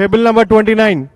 Table number 29.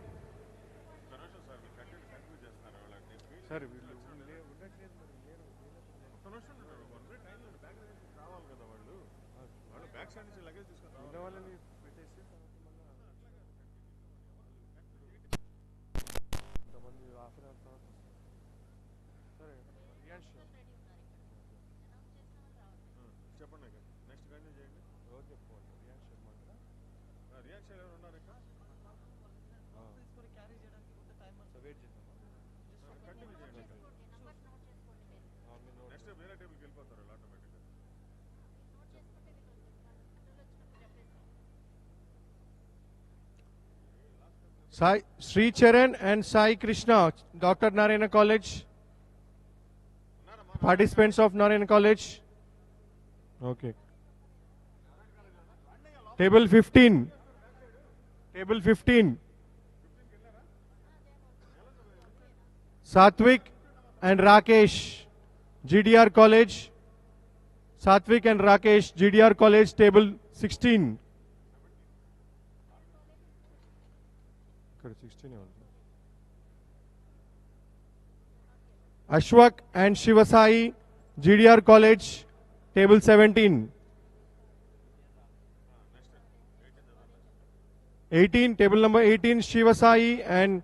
Sai Sri Charan and Sai Krishna, Dr. Narayana College. Participants of Narayana College. Okay. Table 15. Table 15. Satvik and Rakesh, GDR College. Satvik and Rakesh, GDR College, table 16. Ashwak and Shivasai, GDR College, table 17. 18, table number 18, Shivasai and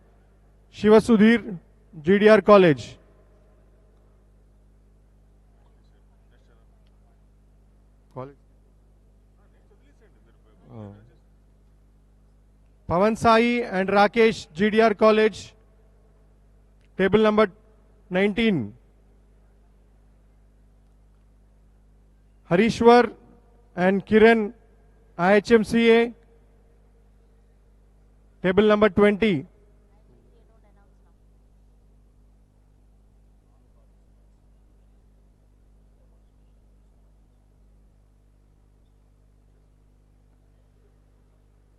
Shivasudhir, GDR College. Pavan Sai and Rakesh, GDR College, table number 19. Harishwar and Kiran, IHMCA, table number 20.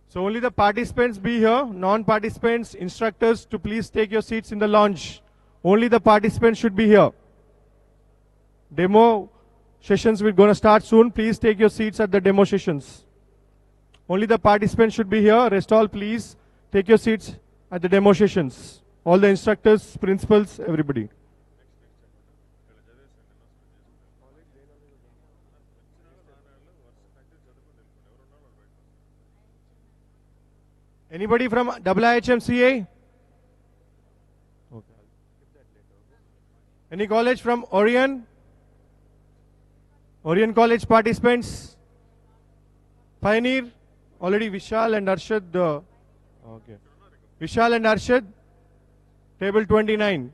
So only the participants be here, non-participants, instructors to please take your seats in the lounge. Only the participants should be here. Demo sessions we're going to start soon. Please take your seats at the demo sessions. Only the participants should be here. Rest all please take your seats at the demo sessions. All the instructors, principals, everybody. Anybody from IHMCA? Okay. Any college from Orion? Orion College participants? Pioneer? Already Vishal and Arshad. Okay. Vishal and Arshad? Table 29.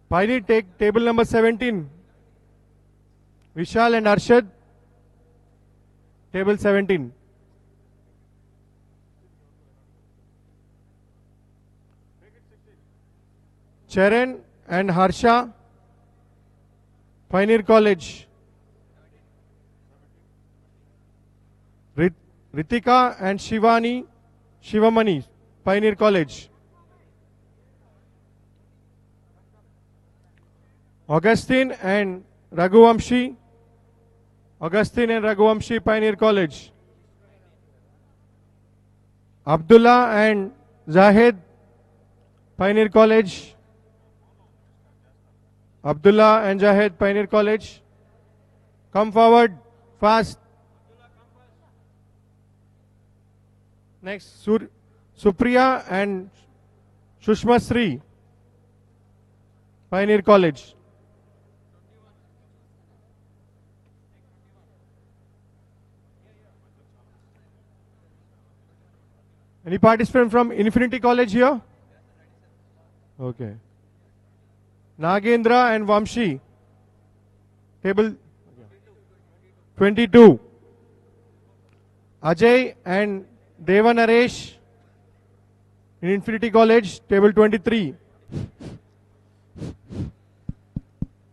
Pioneer, take table number 17. Vishal and Arshad, table 17. Charan and Harsha, Pioneer College. Ritika and Shivamani, Pioneer College. Augustine and Raghuvanshi, Pioneer College. Abdullah and Zahid, Pioneer College. Abdullah and Zahid, Pioneer College. Come forward, fast. Next, Supriya and Shushma Sri, Pioneer College. Any participant from Infinity College here? Okay. Nagendra and Vamshi, table 22. Ajay and Devanaresh in Infinity College, table 23.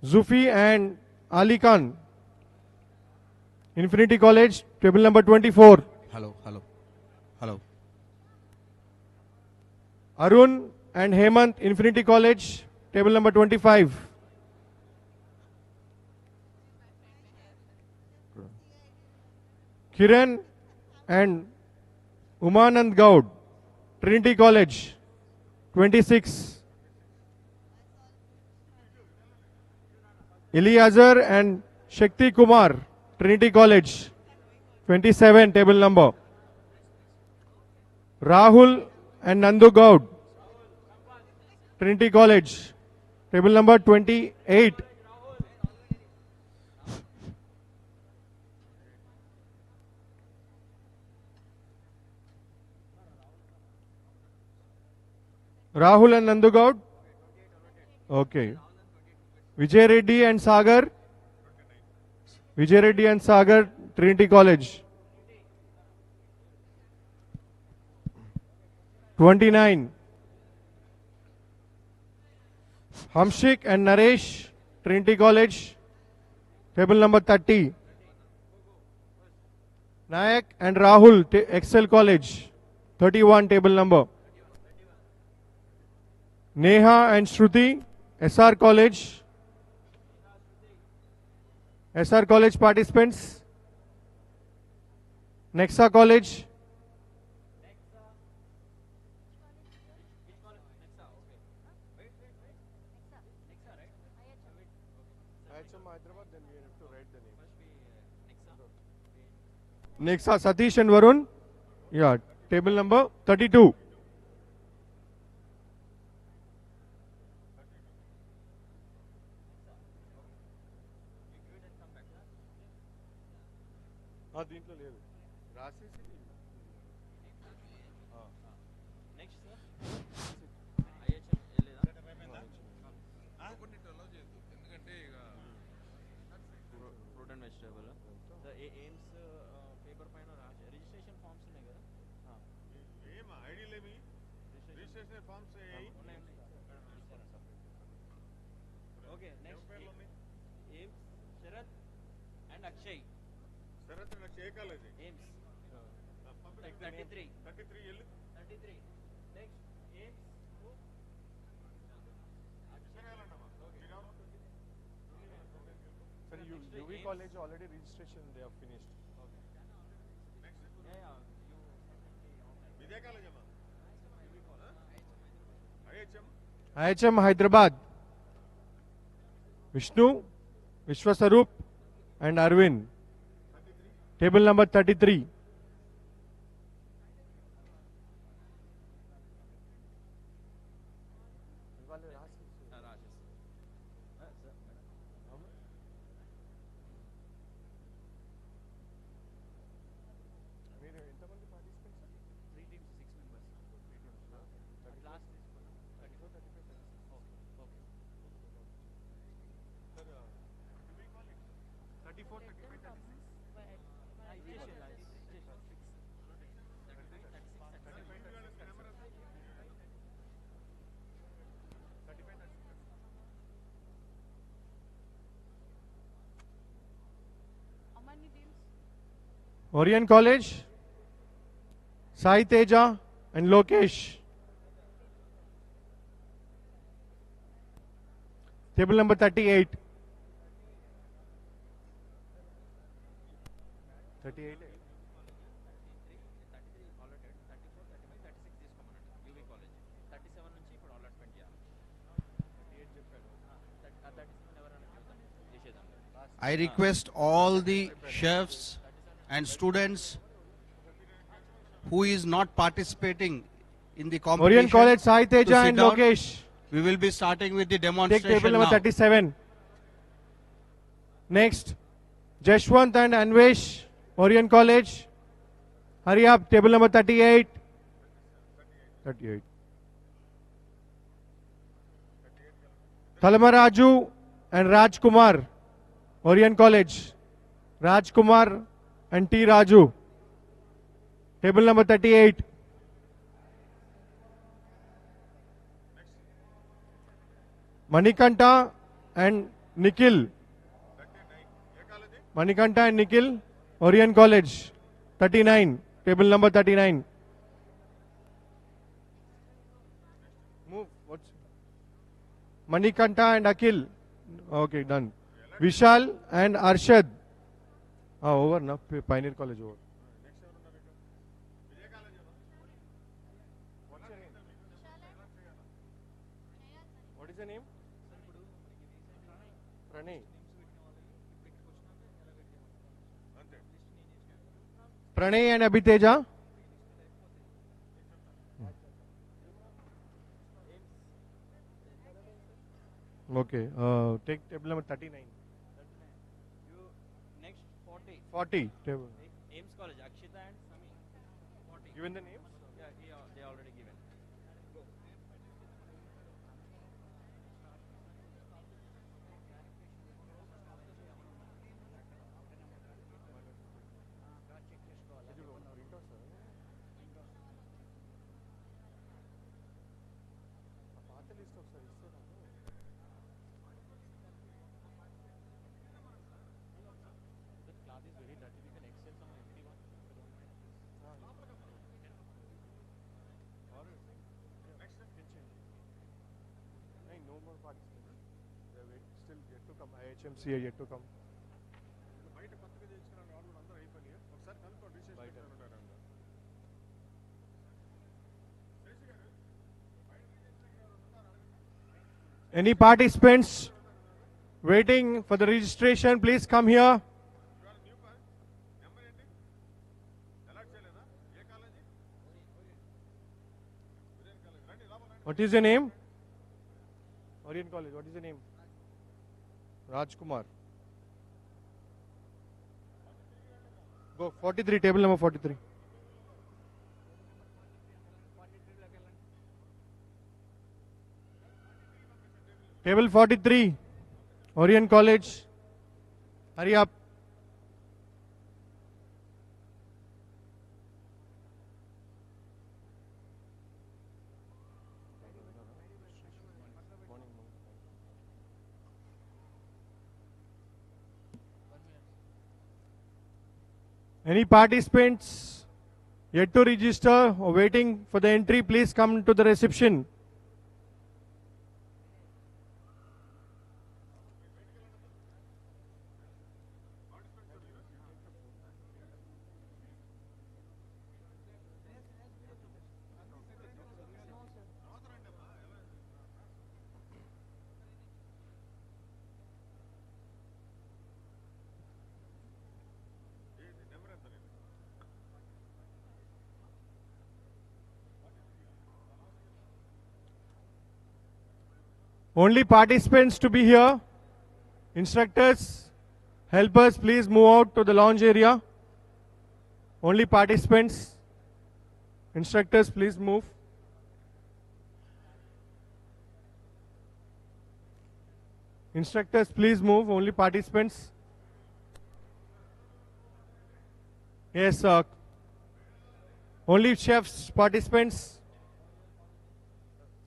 Zufi and Ali Khan, Infinity College, table number 24. Hello. Arun and Hemant, Infinity College, table number 25. Kiran and Umanand Gaud, Trinity College, 26. Eliazar and Shakti Kumar, Trinity College, 27, table number. Rahul and Nandu Gaud, Trinity College, table number 28. Rahul and Nandu Gaud? Okay. Vijay Reddy and Sagar? Vijay Reddy and Sagar, Trinity College. 29. Hamshik and Naresh, Trinity College, table number 30. Nayak and Rahul, Excel College, 31, table number. Neha and Shruti, SR College. SR College participants. Nexa College. Hyderabad, then we have to write the name. Nexa, Satish and Varun. Yeah, table number 32. దీంట్లో లేదు రాసేసి next sir IHM లేదా కొన్నిటి allow చేయొద్దు ఎందుకంటే ఇక fruit and vegetable aims paper పైన registration forms ఉన్నాయి కదా ఏం ఐడియల్ ఏమి రిజిస్ట్రేషన్ ఫామ్స్ ఉన్నాయి okay next aims Sharath and Akshay Aims. 33. 33. Next. Aims. Sir, UV college already registration they have finished. Okay. Next. Vidya college IHM Hyderabad. Vishnu, Vishwasarup and Arvind. Table number 33. Orion College, Sai Teja and Lokesh. Table number 38. 38. I request all the chefs and students who is not participating in the competition. Orion College, Sai Teja and down. Lokesh. We will be starting with the Take demonstration table number now. 37. Next, Jashwant and Anvesh, Orion College. Hurry up, table number 38. 38. Thalmaraju and Rajkumar, Orion College. Rajkumar and T. Raju. Table number 38. Manikanta and Nikhil. Manikanta and Nikhil, Orion College. 39. Table number 39. Manikanta and Akhil. Okay, done. Vishal and Arshad. Over now. Pioneer College over. What is your name? Pranay. Pranay and Abhiteja. Okay. Take table number 39. You next 40. 40. Table. Ames College, Akshita and Sami. 40. Given the names? Yeah, they already given. No more participants. They are still yet to come. IHMC are yet to come. Any participants waiting for the registration, please come here. What is your name? Orient College. What is your name? Rajkumar. Go 43, table number 43. Table 43, Orient College. Hurry up. Any participants yet to register or waiting for the entry, please come to the reception. Only participants to be here. Instructors, helpers, please move out to the lounge area. Only participants. Instructors, please move. Instructors, please move. Only participants. Yes, only chefs, participants.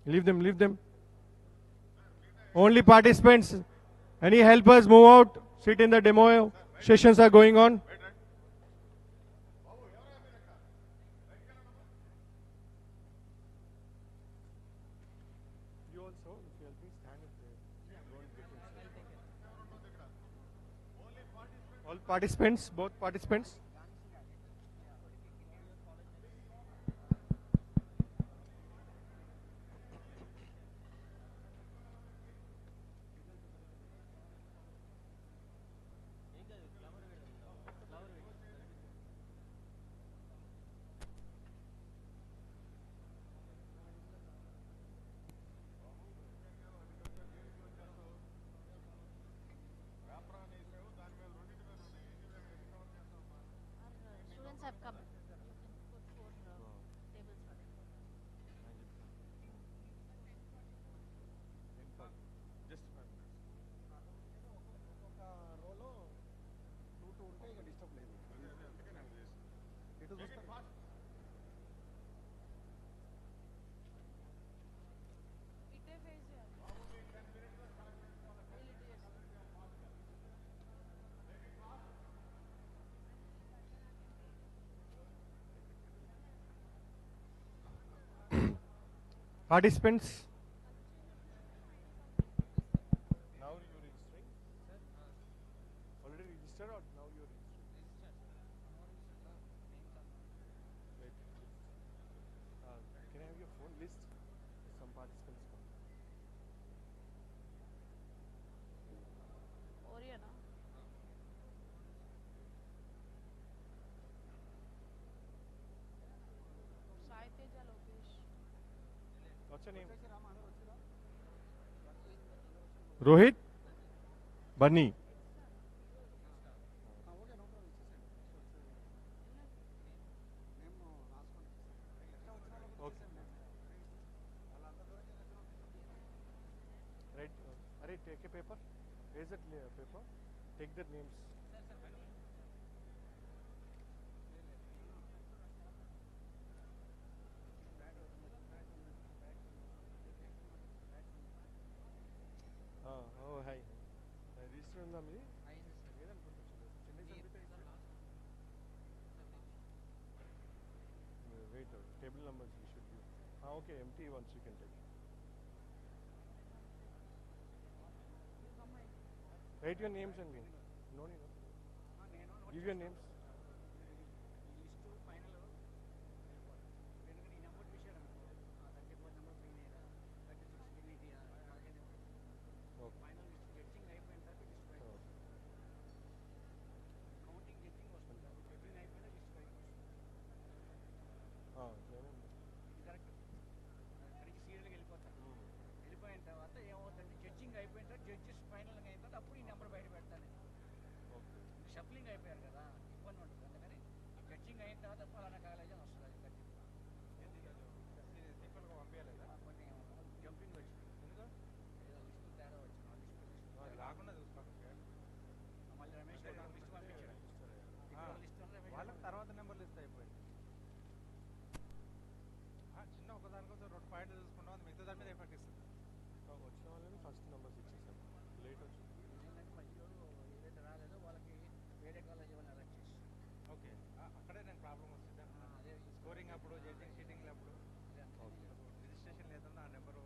Leave them, leave them. Only participants. Any helpers, move out. Sit in the demo. Sessions are going on. You also, if you help me, stand up there. All participants, both participants. Students have come. Put four tables for them. Participants. registered or now you're registered? Wait. Can I have your phone list? Some participants come. Oriana. Sai Teja Lokesh. What's your name? Rohit? Bunny. Okay. Right. Arey, take a paper. Where's that paper? Take the names. Oh, hi. Register ఉందా మీది? లేదనుకుంటా. Chennai wait, table numbers we should give. Okay, empty ones you can take. Write your names and names. No need. Give your names. వెళ్ళిపోయిన తర్వాత ఏమవుతుందంటే judging అయిపోయిన తర్వాత judges final అయిన తర్వాత అప్పుడు ఈ నెంబర్ బయట పెడతాను. షఫ్లింగ్ అయిపోయారు కదా, ఇబ్బంది ఉంటుంది. అందుకని జడ్జింగ్ అయిన తర్వాత ఫలానా కాలేజ్ అని వస్తుంది. అది కొన్ని జంపింగ్ వచ్చింది, ఏదో లిస్టు తేడా వచ్చింది. మళ్ళీ రమేష్ గారు లిస్ట్ పంపించాడు. వాళ్ళకి తర్వాత నెంబర్లు ఇస్తే అయిపోయింది. చిన్న ఒకదానికోసం 2 పాయింట్లు చూసుకుంటాం, అది మిగతా దాని మీద ఎఫెక్ట్ ఇస్తుంది. వచ్చిన వాళ్ళని ఫస్ట్ నెంబర్స్ ఇచ్చేసాను. లేట్ వచ్చింది. ఏంటంటే మధ్యలో ఏదైతే రాలేదో వాళ్ళకి వేరే కాలేజ్ వాళ్ళని అలర్ట్ చేసి ఓకే, అక్కడే నేను ప్రాబ్లం వచ్చింది. అదే స్కోరింగ్ అప్పుడు, జడ్జింగ్ షీటింగ్ అప్పుడు రిజిస్ట్రేషన్ లేదన్నా ఆ number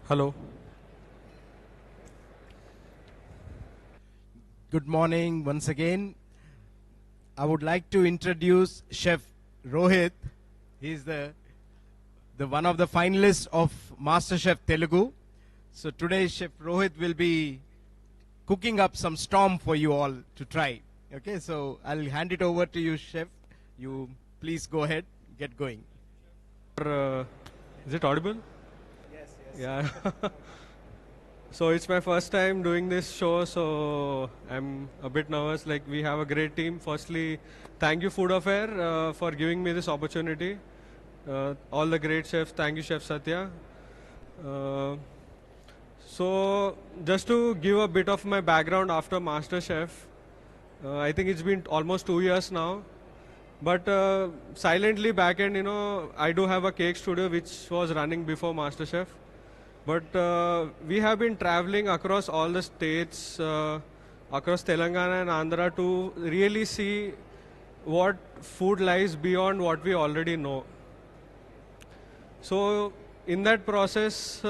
Hello. Good morning once again. I would like to introduce Chef Rohit. He's the one of the finalists of MasterChef Telugu. So today Chef Rohit will be cooking up some storm for you all to try. Okay, so I'll hand it over to you, Chef. You please go ahead, get going. Is it audible? Yes. Yeah. So it's my first time doing this show, so I'm a bit nervous. Like, we have a great team. Firstly, thank you Food Affair for giving me this opportunity. All the great chefs. Thank you, Chef Satya. So just to give a bit of my background after MasterChef, I think it's been almost 2 years now. But silently back end, I do have a cake studio which was running before MasterChef. But we have been traveling across all the states, across Telangana and Andhra to really see what food lies beyond what we already know. So in that process,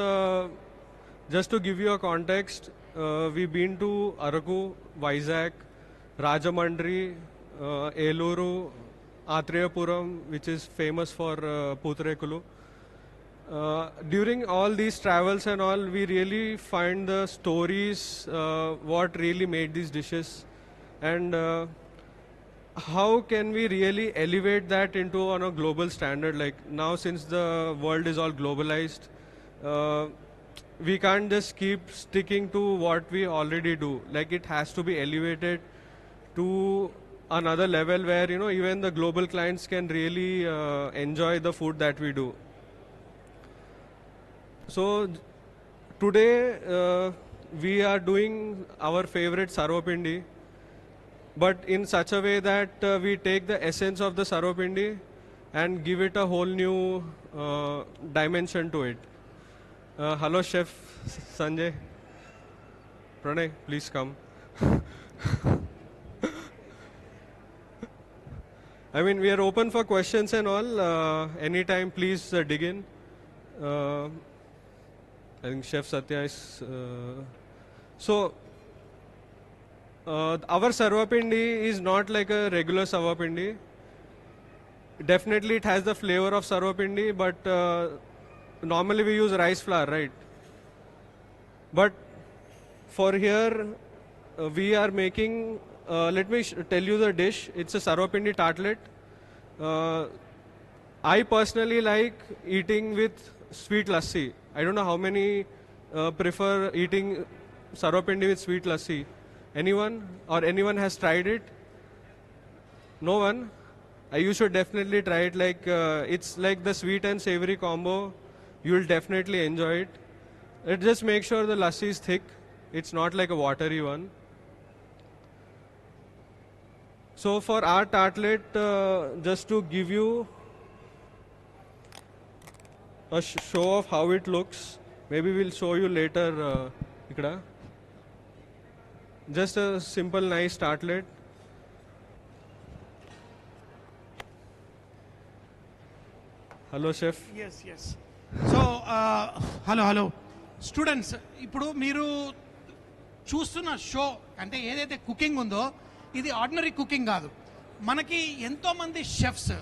just to give you a context, we've been to Araku, Vizag, Rajamandri, Eluru, Athreyapuram, which is famous for Putrekulu. During all these travels and all, we really find the stories, what really made these dishes, and how can we really elevate that into on a global standard. Like now, since the world is all globalized, we can't just keep sticking to what we already do. Like, it has to be elevated to another level where even the global clients can really enjoy the food that we do. So today we are doing our favorite sarvapindi, but in such a way that we take the essence of the sarvapindi and give it a whole new dimension to it. Hello, Chef Sanjay. Pranay, please come. I mean, we are open for questions and all. Anytime, please dig in. I think Chef Satya is... our sarvapindi is not like a regular sarvapindi. Definitely it has the flavor of sarvapindi, but normally we use rice flour, right? But for here, we are making... let me tell you the dish. It's a sarvapindi tartlet. I personally like eating with sweet lassi. I don't know how many prefer eating sarvapindi with sweet lassi. Anyone? Or anyone has tried it? No one? You should definitely try it. Like it's like the sweet and savory combo. You will definitely enjoy it. Just make sure the lassi is thick. It's not like a watery one. So for our tartlet, just to give you a show of how it looks, maybe we'll show you later. Just a simple, nice tartlet. Hello, Chef. Yes. So, hello. Students, ఇప్పుడు మీరు చూస్తున్న show అంటే ఏదైతే cooking ఉందో ఇది ordinary cooking కాదు. మనకి ఎంతోమంది షెఫ్స్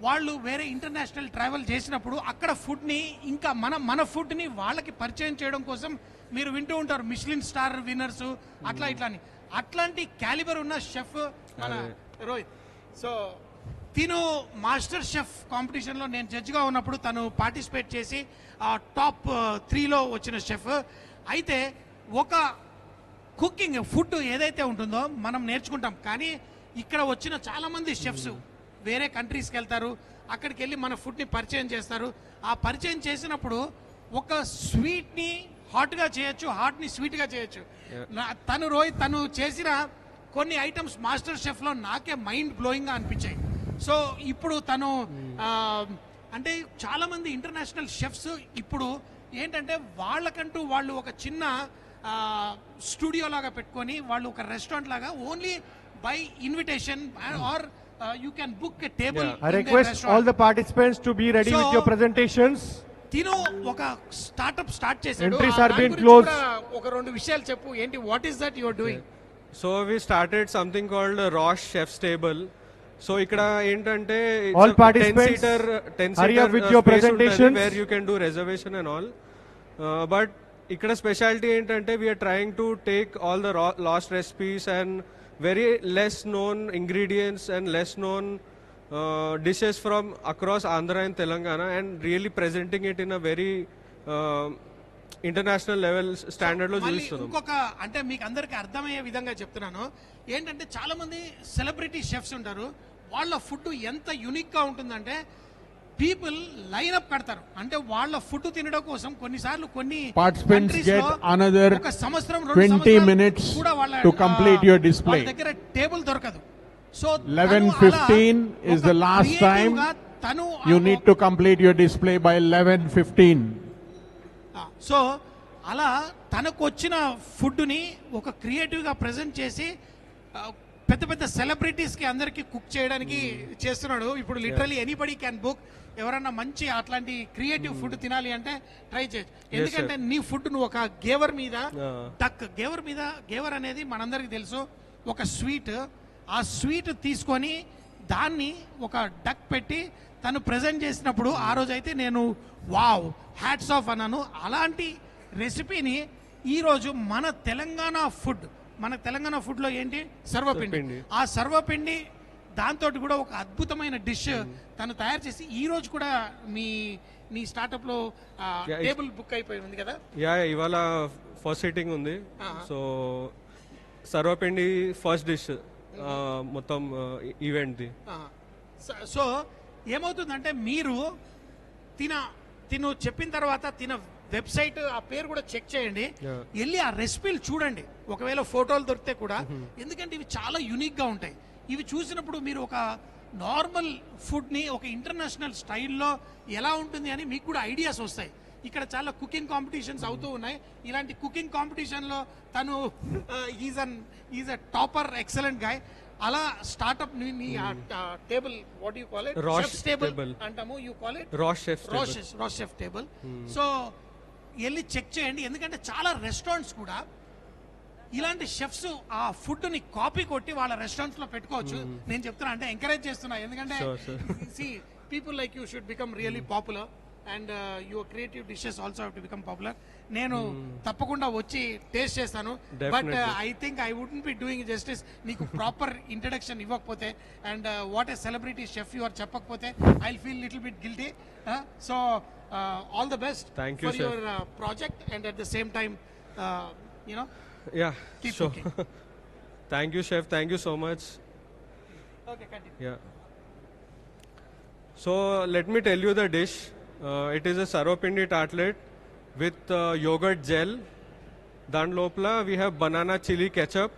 వాళ్ళు వేరే ఇంటర్నేషనల్ ట్రావెల్ చేసినప్పుడు అక్కడ ఫుడ్ని ఇంకా మన ఫుడ్ని వాళ్ళకి పరిచయం చేయడం కోసం మీరు వింటూ ఉంటారు మిష్లిన్ స్టార్ విన్నర్స్ అట్లా అని. అట్లాంటి క్యాలిబర్ ఉన్న షెఫ్ మన రోహిత్. సో తిను మాస్టర్ షెఫ్ కాంపిటీషన్లో నేను జడ్జిగా ఉన్నప్పుడు తను పార్టిసిపేట్ చేసి టాప్ 3లో వచ్చిన షెఫ్. అయితే ఒక కుకింగ్ ఫుడ్ ఏదైతే ఉంటుందో మనం నేర్చుకుంటాం, కానీ ఇక్కడ వచ్చిన చాలామంది షెఫ్స్ వేరే కంట్రీస్కి వెళ్తారు, అక్కడికి వెళ్ళి మన ఫుడ్ని పరిచయం చేస్తారు. ఆ పరిచయం చేసినప్పుడు ఒక స్వీట్ని హాట్గా చేయొచ్చు, హాట్ని స్వీట్గా చేయొచ్చు. రోహిత్ తను చేసిన కొన్ని ఐటమ్స్ మాస్టర్ షెఫ్లో నాకే మైండ్ బ్లోయింగ్గా అనిపించాయి. సో ఇప్పుడు తను అంటే చాలామంది ఇంటర్నేషనల్ షెఫ్స్ ఇప్పుడు ఏంటంటే వాళ్ళకంటూ వాళ్ళు ఒక చిన్న స్టూడియో లాగా పెట్టుకొని వాళ్ళు ఒక రెస్టారెంట్ లాగా only by invitation or you can book a table. I request all the participants to be ready with your presentations. తిను ఒక స్టార్ట్అప్ స్టార్ట్ చేశాడు. Entries are దాని being గురించి closed. కూడా ఒక రెండు విషయాలు చెప్పు. ఏంటి, what is that you are doing? So we started something called Rosh Chef's Table. So ikkada entante All participants, 10 hurry up seater with your space untadi presentations. where you can do reservation and all. But ikkada specialty entante we are trying to take all the lost recipes and very less known ingredients and less known dishes from across Andhra and Telangana and really presenting it in a very international level standard లో మళ్ళీ చూస్తున్నాం. ఇంకొక అంటే మీకు అందరికీ అర్థమయ్యే విధంగా చెప్తున్నాను. ఏంటంటే చాలా మంది సెలబ్రిటీ షెఫ్స్ ఉంటారు, వాళ్ళ ఫుడ్ ఎంత యూనిక్ గా ఉంటుందంటే పీపుల్ లైన్ అప్ కడతారు. అంటే వాళ్ళ ఫుడ్ తినడం కోసం కొన్నిసార్లు కొన్ని participants get another ఒక సంవత్సరం 20 minutes to complete your display. వాళ్ళ దగ్గర టేబుల్ దొరకదు. So 11:15 is the last time you need to complete your display by 11:15. So అలా తనకు వచ్చిన ఫుడ్ని ఒక క్రియేటివ్గా ప్రజెంట్ చేసి పెద్ద పెద్ద సెలబ్రిటీస్కి అందరికీ కుక్ చేయడానికి చేస్తున్నాడు. ఇప్పుడు లిటరలీ ఎనీబడి క్యాన్ బుక్. ఎవరన్నా మంచి అట్లాంటి క్రియేటివ్ ఫుడ్ తినాలి అంటే ట్రై చేయొచ్చు. ఎందుకంటే నీ ఫుడ్ నువ్వు ఒక గేవర్ మీద గేవర్ అనేది మనందరికీ తెలుసు, ఒక స్వీట్. ఆ స్వీట్ తీసుకొని దాన్ని ఒక డక్ పెట్టి తను ప్రజెంట్ చేసినప్పుడు ఆ రోజు అయితే నేను వావ్ హ్యాట్స్ ఆఫ్ అన్నాను. అలాంటి రెసిపీని ఈరోజు మన తెలంగాణ ఫుడ్లో ఏంటి, సర్వపిండి. ఆ సర్వపిండి దాంతో కూడా ఒక అద్భుతమైన డిష్ తను తయారు చేసి ఈ రోజు కూడా నీ స్టార్ట్అప్ లో టేబుల్ బుక్ అయిపోయి ఉంది కదా. ఇవాళ ఫస్ట్ సిట్టింగ్ ఉంది. సో సర్వపిండి ఫస్ట్ డిష్ మొత్తం ఈవెంట్ది. సో ఏమవుతుందంటే మీరు తిను చెప్పిన తర్వాత తిన వెబ్సైట్ ఆ పేరు కూడా చెక్ చేయండి, వెళ్ళి ఆ రెసిపీలు చూడండి. ఒకవేళ ఫోటోలు దొరికితే కూడా, ఎందుకంటే ఇవి చాలా యూనిక్ గా ఉంటాయి. ఇవి చూసినప్పుడు మీరు ఒక నార్మల్ ఫుడ్ని ఒక ఇంటర్నేషనల్ స్టైల్లో ఎలా ఉంటుంది అని మీకు కూడా ఐడియాస్ వస్తాయి. ఇక్కడ చాలా కుకింగ్ కాంపిటీషన్స్ అవుతూ ఉన్నాయి. ఇలాంటి కుకింగ్ కాంపిటీషన్లో తను is a topper, excellent guy. అలా స్టార్ట్అప్ నీ table what you call it, chef's table అంటాము, యు కాల్ ఇట్ రాష్ షెఫ్ టేబుల్. సో వెళ్ళి చెక్ చేయండి. ఎందుకంటే చాలా రెస్టారెంట్స్ కూడా ఇలాంటి షెఫ్స్ ఆ ఫుడ్ ని కాపీ కొట్టి వాళ్ళ రెస్టారెంట్స్ లో పెట్టుకోవచ్చు. నేను చెప్తున్నా, అంటే ఎంకరేజ్ చేస్తున్నా. ఎందుకంటే people like you should become really popular and your creative dishes also have to become popular. నేను తప్పకుండా వచ్చి టేస్ట్ చేస్తాను. But I think I wouldn't be doing justice నీకు ప్రాపర్ ఇంట్రడక్షన్ ఇవ్వకపోతే and what a celebrity chef you are చెప్పకపోతే I will feel little bit guilty. So all the best for your project and at the same time you know sure. Thank you, chef. Thank you so much. Okay, continue. So let me tell you the dish. It is a sarvapindi tartlet with yogurt gel. Dan lopla we have banana chili ketchup.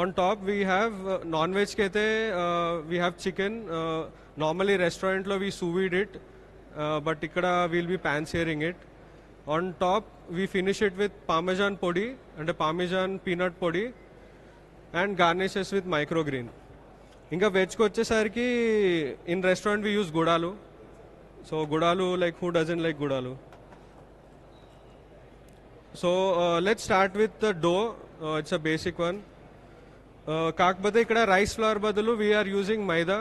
On top we have non-veg kete we have chicken. Normally restaurant lo we sous vide it, but ikkada we'll be pan searing it. On top we finish it with parmesan podi and a parmesan peanut podi and garnishes with microgreen. Inga veg ko vachesariki in restaurant we use gudalu. So gudalu, like who doesn't like gudalu? So let's start with the dough. It's a basic one. Kakbate ikkada rice flour badalu we are using maida.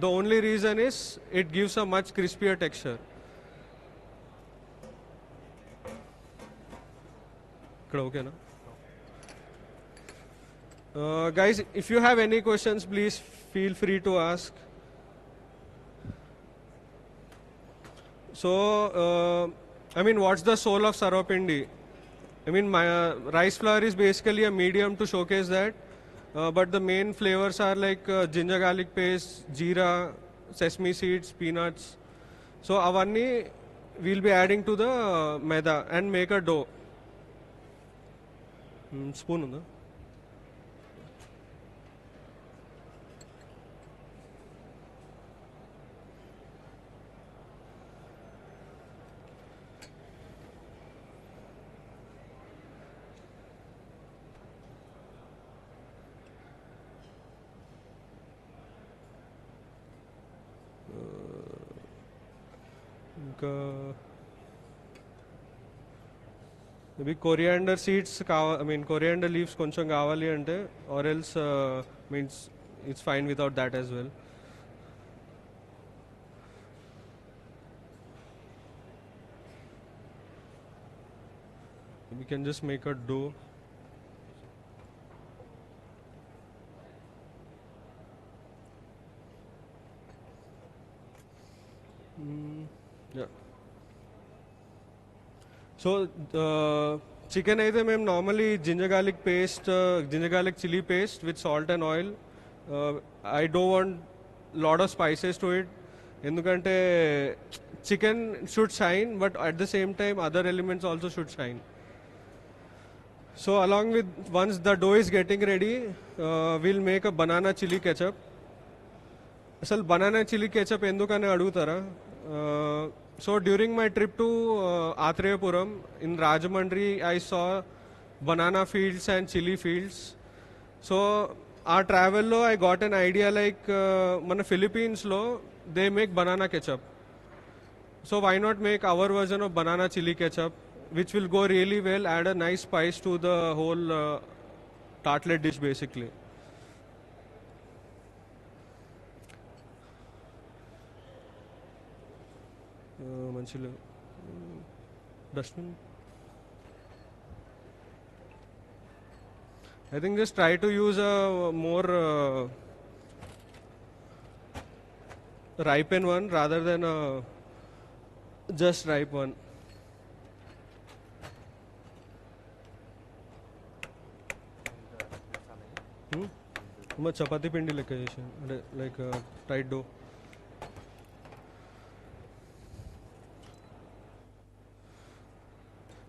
The only reason is it gives a much crispier texture. Okay, no? Guys, if you have any questions, please feel free to ask. So, I mean, what's the soul of sarvapindi? I mean, my rice flour is basically a medium to showcase that, but the main flavors are like ginger garlic paste, jeera, sesame seeds, peanuts. So, avanni we'll be adding to the maida and make a dough. Spoon ఉందా? maybe coriander seeds, I mean coriander leaves koncham kavali ante, or else means it's fine without that as well. We can just make a dough. Yeah. So chicken aithe mem normally ginger garlic paste, ginger garlic chili paste with salt and oil. I don't want lot of spices to it. Endukante chicken should shine, but at the same time other elements also should shine. So along with, once the dough is getting ready, we'll make a banana chili ketchup. Asal banana chili ketchup endukane adugutara. So during my trip to Athreyapuram in Rajahmundry, I saw banana fields and chili fields. So our travel lo I got an idea like mana Philippines lo they make banana ketchup. So why not make our version of banana chili ketchup, which will go really well, add a nice spice to the whole tartlet dish basically. Dustbin. I think just try to use a more ripened one rather than a just ripe one. Chapati pindi like tight dough.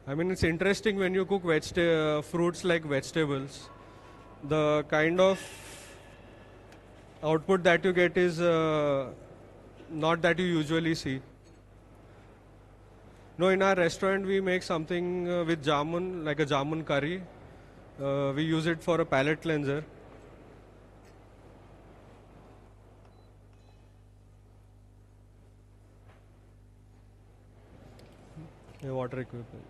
I mean, it's interesting when you cook fruits like vegetables. The kind of output that you get is not that you usually see. No, in our restaurant we make something with jamun, like a jamun curry. We use it for a palate cleanser. Water equipment.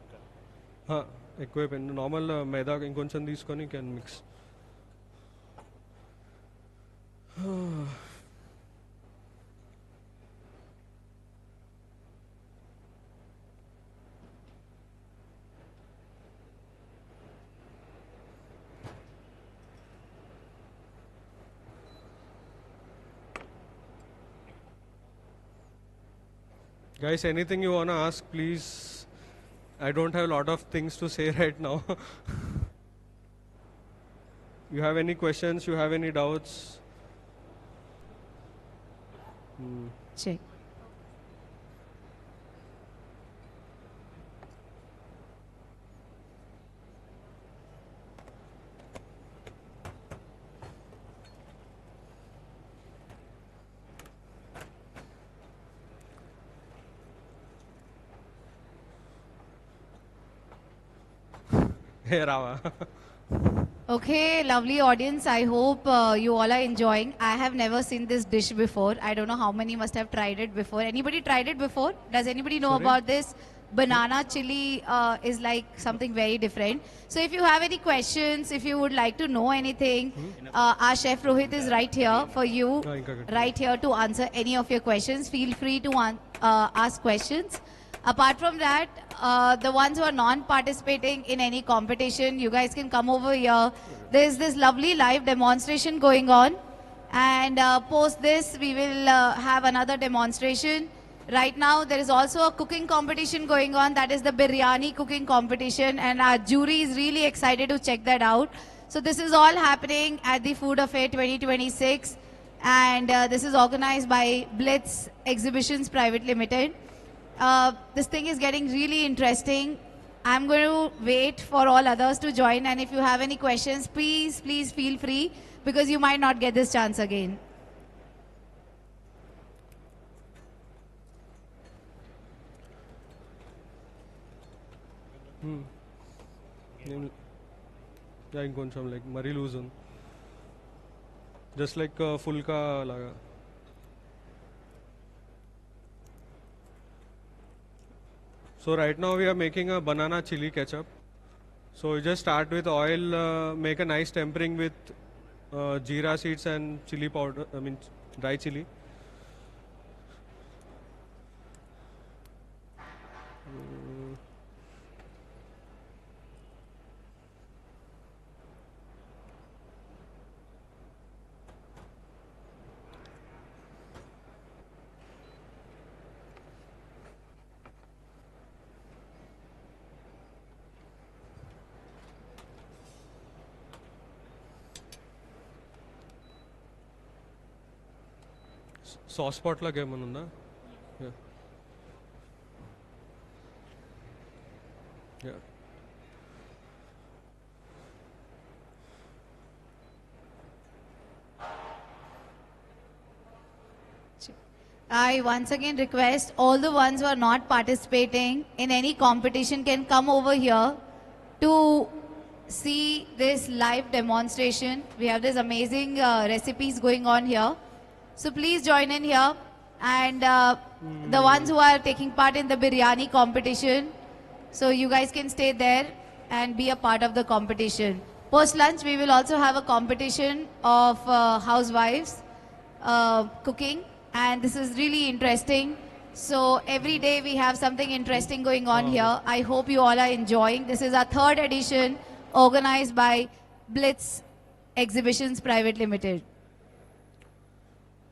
Equipment. Normal maida inkoncham teeskoni can mix. Guys, anything you wanna ask, please. I don't have a lot of things to say right now. You have any questions? You have any doubts? Check. Hey, Rava. Okay, lovely audience. I hope you all are enjoying. I have never seen this dish before. I don't know how many must have tried it before. Anybody tried it before? Does anybody know about this? Banana chili is like something very different. So if you have any questions, if you would like to know anything, our chef Rohit is right here for you, right here to answer any of your questions. Feel free to ask questions. Apart from that, the ones who are non-participating in any competition, you guys can come over here. There's this lovely live demonstration going on. And post this, we will have another demonstration. Right now, there is also a cooking competition going on. That is the biryani cooking competition. And our jury is really excited to check that out. So this is all happening at the Food Affair 2026. And this is organized by Blitz Exhibitions Private Limited. This thing is getting really interesting. I'm going to wait for all others to join, and if you have any questions, please feel free, because you might not get this chance again. Yeah, inkoncham like mari loose on. Just like fulka laga. So right now we are making a banana chili ketchup. So you just start with oil, make a nice tempering with jeera seeds and chili powder, I mean dry chili. Sauce pot la game ununda. Yeah. Yeah. I once again request all the ones who are not participating in any competition can come over here to see this live demonstration. We have this amazing recipes going on here. So please join in here. And the ones who are taking part in the biryani competition, so you guys can stay there and be a part of the competition. Post lunch, we will also have a competition of housewives cooking. And this is really interesting. So every day we have something interesting going on here. I hope you all are enjoying. This is our 3rd edition organized by Blitz Exhibitions Private Limited.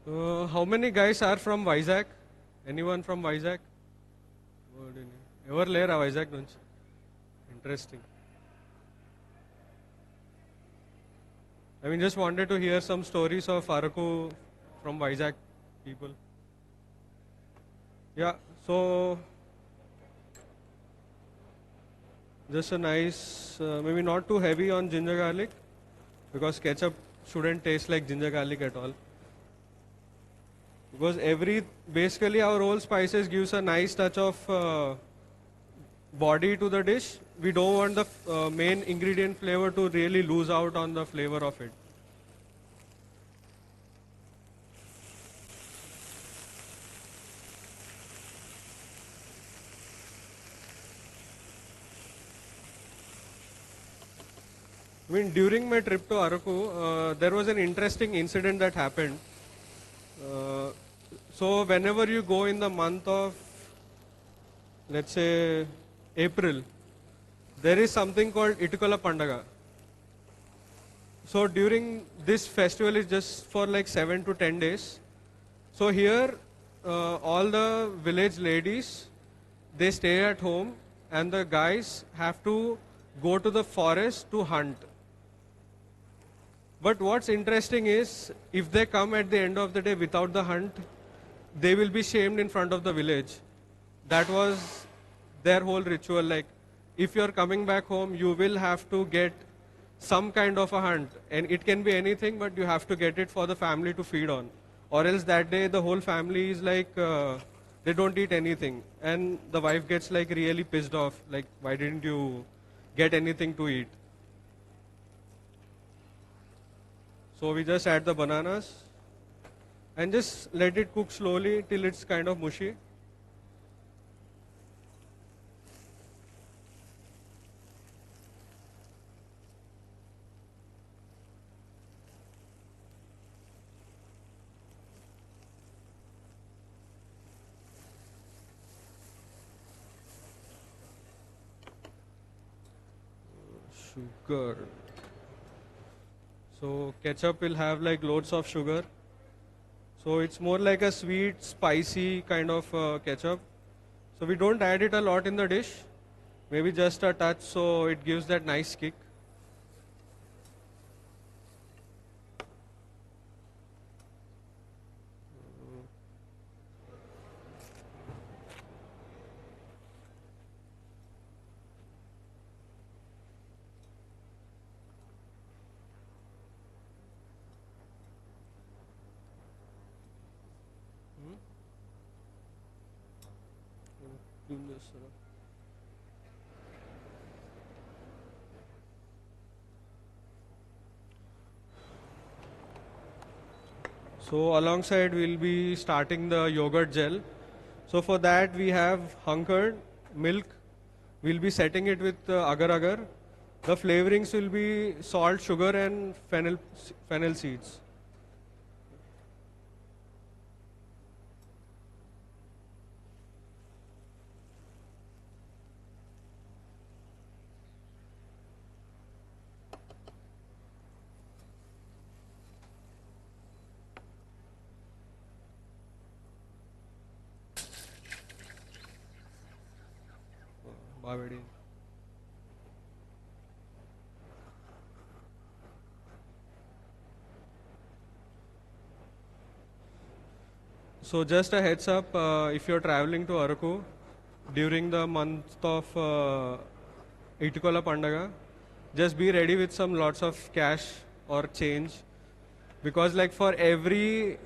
How many guys are from Vizag? Anyone from Vizag? Ever lera Vizag nunchi? Interesting. I mean, just wanted to hear some stories of Araku from Vizag people. Yeah, so just a nice, maybe not too heavy on ginger garlic, because ketchup shouldn't taste like ginger garlic at all. Because basically our whole spices gives a nice touch of body to the dish. We don't want the main ingredient flavor to really lose out on the flavor of it. I mean, during my trip to Araku, there was an interesting incident that happened. So whenever you go in the month of, let's say, April, there is something called Itukala Pandaga. So during this festival is just for like 7 to 10 days. So here, all the village ladies, they stay at home and the guys have to go to the forest to hunt. But what's interesting is, if they come at the end of the day without the hunt, they will be shamed in front of the village. That was their whole ritual. Like, if you're coming back home, you will have to get some kind of a hunt. And it can be anything, but you have to get it for the family to feed on. Or else that day, the whole family is like, they don't eat anything. And the wife gets like really pissed off. Like, why didn't you get anything to eat? So we just add the bananas and just let it cook slowly till it's kind of mushy. Sugar. So ketchup will have like loads of sugar. So it's more like a sweet, spicy kind of ketchup. So we don't add it a lot in the dish. Maybe just a touch so it gives that nice kick. So alongside we'll be starting the yogurt gel. So for that we have hunkered milk. We'll be setting it with agar agar. The flavorings will be salt, sugar, and fennel seeds. Bavedi. So just a heads up, if you're traveling to Araku during the month of Itikola Pandaga, just be ready with some lots of cash or change, because like for every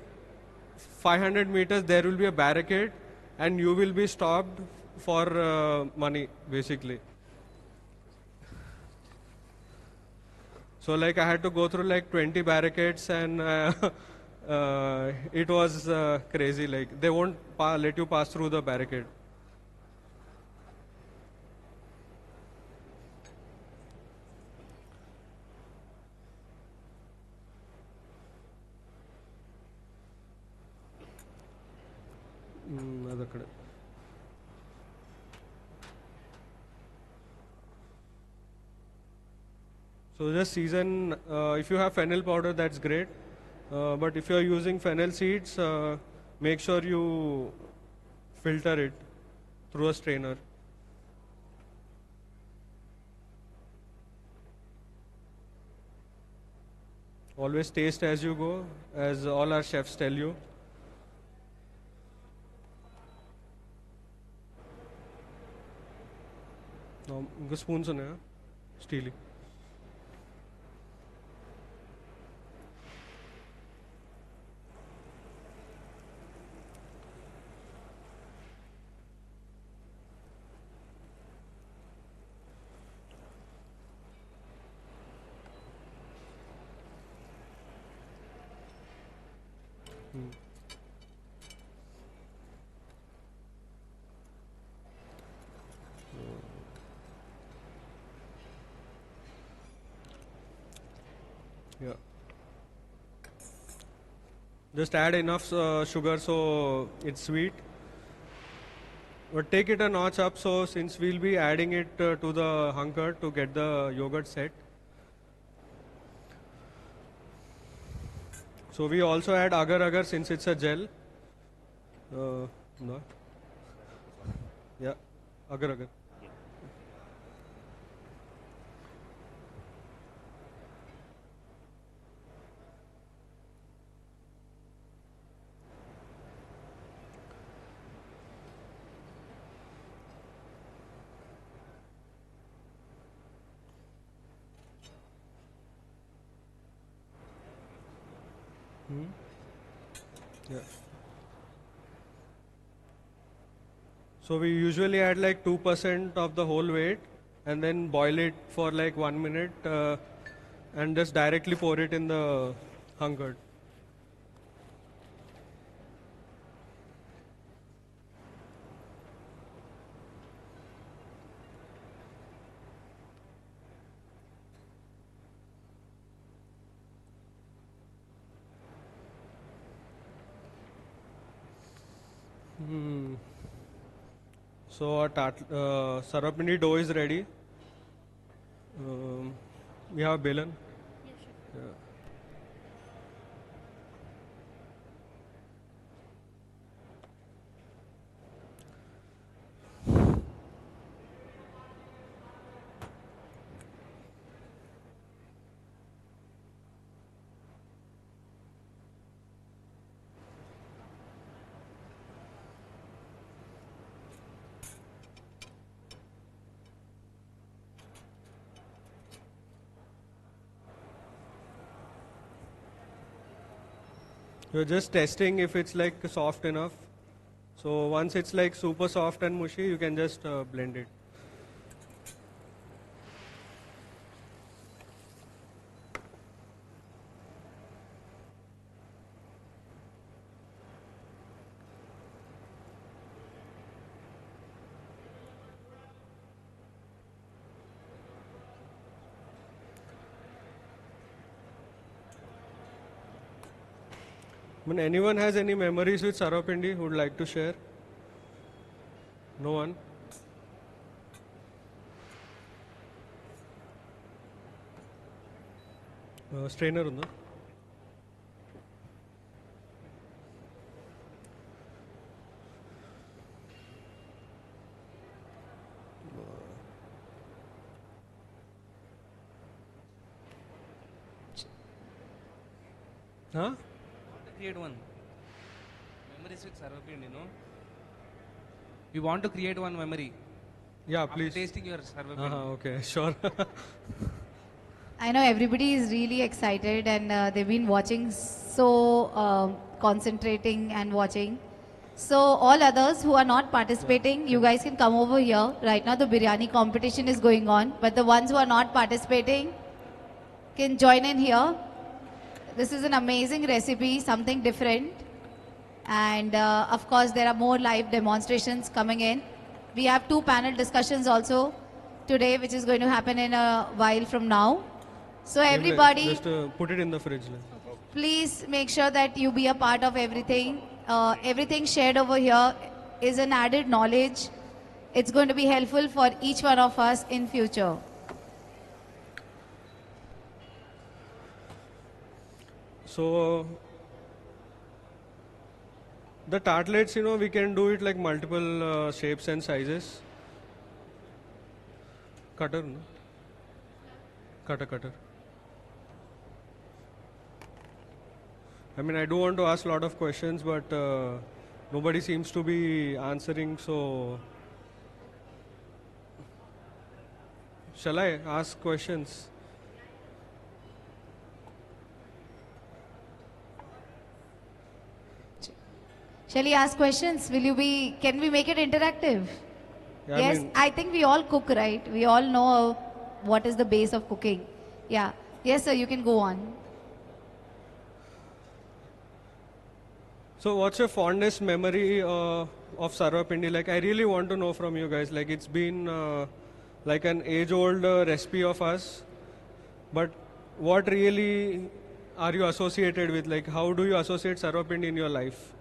500 meters there will be a barricade and you will be stopped for money basically. So like I had to go through like 20 barricades and it was crazy. Like they won't let you pass through the barricade. Other kade. So just season, if you have fennel powder, that's great. But if you are using fennel seeds, make sure you filter it through a strainer. Always taste as you go, as all our chefs tell you. Now, spoons on steely. Yeah. Just add enough sugar so it's sweet. But take it a notch up, so since we'll be adding it to the hunker to get the yogurt set. So we also add agar agar since it's a gel. No. Yeah, agar agar. Yeah. So we usually add like 2% of the whole weight and then boil it for like 1 minute and just directly pour it in the hunker. So our sarapindi dough is ready. We have belan. Yes, chef. Yeah. You're just testing if it's like soft enough. So once it's like super soft and mushy, you can just blend it. When anyone has any memories with Sarvapindi who would like to share? No one? Strainer undo. Huh? Create one. Memories with Sarvapindi, you know. We want to create one memory. Yeah, After please. tasting your Sarvapindi. Okay, sure. I know everybody is really excited and they've been watching so concentrating and watching. So all others who are not participating, you guys can come over here. Right now the biryani competition is going on, but the ones who are not participating can join in here. This is an amazing recipe, something different. And of course there are more live demonstrations coming in. We have 2 panel discussions also today, which is going to happen in a while from now. So everybody, Just put it in the fridge. please make sure that you be a part of everything. Everything shared over here is an added knowledge. It's going to be helpful for each one of us in future. So the tartlets, you know, we can do it like multiple shapes and sizes. Cutter, no? Cutter. I mean, I do want to ask a lot of questions, but nobody seems to be answering, so shall I ask questions? Shall we ask questions? Can we make it interactive? Yeah, Yes, I think we all cook, right? We all know what is the base of cooking. Yeah. Yes, sir, you can go on. So what's your fondest memory of Sarvapindi? Like, I really want to know from you guys. Like, it's been like an age-old recipe of us, but what really are you associated with? Like, how do you associate Sarvapindi in your life?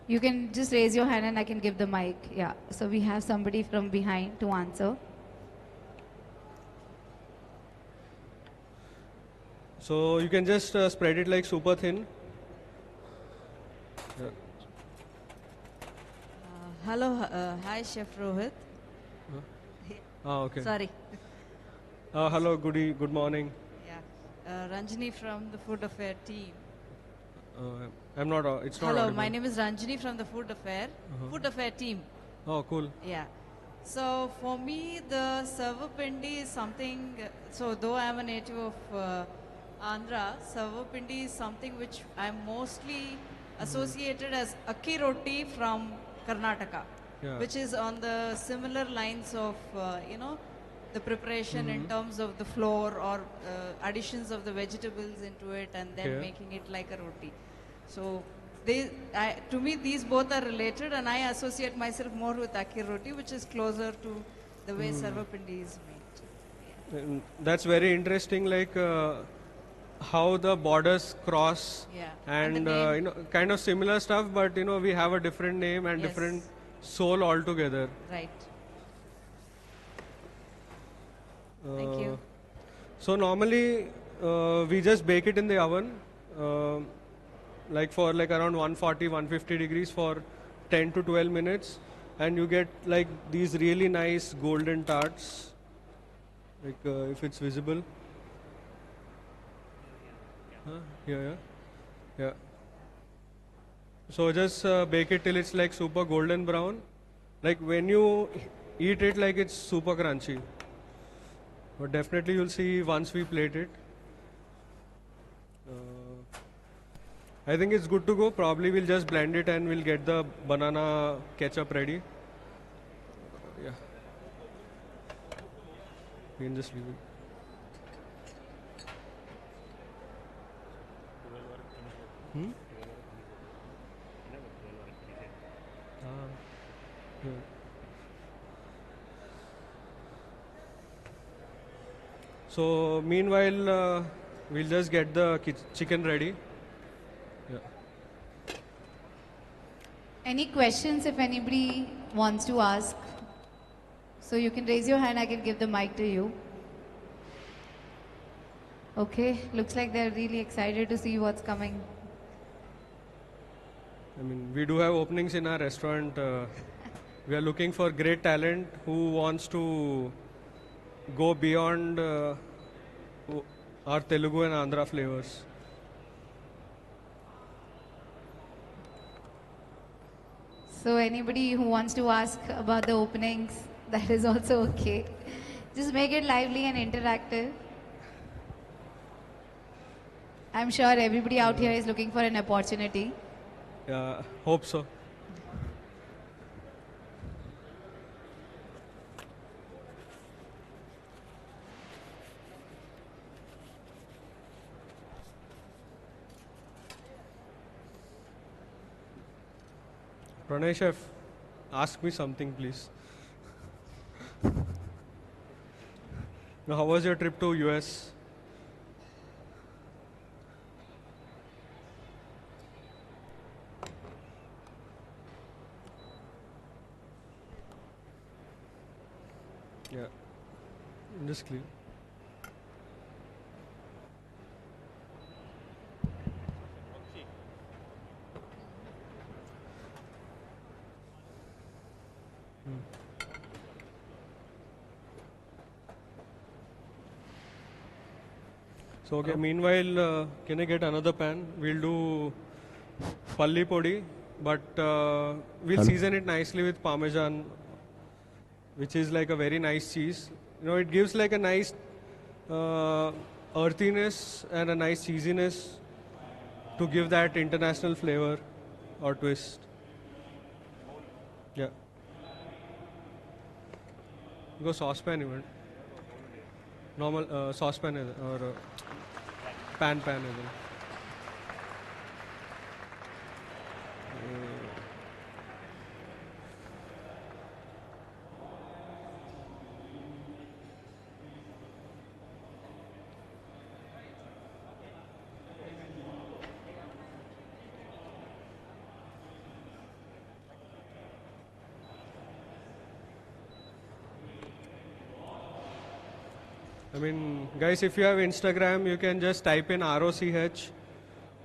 You can just raise your hand and I can give the mic. Yeah. So we have somebody from behind to answer. So you can just spread it like super thin. Yeah. Hello, hi Chef Rohit. Okay. Sorry. Hello, good morning. Yeah, Ranjini from the Food Affair team. I'm not. It's not. Hello, audible. my name is Ranjini from the Food Affair team. Oh, cool. Yeah. So for me, the Sarvapindi is something. So though I am a native of Andhra, Sarvapindi is something which I'm mostly associated as akki roti from Karnataka, Yeah. which is on the similar lines of the preparation in terms of the flour or additions of the vegetables into it and then Okay. making it like a roti. So to me these both are related and I associate myself more with akki roti, which is closer to the way Sarvapindi is made. And that's very interesting. Like how the borders cross, Yeah. and the name. kind of similar stuff, but we have a different name and Yes. different soul altogether. Right. Thank you. So normally we just bake it in the oven, like for like around 140, 150 degrees for 10 to 12 minutes, and you get like these really nice golden tarts. Like if it's visible. Yeah. So just bake it till it's like super golden brown. Like when you eat it, like it's super crunchy. But definitely you'll see once we plate it. I think it's good to go. Probably we'll just blend it and we'll get the banana ketchup ready. Yeah. We can just leave it. Yeah. So meanwhile, we'll just get the chicken ready. Yeah. Any questions if anybody wants to ask? So you can raise your hand, I can give the mic to you. Okay, looks like they're really excited to see what's coming. I mean, we do have openings in our restaurant. We are looking for great talent who wants to go beyond our Telugu and Andhra flavors. So anybody who wants to ask about the openings, that is also okay. Just make it lively and interactive. I'm sure everybody out here is looking for an opportunity. Yeah, hope so. Pranay Chef, ask me something, please. Now, how was your trip to US? Yeah, just clear. So okay, meanwhile, can I get another pan? We'll do palli podi, but we'll season it nicely with parmesan, which is like a very nice cheese. You know, it gives like a nice earthiness and a nice cheesiness to give that international flavor or twist. Yeah. Go saucepan even. Normal saucepan or pan either. I mean, guys, if you have Instagram, you can just type in ROCH,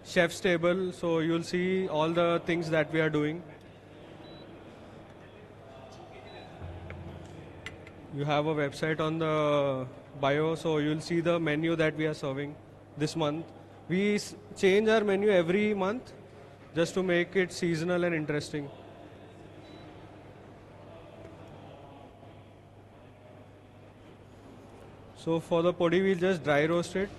Chef's Table, so you'll see all the things that we are doing. You have a website on the bio, so you'll see the menu that we are serving this month. We change our menu every month just to make it seasonal and interesting. So for the podi, we'll just dry roast it.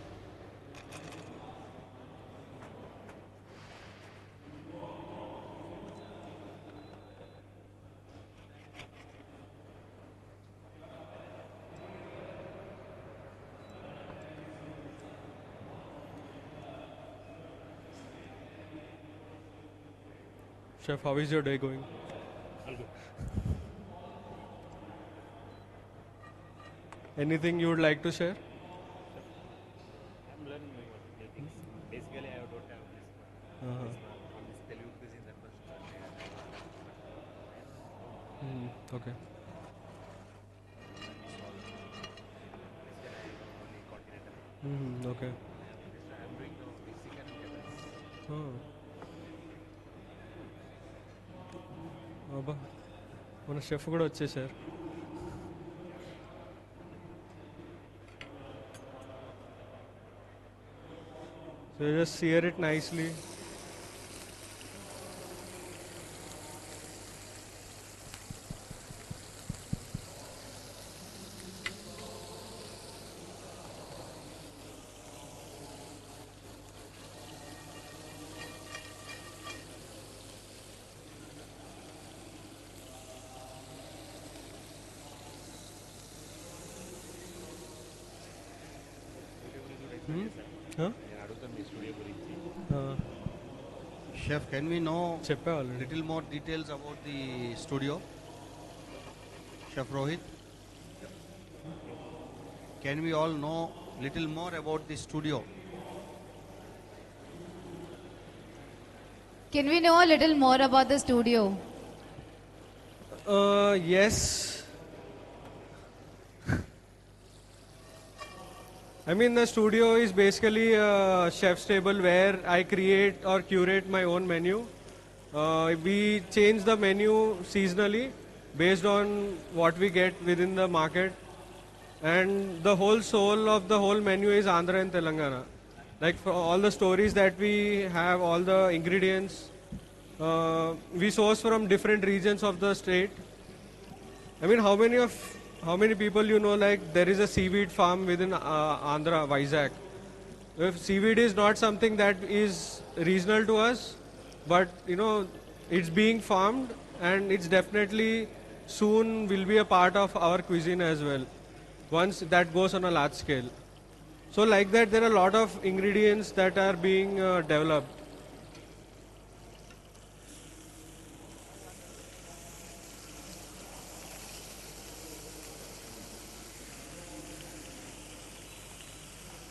Chef, how is your day going? Anything you would like to share? I'm learning new things. Basically, I don't have this on this Telugu cuisine that was Okay. Okay. I'm doing the Mexican and Japanese. అబ్బా మన chef కూడా వచ్చేసారు. So you just sear it nicely. Huh? Chef, can we know చెప్పా already. little more details about the studio? Chef Rohit? Can we all know little more about the studio? Can we know a little more about the studio? Yes. I mean, the studio is basically a chef's table where I create or curate my own menu. We change the menu seasonally based on what we get within the market. And the whole soul of the whole menu is Andhra and Telangana. Like for all the stories that we have, all the ingredients, we source from different regions of the state. I mean, how many people you know, like there is a seaweed farm within Andhra, Vizag. If seaweed is not something that is regional to us, but you know, it's being farmed and it's definitely soon will be a part of our cuisine as well, once that goes on a large scale. So like that, there are a lot of ingredients that are being developed.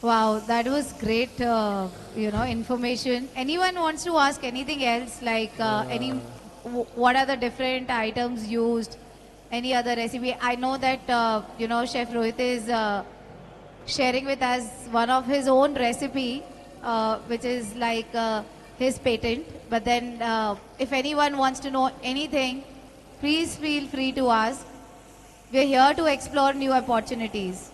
Wow, that was great, information. Anyone wants to ask anything else, like what are the different items used, any other recipe? I know that, Chef Rohit is sharing with us one of his own recipe, which is like his patent. But then if anyone wants to know anything, please feel free to ask. We're here to explore new opportunities.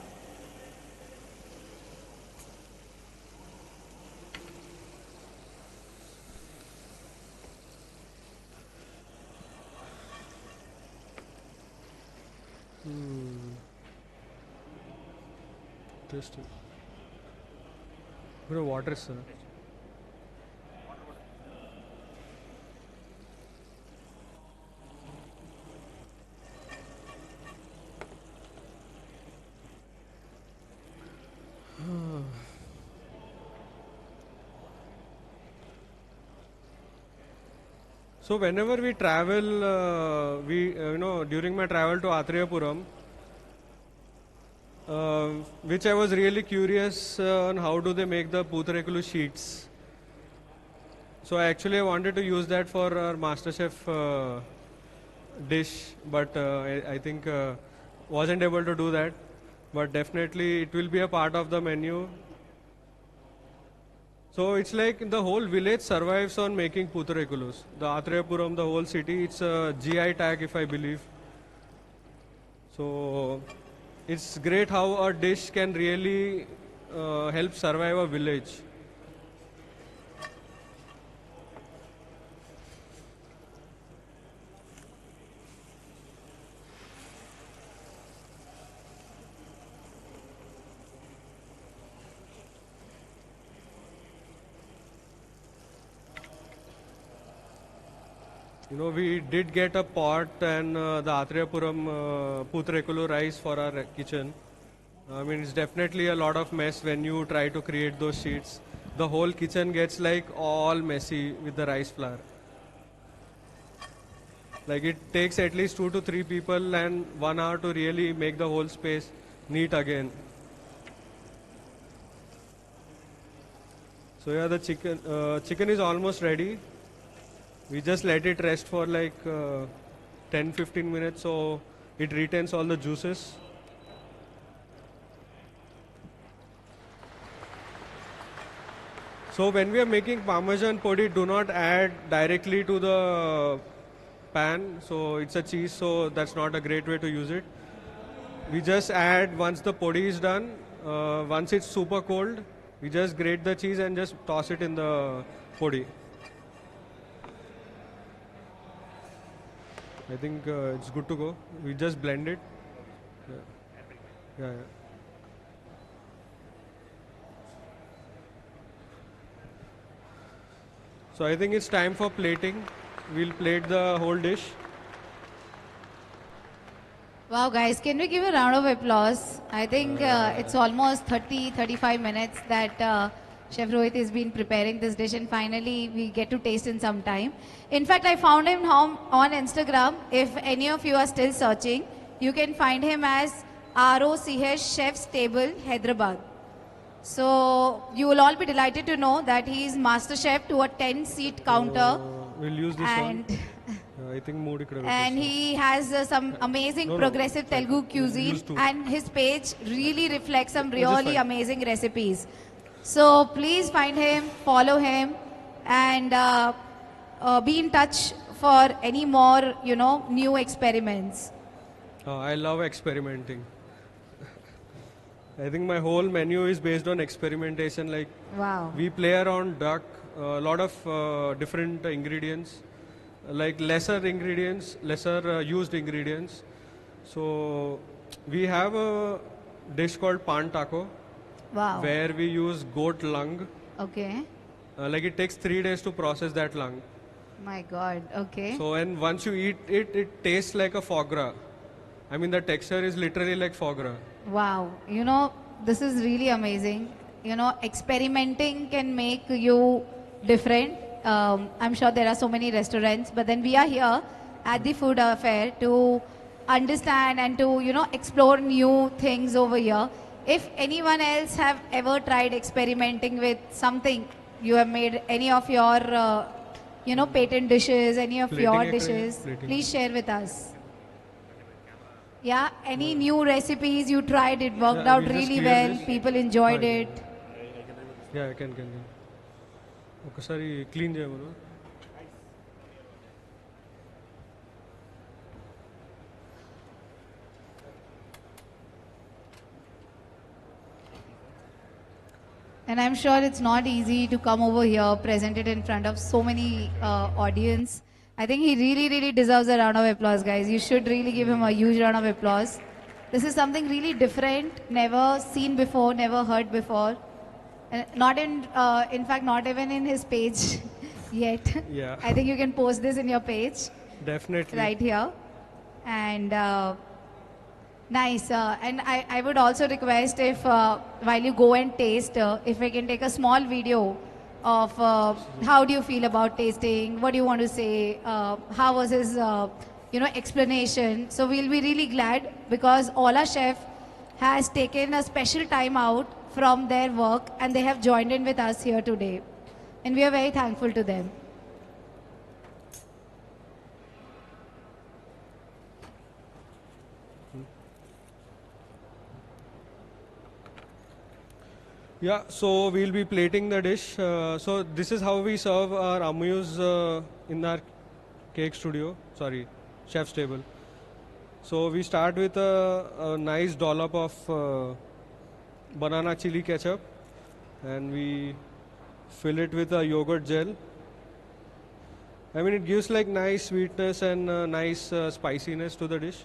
Interesting. Bro, water, sir. So whenever we travel, during my travel to Athreyapuram, which I was really curious on how do they make the Pootarekulu sheets. So I wanted to use that for our MasterChef dish, but I think wasn't able to do that. But definitely it will be a part of the menu. So it's like the whole village survives on making Pootarekulus. The Athreyapuram, the whole city, it's a GI tag if I believe. So it's great how a dish can really help survive a village. You know, we did get a pot and the Athreyapuram Pootarekulu rice for our kitchen. I mean, it's definitely a lot of mess when you try to create those sheets. The whole kitchen gets like all messy with the rice flour. Like it takes at least 2 to 3 people and 1 hour to really make the whole space neat again. So yeah, the chicken is almost ready. We just let it rest for like 10-15 minutes so it retains all the juices. So when we are making Parmesan podi, do not add directly to the pan. So it's a cheese, so that's not a great way to use it. We just add once the podi is done. Once it's super cold, we just grate the cheese and just toss it in the podi. I think it's good to go. We just blend it. Yeah. So I think it's time for plating. We'll plate the whole dish. Wow, guys, can we give a round of applause? I think it's almost 30-35 minutes that Chef Rohit has been preparing this dish, and finally we get to taste in some time. In fact, I found him on Instagram. If any of you are still searching, you can find him as ROCH Chef's Table, Hyderabad. So you will all be delighted to know that he is master chef to a 10-seat counter We'll use this And one. I think mood ikkada and he has some amazing No, no, progressive fine. Telugu We'll cuisine, use two. and his page really reflects some Which is really fine. amazing recipes. So please find him, follow him, and be in touch for any more, new experiments. I love experimenting. I think my whole menu is based on experimentation. Like Wow. we play around duck, a lot of different ingredients, like lesser ingredients, lesser used ingredients. So we have a dish called pan taco, Wow. where we use goat lung. Okay. Like it takes 3 days to process that lung. My God. Okay. So and once you eat it, it tastes like a foie gras. I mean the texture is literally like foie gras. Wow, this is really amazing. Experimenting can make you different. I'm sure there are so many restaurants, but then we are here at the food fair to understand and to, explore new things over here. If anyone else have ever tried experimenting with something, you have made any of your, patent dishes, any of Plating your it, dishes, plating. please share with us. Yeah, any new recipes you tried, it worked Yeah, out we'll just really clear well, this. people enjoyed Fine. it. Yeah, I can. ఒకసారి clean చేయమను. And I'm sure it's not easy to come over here, present it in front of so many audience. I think he really, really deserves a round of applause, guys. You should really give him a huge round of applause. This is something really different, never seen before, never heard before. Not in fact, not even in his page yet. Yeah. I think you can post this in your page. Definitely. Right here. And nice. And I would also request if while you go and taste, if we can take a small video of how do you feel about tasting, what do you want to say, how was his explanation. So we'll be really glad because all our chef has taken a special time out from their work and they have joined in with us here today. And we are very thankful to them. Yeah, so we'll be plating the dish. So this is how we serve our amuyus in our cake studio, chef's table. So we start with a nice dollop of banana chili ketchup and we fill it with a yogurt gel. I mean it gives like nice sweetness and nice spiciness to the dish.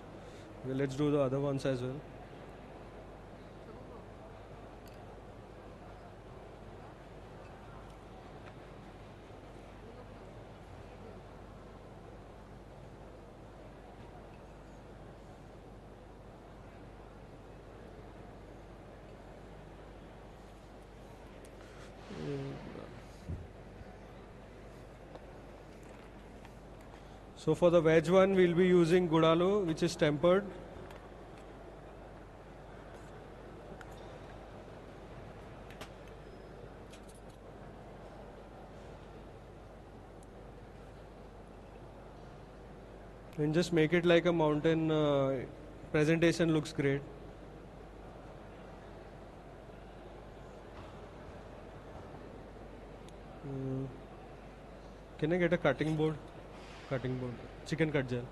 Okay, let's do the other ones as well. So for the veg one, we'll be using gudalu, which is tempered. And just make it like a mountain. Presentation looks great. Can I get a cutting board? Chicken cut gel.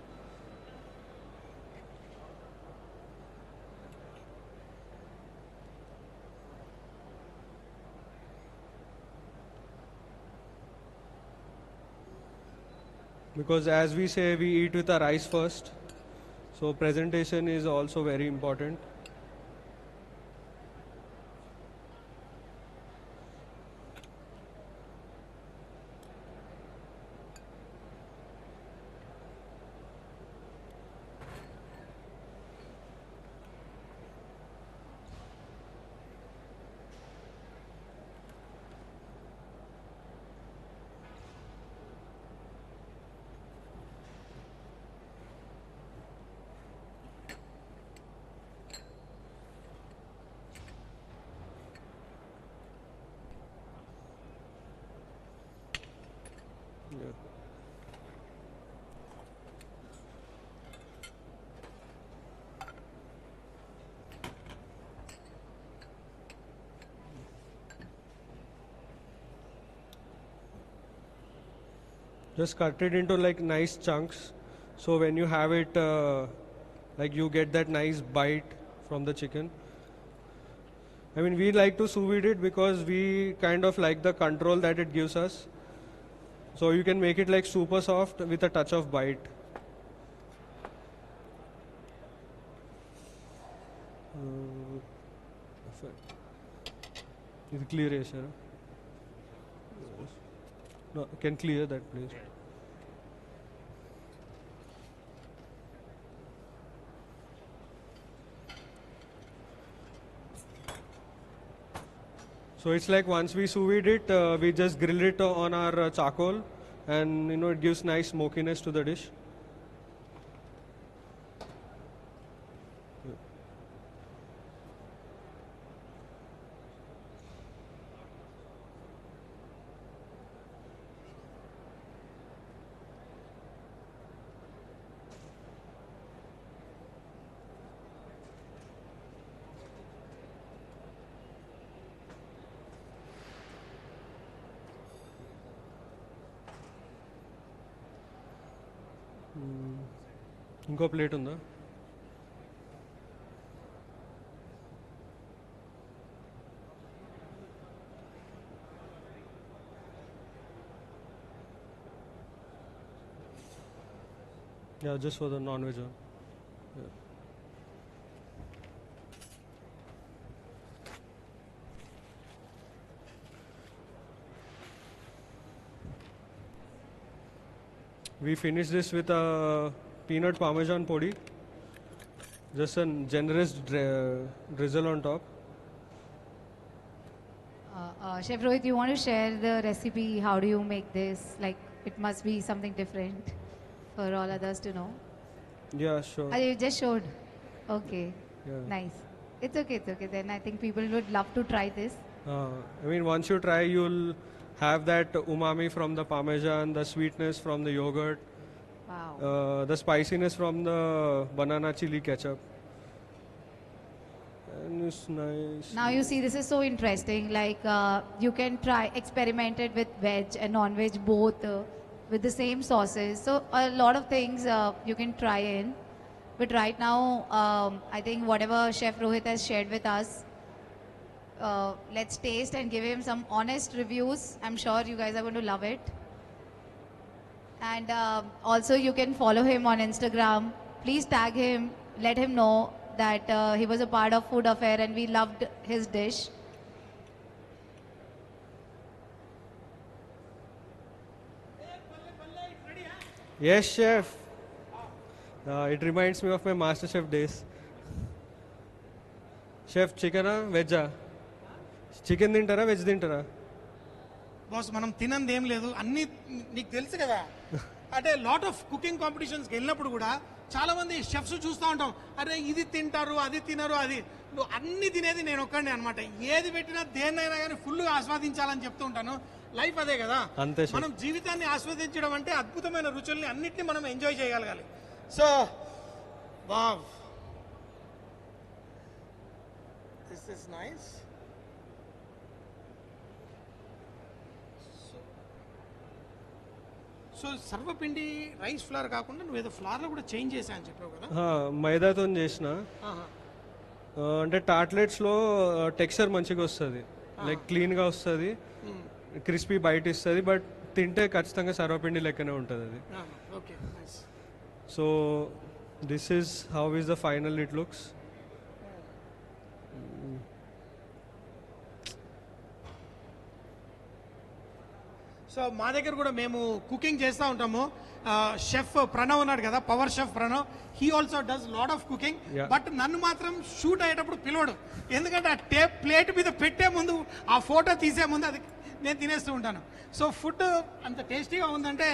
Because as we say, we eat with our eyes first. So presentation is also very important. Just cut it into like nice chunks. So when you have it, like you get that nice bite from the chicken. I mean, we like to sous vide it because we kind of like the control that it gives us. So you can make it like super soft with a touch of bite. Is it clear, yes, sir? No, can clear that, please. So it's like once we sous vide it, we just grill it on our charcoal, and it gives nice smokiness to the dish. ఇంకో plate ఉందా? Yeah, just for the non-veg one. Yeah. We finish this with a peanut parmesan podi. Just a generous drizzle on top. Chef Rohit, you want to share the recipe? How do you make this? Like, it must be something different for all others to know. Yeah, sure. You just showed. Okay. Yeah. Nice. It's okay. Then I think people would love to try this. I mean, once you try, you'll have that umami from the parmesan, the sweetness from the yogurt. Wow. The spiciness from the banana chili ketchup. And it's nice. Now you see, this is so interesting. Like, you can try, experiment it with veg and non-veg both with the same sauces. So a lot of things you can try in. But right now, I think whatever Chef Rohit has shared with us, let's taste and give him some honest reviews. I'm sure you guys are going to love it. And also you can follow him on Instagram. Please tag him, let him know that he was a part of Food Affair and we loved his dish. Yes, chef. It reminds me of my MasterChef days. Chef, chicken veg? Chicken తింటారా veg తింటారా? Boss మనం తినంది ఏం లేదు, అన్ని నీకు తెలుసు కదా. అంటే లాట్ ఆఫ్ కుకింగ్ కాంపిటీషన్స్కి వెళ్ళినప్పుడు కూడా చాలా మంది షెఫ్స్ చూస్తూ ఉంటాం, అరే ఇది తింటారు అది తినరు, అది నువ్వు అన్ని తినేది నేను ఒక్కడే అనమాట. ఏది పెట్టినా దేన్నైనా కానీ ఫుల్గా ఆస్వాదించాలని చెప్తూ ఉంటాను. లైఫ్ అదే కదా, మనం జీవితాన్ని ఆస్వాదించడం అంటే అద్భుతమైన రుచుల్ని అన్నిటిని మనం ఎంజాయ్ చేయగలగాలి. So wow, this is nice. So sarvapindi rice flower కాకుండా నువ్వు ఏదో ఫ్లవర్లో కూడా చేంజ్ చేసా అని చెప్పావు కదా? మైదాతో చేసిన. అంటే టార్ట్లెట్స్లో టెక్స్చర్ మంచిగా వస్తుంది, లైక్ క్లీన్గా వస్తుంది, క్రిస్పీ బైట్ ఇస్తుంది, బట్ తింటే ఖచ్చితంగా సర్వపిండి లెక్కనే ఉంటుంది అది. So this is how is the final it looks. So మా దగ్గర కూడా మేము కుకింగ్ చేస్తూ ఉంటాము. షెఫ్ ప్రణవ్ ఉన్నాడు కదా, power chef Pranav, he also does lot of cooking. But నన్ను మాత్రం షూట్ అయ్యేటప్పుడు పిలవడు, ఎందుకంటే ఆ ప్లేట్ మీద పెట్టే ముందు, ఆ ఫోటో తీసే ముందు అది నేను తినేస్తూ ఉంటాను. సో ఫుడ్ అంత టేస్టీగా ఉందంటే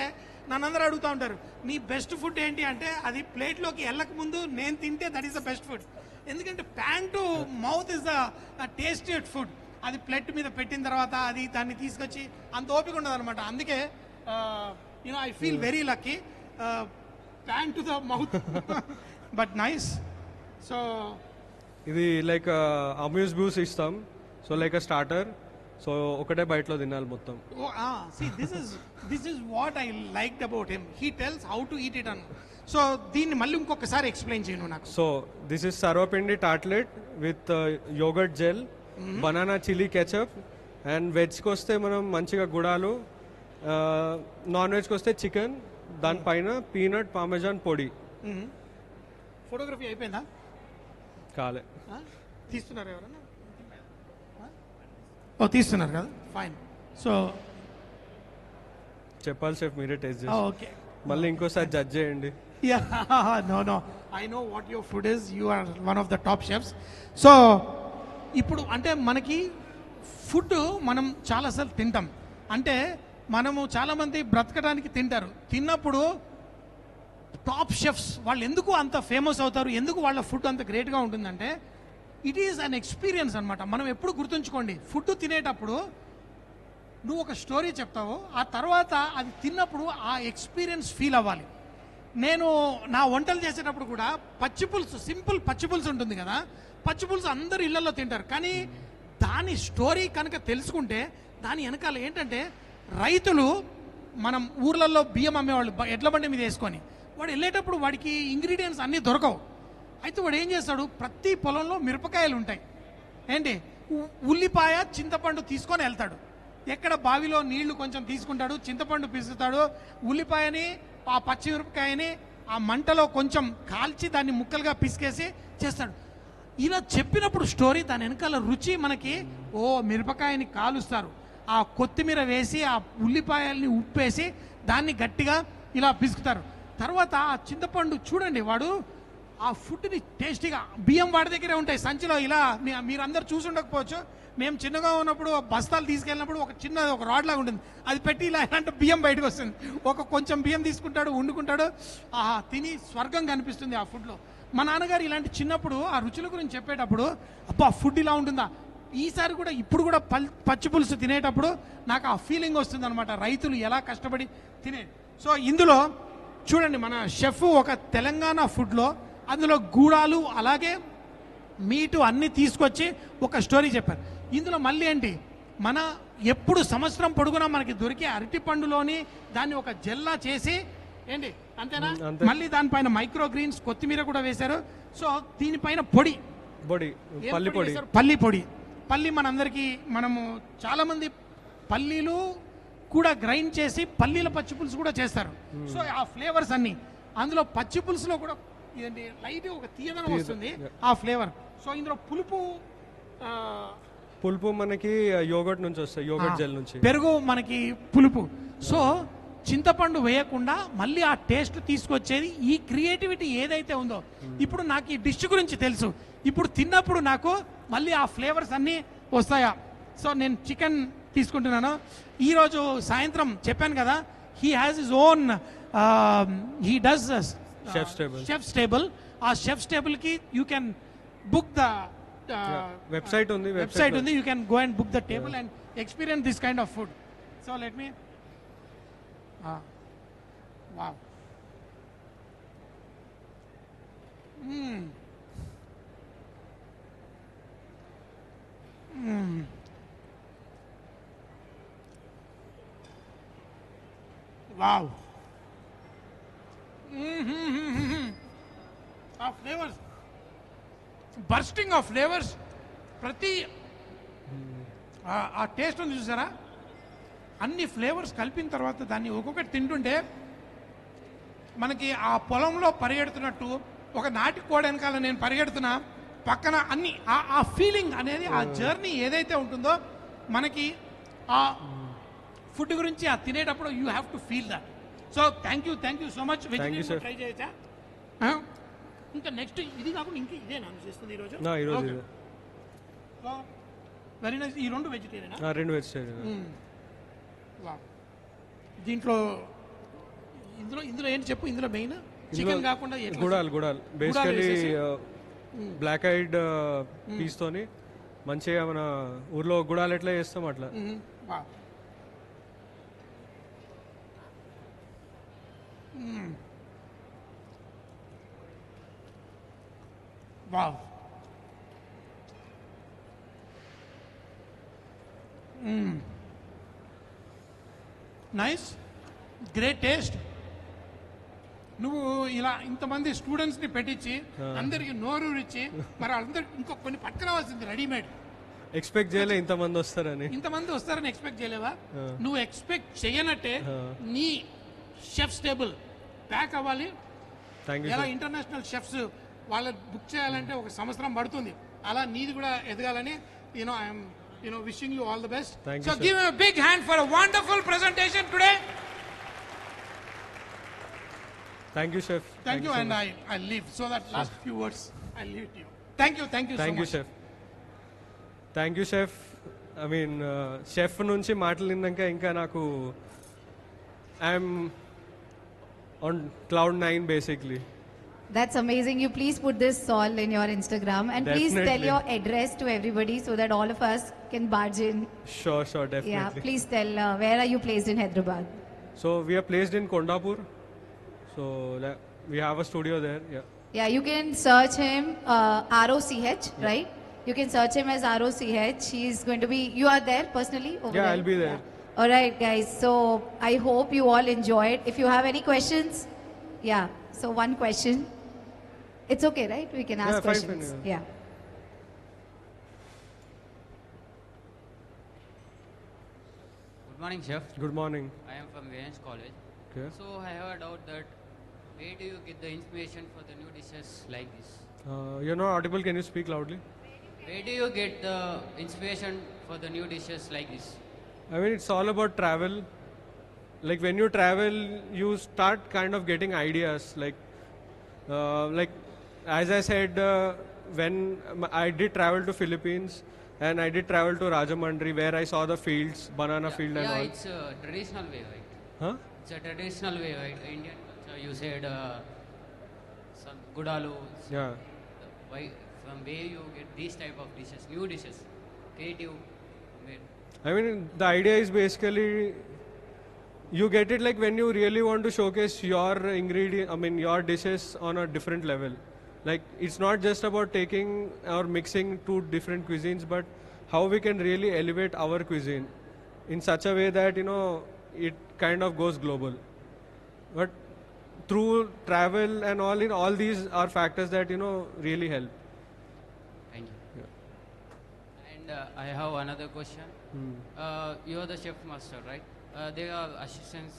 నన్ను అందరూ అడుగుతూ ఉంటారు, నీ బెస్ట్ ఫుడ్ ఏంటి అంటే అది ప్లేట్లోకి వెళ్ళక ముందు నేను తింటే that is the best food. ఎందుకంటే pan to mouth is the tasted food. అది ప్లేట్ మీద పెట్టిన తర్వాత అది దాన్ని తీసుకొచ్చి అంత ఓపిక ఉండదు అనమాట. అందుకే I feel very lucky. Pan to the mouth but nice. So ఇది లైక్ అమ్యూస్ బ్యూస్ ఇస్తాం. So like a starter. So ఒకటే బైట్లో తినాలి మొత్తం. See, this is what I liked about him. He tells how to eat it on. So దీన్ని మళ్ళీ ఇంకొకసారి explain చేయను నాకు. So this is sarvapindi tartlet with yogurt gel, banana chilli ketchup, and వెజ్కి వస్తే మనం మంచిగా గుడాలు, నాన్ వెజ్కి వస్తే చికెన్, దానిపైన పీనట్ పామెజాన్ పొడి. ఫోటోగ్రఫీ అయిపోయిందా? కాలే. తీస్తున్నారు ఎవరన్నా? ఓ తీస్తున్నారు కదా, ఫైన్. సో చెప్పాలి షెఫ్, మీరే టేస్ట్ చేసి ఓకే, మళ్ళీ ఇంకోసారి జడ్జ్ చేయండి. No I know what your food is, you are one of the top chefs. So ఇప్పుడు అంటే మనకి ఫుడ్ మనం చాలాసార్లు తింటాం, అంటే మనము చాలామంది బ్రతకడానికి తింటారు. తిన్నప్పుడు టాప్ షెఫ్స్ వాళ్ళు ఎందుకు అంత ఫేమస్ అవుతారు, ఎందుకు వాళ్ళ ఫుడ్ అంత గ్రేట్గా ఉంటుందంటే ఇట్ ఈస్ అన్ ఎక్స్పీరియన్స్ అనమాట. మనం ఎప్పుడు గుర్తుంచుకోండి, ఫుడ్ తినేటప్పుడు నువ్వు ఒక స్టోరీ చెప్తావు, ఆ తర్వాత అది తిన్నప్పుడు ఆ ఎక్స్పీరియన్స్ ఫీల్ అవ్వాలి. నేను నా వంటలు చేసేటప్పుడు కూడా పచ్చి పులుసు, సింపుల్ పచ్చి పులుసు ఉంటుంది కదా, పచ్చి పులుసు అందరు ఇళ్లలో తింటారు, కానీ దాని స్టోరీ కనుక తెలుసుకుంటే దాని వెనకాల ఏంటంటే రైతులు, మనం ఊర్లలో బియ్యం అమ్మేవాళ్ళు ఎడ్ల బండి మీద వేసుకొని, వాడు వెళ్ళేటప్పుడు వాడికి ఇంగ్రీడియంట్స్ అన్నీ దొరకవు. అయితే వాడు ఏం చేస్తాడు, ప్రతి పొలంలో మిరపకాయలు ఉంటాయి, ఏంటి ఉల్లిపాయ చింతపండు తీసుకొని వెళ్తాడు. ఎక్కడ బావిలో నీళ్లు కొంచెం తీసుకుంటాడు, చింతపండు పిసుకుతాడు, ఉల్లిపాయని ఆ పచ్చిమిరపకాయని ఆ మంటలో కొంచెం కాల్చి దాన్ని ముక్కలుగా పిసికేసి చేస్తాడు. ఇలా చెప్పినప్పుడు స్టోరీ, దాని వెనకాల రుచి మనకి, ఓ మిరపకాయని కాలుస్తారు, ఆ కొత్తిమీర వేసి ఆ ఉల్లిపాయల్ని ఉప్పేసి దాన్ని గట్టిగా ఇలా పిసుకుతారు. తర్వాత ఆ చింతపండు చూడండి, వాడు ఆ ఫుడ్ని టేస్టీగా, బియ్యం వాడి దగ్గరే ఉంటాయి సంచిలో, ఇలా మీరందరూ చూసి ఉండకపోవచ్చు, మేము చిన్నగా ఉన్నప్పుడు బస్తాలు తీసుకెళ్ళినప్పుడు ఒక రాడ్ లాగా ఉంటుంది, అది పెట్టి ఇలా అంటే బియ్యం బయటకు వస్తుంది, కొంచెం బియ్యం తీసుకుంటాడు, వండుకుంటాడు, తిని స్వర్గం కనిపిస్తుంది ఆ ఫుడ్లో. మా నాన్నగారు ఇలాంటి చిన్నప్పుడు ఆ రుచుల గురించి చెప్పేటప్పుడు, అబ్బా ఫుడ్ ఇలా ఉంటుందా, ఈసారి కూడా ఇప్పుడు కూడా పచ్చి పులుసు తినేటప్పుడు నాకు ఆ ఫీలింగ్ వస్తుంది అనమాట, రైతులు ఎలా కష్టపడి తినే. సో ఇందులో చూడండి, మన షెఫ్ ఒక తెలంగాణ ఫుడ్లో అందులో గూడాలు అలాగే మీటు అన్నీ తీసుకొచ్చి ఒక స్టోరీ చెప్పారు. ఇందులో మళ్ళీ ఏంటి, మన ఎప్పుడు సంవత్సరం పొడుగునా మనకి దొరికే అరటి పండులోని దాన్ని ఒక జెల్లా చేసి, ఏంటి అంతేనా, మళ్ళీ దానిపైన మైక్రో గ్రీన్స్ కొత్తిమీర కూడా వేశారు. సో దీనిపైన పొడి, పల్లి పొడి, పల్లి మనందరికీ, మనము చాలామంది పల్లీలు కూడా గ్రైండ్ చేసి పల్లీల పచ్చి పులుసు కూడా చేస్తారు. సో ఆ ఫ్లేవర్స్ అన్నీ అందులో పచ్చి పులుసులో కూడా ఇదండి లైట్ ఒక తీయదనం వస్తుంది ఆ ఫ్లేవర్. సో ఇందులో పులుపు మనకి యోగర్ట్ నుంచి వస్తాయి, యోగర్ట్ జెల్ నుంచి, పెరుగు మనకి పులుపు. సో చింతపండు వేయకుండా మళ్ళీ ఆ టేస్ట్ తీసుకొచ్చేది ఈ క్రియేటివిటీ ఏదైతే ఉందో. ఇప్పుడు నాకు ఈ డిష్ గురించి తెలుసు, ఇప్పుడు తిన్నప్పుడు నాకు మళ్ళీ ఆ ఫ్లేవర్స్ అన్నీ వస్తాయా. సో నేను చికెన్ తీసుకుంటున్నాను. ఈరోజు సాయంత్రం చెప్పాను కదా, he has his own, he does chef's table. ఆ షెఫ్స్ టేబుల్కి you can book the website ఉంది, you can go and book the table and experience this kind of food. So let me wow, wow, ఆ flavours, bursting of flavours, ప్రతి ఆ taste ఉంది చూసారా, అన్ని flavours కలిపిన తర్వాత దాన్ని ఒక్కొక్కటి తింటుంటే మనకి ఆ పొలంలో పరిగెడుతున్నట్టు, ఒక నాటి కోడ వెనకాల నేను పరిగెడుతున్నా, పక్కన అన్ని ఆ ఫీలింగ్ అనేది, ఆ జర్నీ ఏదైతే ఉంటుందో మనకి ఆ ఫుడ్ గురించి ఆ తినేటప్పుడు you have to feel that. So thank you so much. Vegetarian try చేయొచ్చా? ఇంకా నెక్స్ట్ ఇది కాకుండా ఇంకా ఇదే నాకు చేస్తుంది ఈరోజు. Very nice. ఈ రెండు వెజిటేరియన్, రెండు వెజిటేరియన్. దీంట్లో ఇందులో ఏంటి చెప్పు, ఇందులో మెయిన్ చికెన్ కాకుండా గుడాల్ బేసికలీ బ్లాక్ ఐడ్ పీస్ తోని మంచిగా మన ఊర్లో గుడాలు ఎట్లా చేస్తాం అట్లా. Wow, nice, great taste. నువ్వు ఇలా ఇంతమంది స్టూడెంట్స్ని పెట్టించి అందరికి నోరూరిచ్చి మరి అందరికి ఇంకో కొన్ని పట్టుకురావాల్సింది రెడీమేడ్. ఎక్స్పెక్ట్ చేయలే ఇంతమంది వస్తారని ఎక్స్పెక్ట్ చేయలేవా? నువ్వు ఎక్స్పెక్ట్ చేయనట్టే నీ షెఫ్స్ టేబుల్ ప్యాక్ అవ్వాలి. ఎలా ఇంటర్నేషనల్ షెఫ్స్ వాళ్ళ బుక్ చేయాలంటే ఒక సంవత్సరం పడుతుంది, అలా నీది కూడా ఎదగాలని I'm wishing you all the best. So give him a big hand for a wonderful presentation today. Thank you, chef. Thank you, and I'll leave so that last few words I'll leave it to you. Thank you so much. Chef. Thank you, chef. I mean, chef nunchi maatladinanka inka naku I'm on cloud 9 basically. That's amazing. You please put this all in your Instagram and please tell your address to everybody so that all of us can barge in. Sure, definitely. Yeah, please tell where are you placed in Hyderabad? So we are placed in Kondapur. So we have a studio there. Yeah, you can search him ROCH, right? You can search him as ROCH. He's going to be, you are there personally over there? Yeah, I'll be there. Yeah. All right, guys. So I hope you all enjoyed. If you have any questions, so one question. It's okay, right? We can ask questions. Yeah. Good morning, chef. Good morning. I am from VNS College. Okay. So I have a doubt that where do you get the inspiration for the new dishes like this? You're not audible. Can you speak loudly? Where do you get the inspiration for the new dishes like this? I mean, it's all about travel. Like when you travel, you start kind of getting ideas. Like as I said, when I did travel to Philippines and I did travel to Rajamandri where I saw the fields, banana field and all. Yeah, it's a traditional way, right? Huh? It's a traditional way, right? Indian culture, you said some good aloo. Yeah. Why, from where you get these type of dishes, new dishes, creative? Where? I mean, the idea is basically you get it like when you really want to showcase your your dishes on a different level. Like it's not just about taking or mixing two different cuisines, but how we can really elevate our cuisine in such a way that it kind of goes global. But through travel and all these are factors that really help. Thank you. Yeah. And I have another question. You are the chef master, right? They are assistants.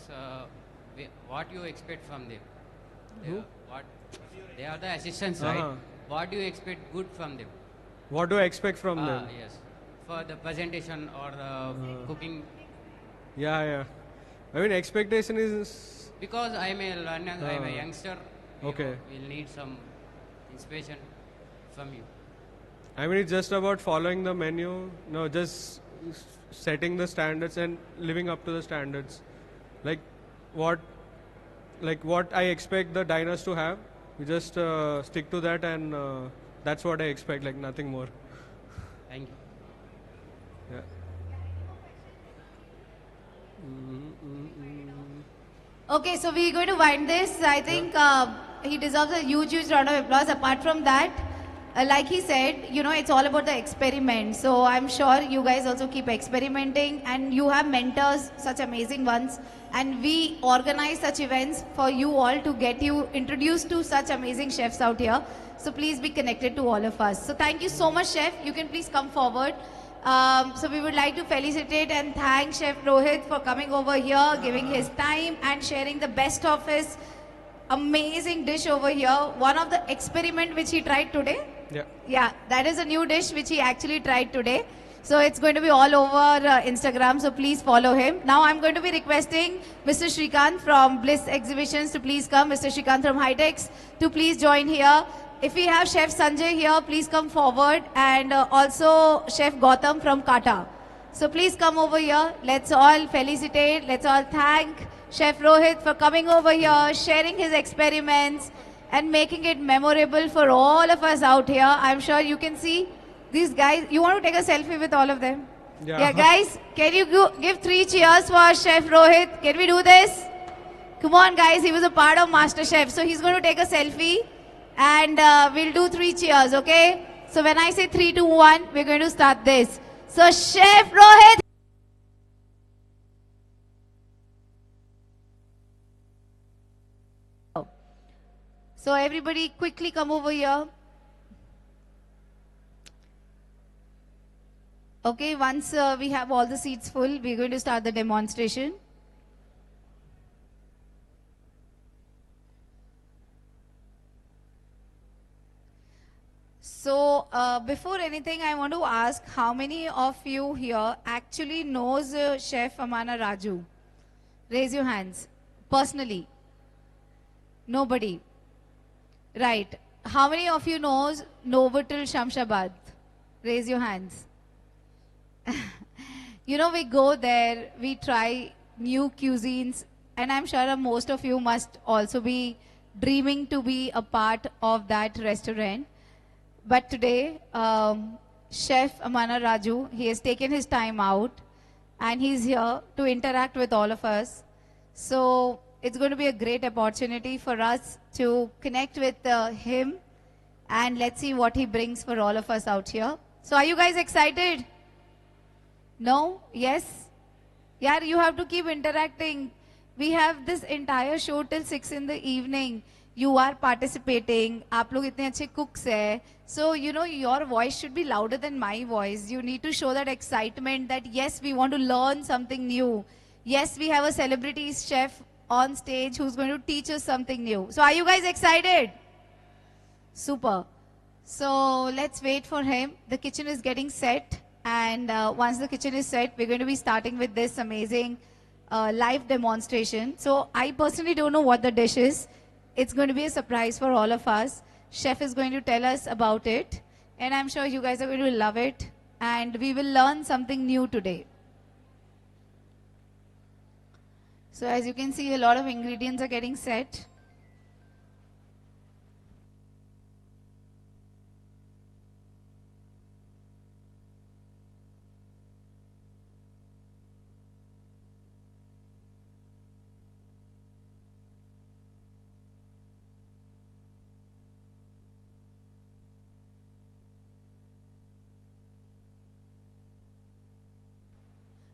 What you expect from them? They are the assistants, right? What do you expect good from them? What do I expect from them? Yes, for the presentation or cooking. Yeah. I mean, expectation is because I'm a learner, I'm a youngster. Okay. We'll need some inspiration from you. I mean, it's just about following the menu. No, just setting the standards and living up to the standards. Like what I expect the diners to have. We just stick to that, and that's what I expect. Like nothing more. Thank you. Yeah. Okay, so we're going to wind this. I think he deserves a huge round of applause. Apart from that, like he said, it's all about the experiment. So I'm sure you guys also keep experimenting, and you have mentors, such amazing ones. And we organize such events for you all to get you introduced to such amazing chefs out here. So please be connected to all of us. So thank you so much, chef. You can please come forward. So we would like to felicitate and thank Chef Rohit for coming over here, giving his time and sharing the best of his amazing dish over here. One of the experiment which he tried today. Yeah, that is a new dish which he actually tried today. So it's going to be all over Instagram, so please follow him. Now I'm going to be requesting Mr. Shrikant from Bliss Exhibitions to please come. Mr. Shrikant from HITEX to please join here. If we have Chef Sanjay here, please come forward, and also Chef Gautam from Kata. So please come over here. Let's all felicitate, let's all thank Chef Rohit for coming over here, sharing his experiments and making it memorable for all of us out here. I'm sure you can see these guys. You want to take a selfie with all of them? Yeah, guys, can you give 3 cheers for Chef Rohit? Can we do this? Come on, guys. He was a part of MasterChef, so he's going to take a selfie, and we'll do 3 cheers, okay? So when I say 3, 2, 1, we're going to start this. So Chef Rohit. So everybody quickly come over here. Okay, once we have all the seats full, we're going to start the demonstration. So before anything, I want to ask how many of you here actually knows Chef Amana Raju? Raise your hands. Personally? Nobody. Right. How many of you knows Novotel Shamshabad? Raise your hands. You know, we go there, we try new cuisines, and I'm sure most of you must also be dreaming to be a part of that restaurant. But today, Chef Amana Raju, he has taken his time out and he's here to interact with all of us. So it's going to be a great opportunity for us to connect with him, and let's see what he brings for all of us out here. So are you guys excited? No? Yes? Yeah, you have to keep interacting. We have this entire show till 6 in the evening. You are participating. आप लोग इतने अच्छे cooks हैं. So, you know, your voice should be louder than my voice. You need to show that excitement that yes, we want to learn something new. Yes, we have a celebrity chef on stage who's going to teach us something new. So are you guys excited? Super. So let's wait for him. The kitchen is getting set. And once the kitchen is set, we're going to be starting with this amazing live demonstration. So I personally don't know what the dish is. It's going to be a surprise for all of us. Chef is going to tell us about it. And I'm sure you guys are going to love it. And we will learn something new today. So as you can see, a lot of ingredients are getting set.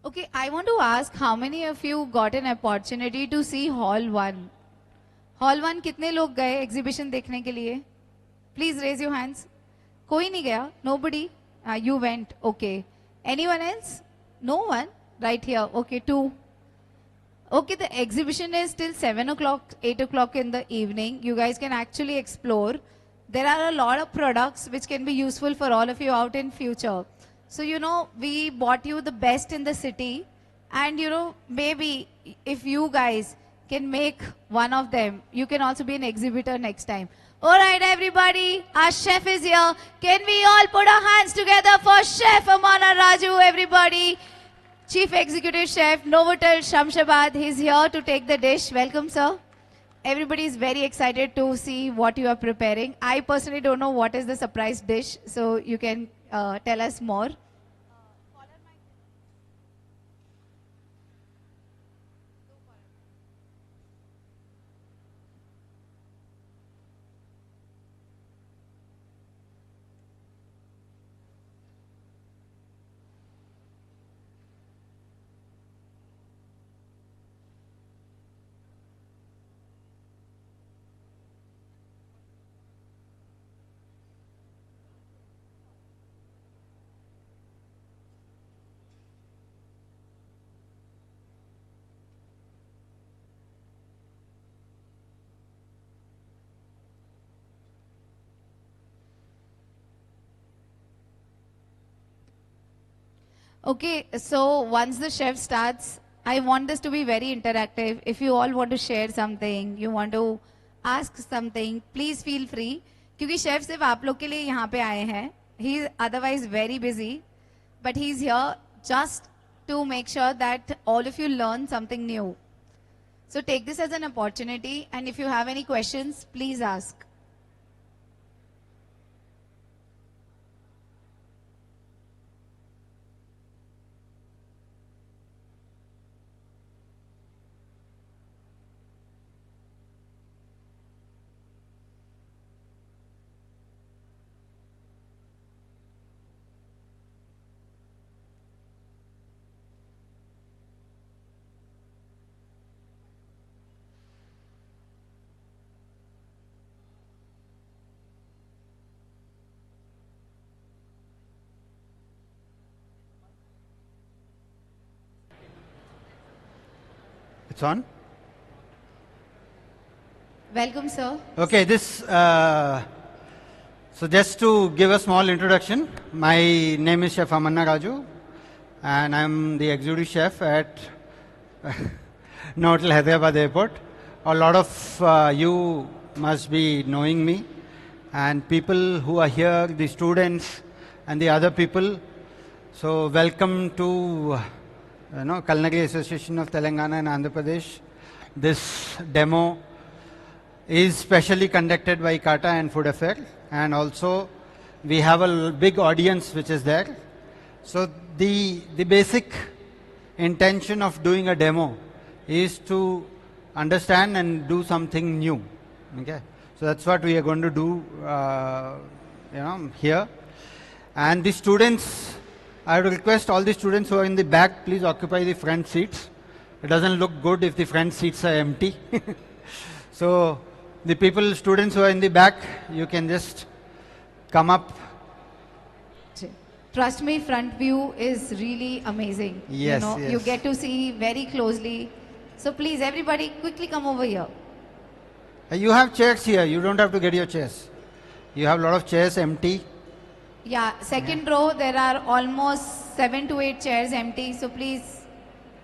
Okay, I want to ask how many of you got an opportunity to see Hall 1? Hall 1 कितने लोग गए exhibition देखने के लिए? Please raise your hands. कोई नहीं गया? Nobody? You went. Okay. Anyone else? No one? Right here. Okay, 2. Okay, the exhibition is till 7 o'clock, 8 o'clock in the evening. You guys can actually explore. There are a lot of products which can be useful for all of you out in future. So, you know, we bought you the best in the city. And, you know, maybe if you guys can make one of them, you can also be an exhibitor next time. All right, everybody, our chef is here. Can we all put our hands together for Chef Amana Raju, everybody? Chief Executive Chef, Novotel Shamshabad. He's here to take the dish. Welcome, sir. Everybody is very excited to see what you are preparing. I personally don't know what is the surprise dish, so you can tell us more. Okay, so once the chef starts, I want this to be very interactive. If you all want to share something, you want to ask something, please feel free. क्योंकि chef सिर्फ आप लोग के लिए यहाँ पे आए हैं. He is otherwise very busy, but he is here just to make sure that all of you learn something new. So take this as an opportunity, and if you have any questions, please ask. It's on. Welcome, sir. Okay, so just to give a small introduction, my name is Chef Amanna Raju, and I'm the executive chef at Novotel Hyderabad Airport. A lot of you must be knowing me, and people who are here, the students and the other people. So welcome to Culinary Association of Telangana and Andhra Pradesh. This demo is specially conducted by Kata and Food Affair, and also we have a big audience which is there. So the basic intention of doing a demo is to understand and do something new. Okay, so that's what we are going to do, here. And the students, I would request all the students who are in the back, please occupy the front seats. It doesn't look good if the front seats are empty. So the students who are in the back, you can just come up. Trust me, front view is really amazing. Yes, yes. You get to see very closely. So please, everybody, quickly come over here. You have chairs here. You don't have to get your chairs. You have a lot of chairs empty. Yeah, second row, there are almost 7 to 8 chairs empty. So please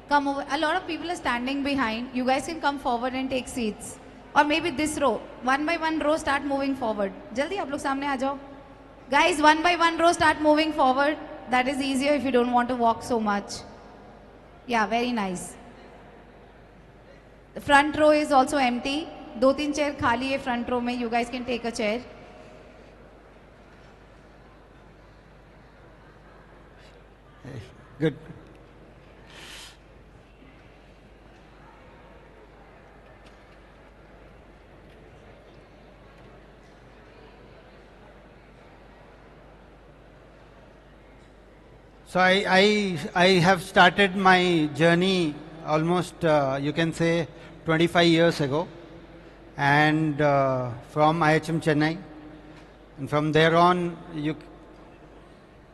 come over. A lot of people are standing behind. You guys can come forward and take seats. Or maybe this row. One by one row, start moving forward. Jaldi aap log samne aa jao. Guys, one by one row, start moving forward. That is easier if you don't want to walk so much. Yeah, very nice. The front row is also empty. 2-3 chair khali hai front row mein. You guys can take a chair. Good. So I have started my journey almost, you can say, 25 years ago, and from IHM Chennai, and from there on,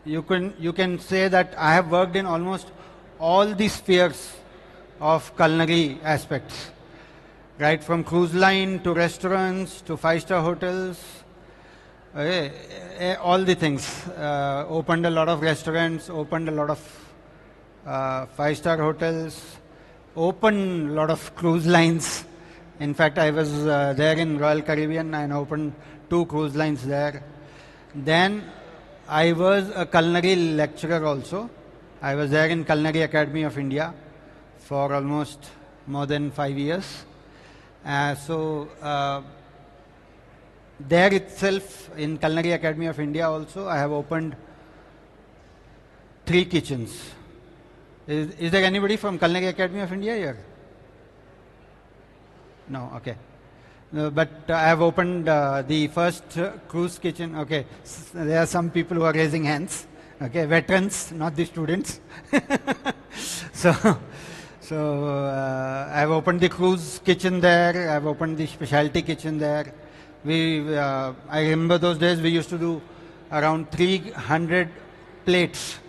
you can say that I have worked in almost all the spheres of culinary aspects, right from cruise line to restaurants to 5-star hotels. All the things. Opened a lot of restaurants, opened a lot of 5-star hotels, opened a lot of cruise lines. In fact, I was there in Royal Caribbean and opened 2 cruise lines there. Then I was a culinary lecturer also. I was there in Culinary Academy of India for almost more than 5 years. There itself, in Culinary Academy of India also, I have opened 3 kitchens. Is there anybody from Culinary Academy of India here? No, okay. But I have opened the first cruise kitchen. Okay, there are some people who are raising hands. Okay, veterans, not the students. So I have opened the cruise kitchen there. I have opened the specialty kitchen there. I remember those days we used to do around 300 plates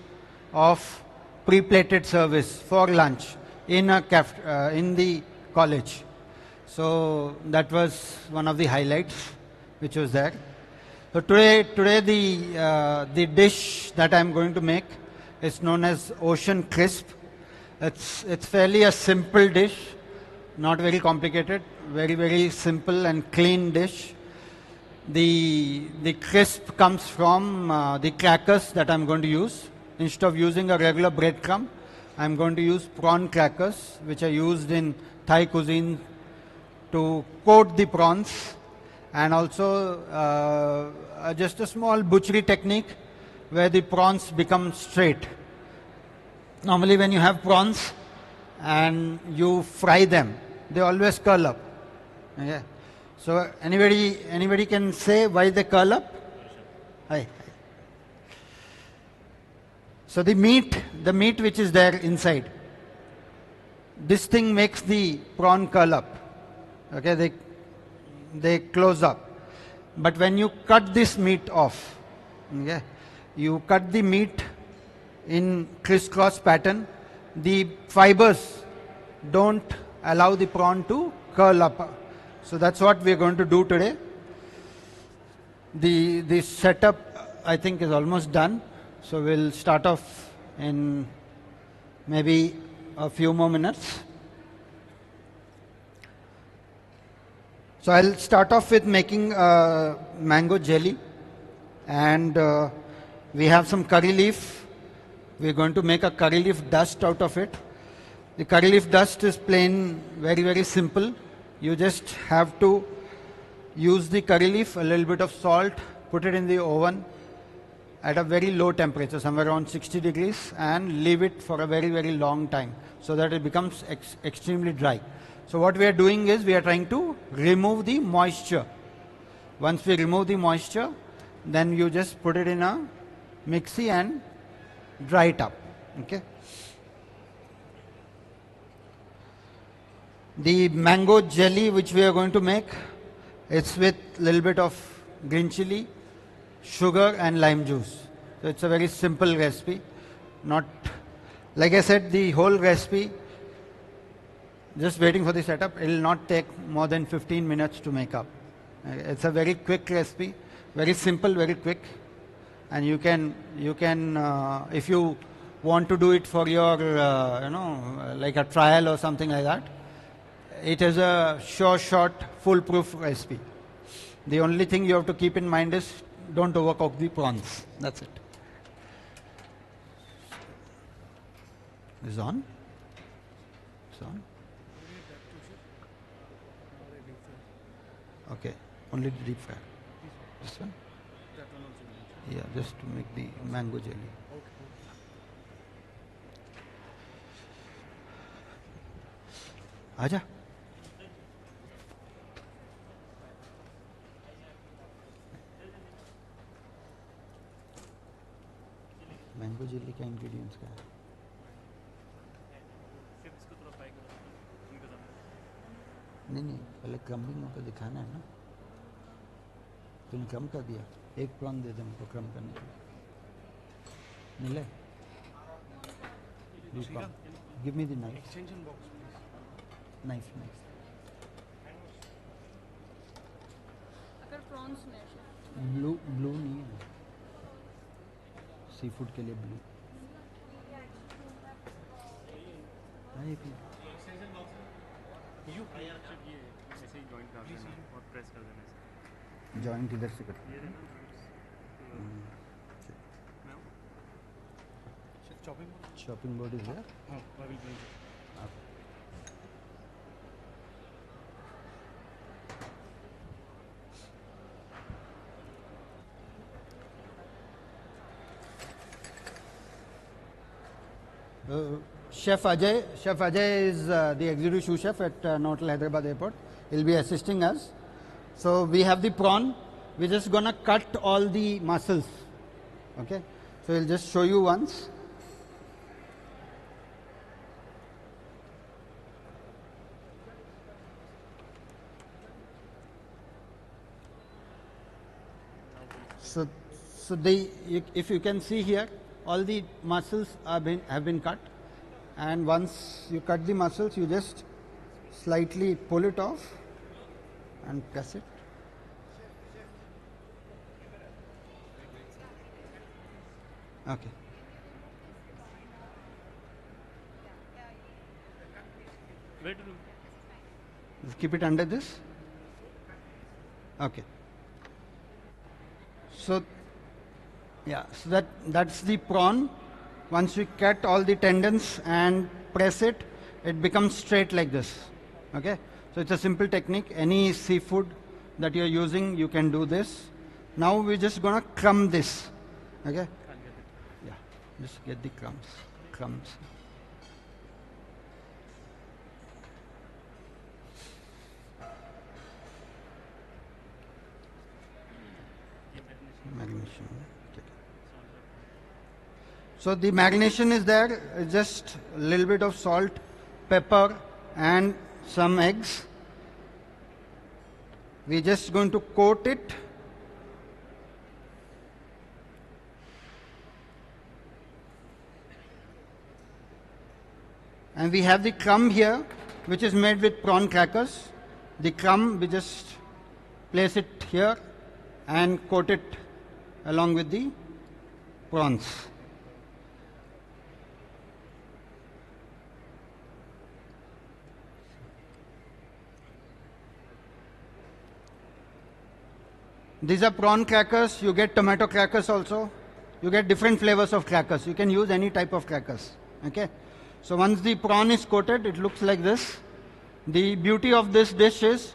of pre-plated service for lunch in the college. So that was one of the highlights which was there. So today the dish that I'm going to make is known as Ocean Crisp. It's fairly a simple dish, not very complicated, very simple and clean dish. The crisp comes from the crackers that I'm going to use. Instead of using a regular breadcrumb, I'm going to use prawn crackers, which are used in Thai cuisine to coat the prawns, and also just a small butchery technique where the prawns become straight. Normally when you have prawns and you fry them, they always curl up. Okay. So anybody can say why they curl up? Hi. So the meat which is there inside, this thing makes the prawn curl up. Okay, they close up. But when you cut this meat off, okay, you cut the meat in crisscross pattern, the fibers don't allow the prawn to curl up. So that's what we are going to do today. The setup, I think, is almost done. So we'll start off in maybe a few more minutes. So I'll start off with making mango jelly, and we have some curry leaf. We're going to make a curry leaf dust out of it. The curry leaf dust is plain, very, very simple. You just have to use the curry leaf, a little bit of salt, put it in the oven at a very low temperature, somewhere around 60 degrees, and leave it for a very, very long time so that it becomes extremely dry. So what we are doing is we are trying to remove the moisture. Once we remove the moisture, then you just put it in a mixie and dry it up. Okay. The mango jelly which we are going to make, it's with a little bit of green chili, sugar and lime juice. So it's a very simple recipe. Not, like I said, the whole recipe, just waiting for the setup, it will not take more than 15 minutes to make up. It's a very quick recipe, very simple, very quick. And you can if you want to do it for your, like a trial or something like that, it is a sure shot, foolproof recipe. The only thing you have to keep in mind is don't overcook the prawns. That's it. Is on? It's on? Okay, only the deep fry. This one? Yeah, just to make the mango jelly. Aja. Mango jelly का ingredients क्या है? नहीं पहले crumbing होकर दिखाना है ना. तुमने क्रम कर दिया. एक प्रॉन दे दे हमको क्रम करने के लिए. मिले? Give me the knife. Extension box, please. Knife. अगर प्रॉन्स में ब्लू नहीं है. सी फूड के लिए ब्लू. जॉइंट इधर से करते हैं. Chopping board is there? I will bring it. Chef Ajay is the executive sous chef at Novotel Hyderabad Airport. He'll be assisting us. So we have the prawn. We're just gonna cut all the muscles. Okay. So we'll just show you once. So if you can see here, all the muscles have been cut, and once you cut the muscles, you just slightly pull it off and press it. Okay. Just keep it under this. Okay. So yeah, so that's the prawn. Once we cut all the tendons and press it, it becomes straight like this. Okay, so it's a simple technique. Any seafood that you're using, you can do this. Now we're just gonna crumb this. Okay, yeah, just get the crumbs. Marination. So the marination is there, just a little bit of salt, pepper and some eggs. We're just going to coat it. And we have the crumb here. which is made with prawn crackers. The crumb, we just place it here and coat it along with the prawns. These are prawn crackers. You get tomato crackers also. You get different flavors of crackers. You can use any type of crackers. Okay. So once the prawn is coated, it looks like this. The beauty of this dish is,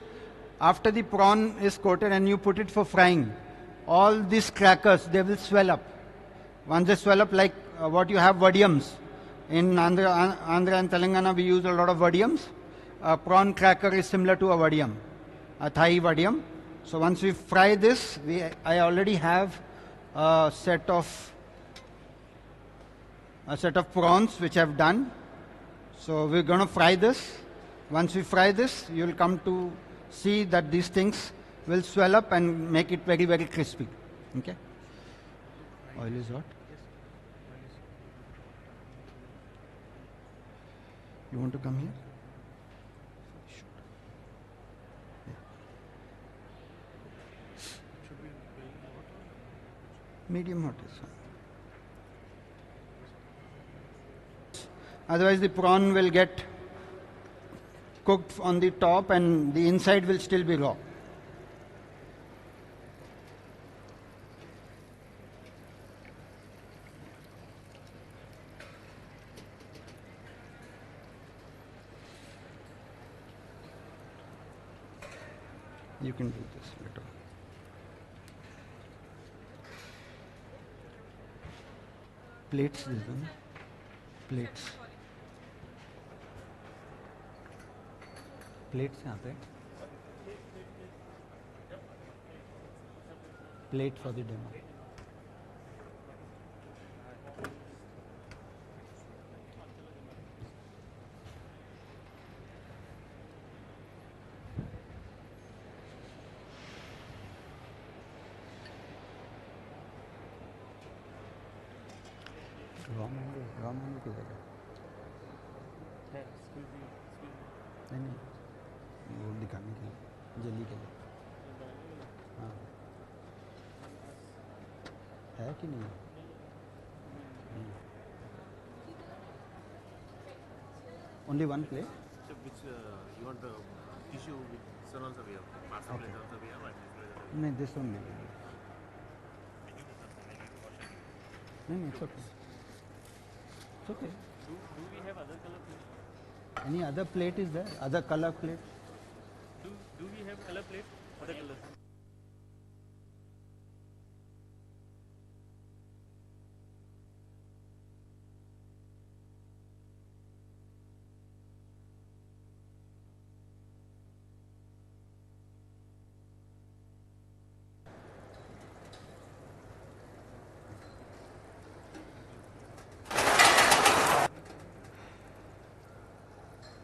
after the prawn is coated and you put it for frying, all these crackers, they will swell up. Once they swell up, like what you have vadiyams. In Andhra and Telangana, we use a lot of vadiyams. A prawn cracker is similar to a vadiyam, a Thai vadiyam. So once we fry this, I already have a set of prawns which I've done. So we're going to fry this. Once we fry this, you'll come to see that these things will swell up and make it very, very crispy. Okay. Oil is hot. You want to come here? Medium hot is fine. Otherwise the prawn will get cooked on the top and the inside will still be raw. You can do this later. Plates, this one. Plates. Plates यहाँ पे. Plate for the demo. Raw mango किधर है? नहीं वो दिखाने के लिए, jelly के लिए. हाँ है कि नहीं? Only one plate? So which you want the tissue with sun also we have, pasta plate also we have, and this plate also we have. No, this only. No, it's okay. It's okay. Do we have other color plate? Any other plate is there? Other color plate? Do we have color plate? Other colors?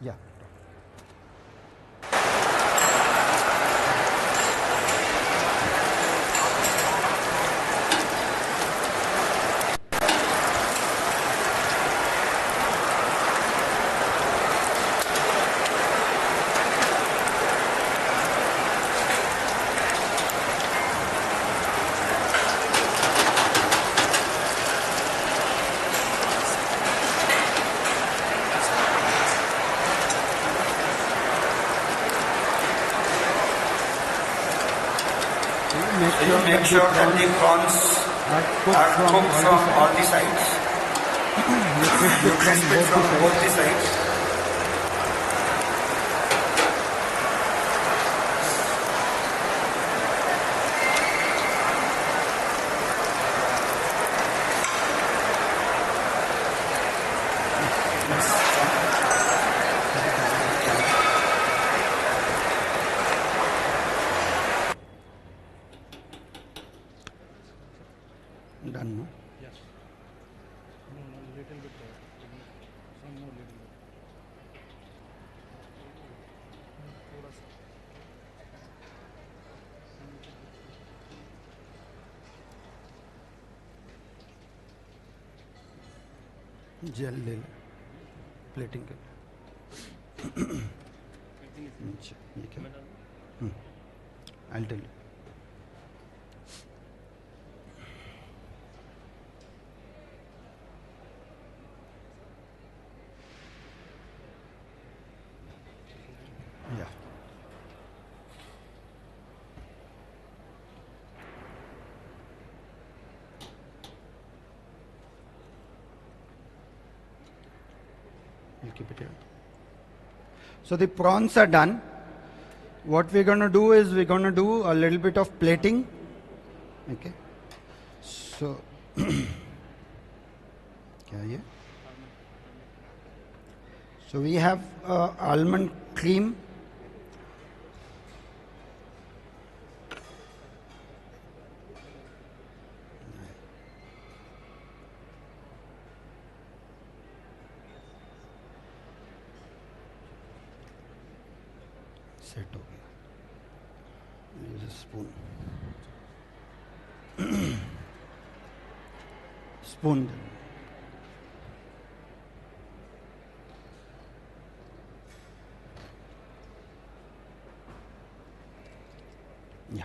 Yeah. Make sure that the prawns are cooked from all the sides. You crisp it from both the sides. Done, no? Yes. No, little bit more. Some more little bit. थोड़ा सा. Jail ले लो plating के लिए. I'll tell you. Yeah. We'll keep it here. So the prawns are done. What we're going to do is we're going to do a little bit of plating. Okay. So, so we have almond cream. Set over. Use a spoon. Spoon. Yeah.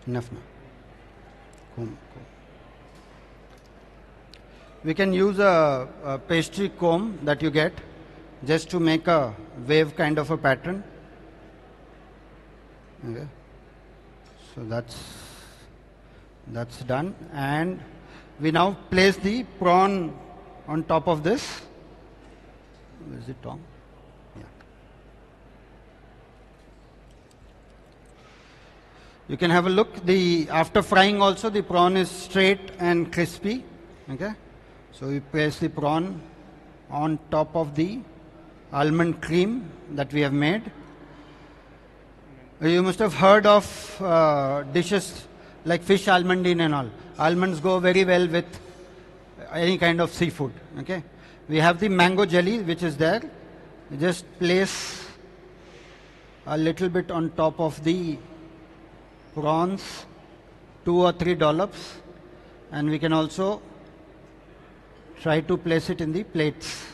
Enough now. Comb. We can use a pastry comb that you get just to make a wave kind of a pattern. Okay. So that's done, and we now place the prawn on top of this. Is it Tom? Yeah. You can have a look. After frying also, the prawn is straight and crispy. Okay. So we place the prawn on top of the almond cream that we have made. You must have heard of dishes like fish almondine and all. Almonds go very well with any kind of seafood. Okay. We have the mango jelly which is there. We just place a little bit on top of the prawns, 2 or 3 dollops, and we can also try to place it in the plates.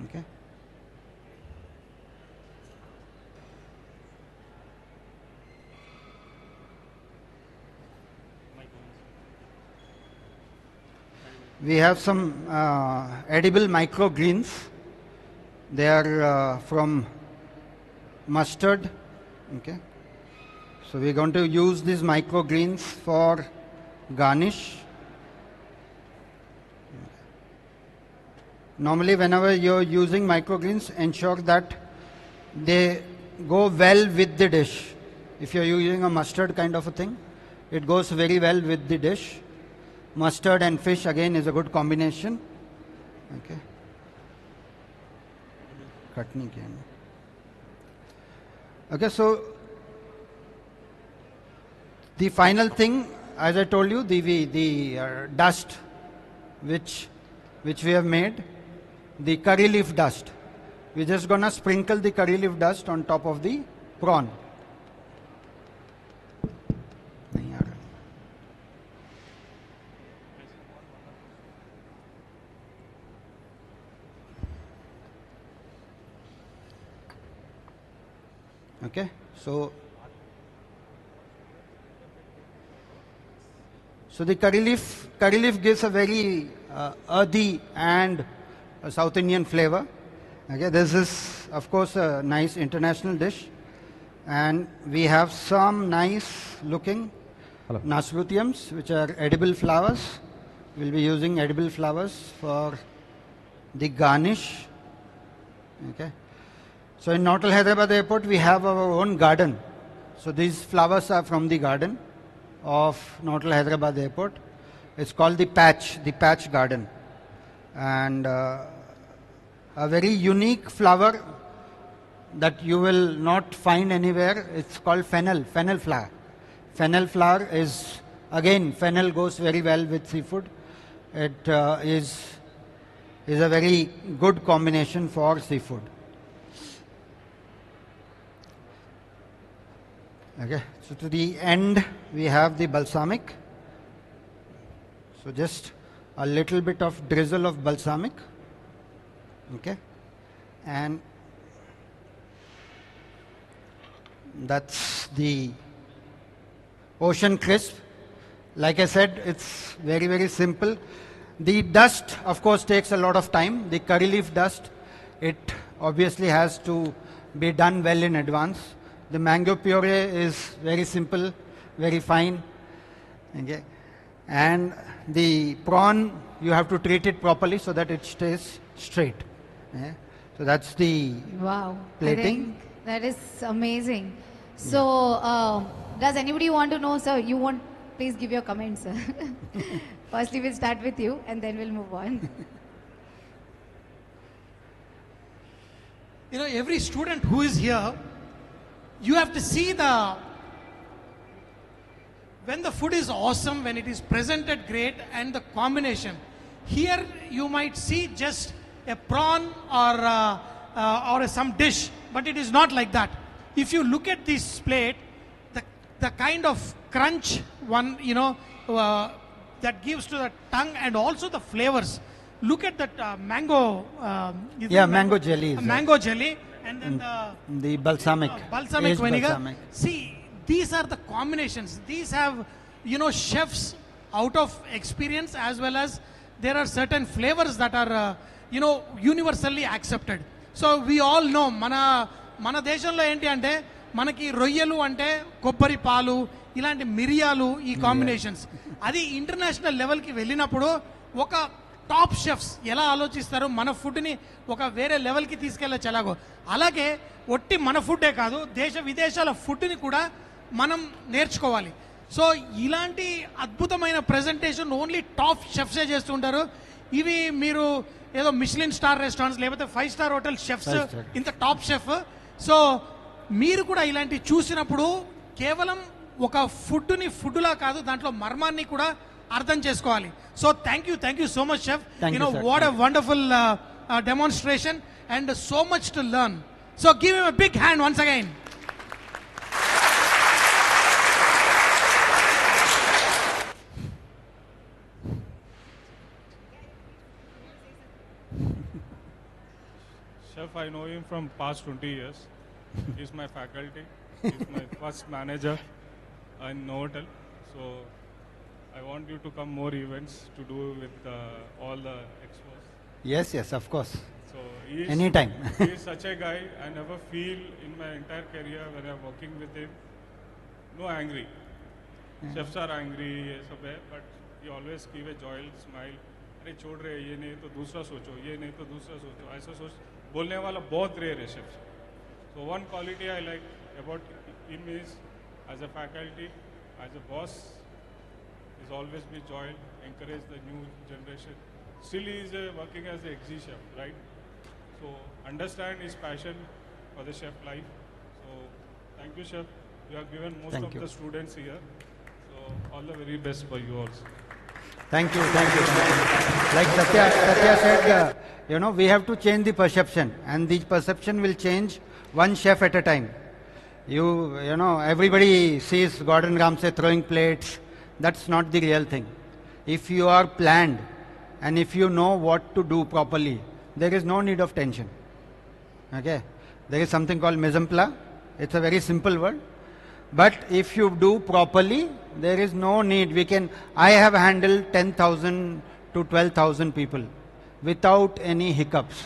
Okay. We have some edible microgreens. They are from mustard. Okay. So we're going to use these microgreens for garnish. Normally, whenever you're using microgreens, ensure that they go well with the dish. If you're using a mustard kind of a thing, it goes very well with the dish. Mustard and fish again is a good combination. Okay. Cutting again. Okay, so the final thing, as I told you, the dust which we have made, the curry leaf dust. We're just gonna sprinkle the curry leaf dust on top of the prawn. Okay, so the curry leaf gives a very earthy and a South Indian flavor. Okay, this is of course a nice international dish, and we have some nice looking nasrutiums which are edible flowers. We'll be using edible flowers for the garnish. Okay. So in Nortal Hyderabad Airport we have our own garden. So these flowers are from the garden of Nortal Hyderabad Airport. It's called the Patch Garden, and a very unique flower that you will not find anywhere. It's called fennel flower. Fennel flower is, again, fennel goes very well with seafood. It is a very good combination for seafood. Okay, so to the end we have the balsamic. So just a little bit of drizzle of balsamic. Okay, and that's the ocean crisp. Like I said, it's very, very simple. The dust, of course, takes a lot of time. The curry leaf dust, it obviously has to be done well in advance. The mango puree is very simple, very fine. Okay. And the prawn, you have to treat it properly so that it stays straight. Yeah. So that's the Wow. plating. I think that is amazing. So, does anybody want to know, sir? You want, please give your comments, sir. Firstly, we'll start with you and then we'll move on. You know, every student who is here, you have to see when the food is awesome, when it is presented great, and the combination. Here you might see just a prawn or some dish, but it is not like that. If you look at this plate, the kind of crunch one, that gives to the tongue, and also the flavors. Look at that mango. Mango jelly. Mango jelly, and then the balsamic. Balsamic Aged vinegar. balsamic. See, these are the combinations. These have, chefs out of experience, as well as there are certain flavors that are, universally accepted. So we all know, మన దేశంలో ఏంటి అంటే మనకి రొయ్యలు అంటే కొబ్బరి పాలు ఇలాంటి మిరియాలు ఈ కాంబినేషన్స్ అది ఇంటర్నేషనల్ లెవెల్కి వెళ్ళినప్పుడు ఒక టాప్ షెఫ్స్ ఎలా ఆలోచిస్తారో మన ఫుడ్ని ఒక వేరే లెవెల్కి తీసుకెళ్ళచ్చు ఎలాగో అలాగే ఒట్టి మన ఫుడ్డే కాదు దేశ విదేశాల ఫుడ్ని కూడా మనం నేర్చుకోవాలి. సో ఇలాంటి అద్భుతమైన ప్రెజెంటేషన్ ఓన్లీ టాప్ షెఫ్సే చేస్తుంటారు. ఇవి మీరు ఏదో మిషలిన్ స్టార్ రెస్టారెంట్స్ లేకపోతే 5 స్టార్ హోటల్ షెఫ్స్ ఇంత టాప్ షెఫ్. సో మీరు కూడా ఇలాంటి చూసినప్పుడు కేవలం ఒక ఫుడ్ని ఫుడ్లా కాదు దాంట్లో మర్మాన్ని కూడా అర్థం చేసుకోవాలి. So thank you so much chef. What a wonderful demonstration and so much to learn. So give him a big hand once again. Chef, I know him from past 20 years. He's my faculty. He's my first manager in Novotel. So I want you to come more events to do with all the expos. Yes, of course. So anytime. He is such a guy. I never feel in my entire career when I'm working with him, no angry. Chefs are angry, but he always give a joyful smile. अरे छोड़ रहे ये नहीं तो दूसरा सोचो, ये नहीं तो दूसरा सोचो, ऐसा सोच बोलने वाला बहुत रेयर है chefs. So one quality I like about him is as a faculty, as a boss, is always be joyful, encourage the new generation. Still he is working as a exi chef, right? So understand his passion for the chef life. So thank you, chef. You have given most of the students here. So all the very best for you also. Thank you. Like Satya said, we have to change the perception, and the perception will change one chef at a time. Everybody sees Gordon Ramsay throwing plates. That's not the real thing. If you are planned, and if you know what to do properly, there is no need of tension. Okay? There is something called mise en place. It's a very simple word. But if you do properly, there is no need. I have handled 10,000 to 12,000 people without any hiccups.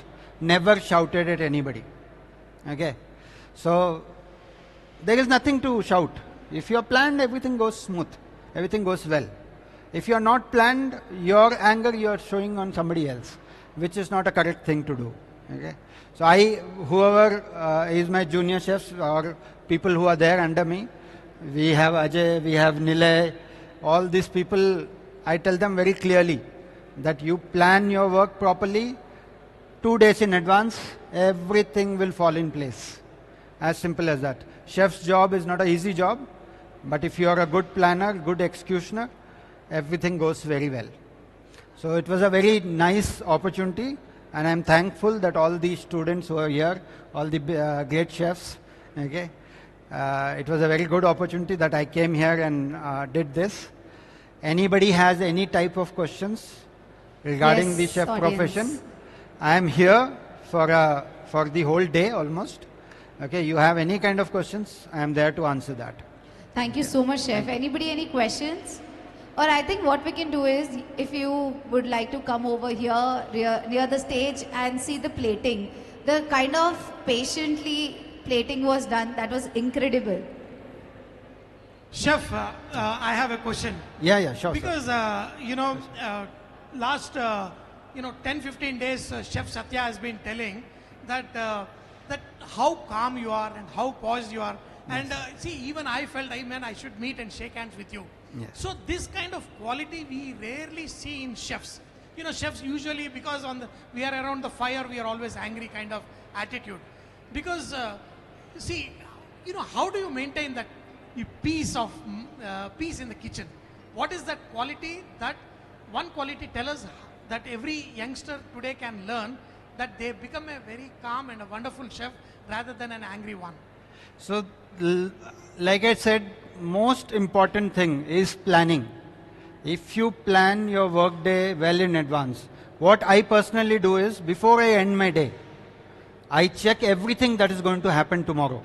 Never shouted at anybody. Okay? So, there is nothing to shout. If you are planned, everything goes smooth. Everything goes well. If you are not planned, your anger you are showing on somebody else, which is not a correct thing to do. Okay? So, whoever is my junior chefs or people who are there under me, we have Ajay, we have Nilay, all these people, I tell them very clearly that you plan your work properly, 2 days in advance, everything will fall in place. As simple as that. Chef's job is not an easy job, but if you are a good planner, good executioner, everything goes very well. So it was a very nice opportunity, and I'm thankful that all these students who are here, all the great chefs, okay, It was a very good opportunity that I came here and did this. Anybody has any type of questions regarding the chef profession? I am here for the whole day almost. Okay, you have any kind of questions, I am there to answer that. Thank you so much, Chef. Anybody, any questions? Or I think what we can do is, if you would like to come over here near the stage and see the plating, the kind of patiently plating was done, that was incredible. Chef, I have a question. Yeah, sure. Because, last 10-15 days, Chef Satya has been telling that that how calm you are and how poised you are. And see, even I felt, I should meet and shake hands with you. Yes. So this kind of quality we rarely see in chefs. Chefs usually, because we are around the fire, we are always angry kind of attitude. Because, see, how do you maintain that peace in the kitchen? What is that quality? That one quality tell us that every youngster today can learn, that they become a very calm and a wonderful chef rather than an angry one. So, like I said, most important thing is planning. If you plan your work day well in advance, what I personally do is, before I end my day, I check everything that is going to happen tomorrow.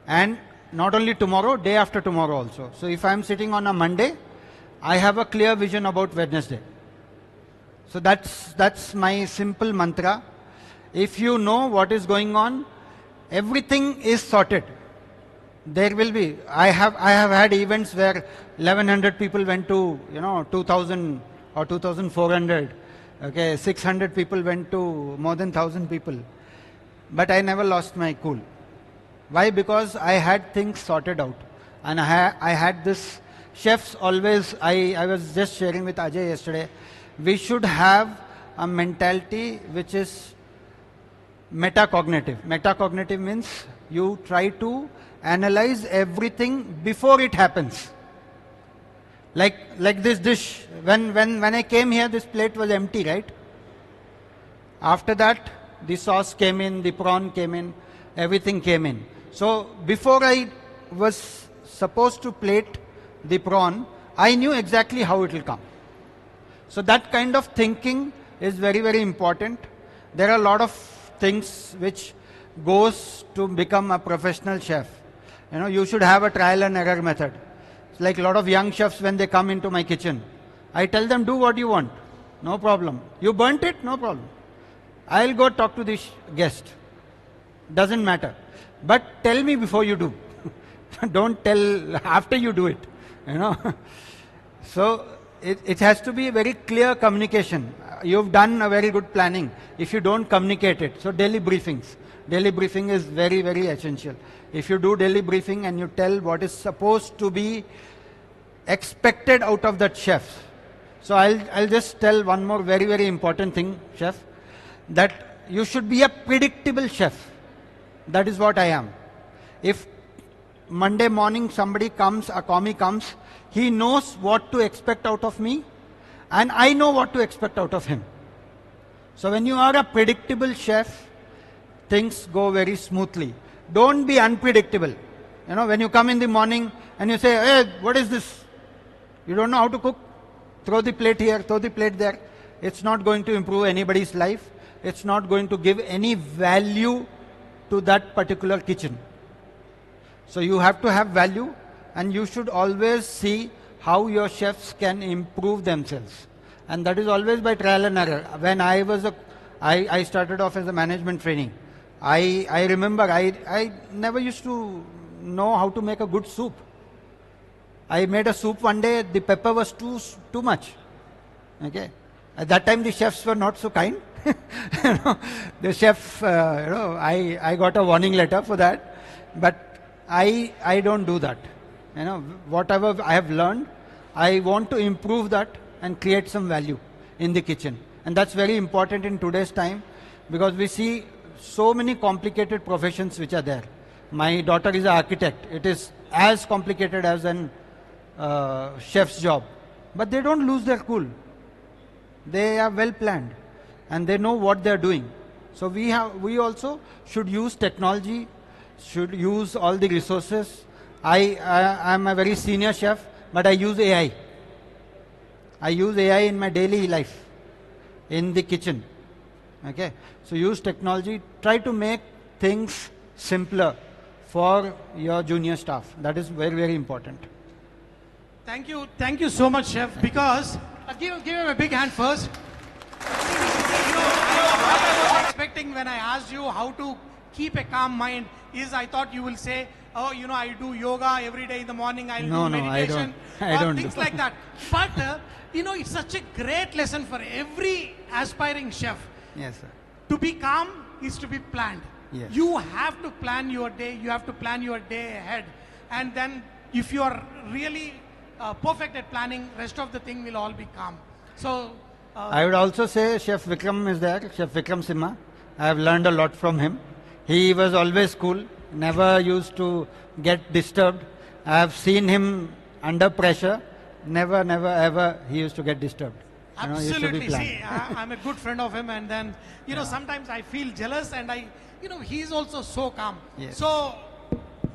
And not only tomorrow, day after tomorrow also. So if I am sitting on a Monday, I have a clear vision about Wednesday. So that's my simple mantra. If you know what is going on, everything is sorted. There will be, I have had events where 1100 people went to 2000 or 2400. Okay, 600 people went to more than 1000 people. But I never lost my cool. Why? Because I had things sorted out. And I had this, chefs always, I was just sharing with Ajay yesterday, we should have a mentality which is metacognitive. Metacognitive means you try to analyze everything before it happens. Like this dish, when I came here, this plate was empty, right? After that, the sauce came in, the prawn came in, everything came in. So before I was supposed to plate the prawn, I knew exactly how it will come. So that kind of thinking is very, very important. There are a lot of things which goes to become a professional chef. You should have a trial and error method. It's like a lot of young chefs, when they come into my kitchen, I tell them, do what you want, no problem. You burnt it, no problem. I'll go talk to the guest. Doesn't matter. But tell me before you do. Don't tell after you do it. So it has to be a very clear communication. You've done a very good planning if you don't communicate it. So daily briefings. Daily briefing is very, very essential. If you do daily briefing and you tell what is supposed to be expected out of that chef. So I'll just tell one more very, very important thing, chef, that you should be a predictable chef. That is what I am. If Monday morning somebody comes, a commie comes, he knows what to expect out of me and I know what to expect out of him. So when you are a predictable chef, things go very smoothly. Don't be unpredictable. When you come in the morning and you say, hey, what is this? You don't know how to cook? Throw the plate here, throw the plate there. It's not going to improve anybody's life. It's not going to give any value to that particular kitchen. So you have to have value, and you should always see how your chefs can improve themselves. And that is always by trial and error. When I started off as a management trainee, I remember I never used to know how to make a good soup. I made a soup one day, the pepper was too much. Okay. At that time the chefs were not so kind. The chef, I got a warning letter for that. But I don't do that. Whatever I have learned, I want to improve that and create some value in the kitchen. And that's very important in today's time, because we see so many complicated professions which are there. My daughter is an architect. It is as complicated as an chef's job. But they don't lose their cool. They are well planned and they know what they are doing. So we also should use technology should use all the resources. I'm a very senior chef, but I use AI. I use AI in my daily life, in the kitchen. Okay, so use technology. Try to make things simpler for your junior staff. That is very, very important. Thank you so much, chef. Because give him a big hand first. What I was expecting when I asked you how to keep a calm mind is I thought you will say, oh, I do yoga every day in the morning. I'll do meditation. I don't things do. like that. But it's such a great lesson for every aspiring chef. Yes, sir. To be calm is to be planned. Yes. You have to plan your day. You have to plan your day ahead. And then if you are really perfect at planning, rest of the thing will all be calm. So I would also say Chef Vikram is there, Chef Vikram Simha. I have learned a lot from him. He was always cool, never used to get disturbed. I have seen him under pressure. Never, ever he used to get disturbed. Absolutely. See, I'm a good friend of him, and then, sometimes I feel jealous, and he's also so calm. Yes. So,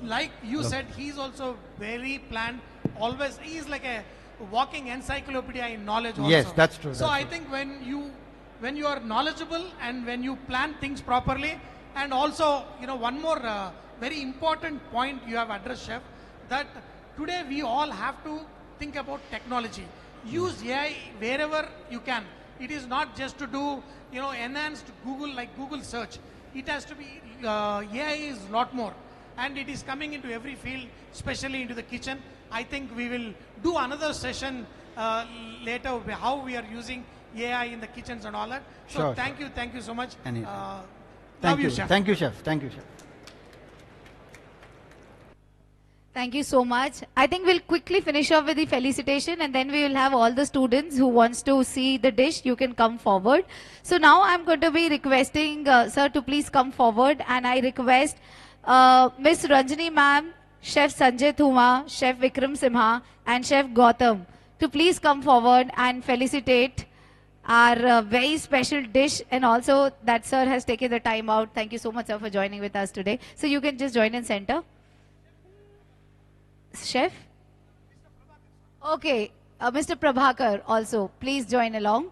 like you said, he's also very planned. Always, he's like a walking encyclopedia in knowledge also. Yes, that's true. So I think when you are knowledgeable and when you plan things properly, and also, one more very important point you have addressed, Chef, that today we all have to think about technology. Use AI wherever you can. It is not just to do, enhanced Google, like Google search. It has to be, AI is a lot more. And it is coming into every field, especially into the kitchen. I think we will do another session later, how we are using AI in the kitchens and all that. So Sure, thank you so much. Thank you, Chef. Thank you, Chef. Thank you, Chef. Thank you so much. I think we'll quickly finish off with the felicitation, and then we will have all the students who wants to see the dish. You can come forward. So now I'm going to be requesting sir to please come forward, and I request Miss Ranjani ma'am, Chef Sanjay Thuma, Chef Vikram Simha, and Chef Gautam to please come forward and felicitate our very special dish, and also that sir has taken the time out. Thank you so much, sir, for joining with us today. So you can just join in center. Chef? Okay, Mr. Prabhakar also, please join along.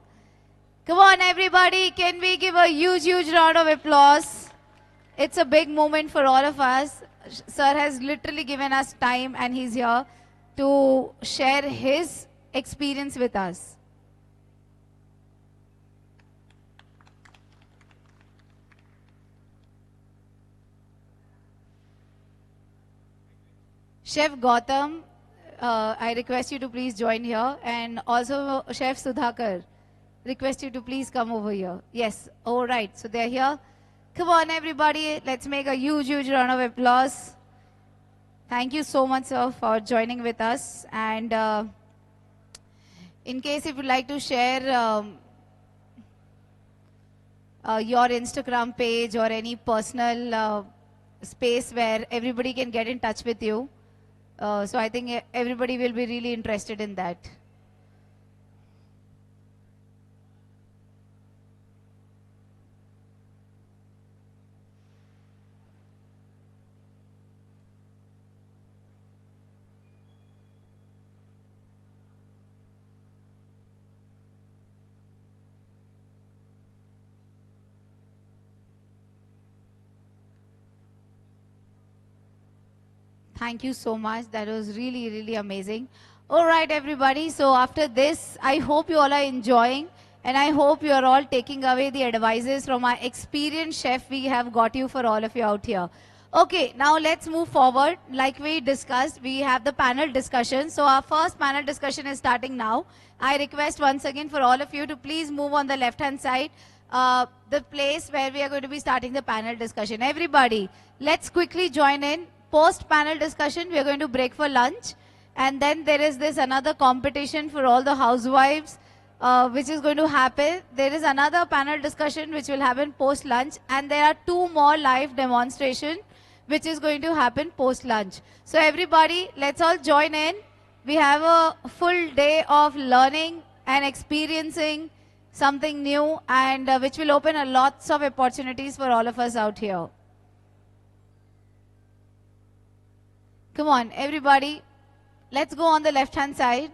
Come on everybody, can we give a huge round of applause? It's a big moment for all of us. Sir has literally given us time, and he's here to share his experience with us. Chef Gautam, I request you to please join here, and also Chef Sudhakar, request you to please come over here. Yes, all right, so they're here. Come on everybody, let's make a huge round of applause. Thank you so much, sir, for joining with us. And in case if you'd like to share your Instagram page or any personal space where everybody can get in touch with you, so I think everybody will be really interested in that. Thank you so much. That was really amazing. All right, everybody. So after this, I hope you all are enjoying, and I hope you are all taking away the advices from our experienced chef we have got you for all of you out here. Okay, now let's move forward. Like we discussed, we have the panel discussion. So our first panel discussion is starting now. I request once again for all of you to please move on the left-hand side, the place where we are going to be starting the panel discussion. Everybody, let's quickly join in. Post-panel discussion, we are going to break for lunch. And then there is this another competition for all the housewives, which is going to happen. There is another panel discussion which will happen post-lunch. And there are 2 more live demonstrations which is going to happen post-lunch. So everybody, let's all join in. We have a full day of learning and experiencing something new, and which will open lots of opportunities for all of us out here. Come on, everybody. Let's go on the left-hand side.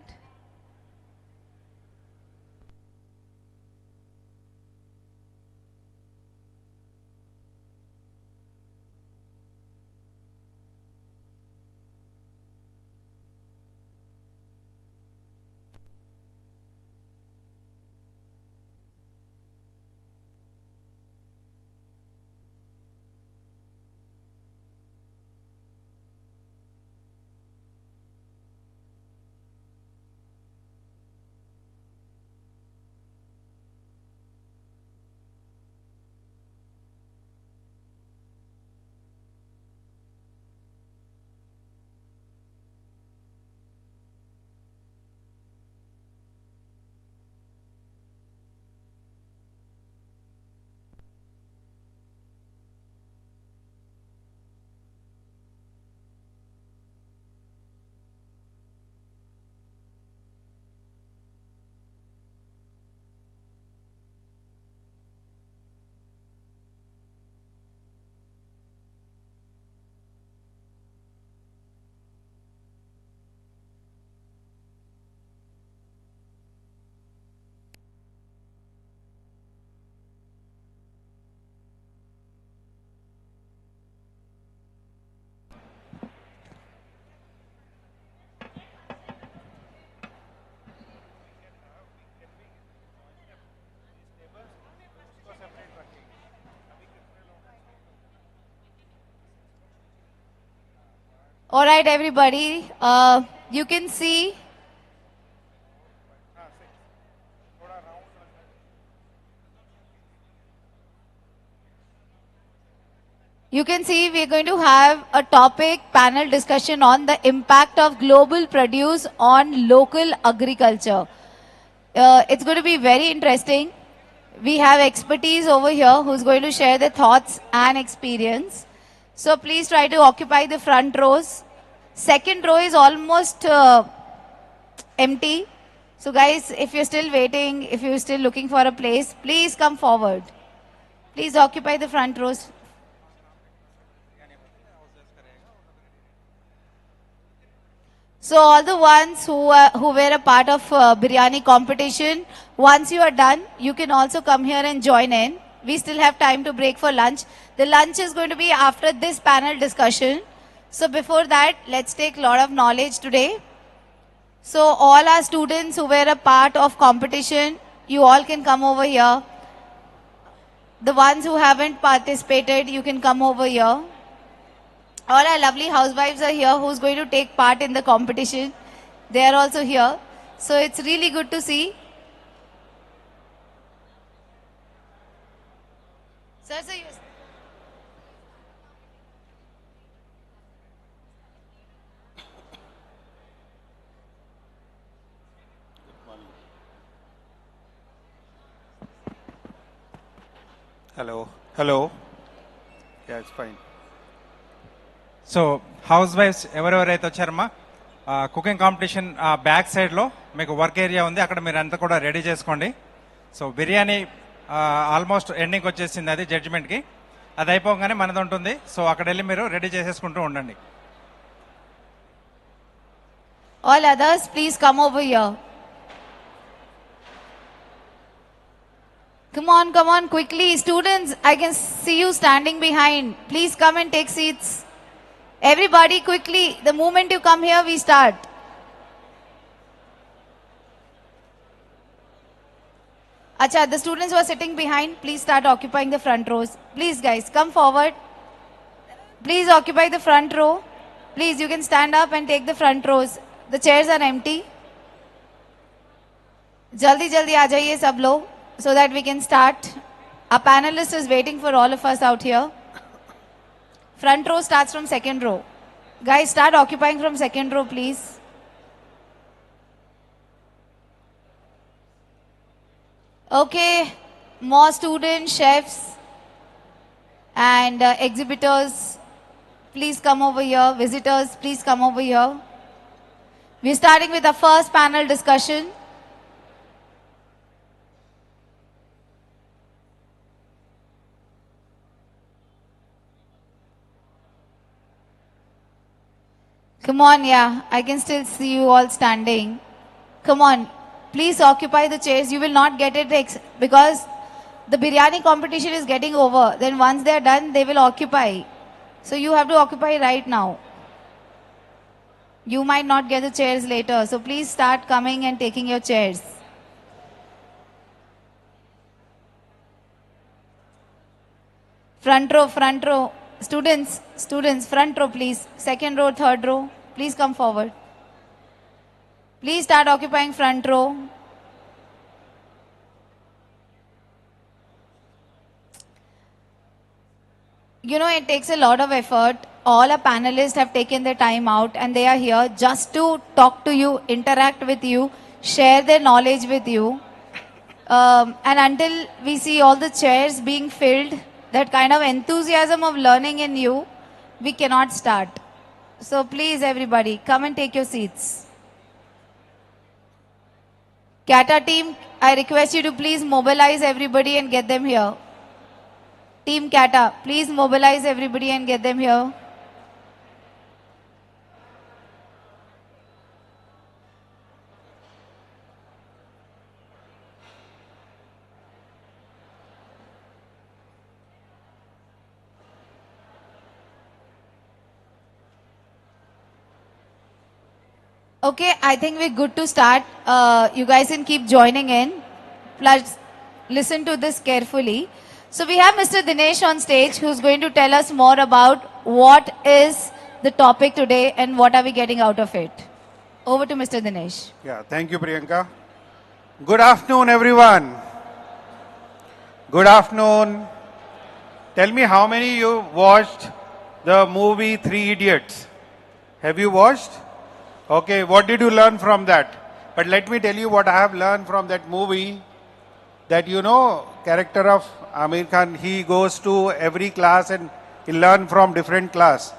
All right, everybody. You can see. You can see we're going to have a topic panel discussion on the impact of global produce on local agriculture. It's going to be very interesting. We have expertise over here who's going to share their thoughts and experience. So please try to occupy the front rows. Second row is almost empty. So guys, if you're still waiting, if you're still looking for a place, please come forward. Please occupy the front rows. So all the ones who were a part of biryani competition, once you are done, you can also come here and join in. We still have time to break for lunch. The lunch is going to be after this panel discussion. So before that, let's take a lot of knowledge today. So all our students who were a part of competition, you all can come over here. The ones who haven't participated, you can come over here. All our lovely housewives are here who's going to take part in the competition. They are also here. So it's really good to see. Sir, yes. Hello. Hello. Yeah, it's fine. So హౌస్ వైఫ్స్ ఎవరెవరైతే వచ్చారమ్మా cooking competition back సైడ్లో మీకు work area ఉంది, అక్కడ మీరు అంతా కూడా రెడీ చేసుకోండి. సో బిర్యానీ ఆల్మోస్ట్ ఎండింగ్ వచ్చేసింది, అది జడ్జిమెంట్కి. అది అయిపోగానే మనది ఉంటుంది. సో అక్కడ వెళ్ళి మీరు రెడీ చేసేసుకుంటూ ఉండండి. All others, please come over here. Come on, quickly. Students, I can see you standing behind. Please come and take seats. Everybody, quickly. The moment you come here, we start. Acha, the students who are sitting behind, please start occupying the front rows. Please, guys, come forward. Please occupy the front row. Please, you can stand up and take the front rows. The chairs are empty. Jaldi aa jaiye sab log, so that we can start. Our panelist is waiting for all of us out here. Front row starts from second row. Guys, start occupying from second row, please. Okay, more students, chefs, and exhibitors, please come over here. Visitors, please come over here. We're starting with the first panel discussion. Come on, yeah. I can still see you all standing. Come on. Please occupy the chairs. You will not get it because the biryani competition is getting over. Then once they are done, they will occupy. So you have to occupy right now. You might not get the chairs later. So please start coming and taking your chairs. Front row, front row. Students, front row please. Second row, third row. Please come forward. Please start occupying front row. You know, it takes a lot of effort. All our panelists have taken their time out and they are here just to talk to you, interact with you, share their knowledge with you. And until we see all the chairs being filled, that kind of enthusiasm of learning in you, we cannot start. So please everybody, come and take your seats. Kata team, I request you to please mobilize everybody and get them here. Team Kata, please mobilize everybody and get them here. Okay, I think we're good to start. You guys can keep joining in. Plus, listen to this carefully. So we have Mr. Dinesh on stage who's going to tell us more about what is the topic today and what are we getting out of it. Over to Mr. Dinesh. Yeah, thank you, Priyanka. Good afternoon, everyone. Good afternoon. Tell me how many you watched the movie Three Idiots? Have you watched? Okay, what did you learn from that? But let me tell you what I have learned from that movie. That character of Amir Khan, he goes to every class and he learn from different class.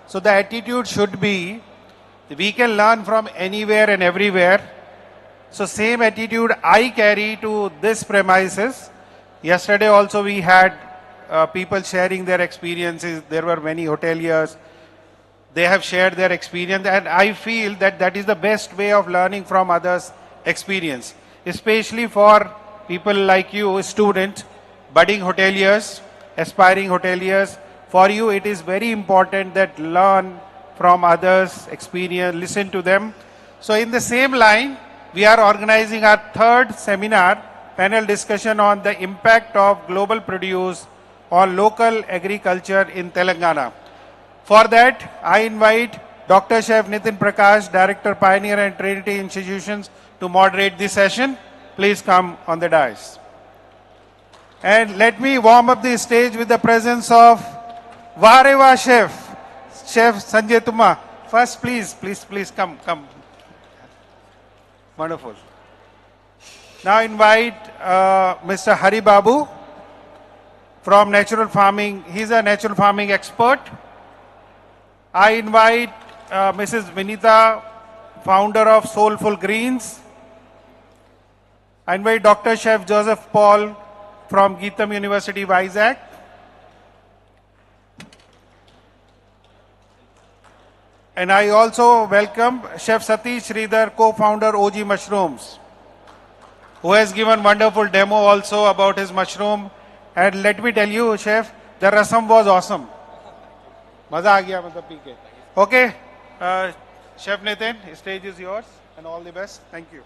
So the attitude should be, we can learn from anywhere and everywhere. So same attitude I carry to this premises. Yesterday also we had people sharing their experiences. There were many hoteliers. They have shared their experience and I feel that that is the best way of learning from others' experience. Especially for people like you, students, budding hoteliers, aspiring hoteliers. For you it is very important that learn from others' experience, listen to them. So in the same line, we are organizing our third seminar, panel discussion on the impact of global produce on local agriculture in Telangana. For that, I invite Dr. Chef Nitin Prakash, Director, Pioneer and Trinity Institutions to moderate this session. Please come on the dais. And let me warm up the stage with the presence of Vareva Chef, Chef Sanjay Tuma. First, please come. Wonderful. Now invite Mr. Hari Babu from natural farming. He's a natural farming expert. I invite Mrs. Vinita, founder of Soulful Greens. I invite Dr. Chef Joseph Paul from Geetham University, Vizag. And I also welcome Chef Satish Sridhar, co-founder OG Mushrooms, who has given wonderful demo also about his mushroom. And let me tell you, Chef, the rasam was awesome. Maza aa gaya matlab pee ke. Okay, Chef Nitin, stage is yours and all the best. Thank you.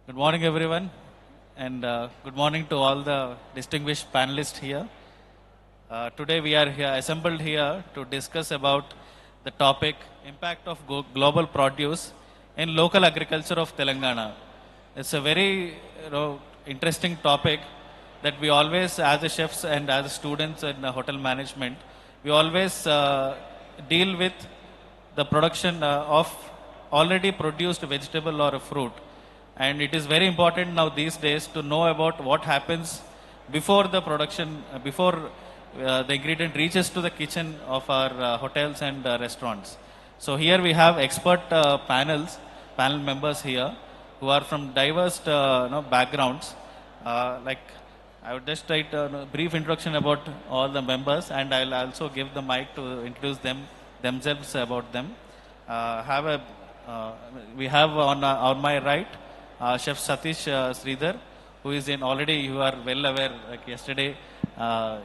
Good morning, everyone, and good morning to all the distinguished panelists here. Today we are here, assembled here to discuss about the topic, impact of global produce in local agriculture of Telangana. It's a very interesting topic that we always, as a chefs and as students in hotel management, we always deal with the production of already produced vegetable or a fruit. And it is very important now these days to know about what happens before the production, before the ingredient reaches to the kitchen of our hotels and restaurants. So here we have expert panel members here who are from diverse backgrounds. Like I would just write a brief introduction about all the members, and I'll also give the mic to introduce themselves about them. We have on my right Chef Satish Sridhar, who is in already, you are well aware, like yesterday,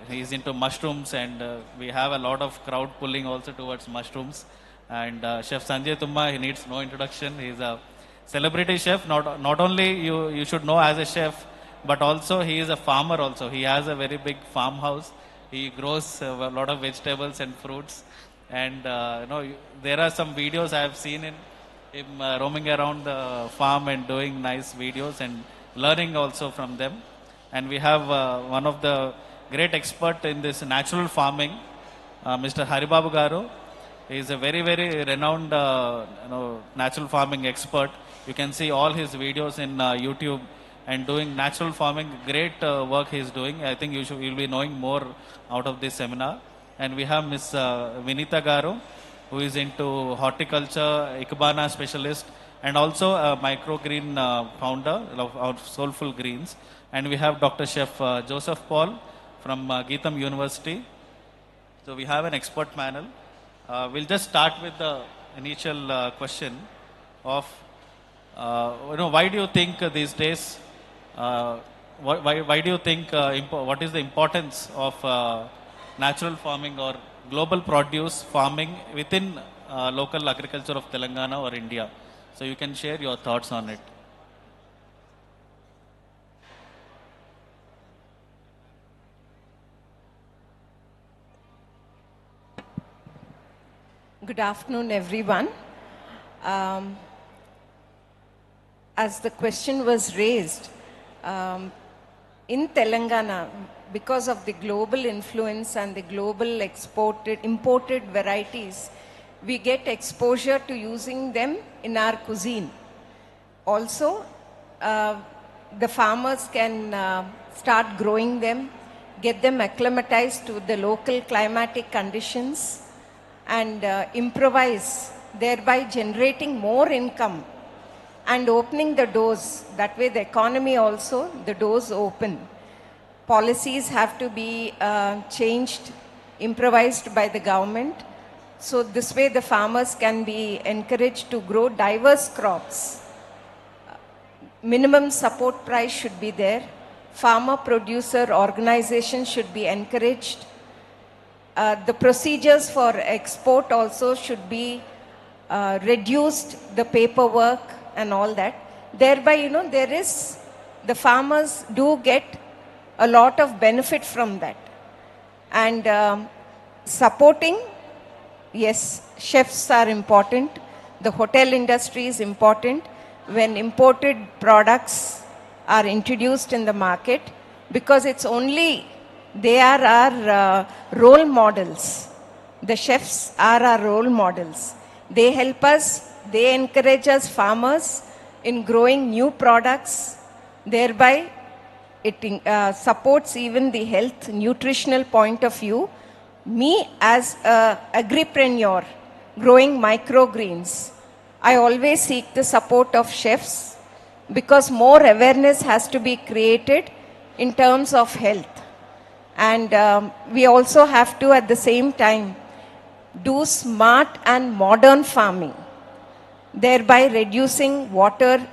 he is into mushrooms, and we have a lot of crowd pulling also towards mushrooms. And Chef Sanjay Tumma, he needs no introduction. He is a celebrity chef. Not only you should know as a chef, but also he is a farmer also. He has a very big farmhouse. He grows a lot of vegetables and fruits. And there are some videos I have seen in him roaming around the farm and doing nice videos and learning also from them. And we have one of the great expert in this natural farming, Mr. Haribabu Garu. He is a very, very renowned natural farming expert. You can see all his videos in YouTube and doing natural farming. Great work he is doing. I think you'll be knowing more out of this seminar. And we have Ms. Vinita Garu, who is into horticulture, Ikebana specialist, and also a microgreen founder of Soulful Greens. And we have Dr. Chef Joseph Paul from Geetham University. So we have an expert panel. We'll just start with the initial question of, why do you think these days, why do you think, what is the importance of natural farming or global produce farming within local agriculture of Telangana or India? So you can share your thoughts on it. Good afternoon, everyone. As the question was raised, in Telangana, because of the global influence and the global imported varieties, we get exposure to using them in our cuisine. Also, the farmers can start growing them, get them acclimatized to the local climatic conditions, and improvise, thereby generating more income and opening the doors. That way the economy also, the doors open. Policies have to be changed, improvised by the government. So this way the farmers can be encouraged to grow diverse crops. Minimum support price should be there. Farmer producer organizations should be encouraged. The procedures for export also should be reduced, the paperwork and all that. Thereby, the farmers do get a lot of benefit from that. And supporting, yes, chefs are important. The hotel industry is important. When imported products are introduced in the market, because it's only they are our role models. The chefs are our role models. They help us, they encourage us farmers in growing new products. Thereby, it supports even the health, nutritional point of view. Me as an agripreneur, growing microgreens, I always seek the support of chefs because more awareness has to be created in terms of health. And we also have to, at the same time, do smart and modern farming, thereby reducing water.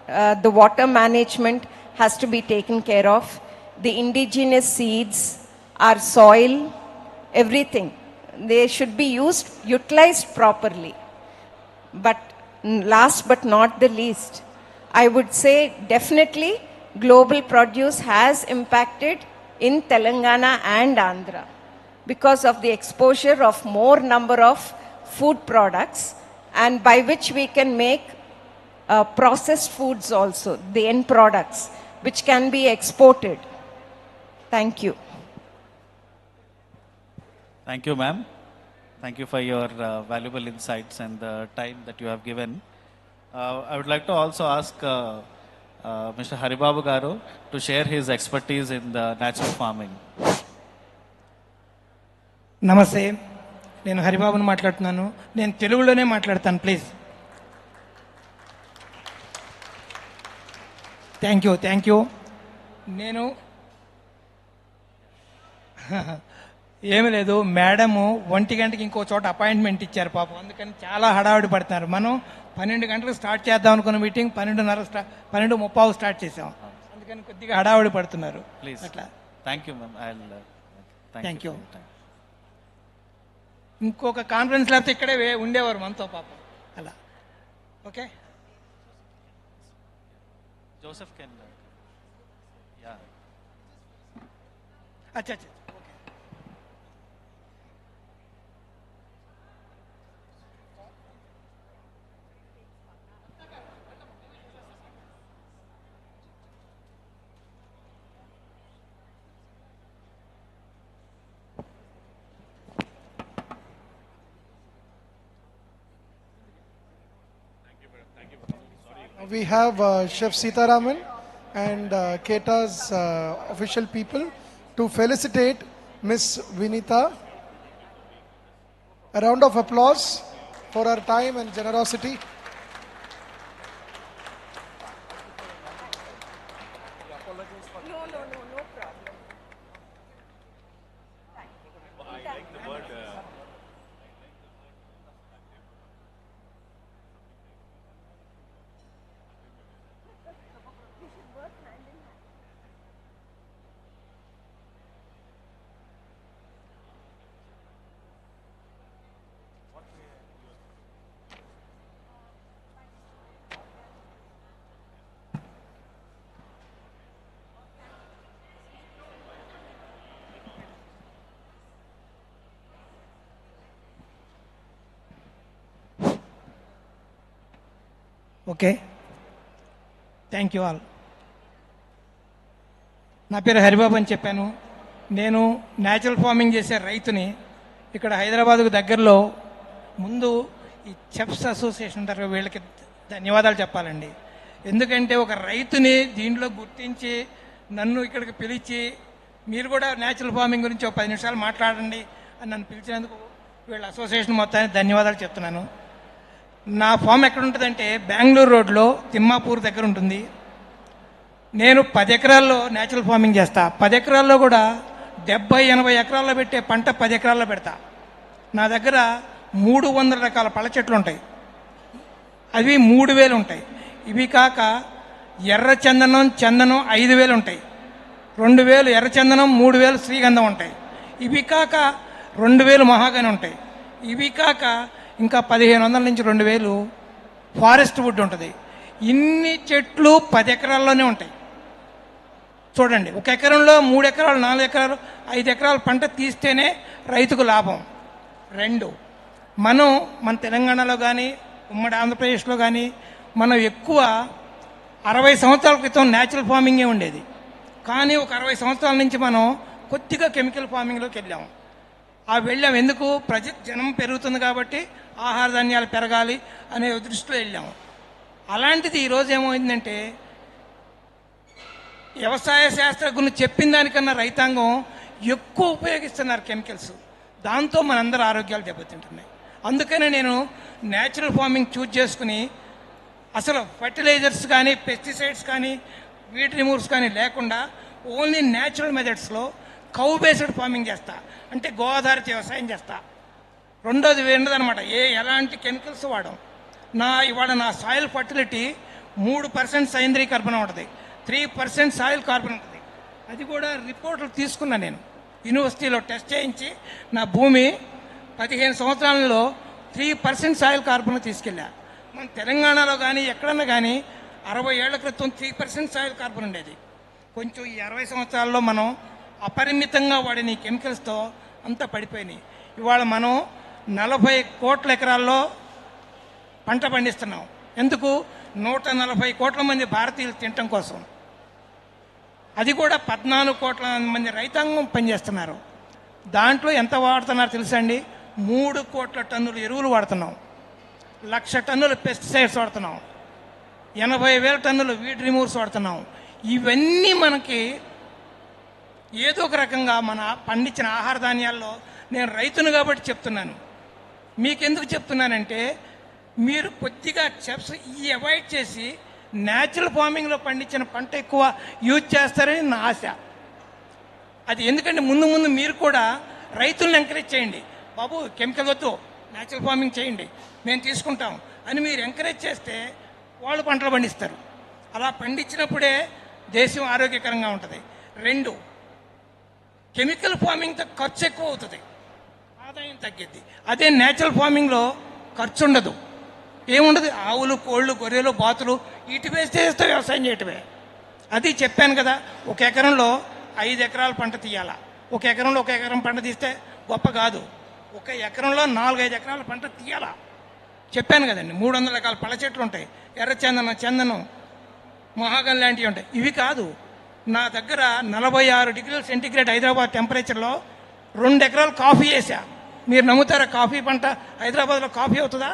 The water management has to be taken care of. The indigenous seeds, our soil, everything. They should be utilized properly. But last but not the least, I would say definitely global produce has impacted in Telangana and Andhra because of the exposure of more number of food products, and by which we can make processed foods also, the end products, which can be exported. Thank you. Thank you, ma'am. Thank you for your valuable insights and the time that you have given. I would like to also ask Mr. Haribabu Garu to share his expertise in the natural farming. నమస్తే, నేను హరిబాబుని మాట్లాడుతున్నాను. నేను తెలుగులోనే మాట్లాడతాను please. Thank you. నేను ఏమీ లేదు, madam 1 గంటకి ఇంకో చోట అపాయింట్మెంట్ ఇచ్చారు పాపం, అందుకని చాలా హడావిడి పడుతున్నారు. మనం 12 గంటలకు స్టార్ట్ చేద్దాం అనుకున్న మీటింగ్ 12:30 స్టార్ట్ చేసాం, అందుకని కొద్దిగా హడావిడి పడుతున్నారు. ప్లీజ్ అట్లా. Thank you ma'am. Thank you. ఇంకొక కాన్ఫరెన్స్ లేకపోతే ఇక్కడే ఉండేవారు మనతో పాపం అలా. Okay, Joseph can. యా, అచ్చా. We have Chef Sitaraman and Keta's official people to felicitate Miss Vinita. A round of applause for her time and generosity. No problem. Okay, thank you all. నా పేరు హరిబాబు అని చెప్పాను. నేను natural farming చేసే రైతుని. ఇక్కడ హైదరాబాద్కు దగ్గరలో ముందు ఈ చెఫ్స్ అసోసియేషన్ ఉంటారు, వీళ్ళకి ధన్యవాదాలు చెప్పాలండి. ఎందుకంటే ఒక రైతుని దీంట్లో గుర్తించి నన్ను ఇక్కడికి పిలిచి మీరు కూడా న్యాచురల్ ఫార్మింగ్ గురించి ఒక 10 నిమిషాలు మాట్లాడండి అని నన్ను పిలిచినందుకు వీళ్ళ అసోసియేషన్ మొత్తానికి ధన్యవాదాలు చెప్తున్నాను. నా ఫామ్ ఎక్కడ ఉంటుందంటే బెంగళూరు రోడ్లో తిమ్మాపూర్ దగ్గర ఉంటుంది. నేను 10 ఎకరాల్లో న్యాచురల్ ఫార్మింగ్ చేస్తా. 10 ఎకరాల్లో కూడా 70-80 ఎకరాల్లో పెట్టే పంట 10 ఎకరాల్లో పెడతా. నా దగ్గర 300 రకాల పళ్ళ చెట్లు ఉంటాయి, అవి 3000 ఉంటాయి. ఇవి కాక ఎర్ర చందనం 5000 ఉంటాయి, 2000 ఎర్ర చందనం, 3000 శ్రీగంధం ఉంటాయి. ఇవి కాక 2000 మహాగని ఉంటాయి. ఇవి కాక ఇంకా 1500 నుంచి 2000 ఫారెస్ట్ వుడ్ ఉంటుంది. ఇన్ని చెట్లు 10 ఎకరాల్లోనే ఉంటాయి. చూడండి, 1 ఎకరంలో 3 ఎకరాలు, 4 ఎకరాలు, 5 ఎకరాల పంట తీస్తేనే రైతుకు లాభం. 2, మన తెలంగాణలో కానీ ఉమ్మడి ఆంధ్రప్రదేశ్లో కానీ మనం ఎక్కువ 60 సంవత్సరాల క్రితం న్యాచురల్ ఫార్మింగే ఉండేది. కానీ ఒక 60 సంవత్సరాల నుంచి మనం కొద్దిగా కెమికల్ ఫార్మింగ్లోకి వెళ్ళాము. వెళ్ళాం ఎందుకు? జనం పెరుగుతుంది కాబట్టి ఆహార ధాన్యాలు పెరగాలి అనే దృష్టిలో వెళ్ళాము. అలాంటిది ఈరోజు ఏమైందంటే వ్యవసాయ శాస్త్రజ్ఞులు చెప్పిన దానికన్నా రైతాంగం ఎక్కువ ఉపయోగిస్తున్నారు కెమికల్స్. దాంతో మనందరి ఆరోగ్యాలు దెబ్బతింటున్నాయి. అందుకనే నేను న్యాచురల్ ఫార్మింగ్ చూజ్ చేసుకుని అసలు ఫర్టిలైజర్స్ కానీ పెస్టిసైడ్స్ కానీ వీట్ రిమూవ్స్ కానీ లేకుండా ఓన్లీ న్యాచురల్ మెథడ్స్లో కౌ బేస్డ్ ఫార్మింగ్ చేస్తా, అంటే గో ఆధారిత వ్యవసాయం చేస్తా. రెండోది ఉండదన్నమాట, ఎలాంటి కెమికల్స్ వాడడం. ఇవాళ నా సాయిల్ ఫర్టిలిటీ 3% సేంద్రీయ కార్బన్ ఉంటుంది, 3% సాయిల్ కార్బన్ ఉంటుంది. అది కూడా రిపోర్ట్లు తీసుకున్నా నేను, యూనివర్సిటీలో టెస్ట్ చేయించి నా భూమి 15 సంవత్సరాలలో 3% సాయిల్ కార్బన్ తీసుకెళ్ళా. మన తెలంగాణలో కానీ ఎక్కడన్నా కానీ 60 ఏళ్ల క్రితం 3% సాయిల్ కార్బన్ ఉండేది. కొంచెం ఈ 60 సంవత్సరాల్లో మనం అపరిమితంగా వాడిన ఈ కెమికల్స్తో అంతా పడిపోయినాయి. ఇవాళ మనం 40 కోట్ల ఎకరాల్లో పంట పండిస్తున్నాం. ఎందుకు? 140 కోట్ల మంది భారతీయులు తినటం కోసం. అది కూడా 14 కోట్ల మంది రైతాంగం పనిచేస్తున్నారు. దాంట్లో ఎంత వాడుతున్నారు తెలుసా అండి? 3 కోట్ల టన్నులు ఎరువులు వాడుతున్నాం, 1,00,000 టన్నులు పెస్టిసైడ్స్ వాడుతున్నాం, 80,000 టన్నులు వీడ్ రిమూవ్స్ వాడుతున్నాం. ఇవన్నీ మనకి ఏదో ఒక రకంగా మన పండించిన ఆహార ధాన్యాల్లో, నేను రైతును కాబట్టి చెప్తున్నాను. మీకెందుకు చెప్తున్నానంటే మీరు కొద్దిగా చెప్స్ ఈ అవాయిడ్ చేసి న్యాచురల్ ఫార్మింగ్లో పండించిన పంట ఎక్కువ యూజ్ చేస్తారని నా ఆశ. అది ఎందుకంటే ముందు ముందు మీరు కూడా రైతులను ఎంకరేజ్ చేయండి. బాబు కెమికల్ వద్దు, న్యాచురల్ ఫార్మింగ్ చేయండి, మేము తీసుకుంటాం అని మీరు ఎంకరేజ్ చేస్తే వాళ్ళు పంటలు పండిస్తారు. అలా పండించినప్పుడే దేశం ఆరోగ్యకరంగా ఉంటుంది. 2, కెమికల్ ఫార్మింగ్తో ఖర్చు ఎక్కువ అవుతుంది, ఆదాయం తగ్గిద్ది. అదే న్యాచురల్ ఫార్మింగ్లో ఖర్చు ఉండదు, ఏముండదు. ఆవులు, కోళ్ళు, గొర్రెలు, బాతులు వీటి వేస్తే వ్యవసాయం చేయటమే. అది చెప్పాను కదా, 1 ఎకరంలో 5 ఎకరాల పంట తీయాలా. 1 ఎకరంలో 1 ఎకరం పంట తీస్తే గొప్ప కాదు, 1 ఎకరంలో 4-5 ఎకరాల పంట తీయాలా. చెప్పాను కదండి, 300 రకాల పళ్ళ చెట్లు ఉంటాయి, ఎర్రచందనం, చందనం, మహాగన్ లాంటివి ఉంటాయి. ఇవి కాదు, నా దగ్గర 46 డిగ్రీల సెంటీగ్రేడ్ హైదరాబాద్ టెంపరేచర్లో 2 ఎకరాలు కాఫీ వేసా. మీరు నమ్ముతారా? కాఫీ పంట హైదరాబాద్లో కాఫీ అవుతుందా?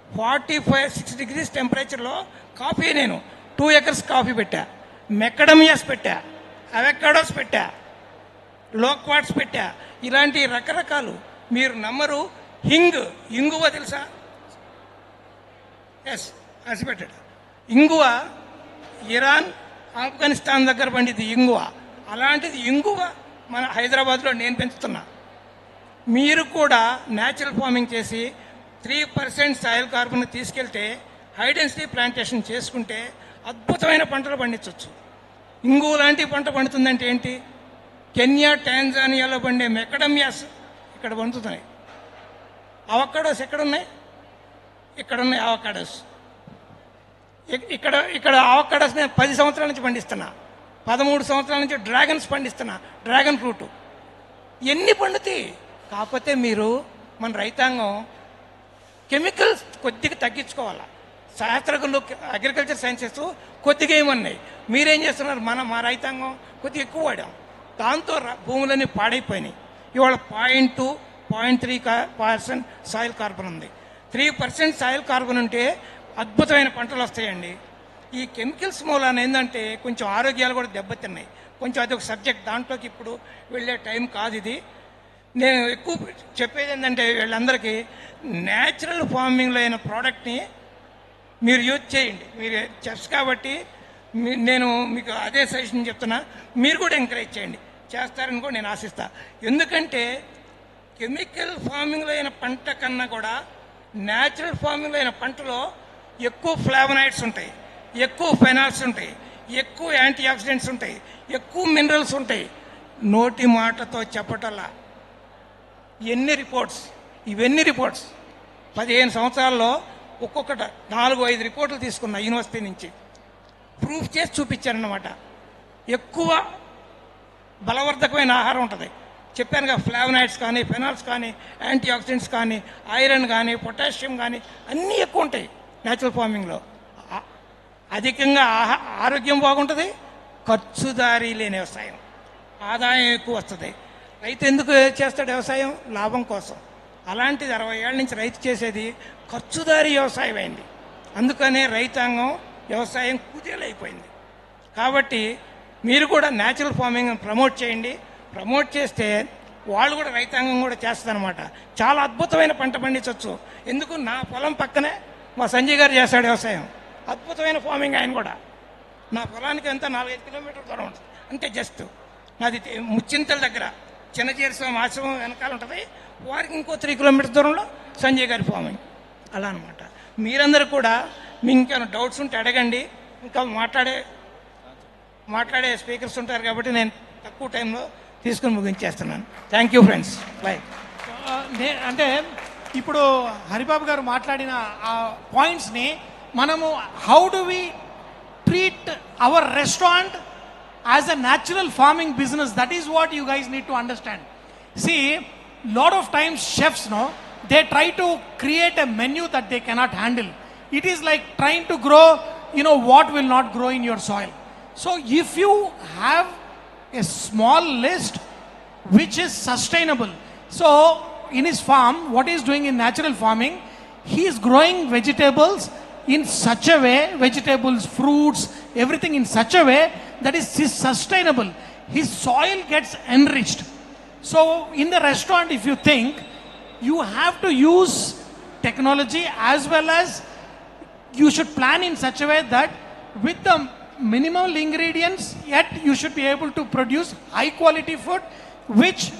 45-6 డిగ్రీస్ టెంపరేచర్లో కాఫీ నేను 2 ఎకర్స్ కాఫీ పెట్టా, మెక్కడమియాస్ పెట్టా, అవెకాడోస్ పెట్టా, లోక్వాట్స్ పెట్టా, ఇలాంటి రకరకాలు. మీరు నమ్మరు. ఇంగువ తెలుసా? ఎస్, అది పెట్టాడు. ఇంగువ ఇరాన్, ఆఫ్ఘనిస్తాన్ దగ్గర పండిద్ది ఇంగువ. అలాంటిది ఇంగువ మన హైదరాబాద్లో నేను పెంచుతున్నా. మీరు కూడా న్యాచురల్ ఫార్మింగ్ చేసి 3% సాయిల్ కార్బన్ తీసుకెళ్తే, హై డెన్సిటీ ప్లాంటేషన్ చేసుకుంటే అద్భుతమైన పంటలు పండించవచ్చు. ఇంగువ లాంటి పంట పండుతుందంటే ఏంటి? కెన్యా, టాంజానియాలో పండే మెకడమియాస్ ఇక్కడ పండుతున్నాయి. అవకాడోస్ ఎక్కడున్నాయి? ఇక్కడ ఉన్నాయి అవకాడోస్. ఇక్కడ అవకాడోస్ నేను 10 సంవత్సరాల నుంచి పండిస్తున్నా, 13 సంవత్సరాల నుంచి డ్రాగన్స్ పండిస్తున్నా, డ్రాగన్ ఫ్రూట్. ఎన్ని పండుతాయి? కాకపోతే మీరు మన రైతాంగం కెమికల్స్ కొద్దిగా తగ్గించుకోవాలా. శాస్త్రజ్ఞులు, అగ్రికల్చర్ సైన్సెస్ కొద్దిగా ఏమన్నాయి, మీరేం చేస్తున్నారు? మా రైతాంగం కొద్దిగా ఎక్కువ వాడాం, దాంతో భూములన్నీ పాడైపోయినాయి. ఇవాళ 0.2, 0.3% సాయిల్ కార్బన్ ఉంది. 3% సాయిల్ కార్బన్ ఉంటే అద్భుతమైన పంటలు వస్తాయండి. ఈ కెమికల్స్ మూలాన ఏంటంటే కొంచెం ఆరోగ్యాలు కూడా దెబ్బతిన్నాయి. కొంచెం అదొక సబ్జెక్ట్, దాంట్లోకి ఇప్పుడు వెళ్ళే టైం కాదు ఇది. నేను ఎక్కువ చెప్పేది ఏంటంటే వీళ్ళందరికీ న్యాచురల్ ఫార్మింగ్లో అయిన ప్రోడక్ట్ని మీరు యూజ్ చేయండి. మీరు చెఫ్స్ కాబట్టి నేను మీకు అదే సజెషన్ చెప్తున్నా. మీరు కూడా ఎంకరేజ్ చేయండి, చేస్తారని కూడా నేను ఆశిస్తా. ఎందుకంటే కెమికల్ ఫార్మింగ్లో అయిన పంట కన్నా కూడా న్యాచురల్ ఫార్మింగ్లో అయిన పంటలో ఎక్కువ ఫ్లావనాయిడ్స్ ఉంటాయి, ఎక్కువ ఫెనాల్స్ ఉంటాయి, ఎక్కువ యాంటీ ఆక్సిడెంట్స్ ఉంటాయి, ఎక్కువ మినరల్స్ ఉంటాయి. నోటి మాటతో చెప్పటల్లా ఇవన్నీ రిపోర్ట్స్ 15 సంవత్సరాల్లో ఒక్కొక్కటి 4-5 రిపోర్ట్లు తీసుకున్నా యూనివర్సిటీ నుంచి, ప్రూఫ్ చేసి చూపించారన్నమాట. ఎక్కువ బలవర్ధకమైన ఆహారం ఉంటుంది. చెప్పాను కదా, ఫ్లావనాయిడ్స్ కానీ, ఫెనాల్స్ కానీ, యాంటీ ఆక్సిడెంట్స్ కానీ, ఐరన్ కానీ, పొటాషియం కానీ అన్నీ ఎక్కువ ఉంటాయి న్యాచురల్ ఫార్మింగ్లో. అధికంగా ఆరోగ్యం బాగుంటుంది, ఖర్చుదారీ లేని వ్యవసాయం, ఆదాయం ఎక్కువ వస్తుంది. రైతు ఎందుకు చేస్తాడు వ్యవసాయం? లాభం కోసం. అలాంటిది 60 ఏళ్ళ నుంచి రైతు చేసేది ఖర్చుదారీ వ్యవసాయం అయింది. అందుకనే రైతాంగం వ్యవసాయం కుదేలైపోయింది. కాబట్టి మీరు కూడా న్యాచురల్ ఫార్మింగ్ ప్రమోట్ చేయండి. ప్రమోట్ చేస్తే వాళ్ళు కూడా, రైతాంగం కూడా చేస్తుందన్నమాట. చాలా అద్భుతమైన పంట పండించవచ్చు. ఎందుకు? నా పొలం పక్కనే మా సంజయ్ గారు చేస్తాడు వ్యవసాయం, అద్భుతమైన ఫార్మింగ్. ఆయన కూడా నా పొలానికి ఎంత 4-5 కిలోమీటర్ల దూరం ఉంటుంది. అంటే జస్ట్ నాది ముచ్చింతల దగ్గర చిన్నజీర స్వామి ఆశ్రమం వెనకాల ఉంటుంది, వారికి ఇంకో 3 కిలోమీటర్ల దూరంలో సంజయ్ గారి ఫార్మింగ్. అలా అనమాట. మీరందరూ కూడా మీకు ఇంకేమైనా డౌట్స్ ఉంటే అడగండి. ఇంకా మాట్లాడే స్పీకర్స్ ఉంటారు కాబట్టి నేను తక్కువ టైంలో తీసుకుని ముగించేస్తున్నాను. Thank you friends. బై. అంటే ఇప్పుడు హరిబాబు గారు మాట్లాడిన ఆ పాయింట్స్ని మనము how do we treat our restaurant as a natural farming business, that is what you guys need to understand. See, lot of times chefs, they try to create a menu that they cannot handle. It is like trying to grow, what will not grow in your soil. So if you have a small list which is sustainable, so in his farm, what he is doing in natural farming, he is growing vegetables in such a way, vegetables, fruits, everything in such a way that is sustainable. His soil gets enriched. So in the restaurant, if you think, you have to use technology as well as you should plan in such a way that with the minimal ingredients, yet you should be able to produce high quality food, which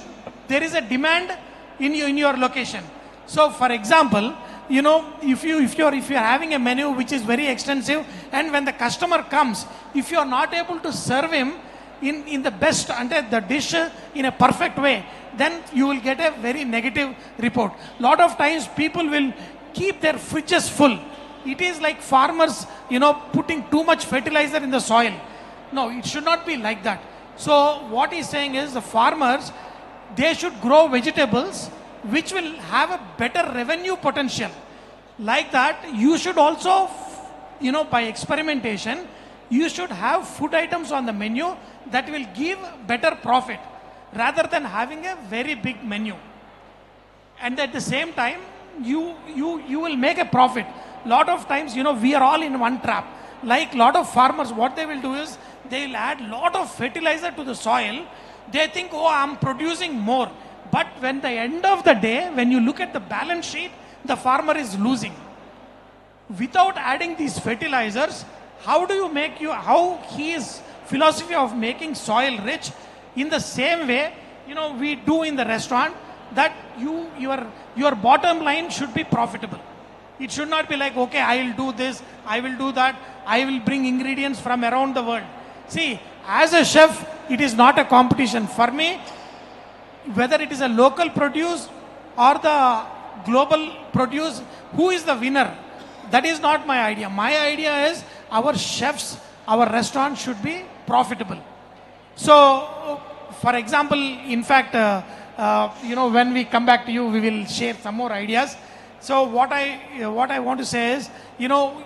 there is a demand in your location. So for example, you know, if you're having a menu which is very extensive, and when the customer comes, if you're not able to serve him in the best under the dish in a perfect way, then you will get a very negative report. Lot of times people will keep their fridges full. It is like farmers, you know, putting too much fertilizer in the soil. No, it should not be like that. So what he's saying is the farmers, they should grow vegetables which will have a better revenue potential. Like that, you should also, you know, by experimentation, you should have food items on the menu that will give better profit rather than having a very big menu. And at the same time, you will make a profit. Lot of times, you know, we are all in one trap. Like lot of farmers, what they will do is, they will add lot of fertilizer to the soil. They think, oh, I'm producing more. But when the end of the day, when you look at the balance sheet, the farmer is losing. Without adding these fertilizers, how do you make how his philosophy of making soil rich in the same way, you know, we do in the restaurant, that your bottom line should be profitable. It should not be like, okay, I will do this, I will do that, I will bring ingredients from around the world. See, as a chef, it is not a competition. For me, whether it is a local produce or the global produce, who is the winner? That is not my idea. My idea is our chefs, our restaurant should be profitable. So, for example, in fact, you know, when we come back to you, we will share some more ideas. So what I want to say is, you know,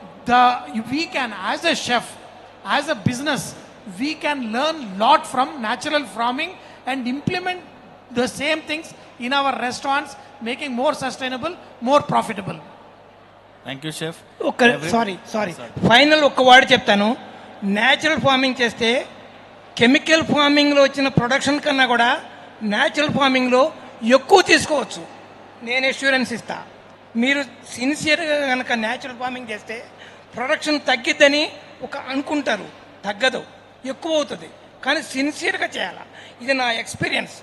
we can, as a chef, as a business, we can learn lot from natural farming and implement the same things in our restaurants, making more sustainable, more profitable. Thank you, chef. Sorry final ఒక్క word చెప్తాను. Natural farming చేస్తే chemical ఫార్మింగ్లో వచ్చిన production కన్నా కూడా natural ఫార్మింగ్లో ఎక్కువ తీసుకోవచ్చు. నేను assurance ఇస్తా. మీరు సిన్సియర్గా కనుక న్యాచురల్ ఫార్మింగ్ చేస్తే ప్రొడక్షన్ తగ్గిద్దని అనుకుంటారు, తగ్గదు, ఎక్కువ అవుతుంది. కానీ సిన్సియర్గా చేయాలి. ఇది నా ఎక్స్పీరియన్స్.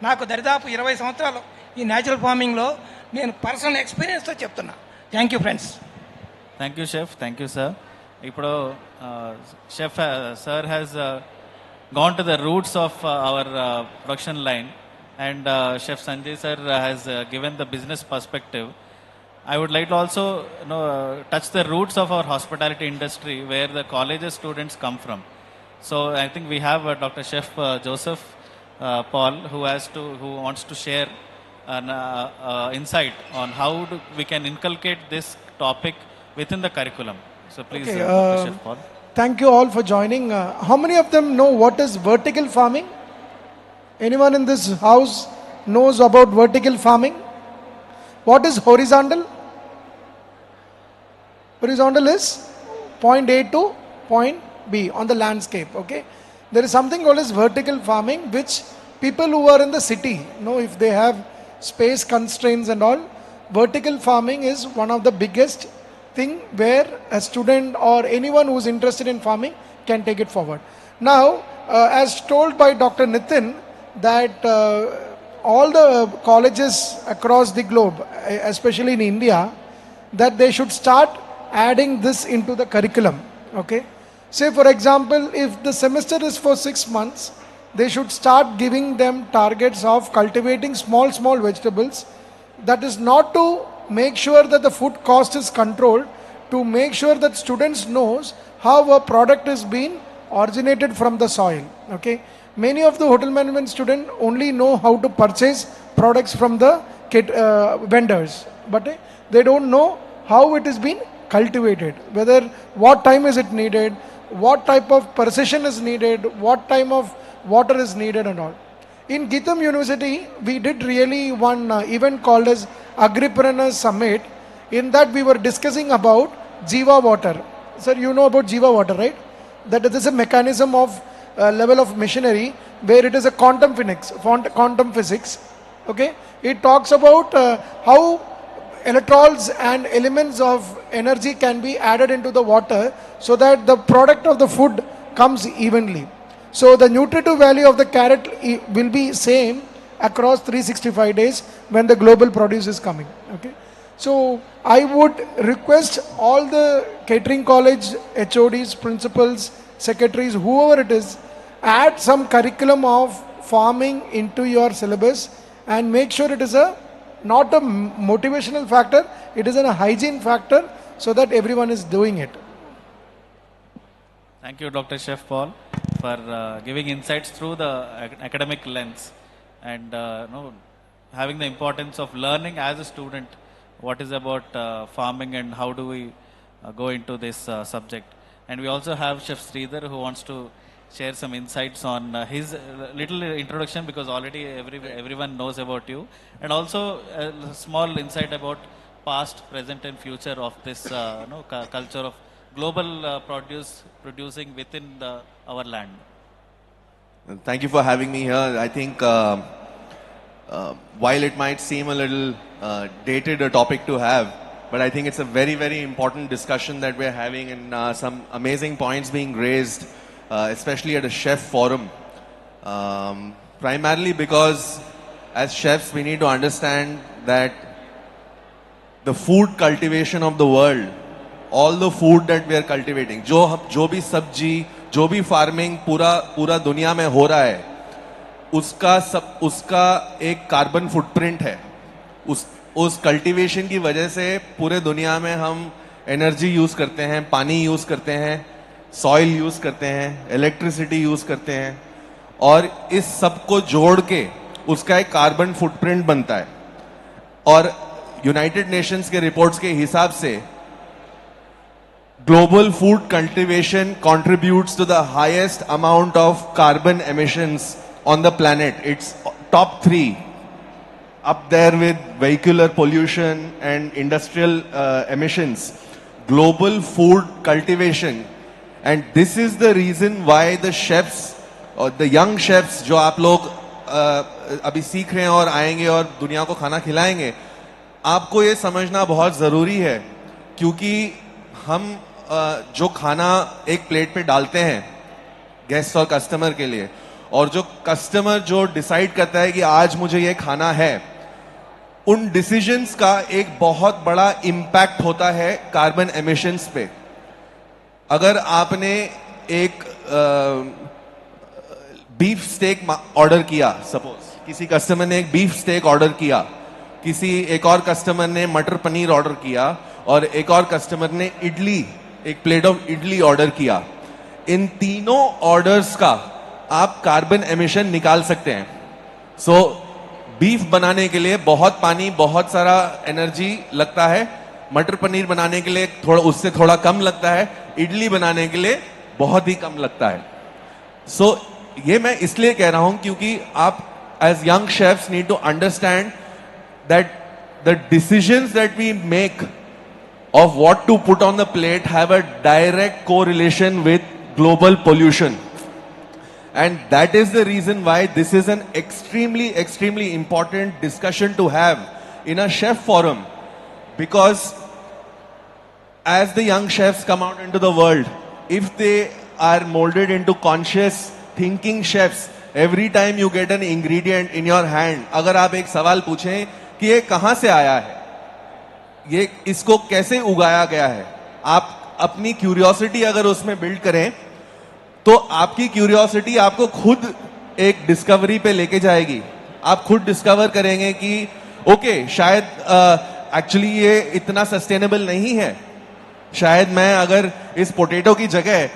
నాకు దరిదాపు 20 సంవత్సరాలు ఈ న్యాచురల్ ఫార్మింగ్లో నేను పర్సనల్ ఎక్స్పీరియన్స్తో చెప్తున్నా. Thank you friends. Thank you chef. Thank you sir. ఇప్పుడు chef sir has gone to the roots of our production line, and chef Sanjay sir has given the business perspective. I would like to also touch the roots of our hospitality industry, where the colleges students come from. So I think we have Dr. Chef Joseph Paul, who wants to share an insight on how we can inculcate this topic within the curriculum. So please, okay, Dr. Chef Paul. Thank you all for joining. How many of them know what is vertical farming? Anyone in this house knows about vertical farming? What is horizontal? Horizontal is point A to point B on the landscape. Okay, there is something called as vertical farming, which people who are in the city know, if they have space constraints and all. Vertical farming is one of the biggest thing where a student or anyone who is interested in farming can take it forward. Now, as told by Dr. Nitin, that all the colleges across the globe, especially in India, that they should start adding this into the curriculum. Okay, say for example, if the semester is for 6 months, they should start giving them targets of cultivating small vegetables. That is not to make sure that the food cost is controlled, to make sure that students knows how a product is being originated from the soil. Okay, many of the hotel management students only know how to purchase products from the vendors, but they don't know how it is being cultivated, whether what time is it needed, what type of precision is needed, what type of water is needed and all. In Geetham University, we did really one event called as Agripreneurs Summit. In that we were discussing about Jiva water. Sir, you know about Jiva water, right? That it is a mechanism of level of machinery where it is a quantum physics. Okay, it talks about how electrons and elements of energy can be added into the water so that the product of the food comes evenly. So the nutritive value of the carrot will be same across 365 days when the global produce is coming. Okay, so I would request all the catering college HODs, principals, secretaries, whoever it is, add some curriculum of farming into your syllabus and make sure it is not a motivational factor, it is a hygiene factor so that everyone is doing it. Thank you, Dr. Chef Paul, for giving insights through the academic lens and having the importance of learning as a student what is about farming and how do we go into this subject. And we also have Chef Sridhar who wants to share some insights on his little introduction, because already everyone knows about you, and also a small insight about past, present and future of this culture of global producing within our land. Thank you for having me here. I think while it might seem a little dated a topic to have, but I think it's a very, very important discussion that we're having, and some amazing points being raised, especially at a chef forum. Primarily because as chefs we need to understand that the food cultivation of the world, all the food that we are cultivating, जो भी सब्जी, जो भी farming पूरा दुनिया में हो रहा है, उसका एक कार्बन फुटप्रिंट है. उस कल्टीवेशन की वजह से पूरे दुनिया में हम एनर्जी यूज करते हैं, पानी यूज करते हैं, सॉइल यूज करते हैं, इलेक्ट्रिसिटी यूज करते हैं, और इस सब को जोड़ के उसका एक कार्बन फुटप्रिंट बनता है. और यूनाइटेड नेशंस के रिपोर्ट्स के हिसाब से global food cultivation contributes to the highest amount of carbon emissions on the planet. It's top 3, up there with vehicular pollution and industrial emissions. Global food cultivation, and this is the reason why the chefs or the young chefs जो आप लोग अभी सीख रहे हैं और आएंगे और दुनिया को खाना खिलाएंगे, आपको ये समझना बहुत जरूरी है, क्योंकि हम जो खाना एक प्लेट पे डालते हैं गेस्ट और कस्टमर के लिए, और जो कस्टमर जो डिसाइड करता है कि आज मुझे ये खाना है, उन डिसीजंस का एक बहुत बड़ा इम्पैक्ट होता है कार्बन एमिशंस पे. अगर आपने एक बीफ स्टेक ऑर्डर किया, सपोज किसी कस्टमर ने एक बीफ स्टेक ऑर्डर किया, एक और कस्टमर ने मटर पनीर ऑर्डर किया, और एक और कस्टमर ने एक प्लेट ऑफ इडली ऑर्डर किया. इन तीनों ऑर्डर्स का आप कार्बन एमिशन निकाल सकते हैं. सो बीफ बनाने के लिए बहुत पानी, बहुत सारा एनर्जी लगता है. मटर पनीर बनाने के लिए उससे थोड़ा कम लगता है. इडली बनाने के लिए बहुत ही कम लगता है. सो ये मैं इसलिए कह रहा हूं क्योंकि आप as young chefs need to understand that the decisions that we make of what to put on the plate have a direct correlation with global pollution. And that is the reason why this is an extremely important discussion to have in a chef forum. Because as the young chefs come out into the world, if they are molded into conscious thinking chefs, every time you get an ingredient in your hand, अगर आप एक सवाल पूछें कि ये कहां से आया है, ये इसको कैसे उगाया गया है, आप अपनी क्यूरियोसिटी अगर उसमें बिल्ड करें, तो आपकी क्यूरियोसिटी आपको खुद एक डिस्कवरी पे लेके जाएगी. आप खुद डिस्कवर करेंगे कि ओके, शायद एक्चुअली ये इतना सस्टेनेबल नहीं है. शायद मैं अगर इस पोटैटो की जगह,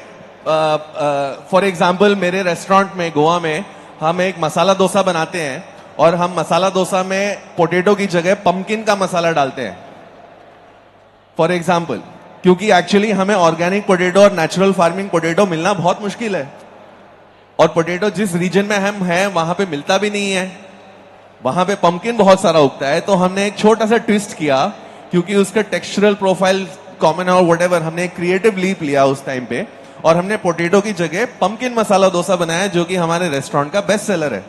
फॉर एग्जांपल मेरे रेस्टोरेंट में गोवा में हम एक मसाला डोसा बनाते हैं, और हम मसाला डोसा में पोटैटो की जगह पंपकिन का मसाला डालते हैं, फॉर एग्जाम्पल. क्योंकि एक्चुअली हमें ऑर्गेनिक पोटैटो और नेचुरल फार्मिंग पोटैटो मिलना बहुत मुश्किल है, और पोटैटो जिस रीजन में हम हैं वहां पे मिलता भी नहीं है, वहां पे पंपकिन बहुत सारा उगता है। तो हमने एक छोटा सा ट्विस्ट किया, क्योंकि उसका टेक्सचरल प्रोफाइल कॉमन और व्हाटएवर, हमने एक क्रिएटिव लीप लिया उस टाइम पे, और हमने पोटैटो की जगह पंपकिन मसाला डोसा बनाया, जो कि हमारे रेस्टोरेंट का बेस्ट सेलर है।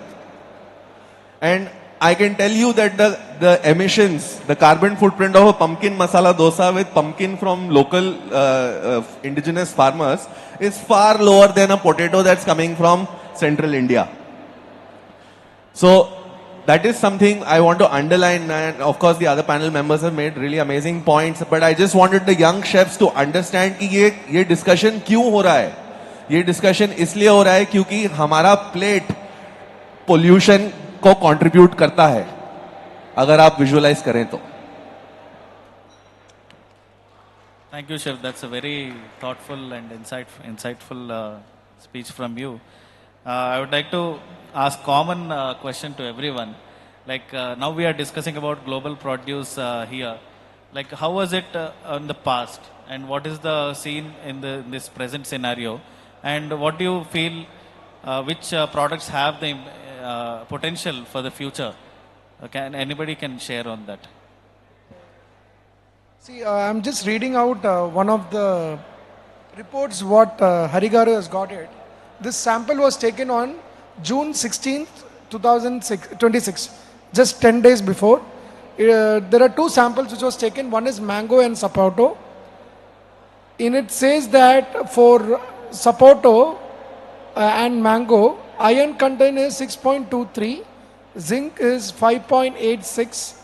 And I can tell you that the emissions, the carbon footprint of a pumpkin masala dosa with pumpkin from local indigenous farmers is far lower than a potato that's coming from central India. So that is something I want to underline, and of course the other panel members have made really amazing points, but I just wanted the young chefs to understand कि ये discussion क्यों हो रहा है। ये discussion इसलिए हो रहा है क्योंकि हमारा plate pollution को कंट्रीब्यूट करता है, अगर आप विजुअलाइज करें तो। Thank you, Chef. That's a very thoughtful and insightful speech from you. I would like to ask common question to everyone. Like now we are discussing about global produce here. Like how was it in the past, and what is the scene in this present scenario, and what do you feel? Which products have the potential for the future? Can anybody share on that? See, I'm just reading out one of the reports what Harigaru has got it. This sample was taken on June 16th, 2026, just 10 days before. There are two samples which was taken. One is mango and sapoto. In it says that for sapoto and mango, iron content is 6.23, zinc is 5.86,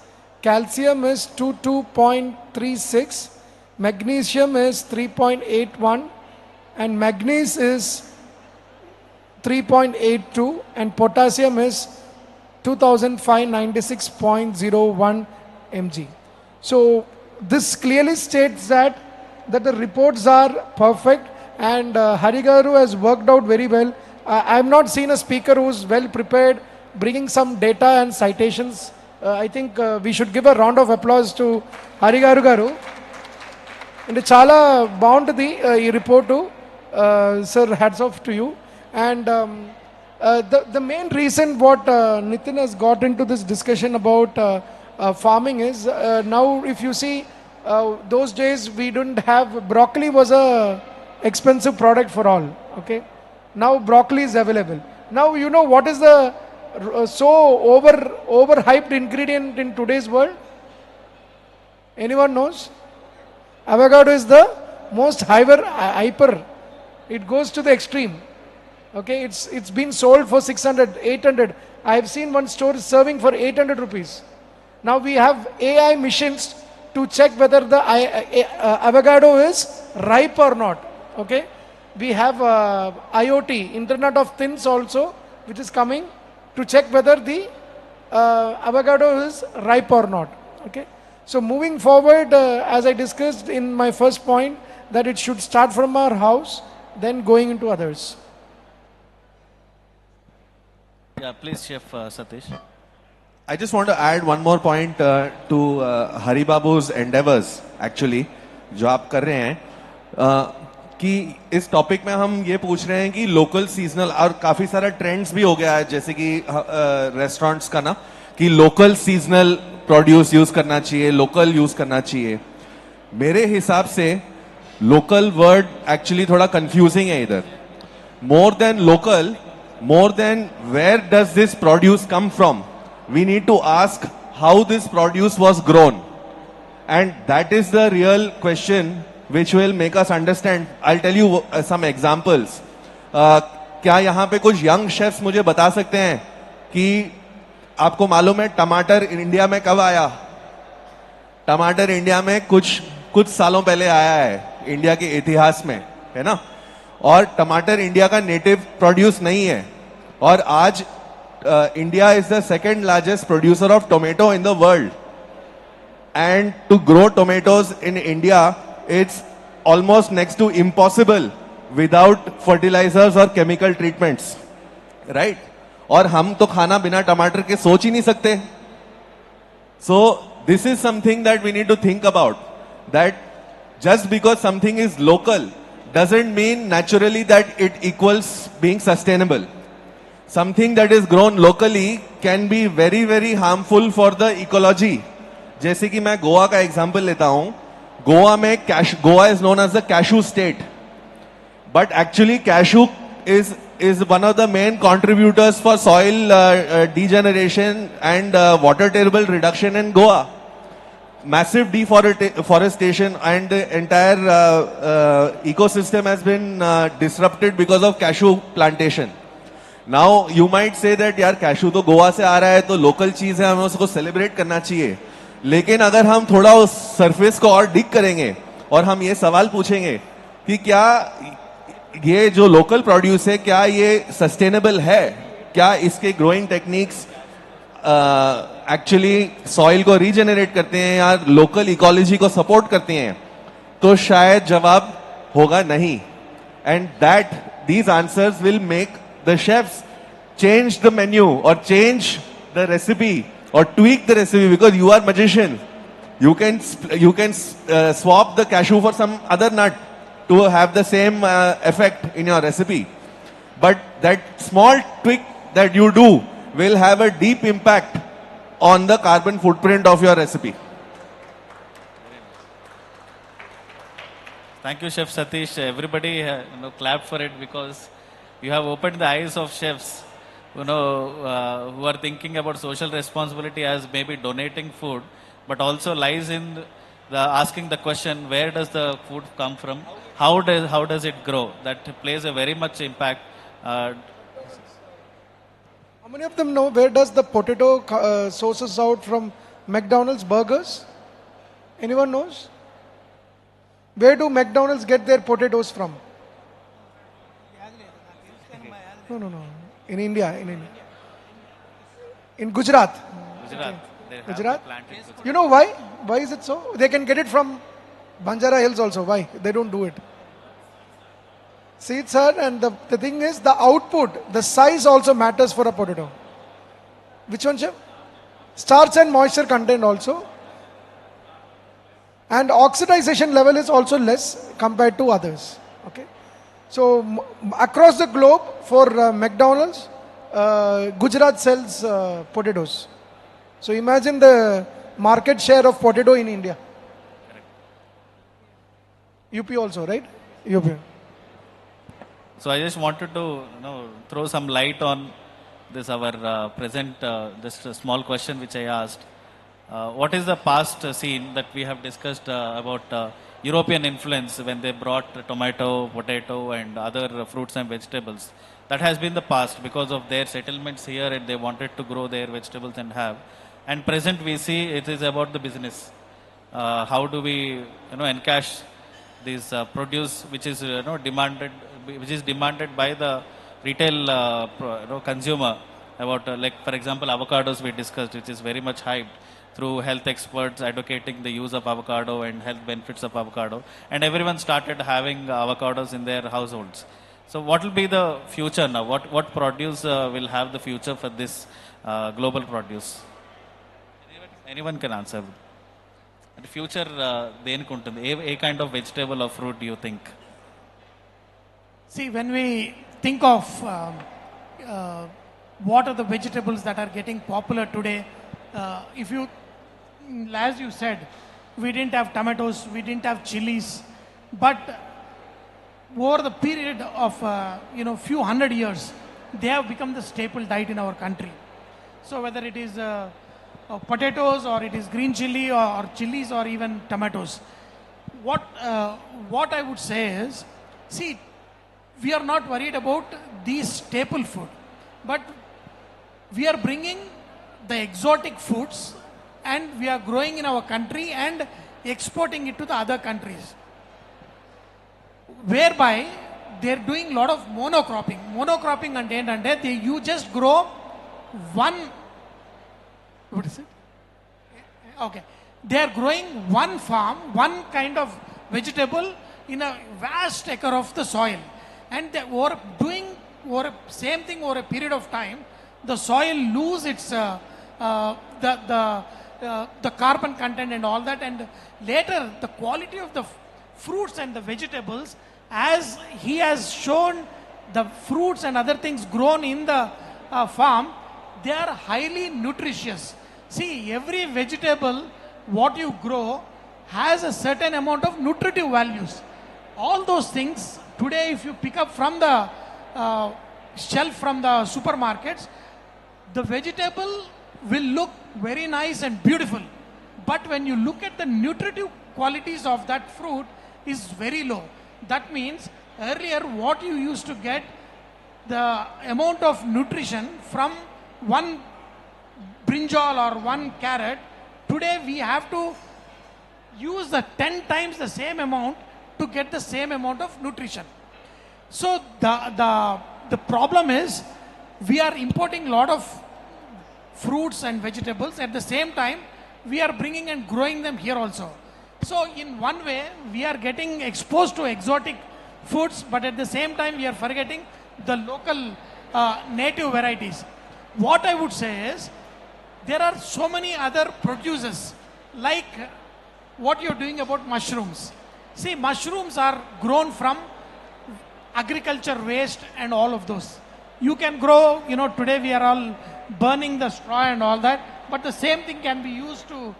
calcium is 22.36, magnesium is 3.81, and manganese is 3.82, and potassium is 2596.01 mg. So this clearly states that the reports are perfect, and Harigaru has worked out very well. I have not seen a speaker who is well prepared, bringing some data and citations. I think we should give a round of applause to Harigaru garu. And chala bauntadi ee report, sir, hats off to you. And the main reason what Nitin has got into this discussion about farming is now if you see those days we didn't have, broccoli was a expensive product for all, okay? Now broccoli is available. Now you know what is the so overhyped ingredient in today's world? Anyone knows? Avocado is the most hyper. It goes to the extreme. Okay, it's been sold for 600, 800. I have seen one store serving for 800 rupees. Now we have AI machines to check whether the avocado is ripe or not. Okay, we have IoT, Internet of Things also, which is coming to check whether the avocado is ripe or not. Okay, so moving forward, as I discussed in my first point, that it should start from our house, then going into others. Yeah, please, Chef Satish. I just want to add one more point to Hari Babu's endeavors, actually, जो आप कर रहे हैं, कि इस topic में हम ये पूछ रहे हैं कि लोकल सीजनल, और काफी सारा ट्रेंड्स भी हो गया है, जैसे कि रेस्टोरेंट्स का ना, कि लोकल सीजनल प्रोड्यूस यूज करना चाहिए, लोकल यूज करना चाहिए. मेरे हिसाब से लोकल वर्ड एक्चुअली थोड़ा कंफ्यूजिंग है इधर. More than local, more than where does this produce come from, we need to ask how this produce was grown, and that is the real question which will make us understand. I'll tell you some examples. क्या यहाँ पे कुछ young chefs मुझे बता सकते हैं कि आपको मालूम है टमाटर इंडिया में कब आया? टमाटर इंडिया में कुछ सालों पहले आया है, इंडिया के इतिहास में, है ना? और टमाटर इंडिया का नेटिव प्रोड्यूस नहीं है, और आज India is the second largest producer of tomato in the world, and to grow tomatoes in India it's almost next to impossible without fertilisers और केमिकल ट्रीटमेंट्स, राइट? और हम तो खाना बिना टमाटर के सोच ही नहीं सकते. So this is something that we need to think about, that Just because something is local doesn't mean naturally that it equals being sustainable. Something that is grown locally can be very, very harmful for the ecology. जैसे कि मैं गोवा का example लेता हूं, गोवा में Goa is known as the cashew state, but actually cashew is one of the main contributors for soil degeneration and water table reduction in Goa. Massive deforestation and the entire ecosystem has been disrupted because of cashew plantation. Now you might say that यार cashew तो गोवा से आ रहा है तो local चीज है, हमें उसको celebrate करना चाहिए. लेकिन अगर हम थोड़ा उस surface को और dig करेंगे और हम ये सवाल पूछेंगे कि क्या ये जो local produce है क्या ये sustainable है, क्या इसके growing techniques एक्चुअली सॉइल को रीजेनरेट करते हैं या लोकल इकोलॉजी को सपोर्ट करते हैं, तो शायद जवाब होगा नहीं. And that these answers will make the chefs change the menu और चेंज द रेसिपी और tweak the recipe, because you are magician. You can swap the cashew for some other nut to have the same effect in your recipe. But that small tweak that you do will have a deep impact on the carbon footprint of your recipe. Thank you, Chef Satish. Everybody, clap for it, because you have opened the eyes of chefs, who are thinking about social responsibility as maybe donating food, but also lies in the asking the question, where does the food come from? How does it grow? That plays a very much impact. How many of them know where does the potato sources out from McDonald's burgers? Anyone knows? Where do McDonald's get their potatoes from? No. In India. In Gujarat. Gujarat. Okay. Gujarat. You know why? Why is it so? They can get it from Banjara Hills also. Why? They don't do it. See, sir, and the thing is, the output, the size also matters for a potato. Which one, chef? Starch and moisture content also. And oxidization level is also less compared to others. Okay. So, across the globe, for McDonald's, Gujarat sells potatoes. So, imagine the market share of potato in India. UP also, right? UP. So I just wanted to throw some light on this our present just a small question which I asked. What is the past scene that we have discussed about European influence when they brought tomato, potato and other fruits and vegetables? That has been the past because of their settlements here, and they wanted to grow their vegetables and have. And present we see it is about the business. How do we encash this produce which is demanded by the retail consumer, about like for example avocados we discussed, which is very much hyped through health experts advocating the use of avocado and health benefits of avocado, and everyone started having avocados in their households. So what will be the future now? What produce will have the future for this global produce? Anyone can answer. And future దేనికి ఉంటుంది? ఏ kind of vegetable or fruit do you think? See, when we think of what are the vegetables that are getting popular today, if you, as you said, we didn't have tomatoes, we didn't have chilies, but over the period of few hundred years, they have become the staple diet in our country. So whether it is potatoes or it is green chili or chilies or even tomatoes, what I would say is, see, we are not worried about these staple food, but we are bringing the exotic foods and we are growing in our country and exporting it to the other countries, whereby they are doing a lot of monocropping. Monocropping and ఏంటంటే you just grow one, what is it? Okay. They are growing one farm, one kind of vegetable in a vast acre of the soil. And they were doing same thing over a period of time. The soil lose its the carbon content and all that, and later the quality of the fruits and the vegetables, as he has shown the fruits and other things grown in the farm, they are highly nutritious. See, every vegetable, what you grow, has a certain amount of nutritive values. All those things, today if you pick up from the shelf from the supermarkets, the vegetable will look very nice and beautiful. But when you look at the nutritive qualities of that fruit is very low. That means earlier what you used to get, the amount of nutrition from one brinjal or one carrot, today we have to use the 10 times the same amount to get the same amount of nutrition. So the problem is we are importing a lot of fruits and vegetables. At the same time, we are bringing and growing them here also. So in one way, we are getting exposed to exotic foods, but at the same time, we are forgetting the local native varieties. What I would say is, there are so many other producers, like what you're doing about mushrooms. See, mushrooms are grown from agriculture waste and all of those. You can grow, today we are all burning the straw and all that, but the same thing can be used to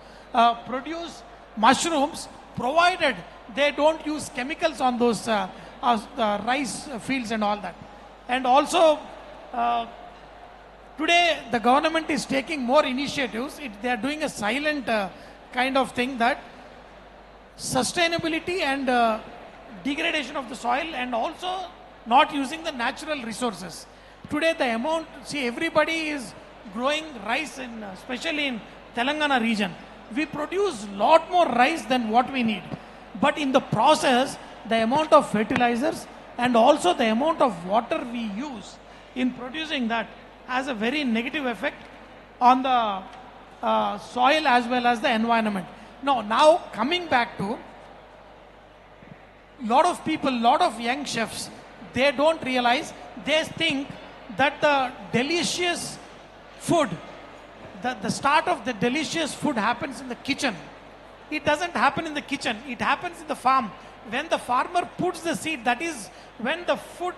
produce mushrooms, provided they don't use chemicals on those rice fields and all that. And also, today the government is taking more initiatives. They are doing a silent kind of thing, that sustainability and degradation of the soil, and also not using the natural resources. Today the amount, see, everybody is growing rice, especially in Telangana region. We produce lot more rice than what we need. But in the process, the amount of fertilizers and also the amount of water we use in producing that has a very negative effect on the soil as well as the environment. Now coming back to, lot of people, lot of young chefs, they don't realize, they think that the delicious food, the start of the delicious food happens in the kitchen. It doesn't happen in the kitchen, it happens in the farm. When the farmer puts the seed, that is when the food,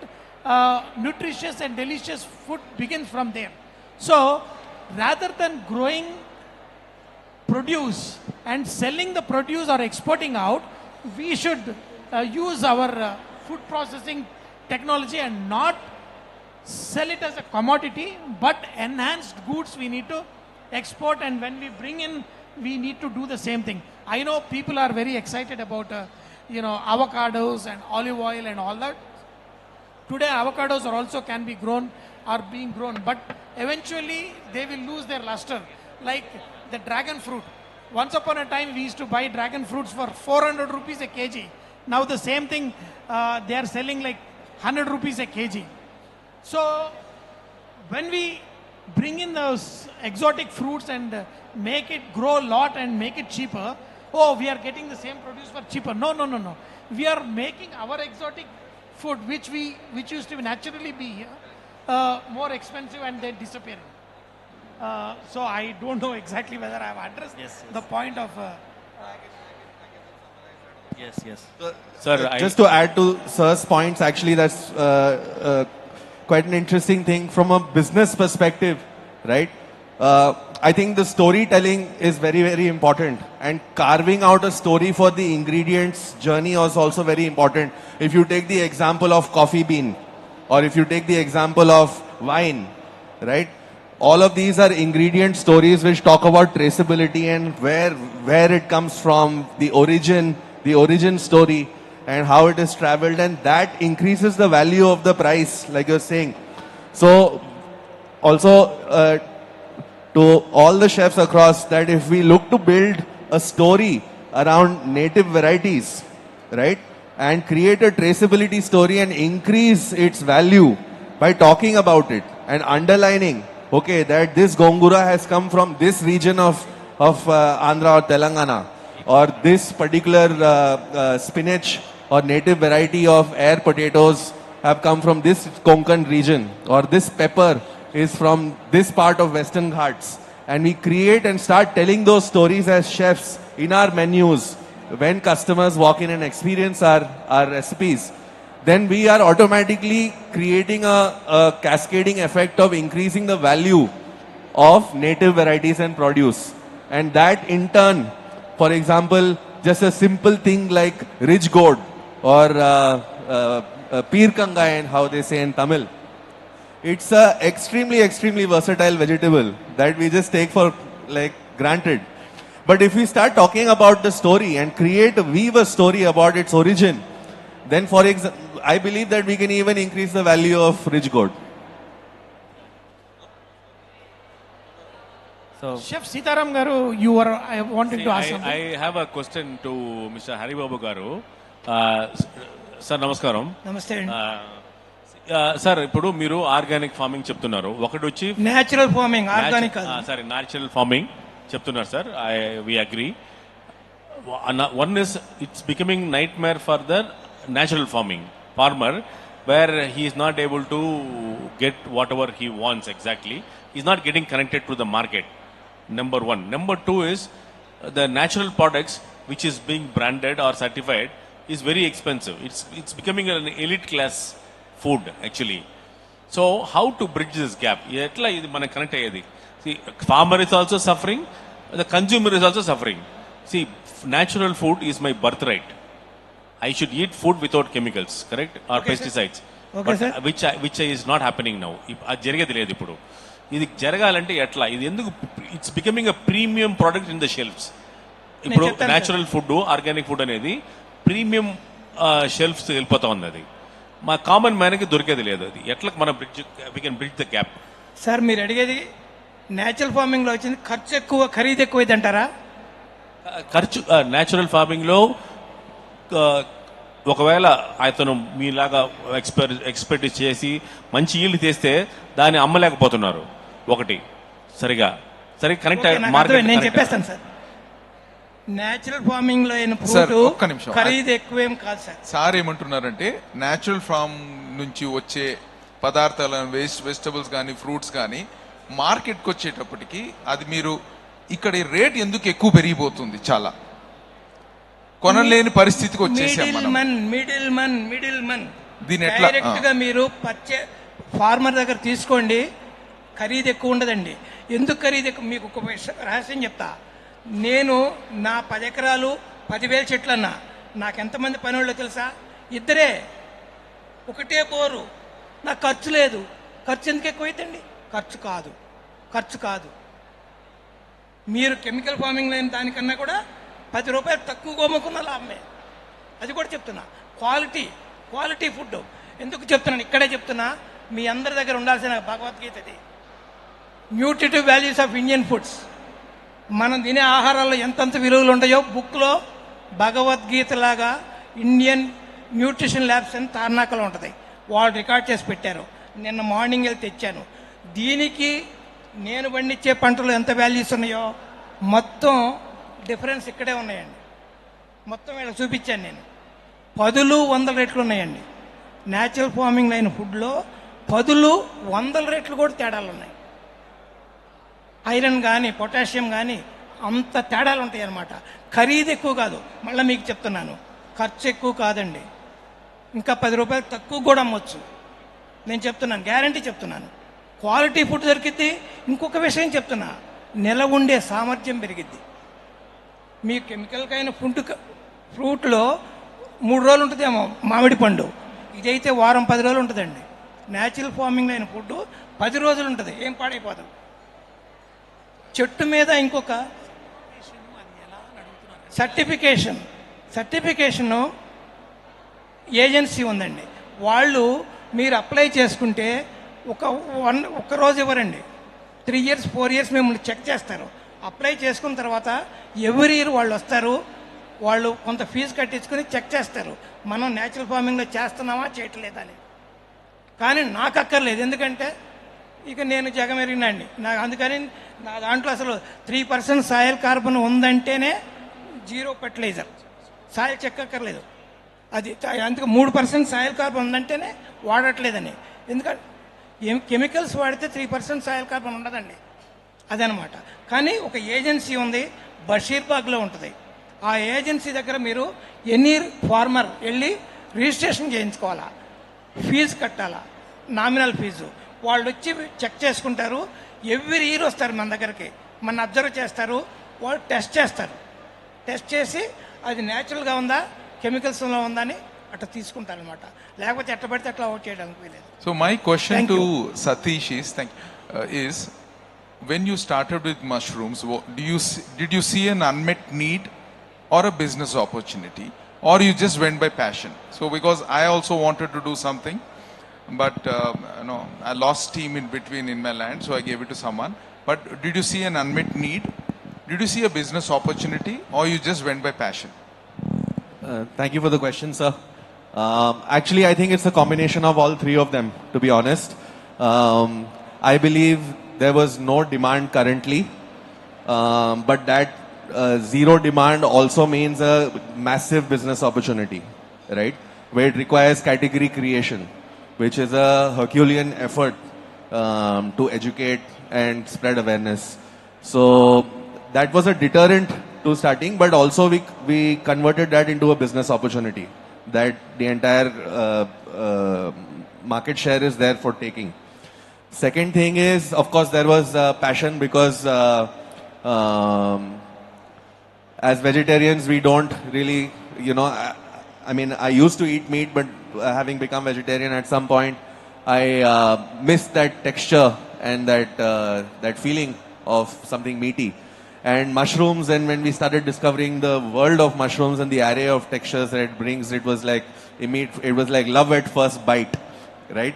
nutritious and delicious food begins from there. So rather than growing produce and selling the produce or exporting out, we should use our food processing technology and not sell it as a commodity, but enhanced goods we need to export, and when we bring in, we need to do the same thing. I know people are very excited about avocados and olive oil and all that. Today avocados are also can be grown, are being grown, but eventually they will lose their luster. Like the dragon fruit. Once upon a time we used to buy dragon fruits for 400 rupees a kg. Now the same thing they are selling like 100 rupees a kg. So when we bring in those exotic fruits and make it grow a lot and make it cheaper, oh, we are getting the same produce for cheaper. No. We are making our exotic food, which used to naturally be here, more expensive, and they're disappearing. So I don't know exactly whether I have addressed the point of... Yes. Sir, just to add to Sir's points, actually that's quite an interesting thing from a business perspective, right? I think the storytelling is very, very important, and carving out a story for the ingredients journey is also very important. If you take the example of coffee bean, or if you take the example of wine, right? All of these are ingredient stories which talk about traceability and where it comes from, the origin story, and how it is traveled, and that increases the value of the price, like you're saying. So also to all the chefs across, that if we look to build a story around native varieties, right, and create a traceability story and increase its value by talking about it and underlining, okay, that this gongura has come from this region of Andhra or Telangana, or this particular spinach or native variety of air potatoes have come from this Konkan region, or this pepper is from this part of Western Ghats. And we create and start telling those stories as chefs in our menus, when customers walk in and experience our recipes, then we are automatically creating a cascading effect of increasing the value of native varieties and produce. And that in turn, for example, just a simple thing like rich gourd or peer kangai, how they say in Tamil. It's a extremely versatile vegetable that we just take for like granted. But if we start talking about the story and weave a story about its origin, then for example, I believe that we can even increase the value of rich gourd. So, Chef Sitaram Garu, you were wanting to ask something. I have a question to Mr. Haribabu Garu. Sir, namaskaram. Namaste. Sir, ఇప్పుడు మీరు organic farming చెప్తున్నారు. ఒకటి వచ్చి Natural farming, organic. Sorry, natural farming చెప్తున్నారు sir. We agree. One is it's becoming nightmare for the natural farmer, where he is not able to get whatever he wants exactly. He's not getting connected to the market. Number one. Number two is the natural products which is being branded or certified is very expensive. It's becoming an elite class food actually. So how to bridge this gap? Etla idi mana connect ayyedi. See, farmer is also suffering, the consumer is also suffering. See, natural food is my birthright. I should eat food without chemicals, correct? Or okay, pesticides. Okay, but sir. Which is not happening now. అది జరిగేది లేదు ఇప్పుడు. ఇది జరగాలంటే ఎట్లా? ఇది ఎందుకు it's becoming a premium product in the shelves. ఇప్పుడు న్యాచురల్ ఫుడ్, ఆర్గానిక్ ఫుడ్ అనేది ప్రీమియం షెల్ఫ్స్ వెళ్ళిపోతా ఉంది. అది మా కామన్ మ్యాన్కి దొరికేది లేదు. అది ఎట్లా మనం we can bridge the gap? Sir మీరు అడిగేది న్యాచురల్ ఫార్మింగ్ లో వచ్చింది ఖర్చు ఎక్కువ, ఖరీదు ఎక్కువ అంటారా? ఖర్చు న్యాచురల్ ఫార్మింగ్ లో ఒకవేళ అతను మీలాగా ఎక్స్పెక్ట్ చేసి మంచి ఈల్డ్ తీస్తే దాన్ని అమ్మలేకపోతున్నారు. ఒకటి సరిగా కనెక్ట్ మార్కెట్. నేను చెప్పేస్తాను సార్. న్యాచురల్ ఫార్మింగ్ లో ఒక్క నిమిషం, ఖరీదు ఎక్కువేం కాదు సార్. సార్ ఏమంటున్నారంటే న్యాచురల్ ఫార్మ్ నుంచి వచ్చే పదార్థాలను వెజిటబుల్స్ కానీ ఫ్రూట్స్ కానీ మార్కెట్కి వచ్చేటప్పటికి అది మీరు ఇక్కడ రేట్ ఎందుకు ఎక్కువ పెరిగిపోతుంది, చాలా కొనలేని పరిస్థితికి వచ్చేసాం మనం. మిడిల్ మన్ దీని ఎట్లా డైరెక్ట్ గా మీరు ఫార్మర్ దగ్గర తీసుకోండి, ఖరీదు ఎక్కువ ఉండదండి. ఎందుకు ఖరీదు ఎక్కువ? మీకు ఒక రహస్యం చెప్తా. నేను నా 10 ఎకరాలు 10,000 చెట్లు అన్నా, నాకు ఎంతమంది పనివాళ్ళు తెలుసా? ఇద్దరే, ఒకటే బోరు, నాకు ఖర్చు లేదు. ఖర్చు ఎందుకు ఎక్కువ అవుతుంది? ఖర్చు కాదు. మీరు కెమికల్ ఫార్మింగ్ లేని దానికన్నా కూడా 10 రూపాయలు తక్కువగా అమ్ముకున్న లాభమే. అది కూడా చెప్తున్నా. క్వాలిటీ ఫుడ్ ఎందుకు చెప్తున్నాను, ఇక్కడే చెప్తున్నా. మీ అందరి దగ్గర ఉండాల్సిన భగవద్గీత ఇది. Nutritive values of Indian foods. మనం తినే ఆహారాల్లో ఎంతంత విలువలు ఉంటాయో బుక్లో భగవద్గీత లాగా ఇండియన్ న్యూట్రిషన్ ల్యాబ్స్ అని తార్నాకలో ఉంటుంది. వాళ్ళు రికార్డ్ చేసి పెట్టారు. నిన్న మార్నింగ్ వెళ్ళి తెచ్చాను. దీనికి నేను పండించే పంటలు ఎంత వాల్యూస్ ఉన్నాయో మొత్తం డిఫరెన్స్ ఇక్కడే ఉన్నాయండి. మొత్తం వీళ్ళకి చూపించాను నేను. 10-100 రేట్లు ఉన్నాయండి. న్యాచురల్ ఫార్మింగ్ అయిన ఫుడ్లో 10-100 రేట్లు కూడా తేడాలు ఉన్నాయి. ఐరన్ కానీ పొటాషియం కానీ అంత తేడాలు ఉంటాయి అన్నమాట. ఖరీదు ఎక్కువ కాదు. మళ్ళీ మీకు చెప్తున్నాను, ఖర్చు ఎక్కువ కాదండి. ఇంకా 10 రూపాయలు తక్కువ కూడా అమ్మొచ్చు. నేను చెప్తున్నాను, గ్యారంటీ చెప్తున్నాను. క్వాలిటీ ఫుడ్ దొరికిద్ది. ఇంకొక విషయం చెప్తున్నా, నిల ఉండే సామర్థ్యం పెరిగిద్ది. మీ కెమికల్కైన ఫ్రూట్లో 3 రోజులు ఉంటుందేమో మామిడి పండు, ఇదైతే వారం 10 రోజులు ఉంటుందండి. న్యాచురల్ ఫార్మింగ్ అయిన ఫుడ్ 10 రోజులు ఉంటుంది, ఏం పాడైపోదు. చెట్టు మీద ఇంకొక సర్టిఫికేషన్ ఏజెన్సీ ఉందండి. వాళ్ళు మీరు అప్లై చేసుకుంటే ఒక రోజు ఇవ్వరండి. 3 years 4 years మిమ్మల్ని చెక్ చేస్తారు. అప్లై చేసుకున్న తర్వాత ఎవ్రీ ఇయర్ వాళ్ళు వస్తారు. వాళ్ళు కొంత ఫీజు కట్టించుకుని చెక్ చేస్తారు, మనం న్యాచురల్ ఫార్మింగ్లో చేస్తున్నామా చేయట్లేదని. కానీ నాకు అక్కర్లేదు, ఎందుకంటే ఇక నేను జగమెరిగినండి. నాకు అందుకని నా దాంట్లో అసలు 3% సాయిల్ కార్బన్ ఉందంటేనే 0 ఫెర్టిలైజర్, సాయిల్ చెక్ అక్కర్లేదు. అది అందుకే 3% సాయిల్ కార్బన్ ఉందంటేనే వాడట్లేదని. ఎందుకంటే కెమికల్స్ వాడితే 3% సాయిల్ కార్బన్ ఉండదండి, అదనమాట. కానీ ఒక ఏజెన్సీ ఉంది, బషీర్బాగ్లో ఉంటుంది. ఆ ఏజెన్సీ దగ్గర మీరు ఎనీ ఫార్మర్ వెళ్ళి రిజిస్ట్రేషన్ చేయించుకోవాలా, ఫీజు కట్టాలా, నామినల్ ఫీజు. వాళ్ళు వచ్చి చెక్ చేసుకుంటారు. ఎవ్రీ ఇయర్ వస్తారు మన దగ్గరికి, మన అబ్జర్వ్ చేస్తారు, వాళ్ళు టెస్ట్ చేస్తారు. టెస్ట్ చేసి అది న్యాచురల్గా ఉందా కెమికల్స్లో ఉందా అని అట్లా తీసుకుంటారు అనమాట. లేకపోతే ఎట్లా పడితే అట్లా అవుట్ చేయడానికి వీలేదు. So my question to Satish is, when you started with mushrooms, did you see an unmet need or a business opportunity, or you just went by passion? So because I also wanted to do something, but I lost steam in between in my land, so I gave it to someone. But did you see an unmet need? Did you see a business opportunity, or you just went by passion? Thank you for the question, sir. Actually, I think it's a combination of all three of them, to be honest. I believe there was no demand currently, but that zero demand also means a massive business opportunity, right? Where it requires category creation, which is a Herculean effort to educate and spread awareness. So that was a deterrent to starting, but also we converted that into a business opportunity, that the entire market share is there for taking. Second thing is, of course, there was passion because as vegetarians, we don't really, I mean, I used to eat meat, but having become vegetarian at some point, I missed that texture and that feeling of something meaty. And mushrooms, and when we started discovering the world of mushrooms and the array of textures that it brings, it was like it was like love at first bite, right?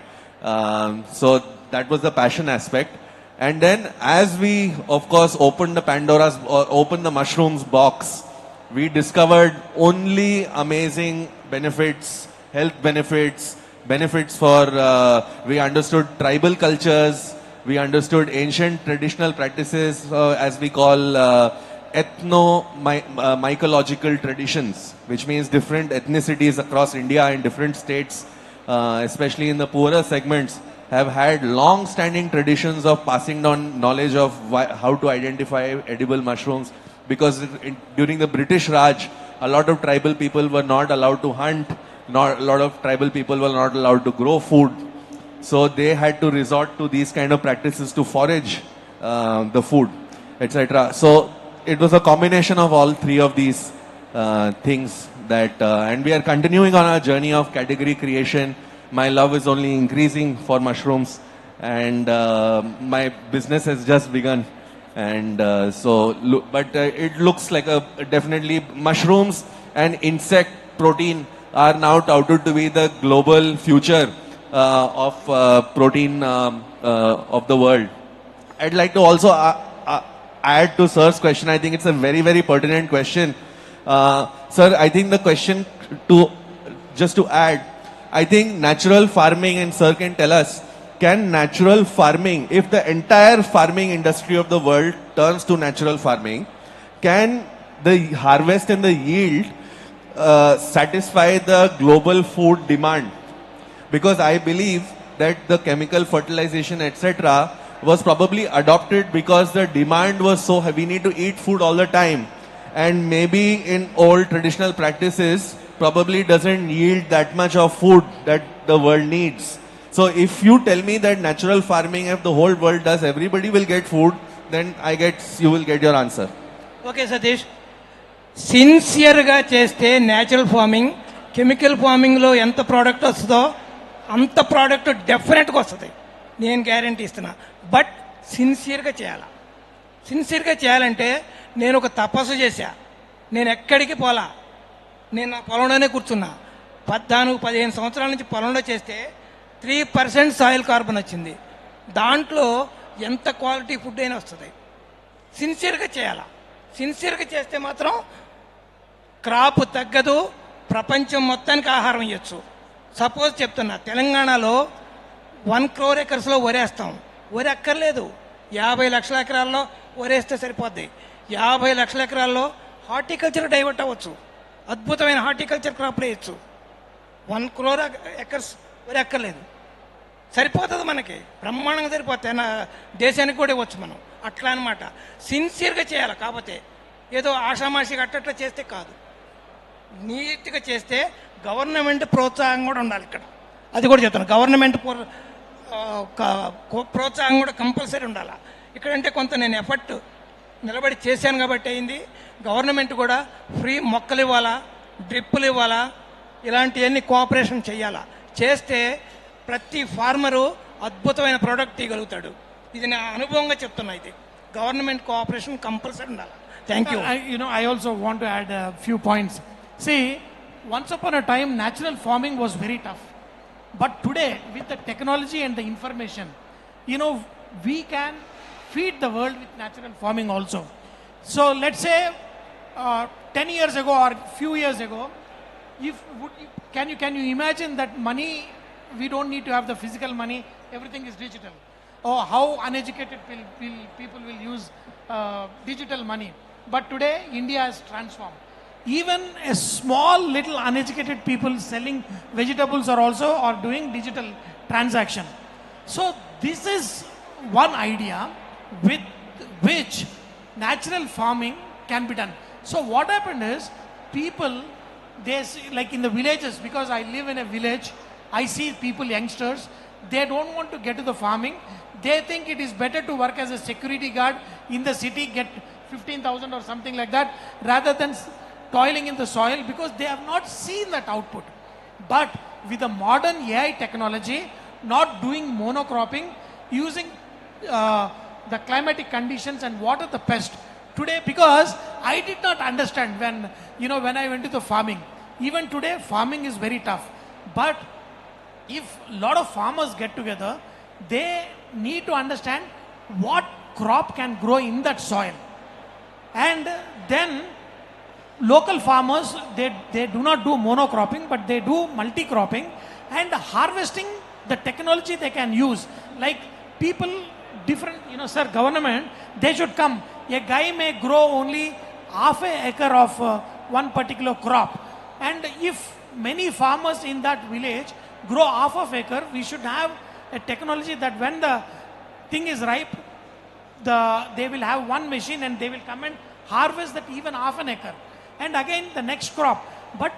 So that was the passion aspect. And then as we, of course, opened the mushrooms box, we discovered only amazing benefits, health benefits for, we understood tribal cultures, we understood ancient traditional practices, as we call ethno-mycological traditions, which means different ethnicities across India and different states, especially in the poorer segments, have had long-standing traditions of passing on knowledge of how to identify edible mushrooms. Because during the British Raj, a lot of tribal people were not allowed to hunt, a lot of tribal people were not allowed to grow food. So they had to resort to these kind of practices to forage the food, etc. So it was a combination of all three of these things that, and we are continuing on our journey of category creation. My love is only increasing for mushrooms, and my business has just begun. And but it looks like definitely mushrooms and insect protein are now touted to be the global future of protein of the world. I'd like to also add to Sir's question. I think it's a very, very pertinent question. Sir, I think the question just to add, I think natural farming, and Sir can tell us, can natural farming, if the entire farming industry of the world turns to natural farming, can the harvest and the yield satisfy the global food demand? Because I believe that the chemical fertilization, etc., was probably adopted because the demand was so heavy. We need to eat food all the time, and maybe in old traditional practices probably doesn't yield that much of food that the world needs. So if you tell me that natural farming, if the whole world does, everybody will get food, then I guess you will get your answer. Okay, Satish. సిన్సియర్గా చేస్తే natural farming, chemical ఫార్మింగ్లో ఎంత product వస్తుందో అంత product డెఫినెట్గా వస్తుంది, నేను guarantee ఇస్తున్నా. But సిన్సియర్గా చేయాలి. సిన్సియర్గా చేయాలంటే నేను ఒక తపస్సు చేశా, నేను ఎక్కడికి పోలా, నేను నా పొలంలోనే కూర్చున్నా. 14-15 సంవత్సరాల నుంచి పొలంలో చేస్తే 3% సాయిల్ కార్బన్ వచ్చింది. దాంట్లో ఎంత క్వాలిటీ ఫుడ్ అయినా వస్తుంది. సిన్సియర్గా చేయాలా. సిన్సియర్గా చేస్తే మాత్రం క్రాప్ తగ్గదు, ప్రపంచం మొత్తానికి ఆహారం ఇవ్వచ్చు. సపోజ్ చెప్తున్నా, తెలంగాణలో 1 crore acresలో వరేస్తాం. వరి అక్కర్లేదు, 50 లక్షల ఎకరాల్లో వరేస్తే సరిపోద్ది. 50 లక్షల ఎకరాల్లో హార్టికల్చర్ డైవర్ట్ అవ్వచ్చు, అద్భుతమైన హార్టికల్చర్ క్రాప్ వేయచ్చు. 1 crore acres వరి అక్కర్లేదు, సరిపోతుంది, మనకి బ్రహ్మాండంగా సరిపోతాయి. దేశానికి కూడా ఇవ్వచ్చు మనం. అట్లా అనమాట. సిన్సియర్గా చేయాలి. కాకపోతే ఏదో ఆషామాషిగా అట్టట్లా చేస్తే కాదు, నీట్గా చేస్తే గవర్నమెంట్ ప్రోత్సాహం కూడా ఉండాలి ఇక్కడ. అది కూడా చెప్తాను, గవర్నమెంట్ ప్రోత్సాహం కూడా కంపల్సరీ ఉండాలి. ఇక్కడంటే కొంత నేను ఎఫర్ట్ నిలబడి చేశాను కాబట్టి అయింది. గవర్నమెంట్ కూడా ఫ్రీ మొక్కలు ఇవ్వాలా, డ్రిప్పులు ఇవ్వాలా, ఇలాంటివన్నీ కోఆపరేషన్ చేయాలా. చేస్తే ప్రతి ఫార్మరు అద్భుతమైన ప్రోడక్ట్ ఇవ్వగలుగుతాడు. ఇది నా అనుభవంగా చెప్తున్నా. ఇది గవర్నమెంట్ కోఆపరేషన్ కంపల్సరీ ఉండాలి. Thank you. I also want to add a few points. See, once upon a time, natural farming was very tough. But today, with the technology and the information, we can feed the world with natural farming also. So let's say 10 years ago or few years ago, can you imagine that money, we don't need to have the physical money, everything is digital. Or how uneducated people will use digital money. But today, India has transformed. Even a small little uneducated people selling vegetables are doing digital transaction. So this is one idea with which natural farming can be done. So what happened is, people, like in the villages, because I live in a village, I see people, youngsters, they don't want to get to the farming. They think it is better to work as a security guard in the city, get 15,000 or something like that, rather than toiling in the soil, because they have not seen that output. But with the modern AI technology, not doing monocropping, using the climatic conditions and what are the pests. Today, because I did not understand when I went to the farming. Even today, farming is very tough. But if a lot of farmers get together, they need to understand what crop can grow in that soil. And then local farmers, they do not do monocropping, but they do multi-cropping and harvesting. The technology they can use, like people different, sir, government, they should come. A guy may grow only half an acre of one particular crop, and if many farmers in that village grow half of acre, we should have a technology that when the thing is ripe, they will have one machine and they will come and harvest that even half an acre, and again the next crop. But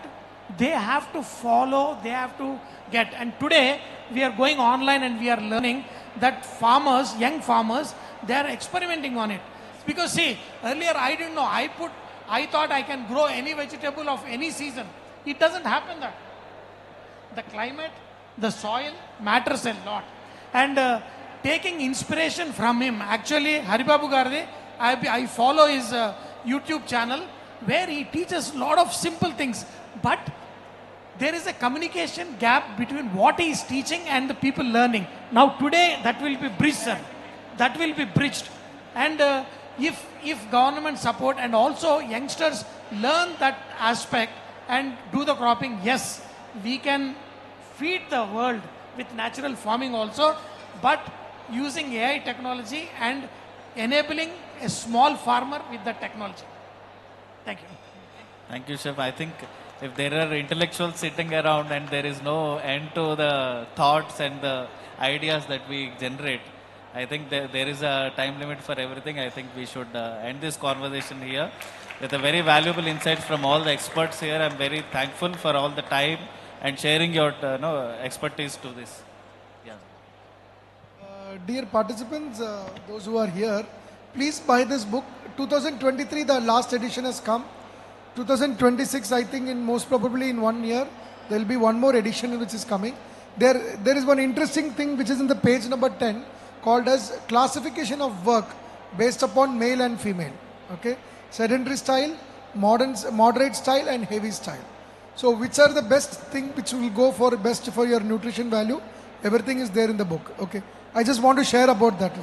they have to follow, they have to get. And today we are going online and we are learning that farmers, young farmers, they are experimenting on it. Because see, earlier I didn't know, I thought I can grow any vegetable of any season. It doesn't happen that. The climate, the soil matters a lot. And taking inspiration from him, actually Haribabu Garde, I follow his YouTube channel, where he teaches a lot of simple things. But there is a communication gap between what he is teaching and the people learning. Now today that will be bridged, sir. That will be bridged. And if government support and also youngsters learn that aspect and do the cropping, yes, we can feed the world with natural farming also, but using AI technology and enabling a small farmer with the technology. Thank you. Thank you, Chef. I think if there are intellectuals sitting around and there is no end to the thoughts and the ideas that we generate, I think there is a time limit for everything. I think we should end this conversation here with a very valuable insights from all the experts here. I'm very thankful for all the time and sharing your expertise to this. Yeah. Dear participants, those who are here, please buy this book. 2023, the last edition has come. 2026, I think most probably in 1 year, there will be one more edition which is coming. There is one interesting thing which is in the page number 10, called as classification of work based upon male and female. Okay, sedentary style, moderate style, and heavy style. So which are the best thing which will go for best for your nutrition value? Everything is there in the book. Okay, I just want to share about that.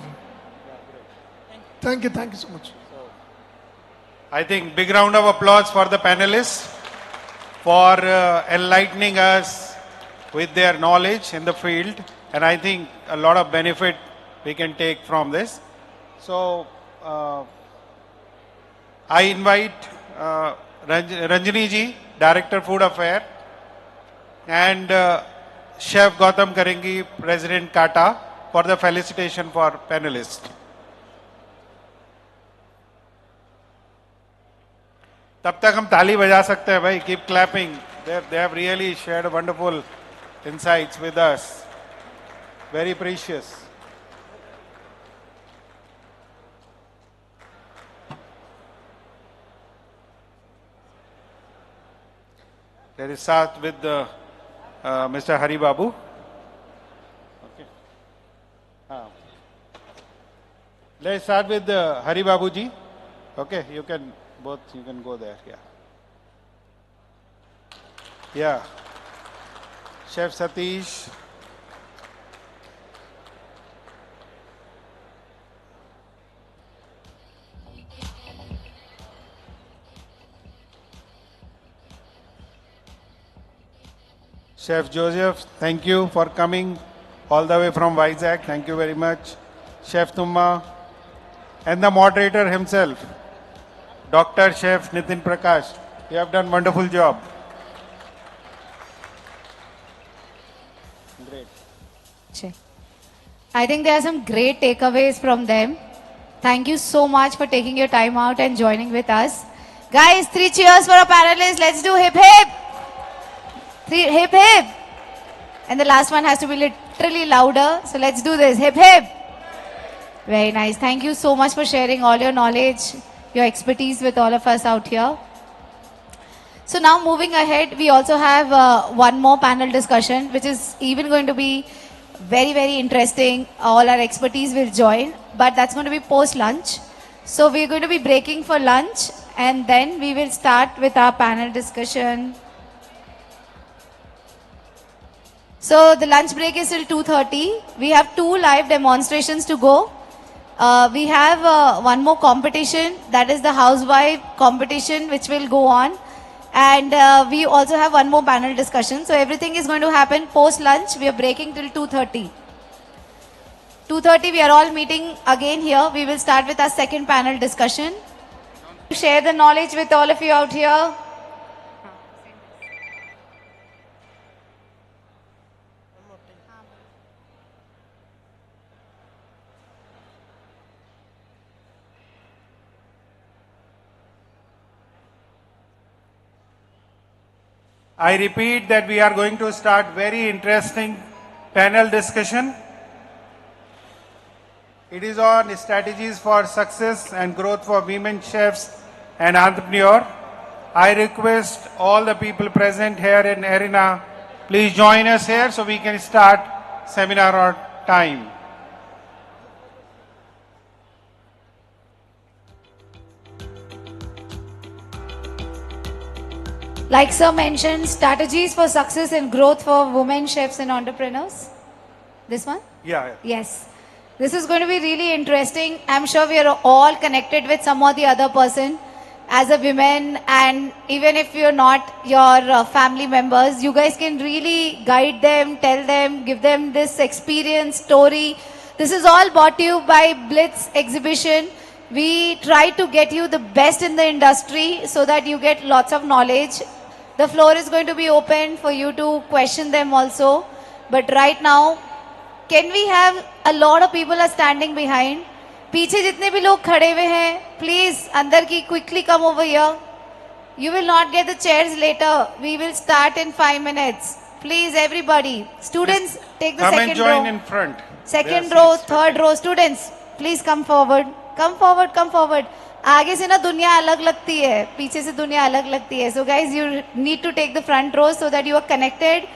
Thank you so much. I think big round of applause for the panelists for enlightening us with their knowledge in the field, and I think a lot of benefit we can take from this. So I invite Ranjani ji, Director Food Affair, and Chef Gautam Karengi, President Kata, for the felicitation for panelists. तब तक हम ताली बजा सकते हैं भाई. Keep clapping. They have really shared wonderful insights with us. Very precious. Let us start with Mr. Hari Babu. Okay. Let's start with Hari Babu ji. Okay, you can go there. Yeah. Yeah. Chef Satish. Chef Joseph, thank you for coming all the way from Vizag. Thank you very much. Chef Tumma and the moderator himself, Dr. Chef Nitin Prakash. You have done wonderful job. Great. I think there are some great takeaways from them. Thank you so much for taking your time out and joining with us. Guys, 3 cheers for our panelists. Let's do hip hip. 3 hip hip. And the last one has to be literally louder. So let's do this. Hip hip. Very nice. Thank you so much for sharing all your knowledge, your expertise with all of us out here. So now moving ahead, we also have one more panel discussion, which is even going to be very, very interesting. All our expertise will join, but that's going to be post-lunch. So we're going to be breaking for lunch, and then we will start with our panel discussion. So the lunch break is till 2:30. We have 2 live demonstrations to go. We have one more competition, that is the housewife competition, which will go on. And we also have one more panel discussion. So everything is going to happen post-lunch. We are breaking till 2:30. 2:30 we are all meeting again here. We will start with our second panel discussion. Share the knowledge with all of you out here. I repeat that we are going to start very interesting panel discussion. It is on strategies for success and growth for women chefs and entrepreneurs. I request all the people present here in arena, please join us here so we can start seminar on time. Like sir mentioned, strategies for success and growth for women chefs and entrepreneurs. This one? Yeah. Yes. This is going to be really interesting. I'm sure we are all connected with some or the other person as a woman, and even if you're not your family members, you guys can really guide them, tell them, give them this experience, story. This is all brought to you by Blitz Exhibition. We try to get you the best in the industry so that you get lots of knowledge. The floor is going to be open for you to question them also. But right now, can we have a lot of people are standing behind? पीछे जितने भी लोग खड़े हुए हैं, please अंदर की quickly come over here. You will not get the chairs later. We will start in 5 minutes. Please everybody, students take the second row. Come and join in front. Second row, third row, students, please come forward. Come forward, come forward. आगे से ना दुनिया अलग लगती है, पीछे से दुनिया अलग लगती है. So guys, you need to take the front row so that you are connected.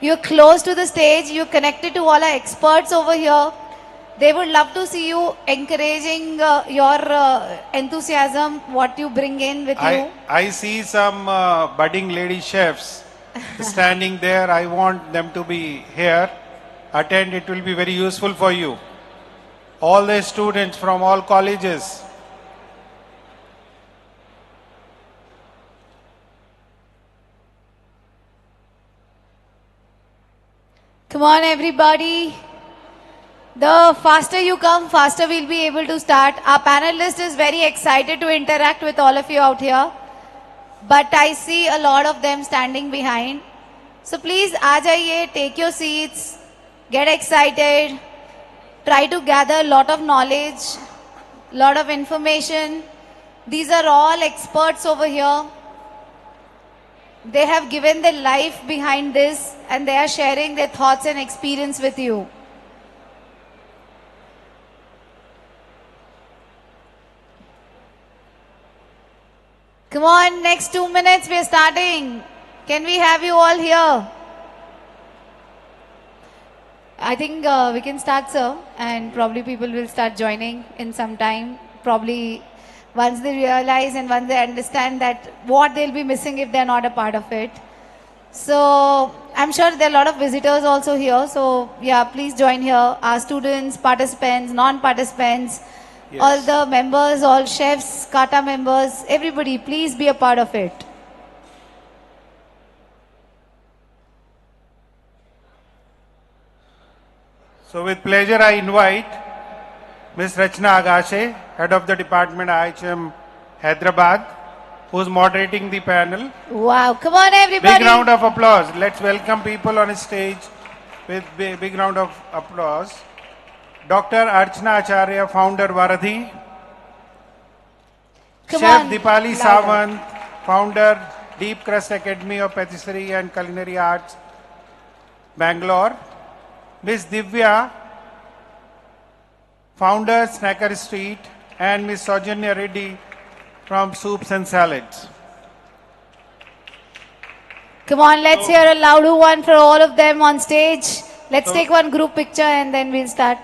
You are close to the stage. You are connected to all our experts over here. They would love to see you encouraging your enthusiasm, what you bring in with you. I see some budding lady chefs standing there. I want them to be here. Attend, it will be very useful for you. All the students from all colleges. Come on everybody. The faster you come, faster we'll be able to start. Our panelist is very excited to interact with all of you out here. But I see a lot of them standing behind. So please, aa jaiye, take your seats, get excited. Try to gather a lot of knowledge, lot of information. These are all experts over here. They have given their life behind this and they are sharing their thoughts and experience with you. Come on, next 2 minutes we are starting. Can we have you all here? I think we can start, sir, and probably people will start joining in some time. Probably once they realize and once they understand that what they'll be missing if they're not a part of it. So I'm sure there are a lot of visitors also here. So yeah, please join here. Our students, participants, non-participants, Yes. all the members, all chefs, kata members, everybody, please be a part of it. So with pleasure I invite Ms. Rachna Agashe, Head of the Department IHM Hyderabad, who is moderating the panel. Wow, come on everybody. Big round of applause. Let's welcome people on stage with big round of applause. Dr. Archana Acharya, founder Varadhi. Come Chef on, Dipali louder. Sawant, founder Deep Crust Academy of Patisserie and Culinary Arts, Bangalore. Ms. Divya, founder Snacker Street, and Ms. Saujanya Reddy from Soups and Salads. Come on, let's hear a louder one for all of them on stage. Let's take one group picture and then we'll start.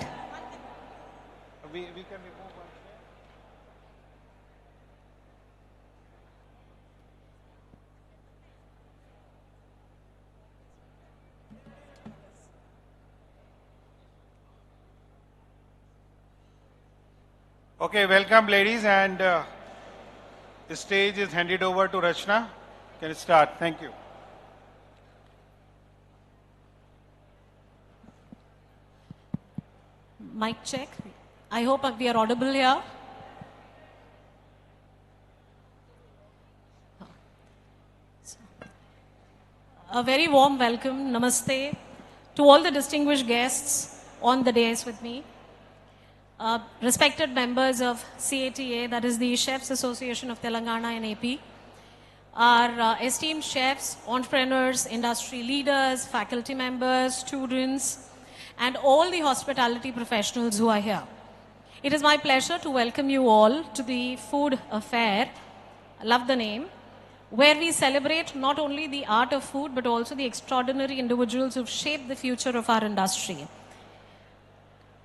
Okay, welcome ladies, and the stage is handed over to Rachna. Can you start? Thank you. Mic check. I hope we are audible here. A very warm welcome, namaste, to all the distinguished guests on the dais with me. Respected members of CATA, that is the Chefs Association of Telangana and AP, our esteemed chefs, entrepreneurs, industry leaders, faculty members, students, and all the hospitality professionals who are here. It is my pleasure to welcome you all to the Food Affair, I love the name, where we celebrate not only the art of food, but also the extraordinary individuals who've shaped the future of our industry.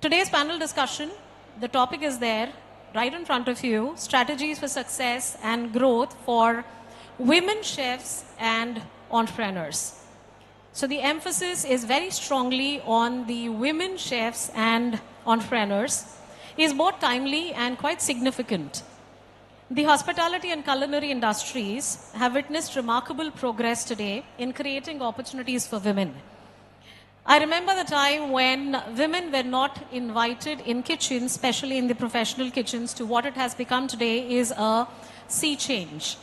Today's panel discussion, the topic is there, right in front of you, strategies for success and growth for women chefs and entrepreneurs. So the emphasis is very strongly on the women chefs and entrepreneurs. It is both timely and quite significant. The hospitality and culinary industries have witnessed remarkable progress today in creating opportunities for women. I remember the time when women were not invited in kitchens, especially in the professional kitchens, to what it has become today is a sea change.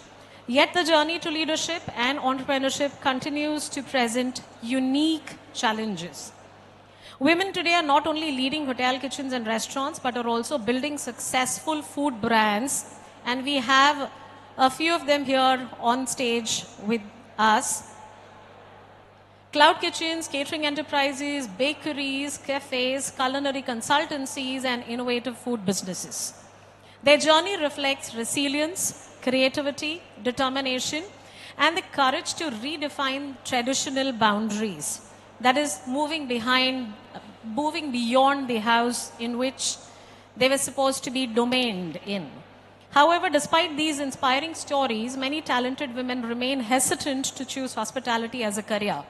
Yet the journey to leadership and entrepreneurship continues to present unique challenges. Women today are not only leading hotel kitchens and restaurants, but are also building successful food brands. And we have a few of them here on stage with us. Cloud kitchens, catering enterprises, bakeries, cafes, culinary consultancies, and innovative food businesses. Their journey reflects resilience, creativity, determination, and the courage to redefine traditional boundaries. That is moving beyond the house in which they were supposed to be domained in. However, despite these inspiring stories, many talented women remain hesitant to choose hospitality as a career.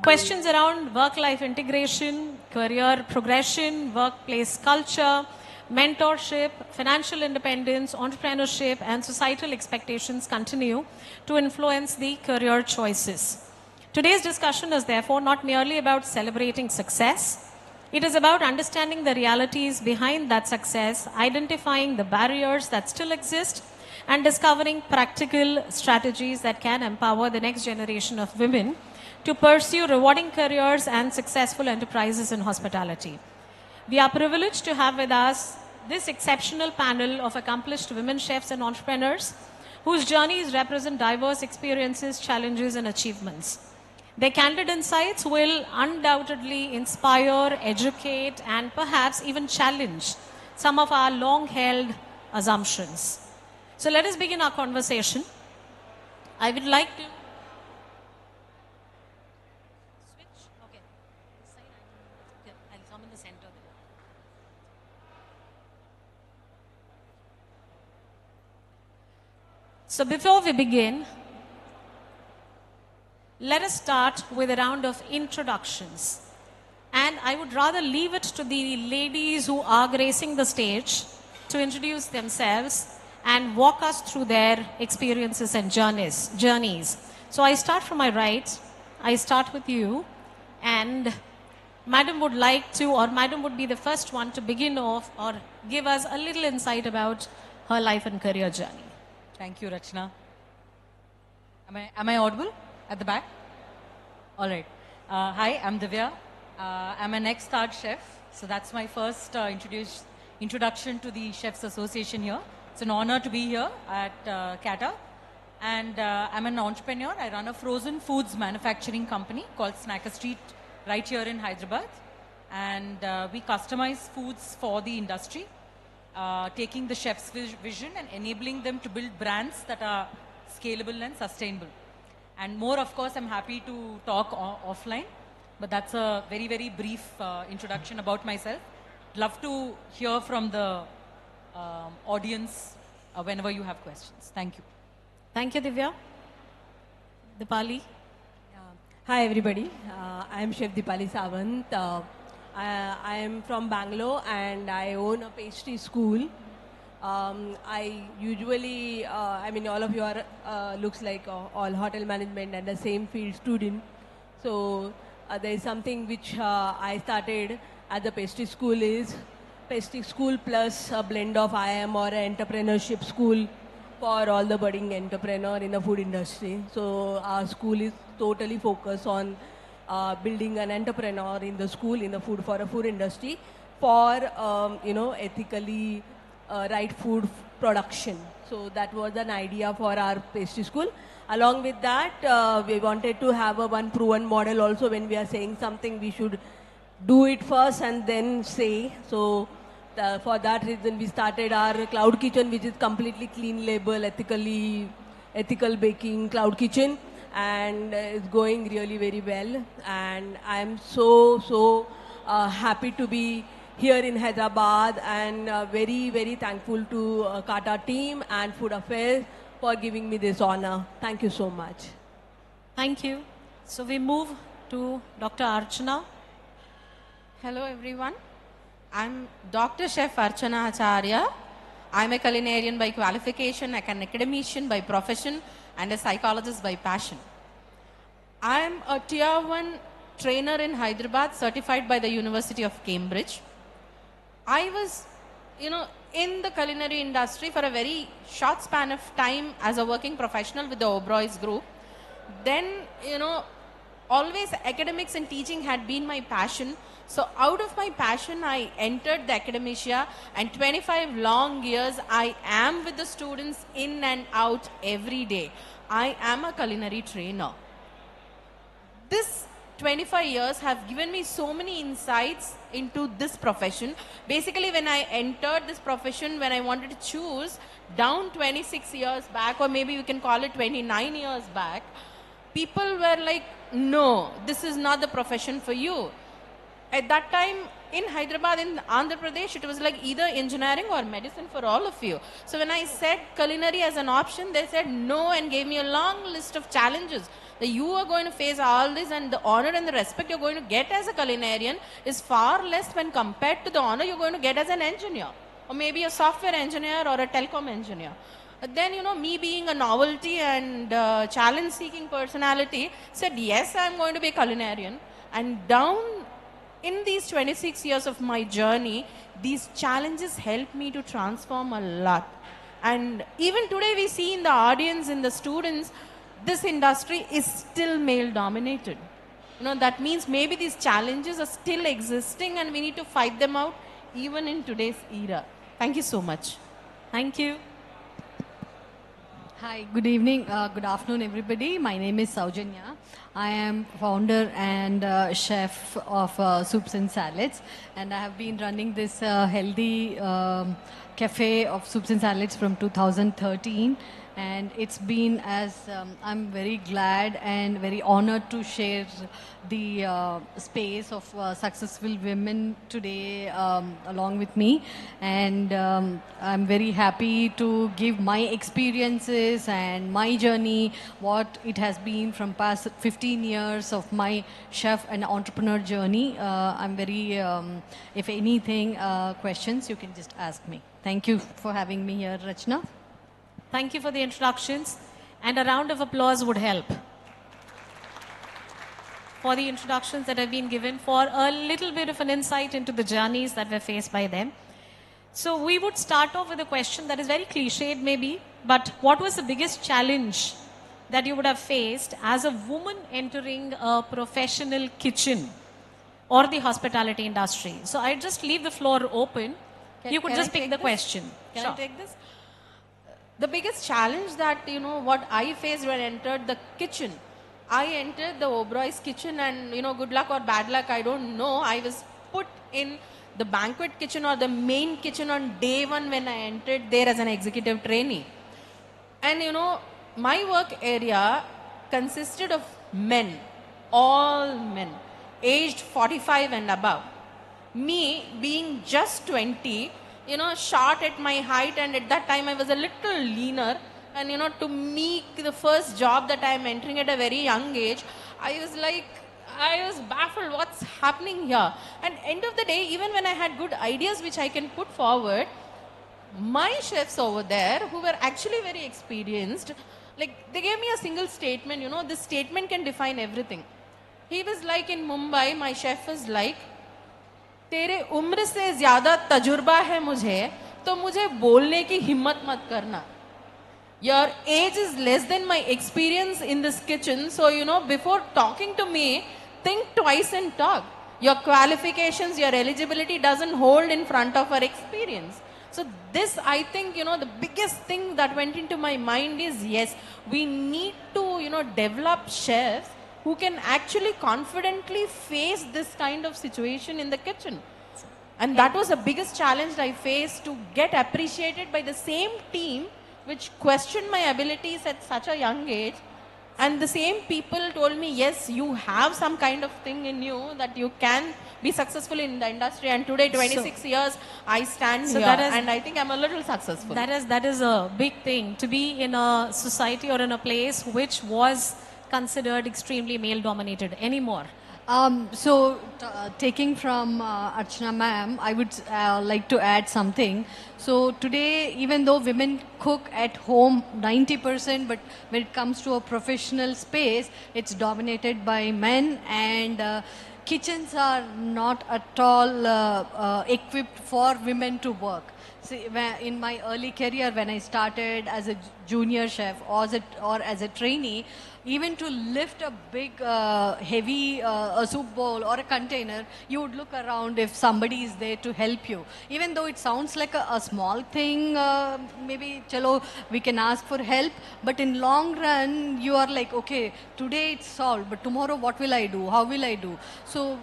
Questions around work-life integration, career progression, workplace culture, mentorship, financial independence, entrepreneurship, and societal expectations continue to influence the career choices. Today's discussion is therefore not merely about celebrating success. It is about understanding the realities behind that success, identifying the barriers that still exist, and discovering practical strategies that can empower the next generation of women to pursue rewarding careers and successful enterprises in hospitality. We are privileged to have with us this exceptional panel of accomplished women chefs and entrepreneurs whose journeys represent diverse experiences, challenges, and achievements. Their candid insights will undoubtedly inspire, educate, and perhaps even challenge some of our long-held assumptions. So let us begin our conversation. I would like to switch. Okay. This side, I'll come in the center there. So before we begin, let us start with a round of introductions. And I would rather leave it to the ladies who are gracing the stage to introduce themselves and walk us through their experiences and journeys. So I start from my right. I start with you. And Madam would like to, or Madam would be the first one to begin off or give us a little insight about her life and career journey. Thank you, Rachna. Am I audible at the back? All right. Hi, I'm Divya. I'm an ex-starred chef. So that's my first introduction to the Chefs Association here. It's an honor to be here at CATA. And I'm an entrepreneur. I run a frozen foods manufacturing company called Snacker Street right here in Hyderabad. And we customize foods for the industry, taking the chef's vision and enabling them to build brands that are scalable and sustainable. And more, of course, I'm happy to talk offline. But that's a very, very brief introduction about myself. Love to hear from the audience whenever you have questions. Thank you. Thank you, Divya. Dipali. Hi, everybody. I am Chef Dipali Sawant. I am from Bangalore and I own a pastry school. I usually, all of you are, looks like all hotel management and the same field student. So there is something which I started at the pastry school is pastry school plus a blend of IIM or an entrepreneurship school for all the budding entrepreneur in the food industry. So our school is totally focused on building an entrepreneur in the school in the food for a food industry for ethically right food production. So that was an idea for our pastry school. Along with that, we wanted to have a one proven model also. When we are saying something, we should do it first and then say. So for that reason, we started our cloud kitchen, which is completely clean label, ethical baking cloud kitchen, and it's going really very well. And I'm so happy to be here in Hyderabad and very, very thankful to Kata team and Food Affairs for giving me this honor. Thank you so much. Thank you. So we move to Dr. Archana. Hello everyone. I'm Dr. Chef Archana Acharya. I'm a culinarian by qualification, an academician by profession, and a psychologist by passion. I'm a Tier 1 trainer in Hyderabad, certified by the University of Cambridge. I was, in the culinary industry for a very short span of time as a working professional with the Oberoi's group. Then, always academics and teaching had been my passion. So out of my passion, I entered the academia, and 25 long years, I am with the students in and out every day. I am a culinary trainer. This 25 years have given me so many insights into this profession. Basically, when I entered this profession, when I wanted to choose, down 26 years back, or maybe you can call it 29 years back, people were like, no, this is not the profession for you. At that time, in Hyderabad, in Andhra Pradesh, it was like either engineering or medicine for all of you. So when I said culinary as an option, they said no and gave me a long list of challenges. That you are going to face all this, and the honor and the respect you're going to get as a culinarian is far less when compared to the honor you're going to get as an engineer, or maybe a software engineer or a telecom engineer. But then, me being a novelty and challenge-seeking personality, said, yes, I'm going to be a culinarian. And down in these 26 years of my journey, these challenges helped me to transform a lot. And even today, we see in the audience, in the students, this industry is still male-dominated. That means maybe these challenges are still existing and we need to fight them out even in today's era. Thank you so much. Thank you. Hi, good evening, good afternoon, everybody. My name is Saujanya. I am founder and chef of Soups and Salads, and I have been running this healthy cafe of Soups and Salads from 2013. And it's been I'm very glad and very honored to share the space of successful women today along with me. And I'm very happy to give my experiences and my journey, what it has been from past 15 years of my chef and entrepreneur journey. I'm very, if anything, questions, you can just ask me. Thank you for having me here, Rachna. Thank you for the introductions, and a round of applause would help for the introductions that have been given, for a little bit of an insight into the journeys that were faced by them. So we would start off with a question that is very cliched maybe, but what was the biggest challenge that you would have faced as a woman entering a professional kitchen or the hospitality industry? So I just leave the floor open. You could just pick the question. Can I take this? The biggest challenge that, what I faced when I entered the kitchen, I entered the Oberoi's kitchen and, good luck or bad luck, I don't know. I was put in the banquet kitchen or the main kitchen on day one when I entered there as an executive trainee. And, my work area consisted of men, all men, aged 45 and above. Me being just 20, short at my height, and at that time I was a little leaner, and to me the first job that I am entering at a very young age, I was baffled, what's happening here? And end of the day, even when I had good ideas which I can put forward, my chefs over there who were actually very experienced, like they gave me a single statement, this statement can define everything. He was like, in Mumbai, my chef was like, तेरे उम्र से ज़्यादा तजुर्बा है मुझे, तो मुझे बोलने की हिम्मत मत करना. Your age is less than my experience in this kitchen, so before talking to me, think twice and talk. Your qualifications, your eligibility doesn't hold in front of our experience. So this, I think, the biggest thing that went into my mind is, yes, we need to, develop chefs who can actually confidently face this kind of situation in the kitchen. And that was the biggest challenge I faced, to get appreciated by the same team which questioned my abilities at such a young age. And the same people told me, yes, you have some kind of thing in you that you can be successful in the industry. And today, 26 years, I stand here, and I think I'm a little successful. That is a big thing, to be in a society or in a place which was considered extremely male-dominated anymore. Taking from Archana ma'am, I would like to add something. So today, even though women cook at home 90%, but when it comes to a professional space, it's dominated by men, and kitchens are not at all equipped for women to work. See, in my early career, when I started as a junior chef or as a trainee, even to lift a big, heavy a soup bowl or a container, you would look around if somebody is there to help you. Even though it sounds like a small thing, maybe chalo, we can ask for help, but in long run, you are like, okay, today it's solved, but tomorrow what will I do? How will I do? So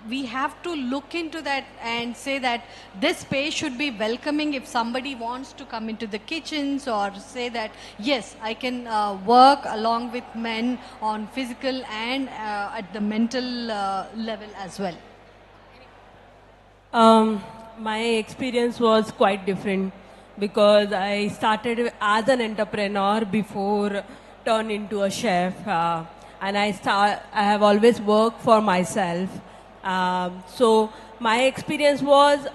we have to look into that and say that this space should be welcoming if somebody wants to come into the kitchens, or say that, yes, I can work along with men on physical and at the mental level as well. My experience was quite different, because I started as an entrepreneur before turn into a chef, and I have always worked for myself. So my experience was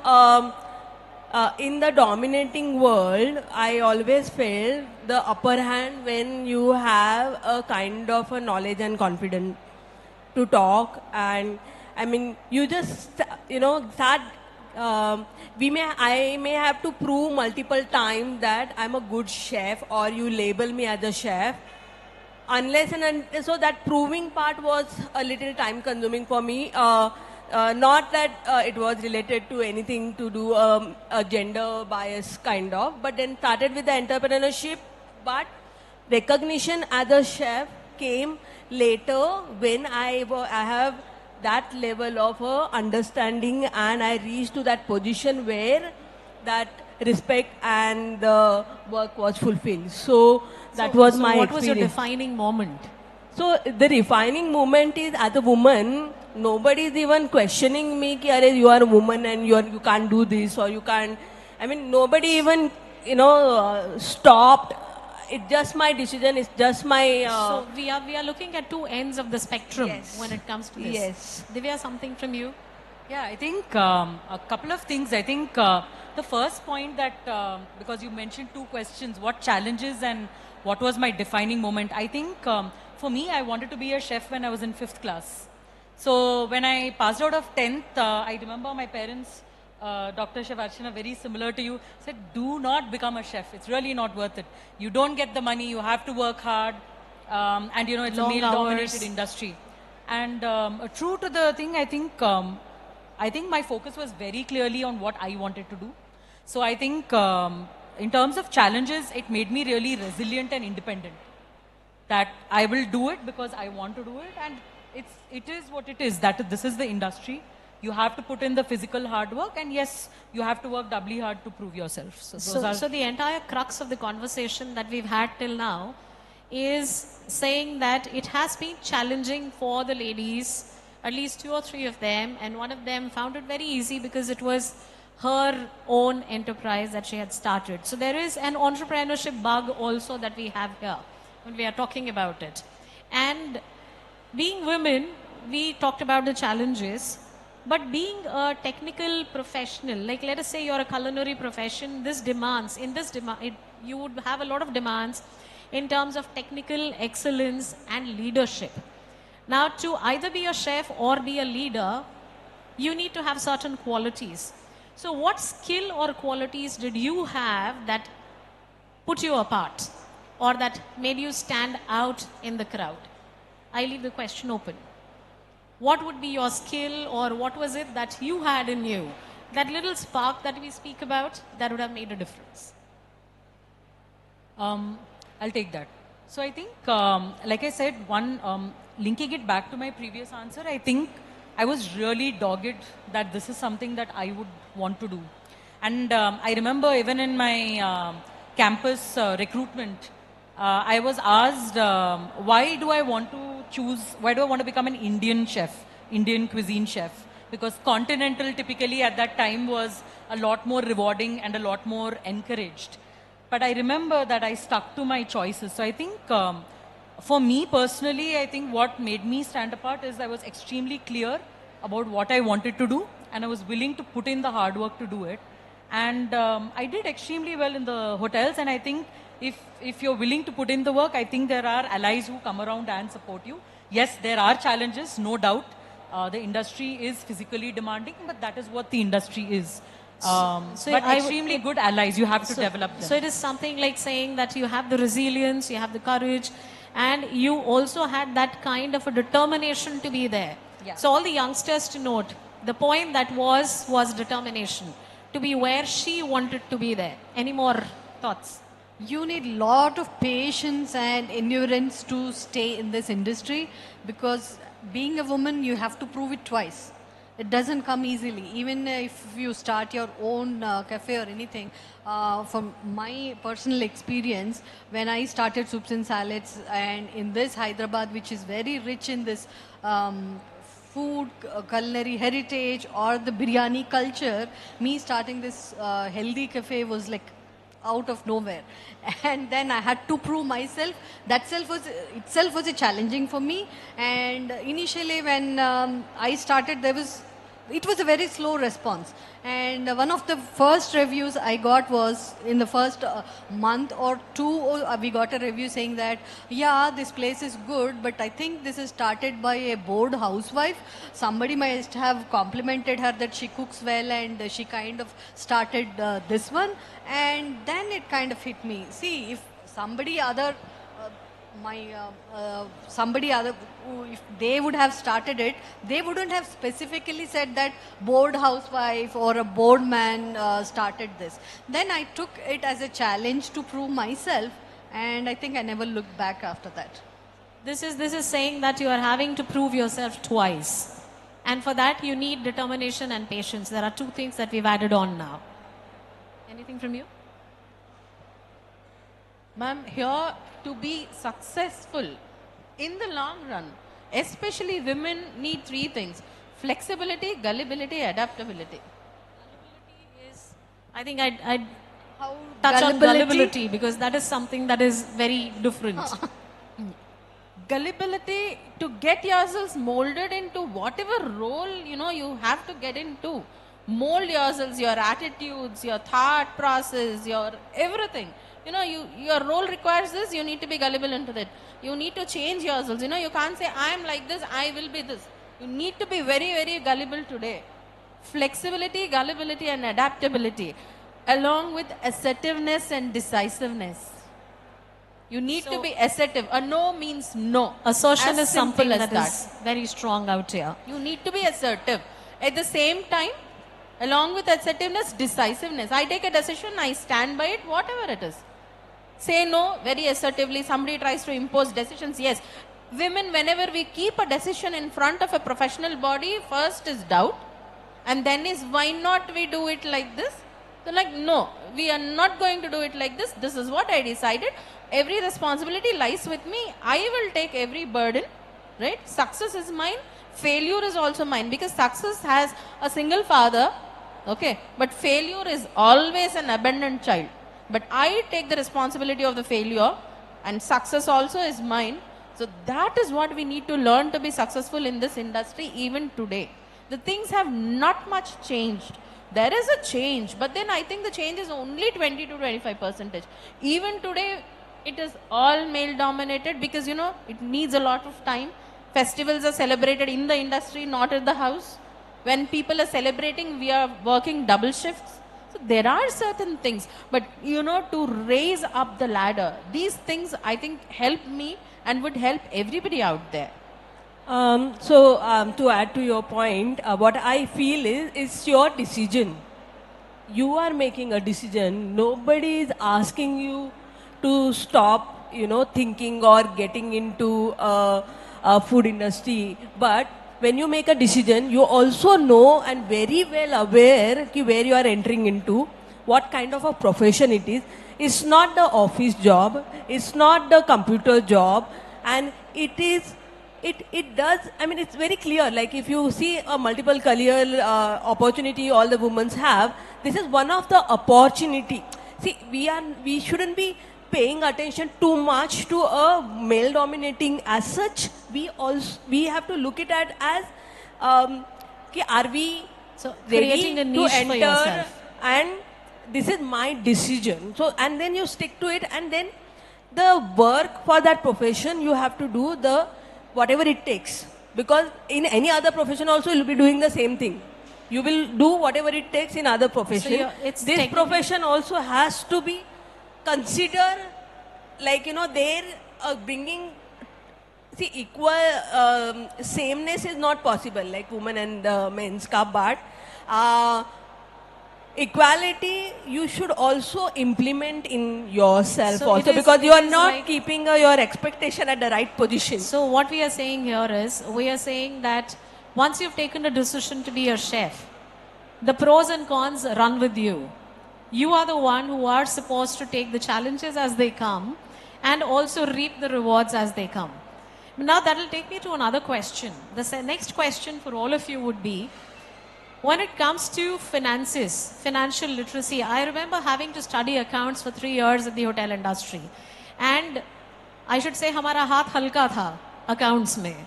in the dominating world, I always felt the upper hand when you have a kind of a knowledge and confidence to talk. And I mean, you just, start, I may have to prove multiple times that I'm a good chef, or you label me as a chef. Unless so that proving part was a little time consuming for me. Not that it was related to anything to do a gender bias kind of, but then started with the entrepreneurship. But recognition as a chef came later when I have that level of understanding and I reached to that position where that respect and the work was fulfilled. So that was my what was your experience. defining moment? So the defining moment is as a woman, nobody is even questioning me ki, "Arey, you are a woman and you can't do this or you can't." I mean, nobody even, stopped. It's just my decision. It's just my. So we are looking at two ends of the spectrum when it comes to this. Yes. Divya, something from you? Yeah, I think a couple of things. I think the first point that, because you mentioned two questions, what challenges and what was my defining moment? I think for me, I wanted to be a chef when I was in 5th class. So when I passed out of 10th, I remember my parents, Dr. Chef Archana, very similar to you, said, do not become a chef. It's really not worth it. You don't get the money, you have to work hard. And it's Long a male-dominated hours. industry. And true to the thing, I think my focus was very clearly on what I wanted to do. So I think in terms of challenges, it made me really resilient and independent. That I will do it because I want to do it, and it is what it is. That this is the industry. You have to put in the physical hard work, and yes, you have to work doubly hard to prove yourself. So the entire crux of the conversation that we've had till now is saying that it has been challenging for the ladies, at least 2 or 3 of them, and one of them found it very easy because it was her own enterprise that she had started. So there is an entrepreneurship bug also that we have here when we are talking about it. And being women, we talked about the challenges, but being a technical professional, like let us say you're a culinary profession, you would have a lot of demands in terms of technical excellence and leadership. Now, to either be a chef or be a leader, you need to have certain qualities. So what skill or qualities did you have that put you apart or that made you stand out in the crowd? I leave the question open. What would be your skill, or what was it that you had in you? That little spark that we speak about, that would have made a difference. I'll take that. So I think, like I said, linking it back to my previous answer, I think I was really dogged that this is something that I would want to do. And I remember even in my campus recruitment, I was asked, why do I want to become an Indian chef, Indian cuisine chef? Because continental typically at that time was a lot more rewarding and a lot more encouraged. But I remember that I stuck to my choices. So I think for me personally, I think what made me stand apart is I was extremely clear about what I wanted to do, and I was willing to put in the hard work to do it. And I did extremely well in the hotels, and I think if you're willing to put in the work, I think there are allies who come around and support you. Yes, there are challenges, no doubt. The industry is physically demanding, but that is what the industry is. But extremely good allies, you have to develop them. So it is something like saying that you have the resilience, you have the courage, and you also had that kind of a determination to be there. Yeah. So all the youngsters to note, the point that was determination, to be where she wanted to be there. Any more thoughts? You need lot of patience and endurance to stay in this industry, because being a woman, you have to prove it twice. It doesn't come easily. Even if you start your own cafe or anything, from my personal experience, when I started Soups and Salads, and in this Hyderabad, which is very rich in this food, culinary heritage or the biryani culture, me starting this healthy cafe was like out of nowhere. And then I had to prove myself. That itself was a challenging for me. And initially when I started, it was a very slow response. And one of the first reviews I got was in the first month or two, we got a review saying that, yeah, this place is good, but I think this is started by a bored housewife. Somebody must have complimented her that she cooks well, and she kind of started this one. And then it kind of hit me. See, if somebody other, if they would have started it, they wouldn't have specifically said that bored housewife or a bored man started this. Then I took it as a challenge to prove myself, and I think I never looked back after that. This is saying that you are having to prove yourself twice. And for that, you need determination and patience. There are two things that we've added on now. Anything from you? Ma'am, here to be successful in the long run, especially women need three things: flexibility, gullibility, adaptability. I think I'd touch on gullibility because that is something that is very different. Gullibility to get yourselves molded into whatever role you have to get into. Mold yourselves, your attitudes, your thought process, your everything. Your role requires this, you need to be gullible into that. You need to change yourselves. You can't say, I am like this, I will be this. You need to be very, very gullible today. Flexibility, gullibility and adaptability, along with assertiveness and decisiveness. You need to be assertive. A no means no. Assertion As is something simple as that is very strong out here. You need to be assertive. At the same time, along with assertiveness, decisiveness. I take a decision, I stand by it, whatever it is. Say no very assertively. Somebody tries to impose decisions. Yes, women, whenever we keep a decision in front of a professional body, first is doubt, and then is why not we do it like this? So like, no, we are not going to do it like this. This is what I decided. Every responsibility lies with me. I will take every burden, right? Success is mine. Failure is also mine, because success has a single father, okay, but failure is always an abandoned child. But I take the responsibility of the failure, and success also is mine. So that is what we need to learn to be successful in this industry even today. The things have not much changed. There is a change, but then I think the change is only 20 to 25%. Even today, it is all male dominated because it needs a lot of time. Festivals are celebrated in the industry, not at the house. When people are celebrating, we are working double shifts. So there are certain things, but to raise up the ladder, these things I think help me and would help everybody out there. To add to your point, what I feel is it's your decision. You are making a decision. Nobody is asking you to stop, thinking or getting into a food industry. But when you make a decision, you also know and very well aware where you are entering into, what kind of a profession it is. It's not the office job, it's not the computer job, and it does, it's very clear. Like if you see a multiple career opportunity all the women have, this is one of the opportunity. See, we shouldn't be paying attention too much to a male dominating as such. We have to look at it as are we creating ready a niche to enter for yourself. and this is my decision. So and then you stick to it, and then the work for that profession you have to do whatever it takes, because in any other profession also you'll be doing the same thing. You will do whatever it takes in other profession. This profession also has to be consider, like they're bringing, see, equal sameness is not possible, like women and men's ka, but equality you should also implement in yourself also, because you are not keeping your expectation at the right position. So what we are saying here is, we are saying that once you've taken a decision to be a chef, the pros and cons run with you. You are the one who are supposed to take the challenges as they come and also reap the rewards as they come. Now that will take me to another question. The next question for all of you would be, when it comes to finances, financial literacy, I remember having to study accounts for 3 years in the hotel industry. And I should say, hamara haath halka tha accounts mein.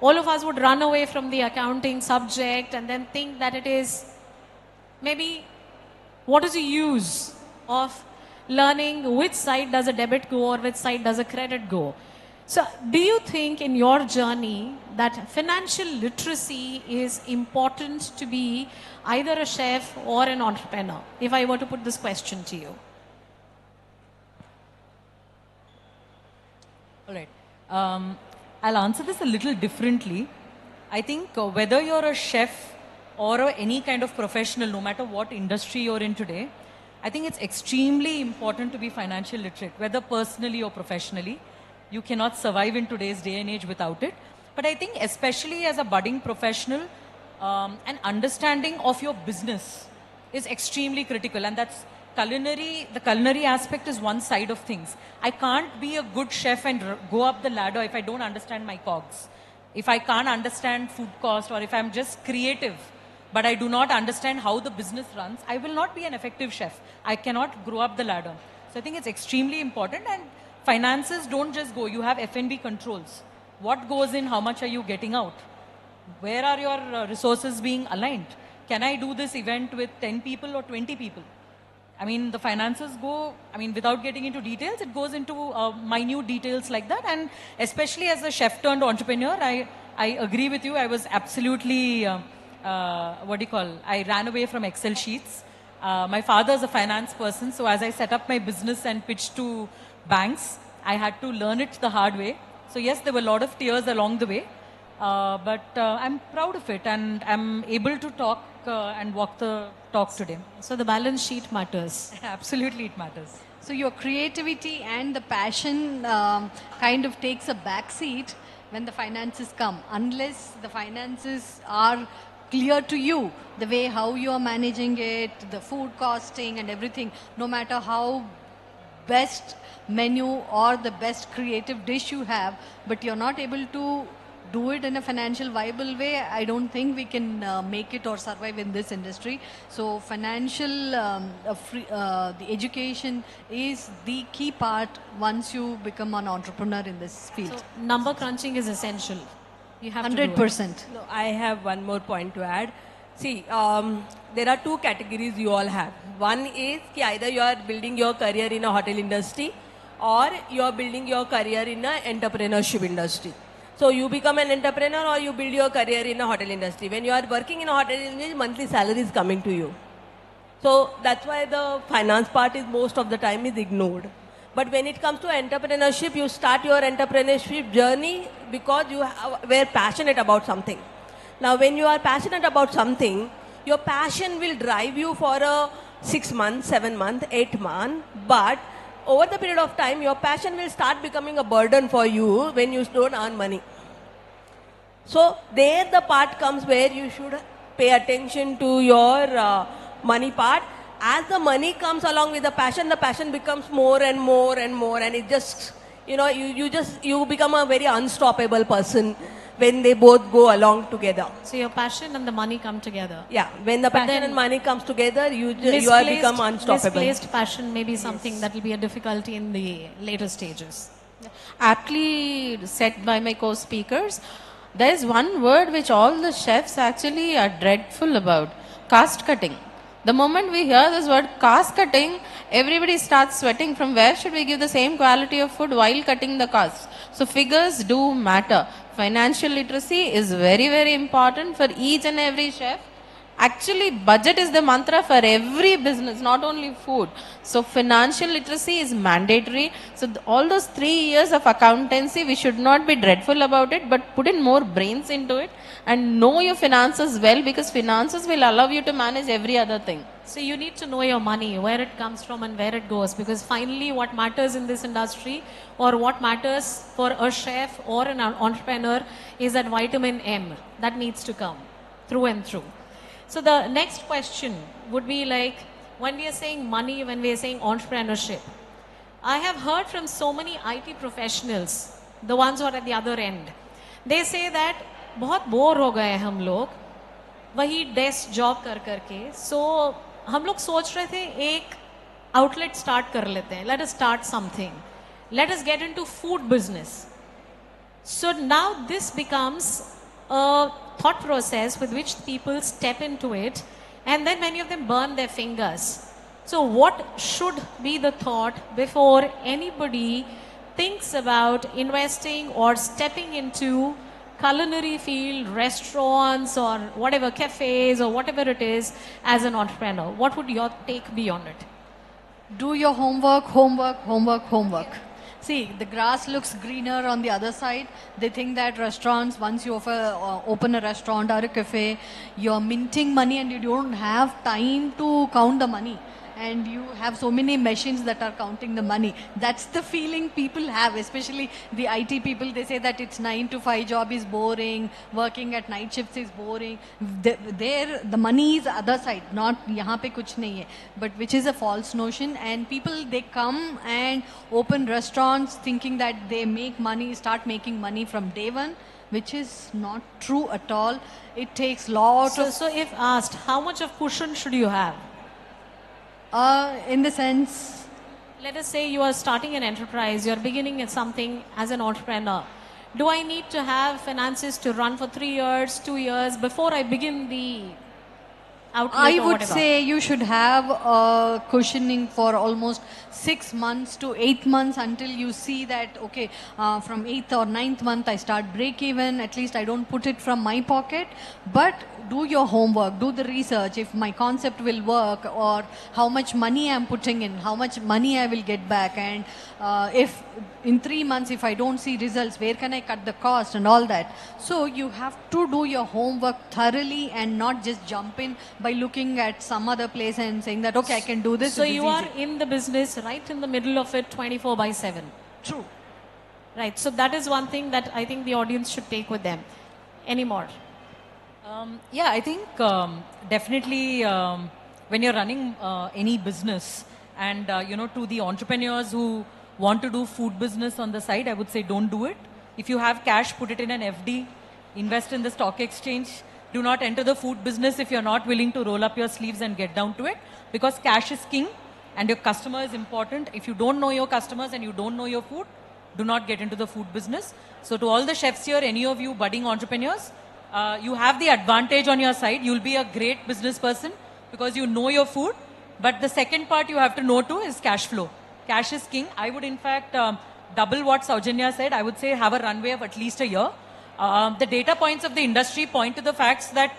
All of us would run away from the accounting subject and then think that it is maybe, what is the use of learning which side does a debit go or which side does a credit go? So do you think in your journey that financial literacy is important to be either a chef or an entrepreneur? If I were to put this question to you. All right. I'll answer this a little differently. I think whether you're a chef or any kind of professional, no matter what industry you're in today, I think it's extremely important to be financial literate, whether personally or professionally. You cannot survive in today's day and age without it. But I think especially as a budding professional, an understanding of your business is extremely critical, and that's culinary. The culinary aspect is one side of things. I can't be a good chef and go up the ladder if I don't understand my cogs. If I can't understand food cost, or if I'm just creative, but I do not understand how the business runs, I will not be an effective chef. I cannot grow up the ladder. So I think it's extremely important, and finances don't just go. You have F&B controls. What goes in, how much are you getting out? Where are your resources being aligned? Can I do this event with 10 people or 20 people? I mean, the finances go, I mean, without getting into details, it goes into minute details like that. And especially as a chef turned entrepreneur, I agree with you. I was absolutely, I ran away from Excel sheets. My father is a finance person, so as I set up my business and pitched to banks, I had to learn it the hard way. So yes, there were a lot of tears along the way, but I'm proud of it, and I'm able to talk and walk the talk today. So the balance sheet matters. Absolutely, it matters. So your creativity and the passion kind of takes a back seat when the finances come, unless the finances are clear to you, the way how you are managing it, the food costing and everything, no matter how best menu or the best creative dish you have, but you're not able to do it in a financial viable way, I don't think we can make it or survive in this industry. So financial, the education is the key part once you become an entrepreneur in this field. So number crunching is essential. You have 100%. No, I have one more point to add. See, there are two categories you all have. One is either you are building your career in a hotel industry, or you are building your career in an entrepreneurship industry. So you become an entrepreneur or you build your career in a hotel industry. When you are working in a hotel industry, monthly salary is coming to you. So that's why the finance part is most of the time is ignored. But when it comes to entrepreneurship, you start your entrepreneurship journey because you were passionate about something. Now when you are passionate about something, your passion will drive you for a 6 months, 7 months, 8 months, but over the period of time, your passion will start becoming a burden for you when you don't earn money. So there the part comes where you should pay attention to your money part. As the money comes along with the passion becomes more and more and more, and it just, you become a very unstoppable person when they both go along together. So your passion and the money come together. Yeah, when the passion and money comes together, you are become unstoppable. Misplaced passion may be something that will be a difficulty in the later stages. Aptly said by my co-speakers, there is one word which all the chefs actually are dreadful about: cost cutting. The moment we hear this word cost cutting, everybody starts sweating from where should we give the same quality of food while cutting the costs. So figures do matter. Financial literacy is very, very important for each and every chef. Actually, budget is the mantra for every business, not only food. So financial literacy is mandatory. So all those 3 years of accountancy, we should not be dreadful about it, but put in more brains into it and know your finances well, because finances will allow you to manage every other thing. So you need to know your money, where it comes from and where it goes, because finally what matters in this industry, or what matters for a chef or an entrepreneur, is that vitamin M that needs to come through and through. So the next question would be like, when we are saying money, when we are saying entrepreneurship, I have heard from so many IT professionals, the ones who are at the other end, they say that बहुत bore हो गए हम लोग वही desk job कर करके, सो हम लोग सोच रहे थे एक आउटलेट स्टार्ट कर लेते हैं, let us start something, let us get into food business. So now this becomes a thought process with which people step into it, and then many of them burn their fingers. So what should be the thought before anybody thinks about investing or stepping into culinary field, restaurants or whatever, cafes or whatever it is, as an entrepreneur? What would your take be on it? Do your homework, homework, homework, homework. See, the grass looks greener on the other side. They think that restaurants, once you open a restaurant or a cafe, you're minting money and you don't have time to count the money. and you have so many machines that are counting the money. That's the feeling people have, especially the IT people. They say that it's 9 to 5 job is boring, working at night shifts is boring. There, the money is other side, not yahan pe kuch nahi hai, but which is a false notion. And people, they come and open restaurants thinking that they make money, start making money from day one, which is not true at all. It takes lot of... So if asked, how much of cushion should you have? In the sense... Let us say you are starting an enterprise, you are beginning at something as an entrepreneur. Do I need to have finances to run for 3 years, 2 years before I begin the outlet I or would whatever? say you should have cushioning for almost 6 months to 8 months until you see that, okay, from 8th or 9th month I start break even, at least I don't put it from my pocket. But do your homework, do the research, if my concept will work, or how much money I'm putting in, how much money I will get back, and if in 3 months if I don't see results, where can I cut the cost and all that. So you have to do your homework thoroughly and not just jump in by looking at some other place and saying that, okay, I can do this. So it is you are easy. in the business right in the middle of it 24/7. True. Right, so that is one thing that I think the audience should take with them. Any more? Yeah, I think definitely when you're running any business and, to the entrepreneurs who want to do food business on the side, I would say don't do it. If you have cash, put it in an FD, invest in the stock exchange. Do not enter the food business if you're not willing to roll up your sleeves and get down to it, because cash is king and your customer is important. If you don't know your customers and you don't know your food, do not get into the food business. So to all the chefs here, any of you budding entrepreneurs, you have the advantage on your side. You'll be a great business person because you know your food. But the second part you have to know too is cash flow. Cash is king. I would in fact double what Saujanya said. I would say have a runway of at least a year. The data points of the industry point to the facts that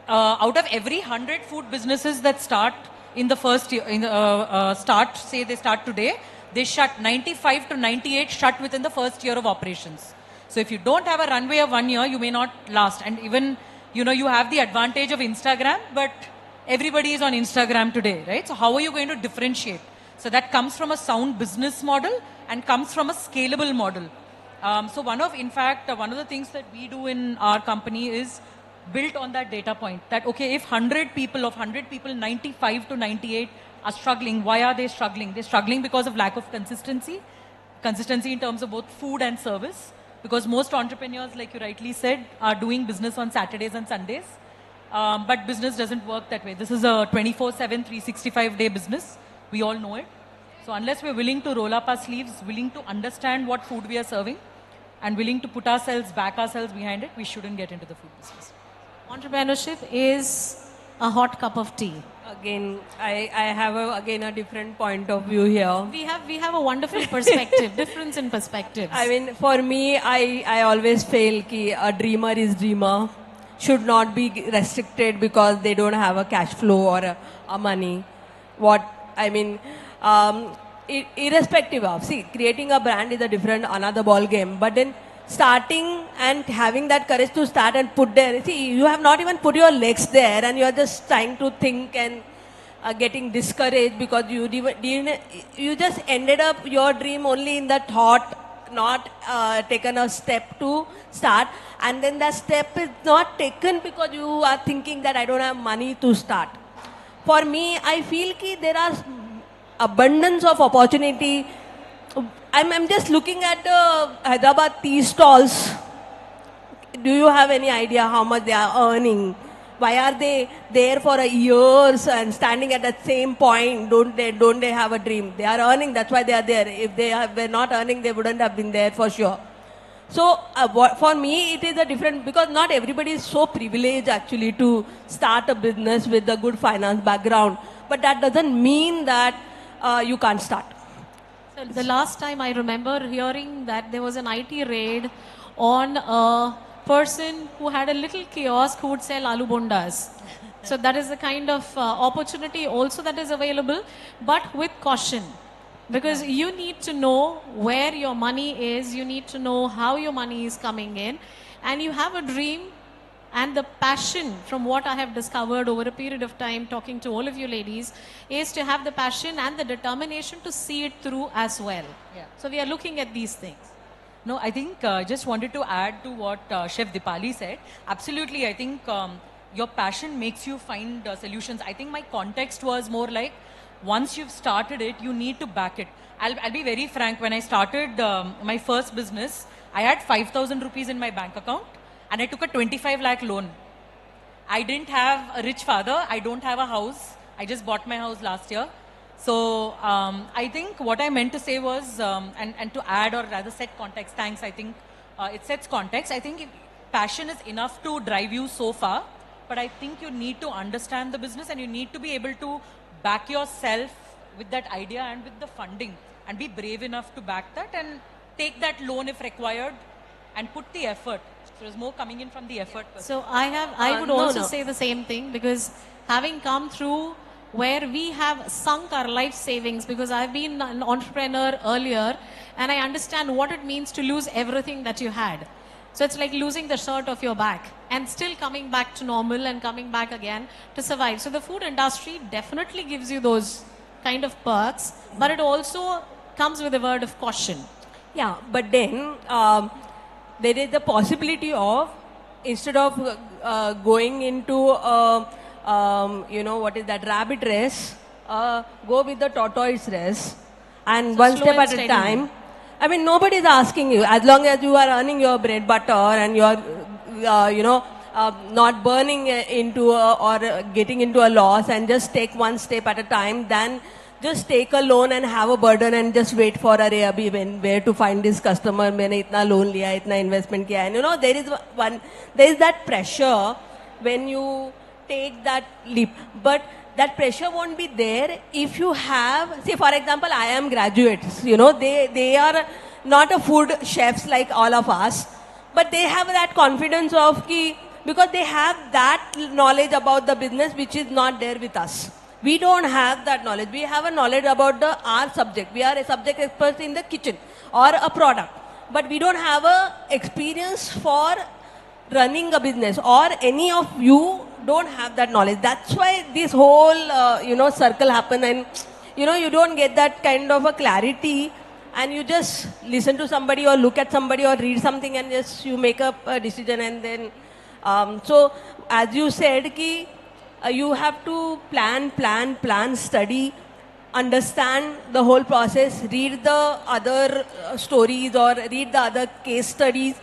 out of every 100 food businesses that start in the first year, say they start today, they shut 95 to 98 shut within the first year of operations. So if you don't have a runway of 1 year, you may not last. And even, you have the advantage of Instagram, but everybody is on Instagram today, right? So how are you going to differentiate? So that comes from a sound business model and comes from a scalable model. So one of the things that we do in our company is built on that data point that, okay, if 100 people, 95 to 98 are struggling, why are they struggling? They're struggling because of lack of consistency in terms of both food and service, because most entrepreneurs, like you rightly said, are doing business on Saturdays and Sundays. But business doesn't work that way. This is a 24/7, 365-day business. We all know it. So unless we're willing to roll up our sleeves, willing to understand what food we are serving, and willing to back ourselves behind it, we shouldn't get into the food business. Entrepreneurship is a hot cup of tea. Again, I have a different point of view here. We have a wonderful perspective, difference in perspectives. I mean, for me, I always feel ki a dreamer is dreamer, should not be restricted because they don't have a cash flow or a money. Irrespective of, creating a brand is another ball game. But then starting and having that courage to start and put there, you have not even put your legs there and you are just trying to think and getting discouraged because you just ended up your dream only in the thought, not taken a step to start, and then that step is not taken because you are thinking that I don't have money to start. For me, I feel that there are abundance of opportunity. I'm just looking at the Hyderabad tea stalls. Do you have any idea how much they are earning? Why are they there for years and standing at the same point? Don't they have a dream? They are earning, that's why they are there. If they were not earning, they wouldn't have been there for sure. So for me, it is a different, because not everybody is so privileged actually to start a business with a good finance background. But that doesn't mean that you can't start. So the last time I remember hearing that there was an IT raid on a person who had a little kiosk who would sell aloo bondas. So that is the kind of opportunity also that is available, but with caution. Because you need to know where your money is, you need to know how your money is coming in, and you have a dream, And the passion, from what I have discovered over a period of time talking to all of you ladies, is to have the passion and the determination to see it through as well. Yeah. So we are looking at these things. No, I think just wanted to add to what Chef Dipali said. Absolutely, I think your passion makes you find solutions. I think my context was more like, once you've started it, you need to back it. I'll be very frank. When I started my first business, I had 5,000 rupees in my bank account and I took a 25 lakh loan. I didn't have a rich father. I don't have a house. I just bought my house last year. So I think what I meant to say was, and to add or rather set context, thanks, I think it sets context. I think passion is enough to drive you so far, but I think you need to understand the business and you need to be able to back yourself with that idea and with the funding and be brave enough to back that and take that loan if required and put the effort. So there's more coming in from the effort. So I would also say the same thing, because having come through where we have sunk our life savings, because I've been an entrepreneur earlier and I understand what it means to lose everything that you had. So it's like losing the shirt off your back and still coming back to normal and coming back again to survive. So the food industry definitely gives you those kind of perks, but it also comes with a word of caution. Yeah, but then there is the possibility of, instead of going into you know, what is that, rabbit race, go with the tortoise race, and So one slow step and at steady. a time. I mean, nobody is asking you, as long as you are earning your bread butter and you are, you know, not burning into or getting into a loss, and just take one step at a time, then just take a loan and have a burden and just wait for a abhi when where to find this customer, मैंने इतना loan लिया, इतना investment किया, and you know, there is that pressure when you take that leap, but that pressure won't be there if you have, say for example, I am graduates, you know, they are not a food chefs like all of us, but they have that confidence of ki, because they have that knowledge about the business which is not there with us. We don't have that knowledge. We have a knowledge about our subject. We are a subject expert in the kitchen or a product, but we don't have a experience for running a business, or any of you don't have that knowledge. That's why this whole you know, circle happen, and you know, you don't get that kind of a clarity, and you just listen to somebody or look at somebody or read something and just you make up a decision, and then so as you said ki, you have to plan, study, understand the whole process, read the other stories or read the other case studies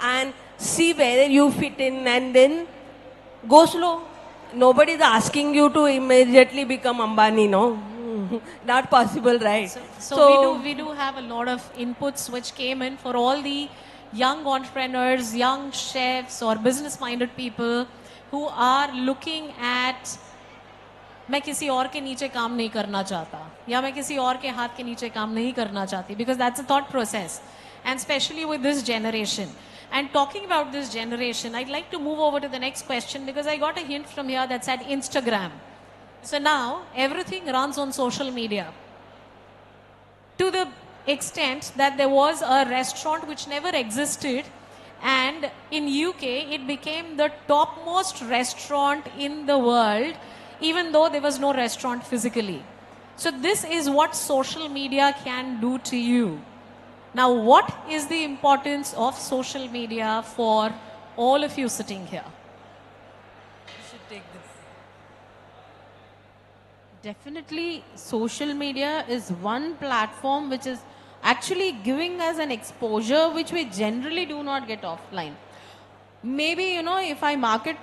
and see where you fit in, and then go slow. Nobody is asking you to immediately become Ambani, no? Not possible, right? So we do have a lot of inputs which came in for all the young entrepreneurs, young chefs or business-minded people who are looking at, मैं किसी और के नीचे काम नहीं करना चाहता, या मैं किसी और के हाथ के नीचे काम नहीं करना चाहती, because that's a thought process, and especially with this generation. And talking about this generation, I'd like to move over to the next question, because I got a hint from here that said Instagram. So now everything runs on social media, to the extent that there was a restaurant which never existed, and in UK it became the topmost restaurant in the world, even though there was no restaurant physically. So this is what social media can do to you. Now, what is the importance of social media for all of you sitting here? You should take this. Definitely, social media is one platform which is actually giving us an exposure which we generally do not get offline. Maybe, you know, if I market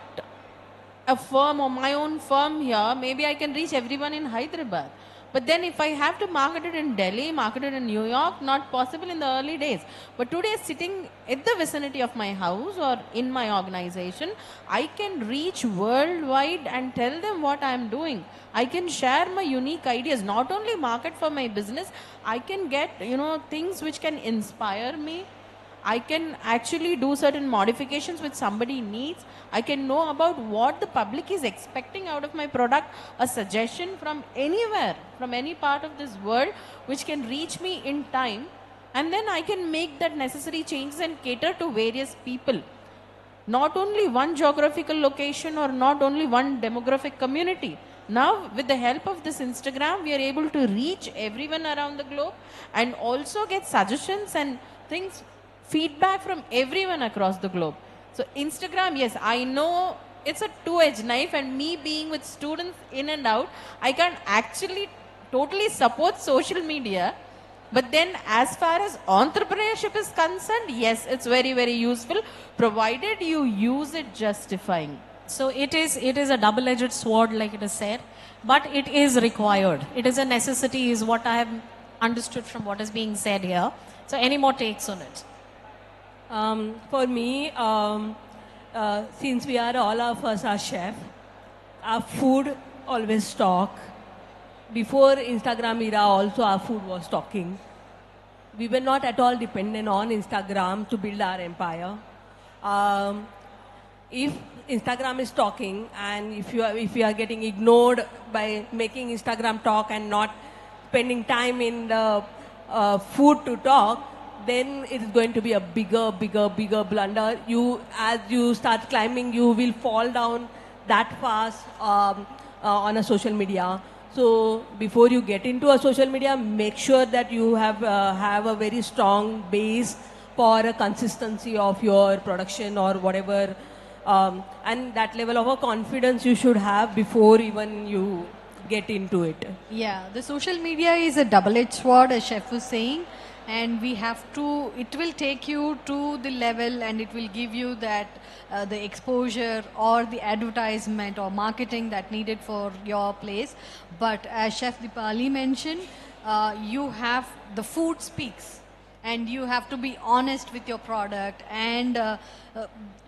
a firm or my own firm here, maybe I can reach everyone in Hyderabad. But then if I have to market it in Delhi, market it in New York, not possible in the early days. But today, sitting at the vicinity of my house or in my organization, I can reach worldwide and tell them what I am doing. I can share my unique ideas, not only market for my business, I can get, you know, things which can inspire me. I can actually do certain modifications which somebody needs. I can know about what the public is expecting out of my product, a suggestion from anywhere, from any part of this world, which can reach me in time. And then I can make that necessary changes and cater to various people. not only one geographical location or not only one demographic community. Now, with the help of this Instagram, we are able to reach everyone around the globe and also get suggestions and things, feedback from everyone across the globe. So Instagram, yes, I know it's a two-edged knife, and me being with students in and out, I can actually totally support social media. But then as far as entrepreneurship is concerned, yes, it's very, very useful, provided you use it justifying. So it is a double-edged sword, like it is said, but it is required. It is a necessity, is what I have understood from what is being said here. So any more takes on it? For me, since we are all of us are chef, our food always talk. Before Instagram era also our food was talking. We were not at all dependent on Instagram to build our empire. If Instagram is talking, and if you are getting ignored by making Instagram talk and not spending time in the food to talk, then it is going to be a bigger blunder. As you start climbing, you will fall down that fast on a social media. So before you get into a social media, make sure that you have a very strong base for a consistency of your production or whatever, and that level of a confidence you should have before even you get into it. Yeah, the social media is a double-edged sword, as Chef was saying, and we have to, it will take you to the level and it will give you that the exposure or the advertisement or marketing that needed for your place. But as Chef Dipali mentioned, you have, the food speaks, and you have to be honest with your product and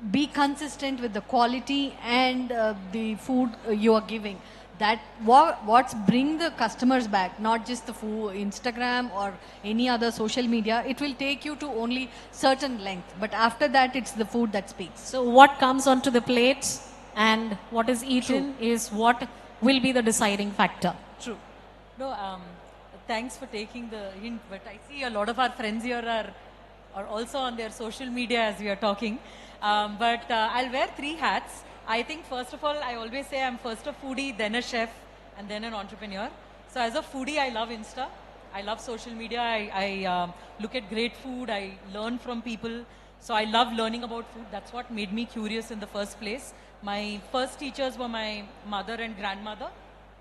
be consistent with the quality and the food you are giving. That what's bring the customers back, not just the food, Instagram or any other social media. It will take you to only certain length, but after that it's the food that speaks. So what comes onto the plate and what is eaten is what will be the deciding factor. True. No, thanks for taking the hint, but I see a lot of our friends here are also on their social media as we are talking. But I'll wear 3 hats. I think first of all, I always say I'm first a foodie, then a chef, and then an entrepreneur. So as a foodie, I love Insta. I love social media. I look at great food. I learn from people. So I love learning about food. That's what made me curious in the first place. My first teachers were my mother and grandmother.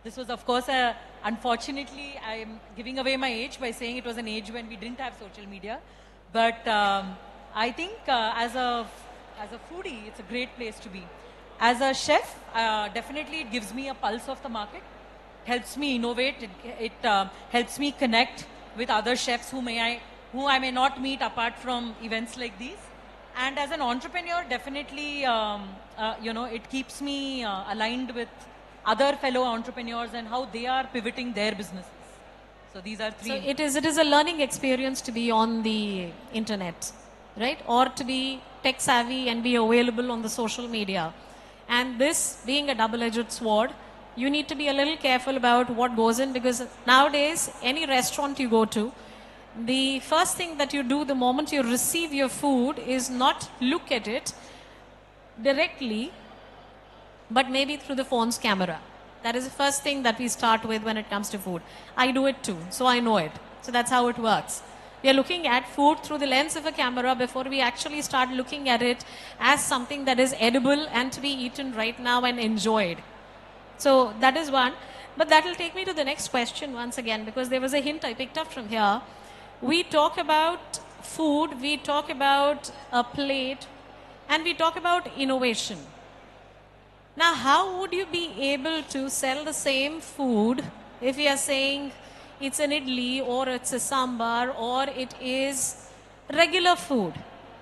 This was, of course, unfortunately, I'm giving away my age by saying it was an age when we didn't have social media. But I think as a foodie, it's a great place to be. As a chef, definitely it gives me a pulse of the market, helps me innovate, it helps me connect with other chefs who I may not meet apart from events like these. And as an entrepreneur, definitely, it keeps me aligned with other fellow entrepreneurs and how they are pivoting their businesses. So these are 3. So it is a learning experience to be on the internet, right? Or to be tech savvy and be available on the social media. And this being a double-edged sword, you need to be a little careful about what goes in, because nowadays, any restaurant you go to, the first thing that you do the moment you receive your food is not look at it directly, but maybe through the phone's camera. That is the first thing that we start with when it comes to food. I do it too, so I know it. So that's how it works. We are looking at food through the lens of a camera before we actually start looking at it as something that is edible and to be eaten right now and enjoyed. So that is one. But that will take me to the next question once again, because there was a hint I picked up from here. We talk about food, we talk about a plate, and we talk about innovation. Now, how would you be able to sell the same food if you are saying it's an idli or it's a sambar or it is regular food?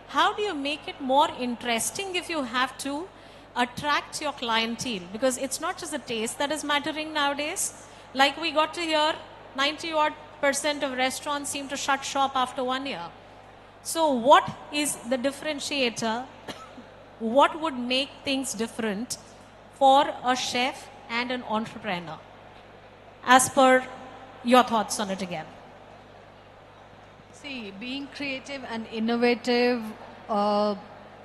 How do you make it more interesting if you have to attract your clientele? Because it's not just the taste that is mattering nowadays. Like we got to hear, 90% of restaurants seem to shut shop after 1 year. So what is the differentiator? What would make things different for a chef and an entrepreneur? As per your thoughts on it again. See, being creative and innovative,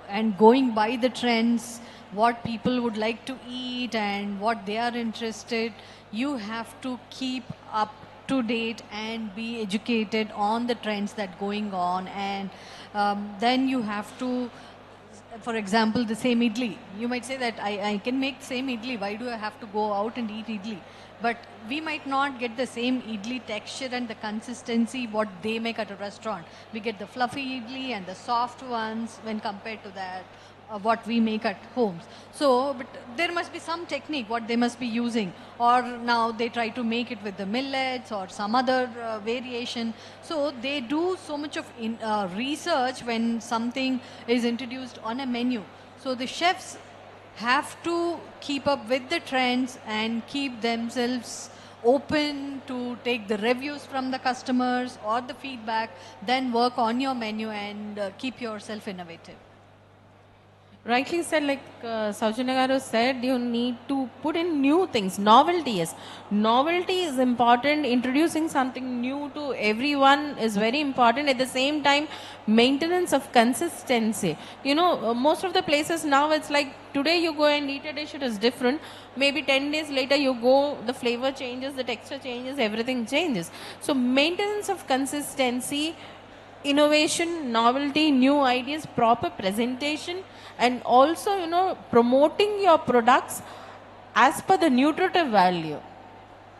and going by the trends, what people would like to eat and what they are interested. You have to keep up to date and be educated on the trends that going on, and then you have to, for example, the same idli. You might say that I can make same idli. Why do I have to go out and eat idli? But we might not get the same idli texture and the consistency what they make at a restaurant. We get the fluffy idli and the soft ones when compared to that what we make at homes. So, but there must be some technique what they must be using, or now they try to make it with the millets or some other variation. So they do so much of research when something is introduced on a menu. So the chefs have to keep up with the trends and keep themselves open to take the reviews from the customers or the feedback, then work on your menu and keep yourself innovative. Rightly said, like Saujanya Garu said, you need to put in new things. Novelty, yes. Novelty is important. Introducing something new to everyone is very important. At the same time, maintenance of consistency. You know, most of the places now, it's like today you go and eat a dish, it is different. Maybe 10 days later you go, the flavor changes, the texture changes, everything changes. So maintenance of consistency, innovation, novelty, new ideas, proper presentation, and also, you know, promoting your products as per the nutritive value.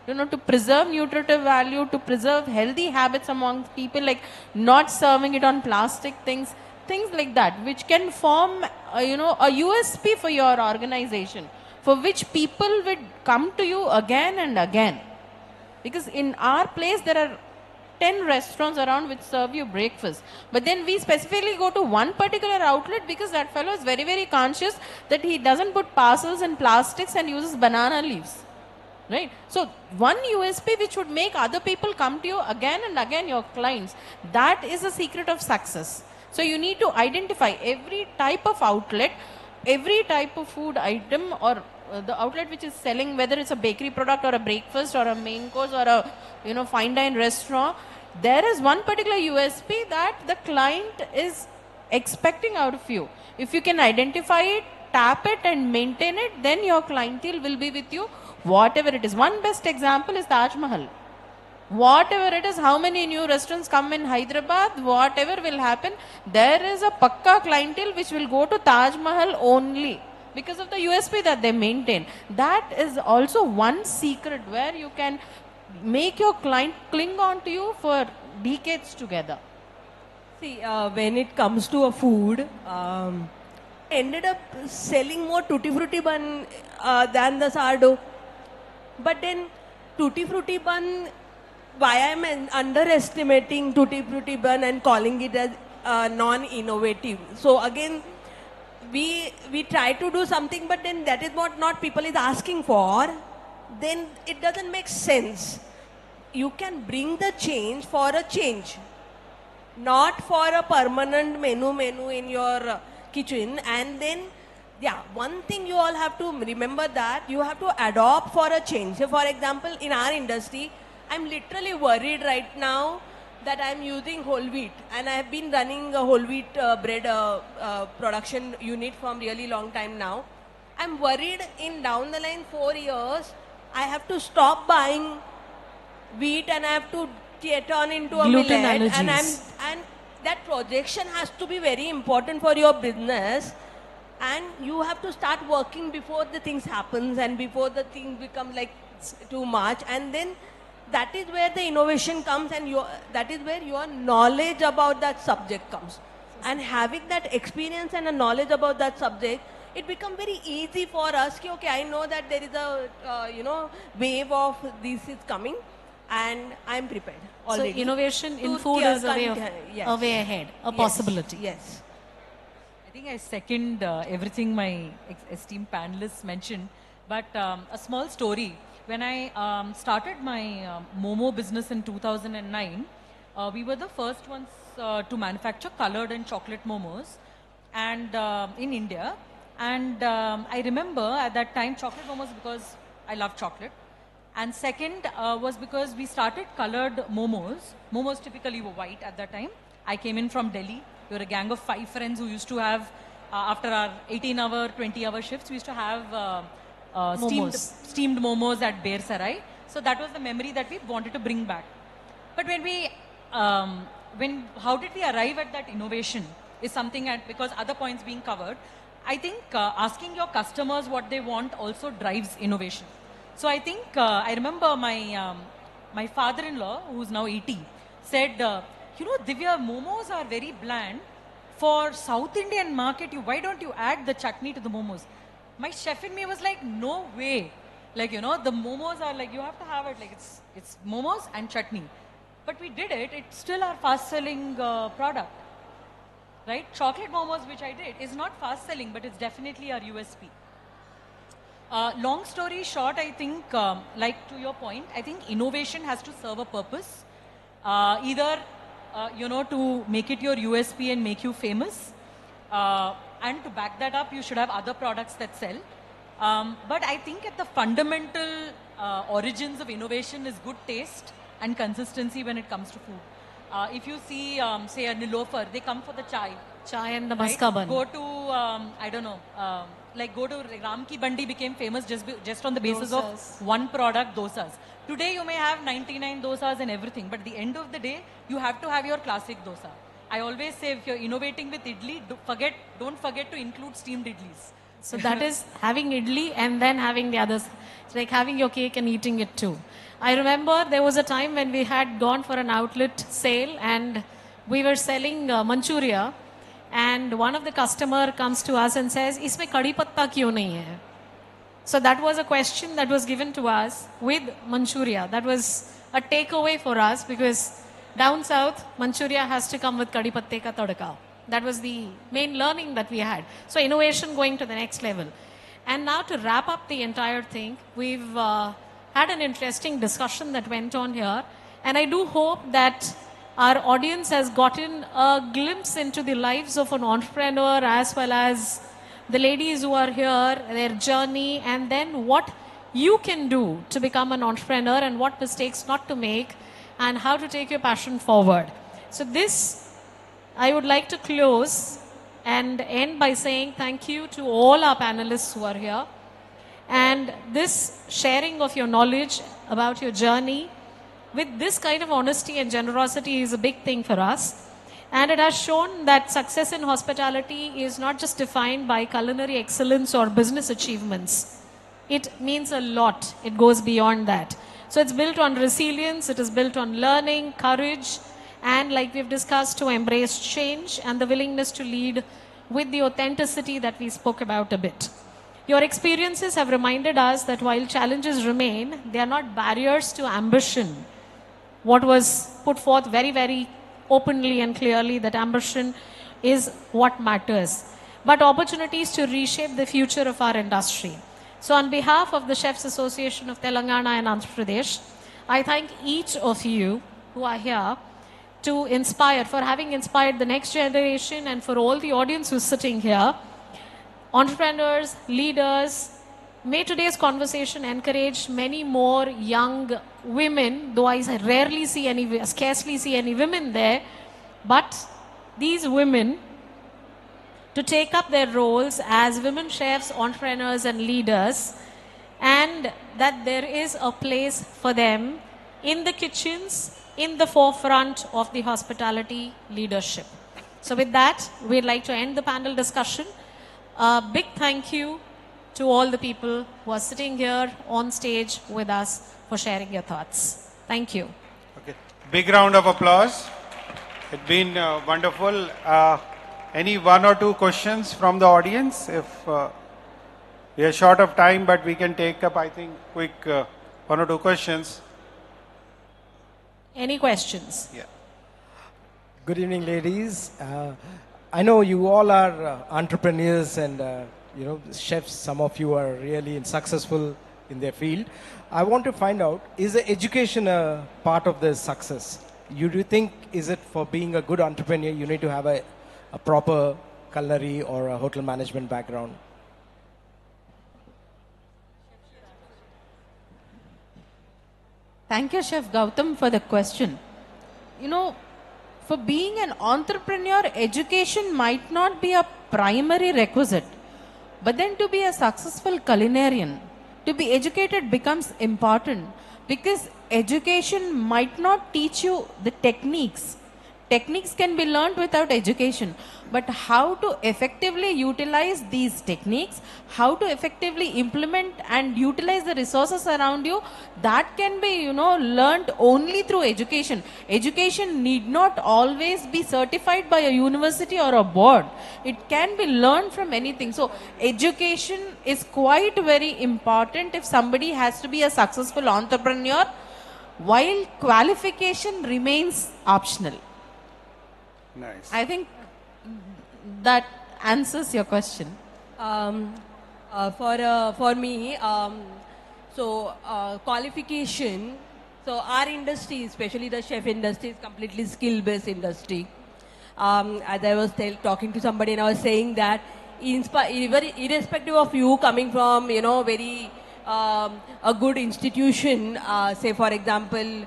You know, to preserve nutritive value, to preserve healthy habits among people, like not serving it on plastic things like that, which can form, you know, a USP for your organization, for which people would come to you again and again. Because in our place, there are 10 restaurants around which serve you breakfast. But then we specifically go to one particular outlet because that fellow is very, very conscious that he doesn't put parcels in plastics and uses banana leaves. Right? So one USP which would make other people come to you again and again, your clients, that is the secret of success. So you need to identify every type of outlet, every type of food item, or the outlet which is selling, whether it's a bakery product or a breakfast or a main course or a, you know, fine dine restaurant. There is one particular USP that the client is expecting out of you. If you can identify it, tap it and maintain it, then your clientele will be with you, whatever it is. One best example is Taj Mahal. Whatever it is, how many new restaurants come in Hyderabad, whatever will happen, there is a pakka clientele which will go to Taj Mahal only because of the USP that they maintain. That is also one secret where you can make your client cling on to you for decades together. See, when it comes to a food, ended up selling more tutti frutti bun than the sourdough. But then tutti frutti bun, why I'm underestimating tutti frutti bun and calling it as non-innovative. So again, we try to do something, but then that is what not people is asking for. Then it doesn't make sense. You can bring the change for a change, not for a permanent menu in your kitchen. And then, yeah, one thing you all have to remember that you have to adopt for a change. So for example, in our industry, I'm literally worried right now that I'm using whole wheat, and I have been running a whole wheat bread production unit from really long time now. I'm worried in down the line 4 years, I have to stop buying wheat and I have to turn into a Gluten millet. allergies. And that projection has to be very important for your business. And you have to start working before the things happens and before the thing becomes like too much. And then that is where the innovation comes, and that is where your knowledge about that subject comes. And having that experience and a knowledge about that subject, it becomes very easy for us. Okay, I know that there is a wave of this is coming, and I'm prepared already. So innovation in To food is a yes. way ahead, a Yes, possibility. Yes. I think I second everything my esteemed panelists mentioned, but a small story. When I started my Momo business in 2009, we were the first ones to manufacture colored and chocolate momos, and in India. And I remember at that time chocolate momos because I love chocolate, and second was because we started colored momos. Momos typically were white at that time. I came in from Delhi. We were a gang of 5 friends who used to have after our 18-hour, 20-hour shifts, we used to have steamed momos at Bear Sarai. So that was the memory that we wanted to bring back. But how did we arrive at that innovation is something because other points being covered. I think asking your customers what they want also drives innovation. So I think, I remember my father-in-law, who's now 80, said, Divya, momos are very bland. For South Indian market, why don't you add the chutney to the momos? My chef in me was like, no way. Like, the momos are like, you have to have it, like it's momos and chutney. But we did it, it's still our fast-selling product. Right? Chocolate momos, which I did, is not fast-selling, but it's definitely our USP. Long story short, I think, like to your point, I think innovation has to serve a purpose. Either, to make it your USP and make you famous. And to back that up, you should have other products that sell. But I think at the fundamental origins of innovation is good taste and consistency when it comes to food. If you see, say, a Nilofer, they come for the chai. Chai and the Right? maska bun. Go to, I don't know, go to Ram Ki Bandi became famous just on the basis Dosas. of one product, dosas. Today you may have 99 dosas and everything, but at the end of the day, you have to have your classic dosa. I always say, if you're innovating with idli, don't forget to include steamed idlis. So that is having idli and then having the others. It's like having your cake and eating it too. I remember there was a time when we had gone for an outlet sale and we were selling Manchuria, and one of the customer comes to us and says, "Isme kadi patta kyun nahi hai?" So that was a question that was given to us with Manchuria. That was a takeaway for us because down south, Manchuria has to come with kadi patte ka tadka. That was the main learning that we had. So innovation going to the next level. And now to wrap up the entire thing, we've had an interesting discussion that went on here. And I do hope that our audience has gotten a glimpse into the lives of an entrepreneur as well as the ladies who are here, their journey, and then what you can do to become an entrepreneur and what mistakes not to make and how to take your passion forward. So this, I would like to close and end by saying thank you to all our panelists who are here. And this sharing of your knowledge about your journey with this kind of honesty and generosity is a big thing for us. And it has shown that success in hospitality is not just defined by culinary excellence or business achievements. It means a lot. It goes beyond that. So it's built on resilience, it is built on learning, courage, and like we've discussed, to embrace change and the willingness to lead with the authenticity that we spoke about a bit. Your experiences have reminded us that while challenges remain, they are not barriers to ambition. What was put forth very, very openly and clearly, that ambition is what matters, but opportunities to reshape the future of our industry. So on behalf of the Chefs Association of Telangana and Andhra Pradesh, I thank each of you who are here to inspire, for having inspired the next generation, and for all the audience who's sitting here. Entrepreneurs, leaders, may today's conversation encourage many more young women, though I rarely see any, scarcely see any women there, but these women to take up their roles as women chefs, entrepreneurs and leaders, and that there is a place for them in the kitchens, in the forefront of the hospitality leadership. So with that, we'd like to end the panel discussion. A big thank you to all the people who are sitting here on stage with us for sharing your thoughts. Thank you. Okay. Big round of applause. It's been wonderful. Any one or two questions from the audience? If we are short of time, but we can take up, I think, quick one or two questions. Any questions? Yeah. Good evening, ladies. I know you all are entrepreneurs and chefs. Some of you are really successful in their field. I want to find out, is the education a part of the success? Do you think, is it for being a good entrepreneur, you need to have a proper culinary or a hotel management background? Thank you, Chef Gautam, for the question. For being an entrepreneur, education might not be a primary requisite. But then to be a successful culinarian, to be educated becomes important, because education might not teach you the techniques. Techniques can be learned without education, but how to effectively utilize these techniques, how to effectively implement and utilize the resources around you, that can be, learned only through education. Education need not always be certified by a university or a board. It can be learned from anything. So education is quite very important if somebody has to be a successful entrepreneur, while qualification remains optional. Nice. I think that answers your question. For me, qualification. So our industry, especially the chef industry, is completely skill-based industry. As I was talking to somebody, and I was saying that irrespective of you coming from, very a good institution, say for example,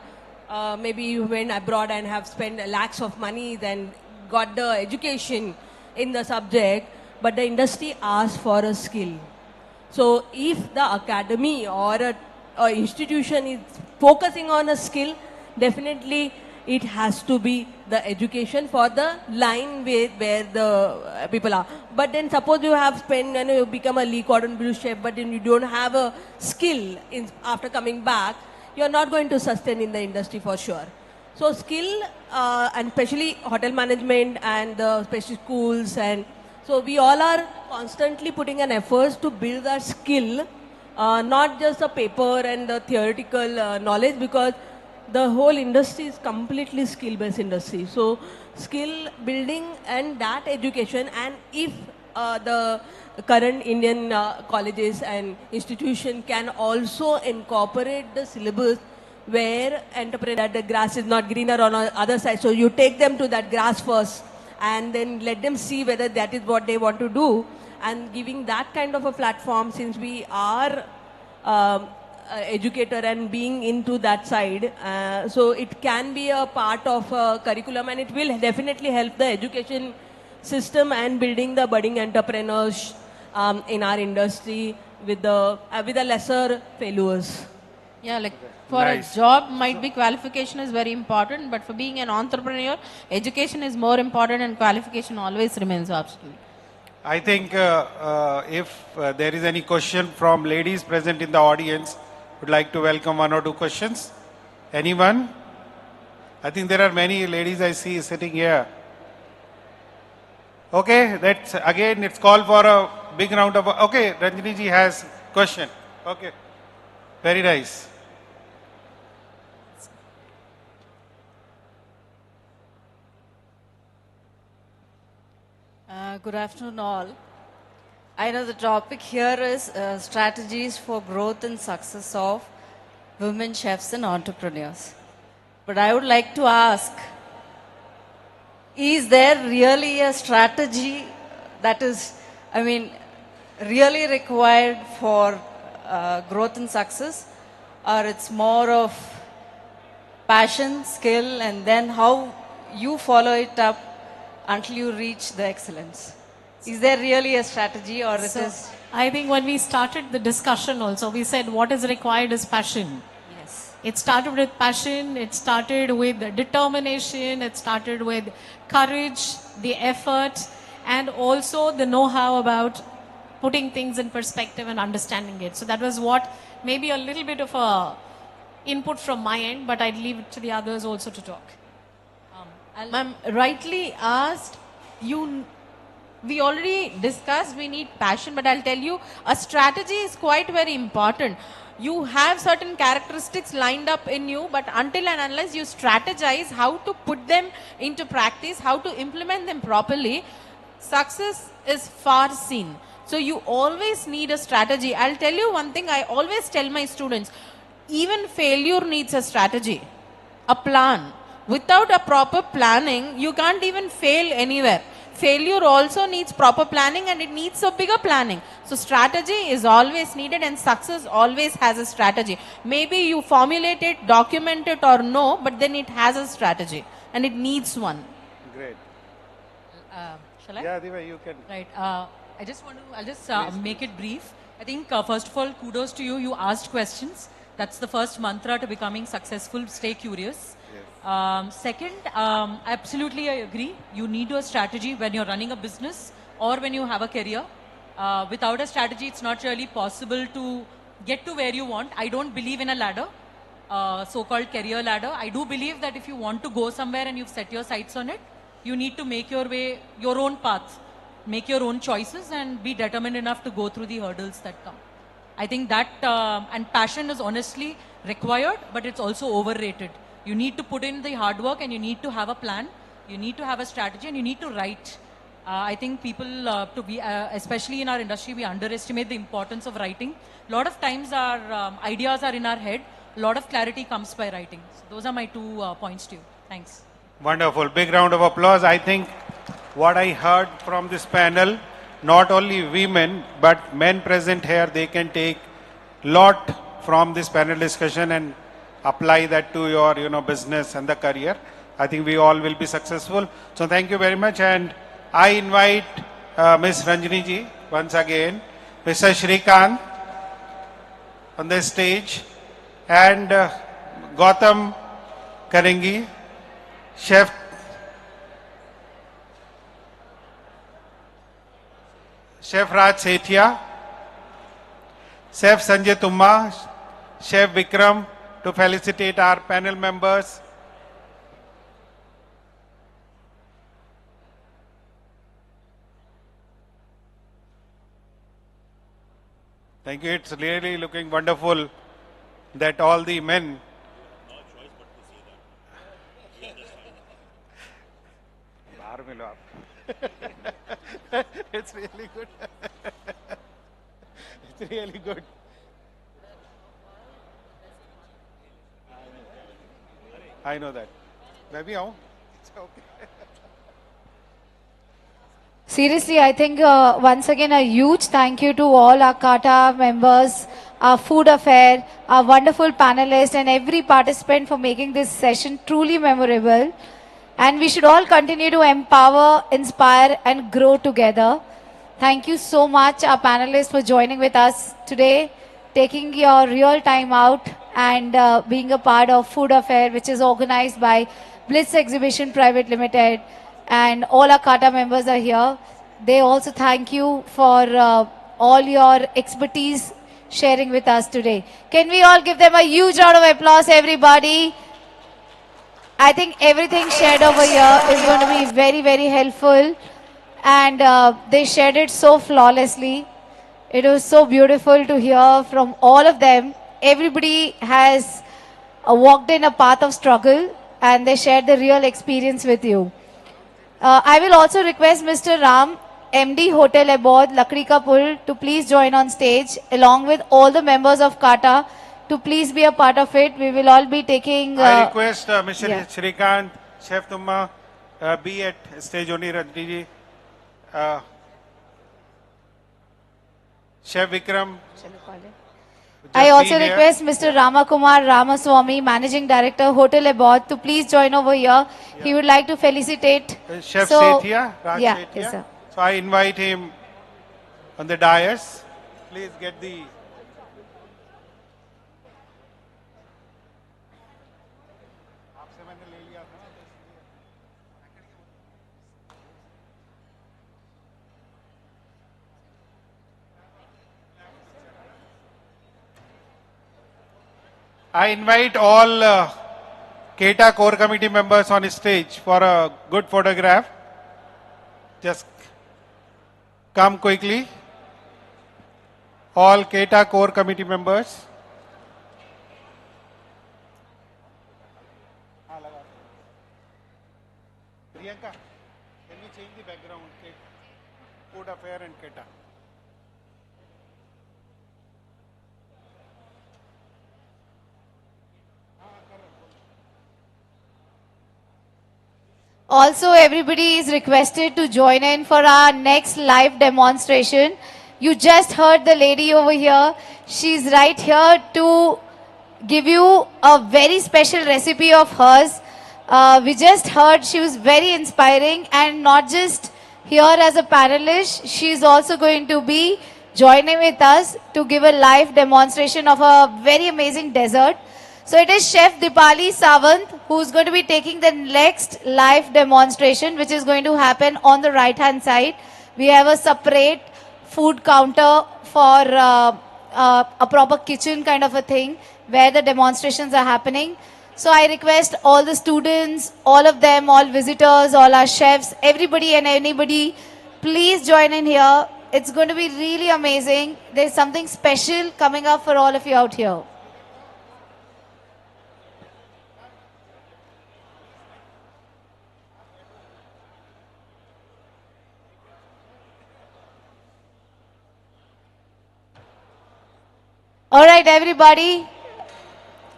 maybe you went abroad and have spent lakhs of money, then got the education in the subject, but the industry asks for a skill. So if the academy or a institution is focusing on a skill, definitely it has to be the education for the line where the people are. But then suppose you have spent, you become a Lee cordon bleu chef, but then you don't have a skill after coming back, you're not going to sustain in the industry for sure. So skill, and especially hotel management and the special schools, and so we all are constantly putting an effort to build our skill, not just the paper and the theoretical knowledge, because the whole industry is completely skill-based industry. So skill building and that education, and if the current Indian colleges and institution can also incorporate the syllabus where entrepreneur that the grass is not greener on the other side. So you take them to that grass first and then let them see whether that is what they want to do, and giving that kind of a platform, since we are educator and being into that side, so it can be a part of a curriculum, and it will definitely help the education system and building the budding entrepreneurs in our industry with the lesser failures. Yeah, like for a job, might be qualification is very important, but for being an entrepreneur, education is more important, and qualification always remains optional. I think if there is any question from ladies present in the audience, would like to welcome one or two questions. Anyone? I think there are many ladies I see sitting here. Okay, that's again, it's called for a big round of, okay, Ranjini ji has question. Okay, very nice. Good afternoon all. I know the topic here is strategies for growth and success of women chefs and entrepreneurs. But I would like to ask, is there really a strategy that is, really required for growth and success? Or it's more of passion, skill, and then how you follow it up until you reach the excellence? Is there really a strategy, or it is? I think when we started the discussion also, we said what is required is passion. Yes. It started with passion, it started with determination, it started with courage, the effort, and also the know-how about putting things in perspective and understanding it. So that was what, maybe a little bit of a input from my end, but I'd leave it to the others also to talk. Ma'am, rightly asked, we already discussed we need passion, but I'll tell you, a strategy is quite very important. You have certain characteristics lined up in you, but until and unless you strategize how to put them into practice, how to implement them properly, success is far seen. So you always need a strategy. I'll tell you one thing I always tell my students, even failure needs a strategy, a plan. Without a proper planning, you can't even fail anywhere. Failure also needs proper planning, and it needs a bigger planning. So strategy is always needed, and success always has a strategy. Maybe you formulate it, document it or no, but then it has a strategy and it needs one. Great. Shall I? Yeah, Diva, you can. Right. I just want to, I'll just make it brief. I think, first of all, kudos to you. You asked questions. That's the first mantra to becoming successful. Stay curious. Second, absolutely I agree. You need a strategy when you're running a business or when you have a career. Without a strategy, it's not really possible to get to where you want. I don't believe in a ladder, so-called career ladder. I do believe that if you want to go somewhere and you've set your sights on it, you need to make your way, your own path, make your own choices and be determined enough to go through the hurdles that come. I think that, and passion is honestly required, but it's also overrated. You need to put in the hard work and you need to have a plan, you need to have a strategy and you need to write. I think people, especially in our industry, we underestimate the importance of writing. A lot of times our ideas are in our head. A lot of clarity comes by writing. So those are my 2 points to you. Thanks. Wonderful. Big round of applause. I think what I heard from this panel, not only women, but men present here, they can take lot from this panel discussion and apply that to your, business and the career. I think we all will be successful. So thank you very much. And I invite Ms. Ranjini ji once again, Mr. Shrikant on the stage, and Gautam Karangi, Chef Raj Sethia, Chef Sanjay Tumma, Chef Vikram, to felicitate our panel members. Thank you. It's really looking wonderful that all the men it's really good. It's really good. I know that. Maybe it's okay. Seriously, I think once again a huge thank you to all our Kata members, our food affair, our wonderful panelists and every participant for making this session truly memorable. And we should all continue to empower, inspire and grow together. Thank you so much, our panelists, for joining with us today, taking your real time out and being a part of Food Affair, which is organized by Blitz Exhibition Private Limited. And all our Kata members are here. They also thank you for all your expertise sharing with us today. Can we all give them a huge round of applause, everybody? I think everything shared over here is going to be very, very helpful. And they shared it so flawlessly. It was so beautiful to hear from all of them. Everybody has walked in a path of struggle and they shared the real experience with you. I will also request Mr. Ram, MD Hotel Abode, Lakdi Ka Pul, to please join on stage along with all the members of Kata to please be a part of it. We will all be taking... I request Mr. Shrikant, Chef Tumma, be at stage only, Ranjini ji. Chef Vikram. I also request Mr. Ramakumar Ramaswamy, Managing Director, Hotel Abode, to please join over here. He would like to felicitate Chef Sethia, Raj yeah, Sethia. yes, sir. So I invite him on the dais. Please get the... I invite all KETA core committee members on stage for a good photograph. Just come quickly. All KETA core committee members. Priyanka, can you change the background? Food affair and KETA. Also, everybody is requested to join in for our next live demonstration. You just heard the lady over here. She's right here to give you a very special recipe of hers. We just heard she was very inspiring, and not just here as a panelist. She's also going to be joining with us to give a live demonstration of a very amazing dessert. So it is Chef Dipali Sawant who's going to be taking the next live demonstration, which is going to happen on the right hand side. We have a separate food counter for a proper kitchen kind of a thing where the demonstrations are happening. So I request all the students, all of them, all visitors, all our chefs, everybody and anybody, please join in here. It's going to be really amazing. There's something special coming up for all of you out here. All right, everybody.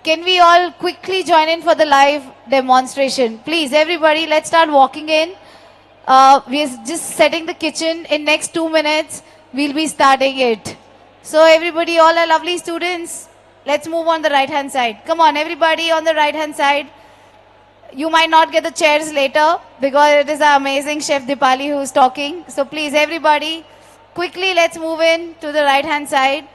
Can we all quickly join in for the live demonstration? Please, everybody, let's start walking in. We are just setting the kitchen. In next 2 minutes, we'll be starting it. So everybody, all our lovely students, let's move on the right-hand side. Come on, everybody on the right-hand side. You might not get the chairs later because it is our amazing Chef Dipali who's talking. So please, everybody, quickly let's move in to the right-hand side.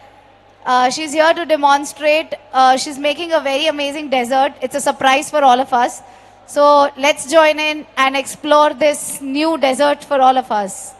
She's here to demonstrate. She's making a very amazing dessert. It's a surprise for all of us. So let's join in and explore this new dessert for all of us.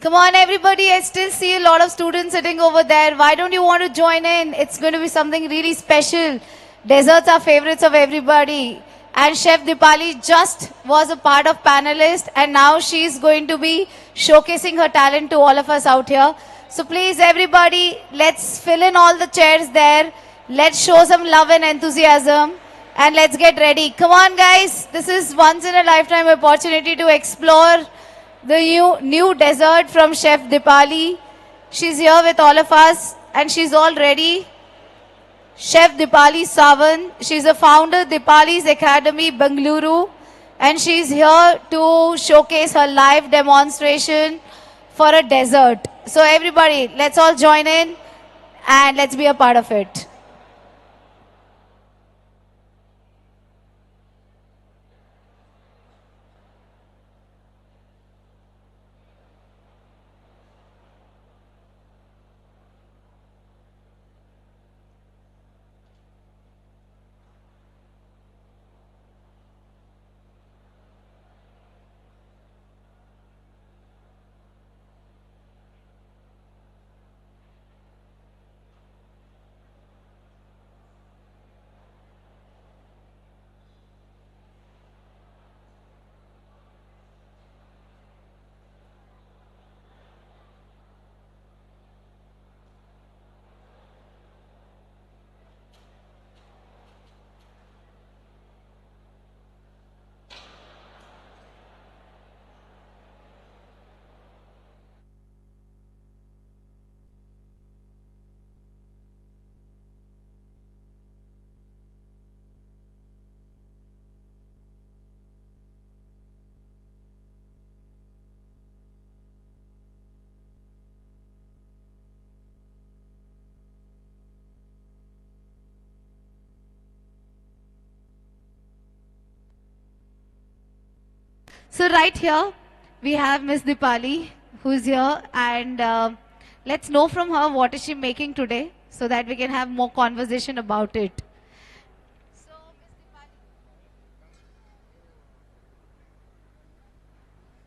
Come on, everybody. I still see a lot of students sitting over there. Why don't you want to join in? It's going to be something really special. Desserts are favorites of everybody. And Chef Dipali just was a part of panelist, and now she's going to be showcasing her talent to all of us out here. So please, everybody, let's fill in all the chairs there. Let's show some love and enthusiasm, and let's get ready. Come on, guys. This is once in a lifetime opportunity to explore the new dessert from Chef Dipali. She's here with all of us, and she's all ready. Chef Dipali Sawant. She's a founder of Dipali's Academy, Bengaluru, and she's here to showcase her live demonstration for a dessert. So everybody, let's all join in and let's be a part of it. So right here, we have Miss Dipali, who's here, and let's know from her what is she making today, so that we can have more conversation about it. So, Miss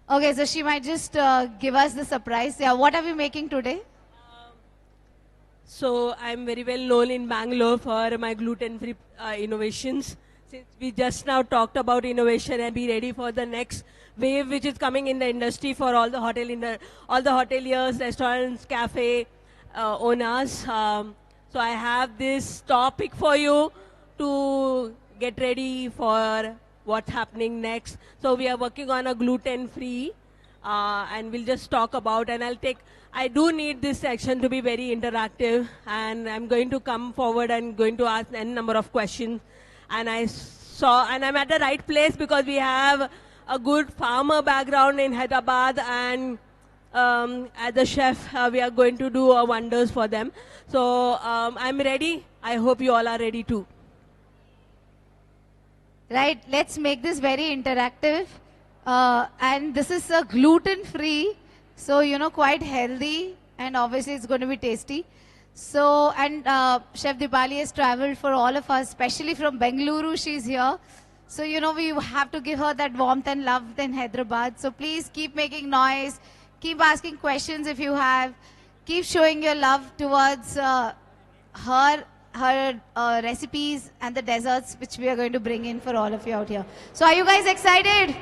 Dipali. Okay, so she might just give us the surprise. Yeah, what are we making today? So I'm very well known in Bangalore for my gluten-free innovations. Since we just now talked about innovation and be ready for the next wave which is coming in the industry for all the hoteliers, restaurants, cafe owners. So I have this topic for you to get ready for what's happening next. So we are working on a gluten-free and we'll just talk about, and I do need this section to be very interactive, and I'm going to come forward and going to ask a number of questions. And I'm at the right place because we have a good farmer background in Hyderabad, and as a chef, we are going to do wonders for them. So I'm ready. I hope you all are ready too. Right, let's make this very interactive. And this is a gluten-free, so quite healthy, and obviously it's going to be tasty. So, and Chef Dipali has traveled for all of us, especially from Bengaluru, she's here. So, we have to give her that warmth and love in Hyderabad. So please keep making noise, keep asking questions if you have, keep showing your love towards her recipes and the desserts which we are going to bring in for all of you out here. So are you guys excited?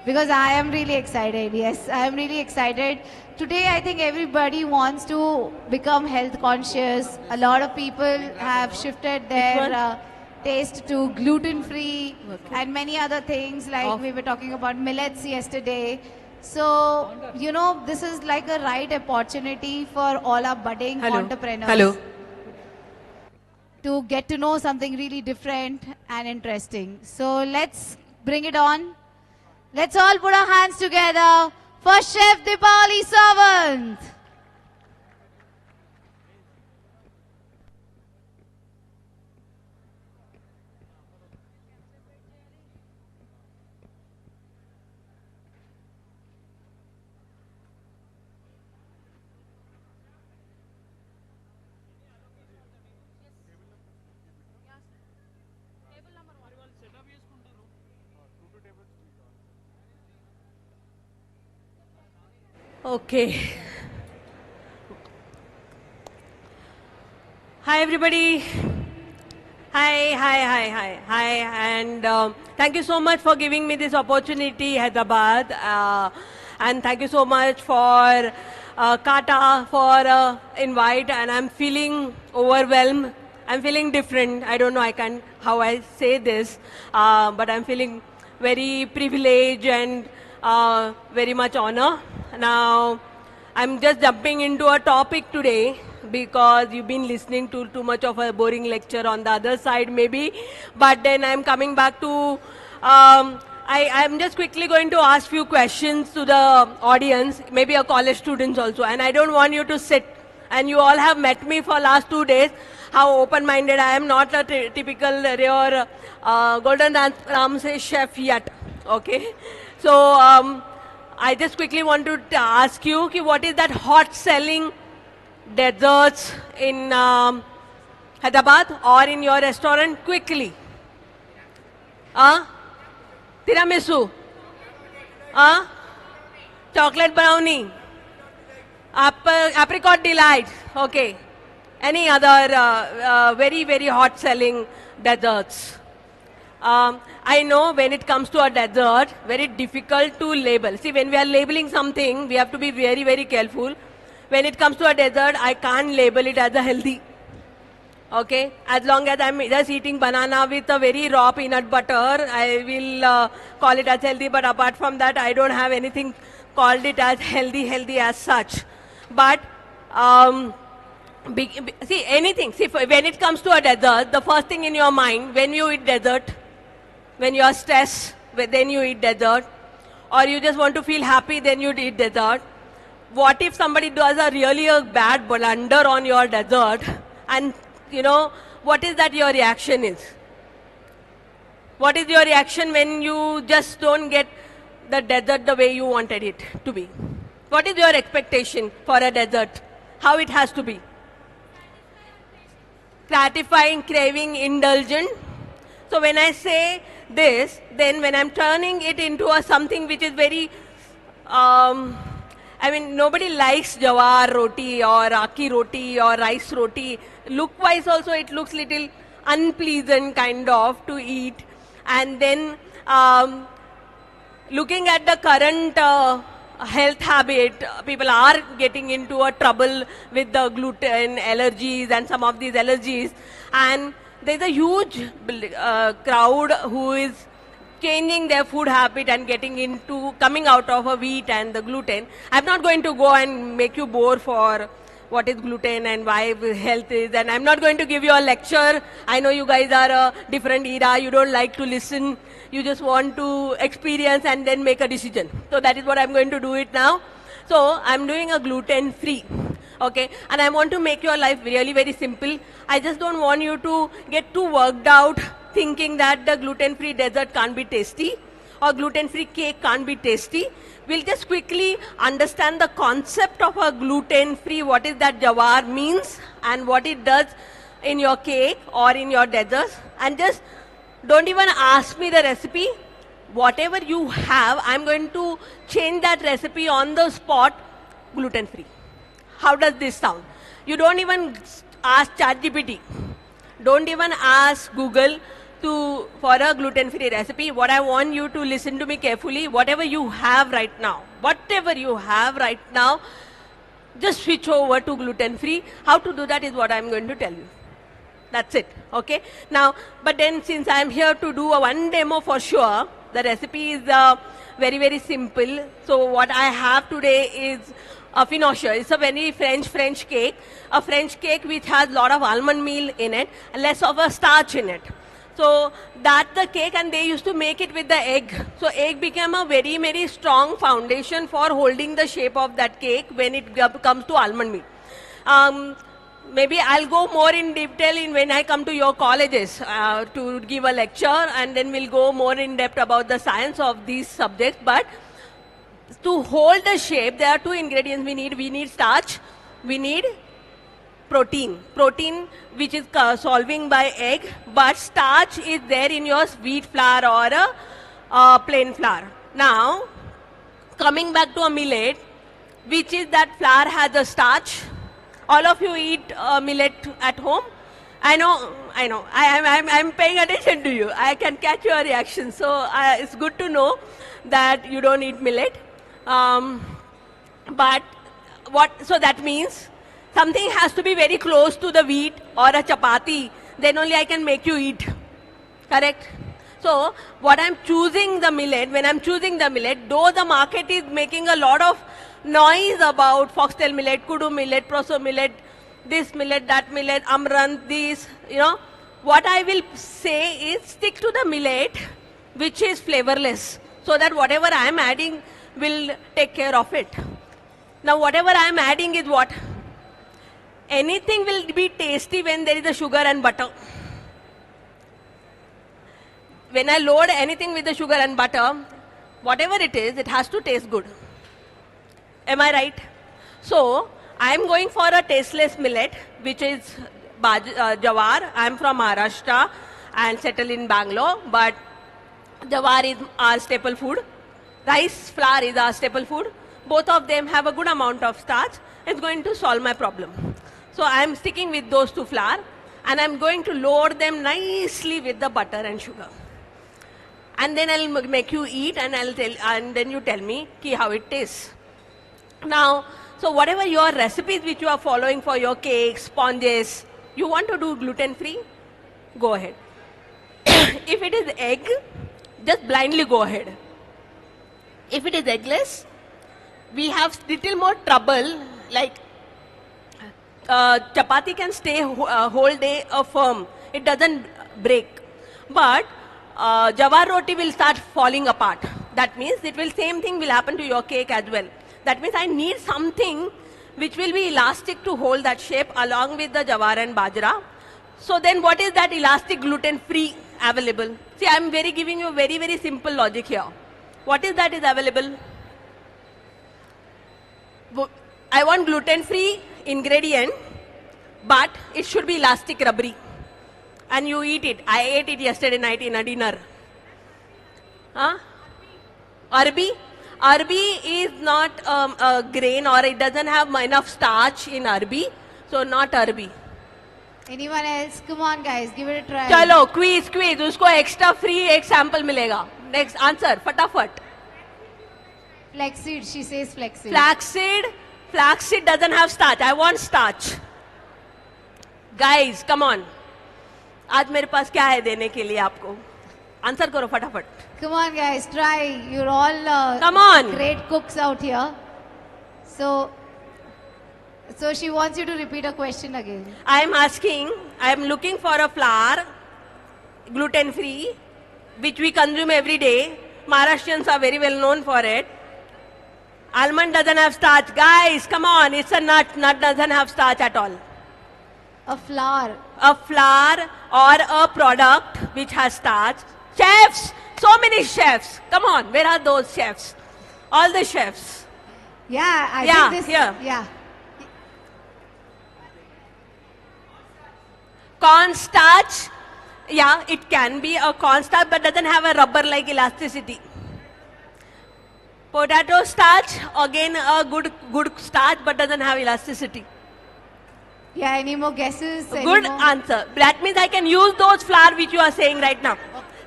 Because I am really excited. Yes, I am really excited. Today I think everybody wants to become health conscious. A lot of people have shifted their taste to gluten-free and many other things, like we were talking about millets yesterday. So, this is like a right opportunity for all our budding entrepreneurs to get to know something really different and interesting. So let's bring it on. Let's all put our hands together for Chef Dipali Sawant. Okay. Hi, everybody. Hi, and thank you so much for giving me this opportunity, Hyderabad. And thank you so much for Kata for invite, and I'm feeling overwhelmed. I'm feeling different. I don't know how I say this, but I'm feeling very privileged and very much honor. Now, I'm just jumping into a topic today because you've been listening to too much of a boring lecture on the other side maybe. But then I'm coming back to, I'm just quickly going to ask few questions to the audience, maybe a college students also. And I don't want you to sit. And you all have met me for last 2 days, how open-minded I am, not a typical rare Golden Ramsay chef yet, okay? So, I just quickly want to ask you, what is that hot selling desserts in Hyderabad or in your restaurant? Quickly. Tiramisu. Chocolate brownie. Apricot delight. Okay. Any other very, very hot selling desserts? I know when it comes to a dessert, very difficult to label. See, when we are labeling something, we have to be very, very careful. When it comes to a dessert, I can't label it as a healthy. Okay? As long as I'm just eating banana with a very raw peanut butter, I will call it as healthy. But apart from that, I don't have anything called it as healthy as such. But see, anything. See, when it comes to a dessert, the first thing in your mind, when you eat dessert, when you are stressed, then you eat dessert. Or you just want to feel happy, then you eat dessert. What if somebody does a really bad blunder on your dessert, and what is that your reaction is? What is your reaction when you just don't get the dessert the way you wanted it to be? What is your expectation for a dessert? How it has to be? Gratifying, craving, indulgent. So when I say this, then when I'm turning it into something which is very, nobody likes jawar roti or aki roti or rice roti. Look-wise also, it looks little unpleasant kind of to eat. And then looking at the current health habit, people are getting into a trouble with the gluten allergies and some of these allergies. And there's a huge crowd who is changing their food habit and coming out of a wheat and the gluten. I'm not going to go and make you bore for what is gluten and why health is, and I'm not going to give you a lecture. I know you guys are a different era, you don't like to listen, you just want to experience and then make a decision. So that is what I'm going to do it now. So I'm doing a gluten-free, okay? And I want to make your life really very simple. I just don't want you to get too worked out thinking that the gluten-free dessert can't be tasty or gluten-free cake can't be tasty. We'll just quickly understand the concept of a gluten-free, what is that jawar means and what it does in your cake or in your desserts. And just don't even ask me the recipe. Whatever you have, I'm going to change that recipe on the spot, gluten-free. How does this sound? You don't even ask ChatGPT. Don't even ask Google for a gluten-free recipe. What I want you to listen to me carefully, whatever you have right now, just switch over to gluten-free. How to do that is what I'm going to tell you. That's it, okay? Now, but then since I'm here to do a one demo for sure, the recipe is very, very simple. So what I have today is a finoche. It's a very French cake. A French cake which has a lot of almond meal in it, less of a starch in it. So that's the cake, and they used to make it with the egg. So egg became a very, very strong foundation for holding the shape of that cake when it comes to almond meal. Maybe I'll go more in detail when I come to your colleges to give a lecture, and then we'll go more in depth about the science of these subjects. But to hold the shape, there are two ingredients we need. We need starch, we need protein which is solving by egg, but starch is there in your wheat flour or a plain flour. Now, coming back to a millet, which is that flour has a starch. All of you eat millet at home. I know. I'm paying attention to you. I can catch your reaction. So it's good to know that you don't eat millet. But so that means something has to be very close to the wheat or a chapati, then only I can make you eat. Correct? So what I'm choosing the millet, when I'm choosing the millet, though the market is making a lot of noise about foxtail millet, kudu millet, proso millet, this millet, that millet, amaranth, this, what I will say is stick to the millet which is flavorless, so that whatever I am adding will take care of it. Now whatever I am adding is what? Anything will be tasty when there is a sugar and butter. When I load anything with the sugar and butter, whatever it is, it has to taste good. Am I right? So I am going for a tasteless millet, which is jawar. I am from Maharashtra and settled in Bangalore, but jawar is our staple food. Rice flour is our staple food. Both of them have a good amount of starch. It's going to solve my problem. So I am sticking with those two flour, and I'm going to load them nicely with the butter and sugar. And then I'll make you eat, and then you tell me how it tastes. Now, so whatever your recipes which you are following for your cakes, sponges, you want to do gluten-free, go ahead. If it is egg, just blindly go ahead. If it is eggless, we have little more trouble, like chapati can stay whole day firm. It doesn't break. But jawar roti will start falling apart. That means same thing will happen to your cake as well. That means I need something which will be elastic to hold that shape along with the jawar and bajra. So then what is that elastic gluten-free available? See, I am giving you very, very simple logic here. What is that is available? I want gluten-free ingredient, but it should be elastic, rubbery. And you eat it. I ate it yesterday night in a dinner. Huh? Arbi? Arbi is not a grain, or it doesn't have enough starch in arbi. So not arbi. Anyone else? Come on guys, give it a try. Chalo, quiz. Usko extra free एक sample मिलेगा. Next answer, फटाफट. Flaxseed, she says flaxseed. Flaxseed doesn't have starch. I want starch. Guys, come on. आज मेरे पास क्या है देने के लिए आपको? Answer करो फटाफट. Come on guys, try. You're all come on. Great cooks out here. So she wants you to repeat a question again. I am looking for a flour, gluten-free, which we consume every day. Maharashtrians are very well known for it. Almond doesn't have starch. Guys, come on, it's a nut. Nut doesn't have starch at all. A flour. A flour or a product which has starch. Chefs, so many chefs. Come on, where are those chefs? All the chefs. Yeah, I Yeah, think this. here. Yeah. Cornstarch, yeah, it can be a cornstarch but doesn't have a rubber-like elasticity. Potato starch, again a good starch but doesn't have elasticity. Yeah, any more guesses? Good answer. That means I can use those flour which you are saying right now.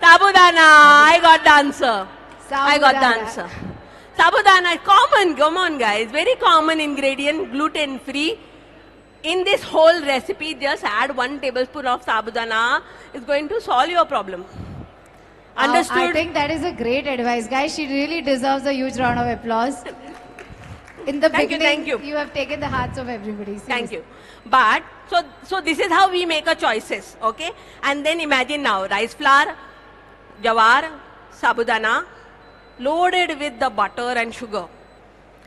Sabudana, I got the answer. I got the answer. Sabudana is common, come on guys, very common ingredient, gluten-free. In this whole recipe, just add 1 tablespoon of sabudana. It's going to solve your problem. Understood? I think that is a great advice. Guys, she really deserves a huge round of applause. In the beginning, you have taken the hearts of everybody. Thank you. But, so this is how we make our choices, okay? And then imagine now, rice flour, jawar, sabudana, loaded with the butter and sugar.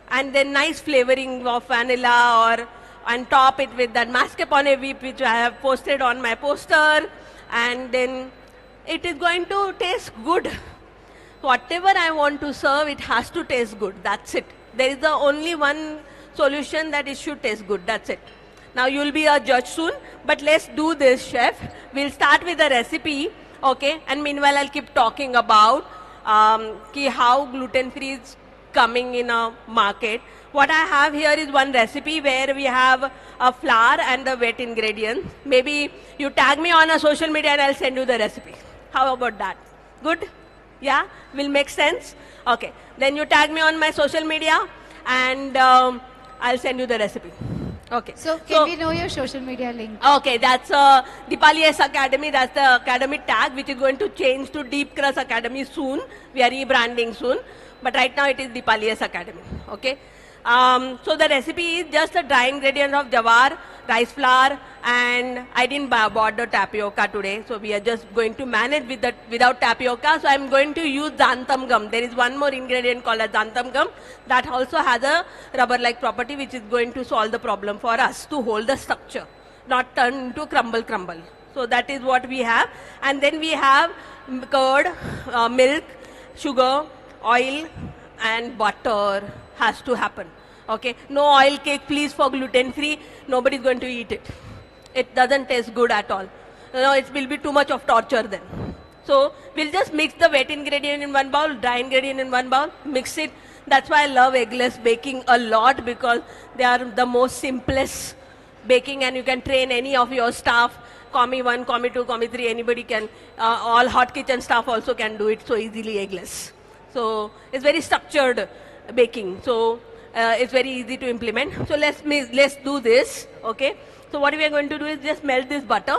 And then nice flavoring of vanilla or and top it with that mascarpone whip which I have posted on my poster, and then it is going to taste good. Whatever I want to serve, it has to taste good. That's it. There is the only one solution, that it should taste good. That's it. Now you will be a judge soon, but let's do this, chef. We'll start with the recipe, okay? And meanwhile, I'll keep talking about how gluten-free is coming in a market. What I have here is one recipe where we have a flour and the wet ingredients. Maybe you tag me on a social media and I'll send you the recipe. How about that? Good? Yeah? Will make sense? Okay. Then you tag me on my social media and I'll send you the recipe. Okay. So can we know your social media link? Okay, that's Dipali S Academy. That's the academy tag which is going to change to Deep Crust Academy soon. We are rebranding soon. But right now it is Dipali S Academy. Okay. So the recipe is just a dry ingredient of jawar, rice flour, and I didn't bought the tapioca today. So we are just going to manage with that without tapioca. So I'm going to use xanthan gum. There is one more ingredient called as xanthan gum that also has a rubber-like property which is going to solve the problem for us to hold the structure, not turn into crumble. So that is what we have. And then we have curd, milk, sugar, oil, and butter has to happen. Okay, no oil cake please for gluten free. Nobody is going to eat it. It doesn't taste good at all. It will be too much of torture then. So we'll just mix the wet ingredient in one bowl, dry ingredient in one bowl, mix it. That's why I love eggless baking a lot, because they are the most simplest baking, and you can train any of your staff. Commi 1, Commi 2, Commi 3, anybody can, all hot kitchen staff also can do it so easily eggless. So it's very structured baking. So it's very easy to implement. So let's do this, okay? So what we are going to do is just melt this butter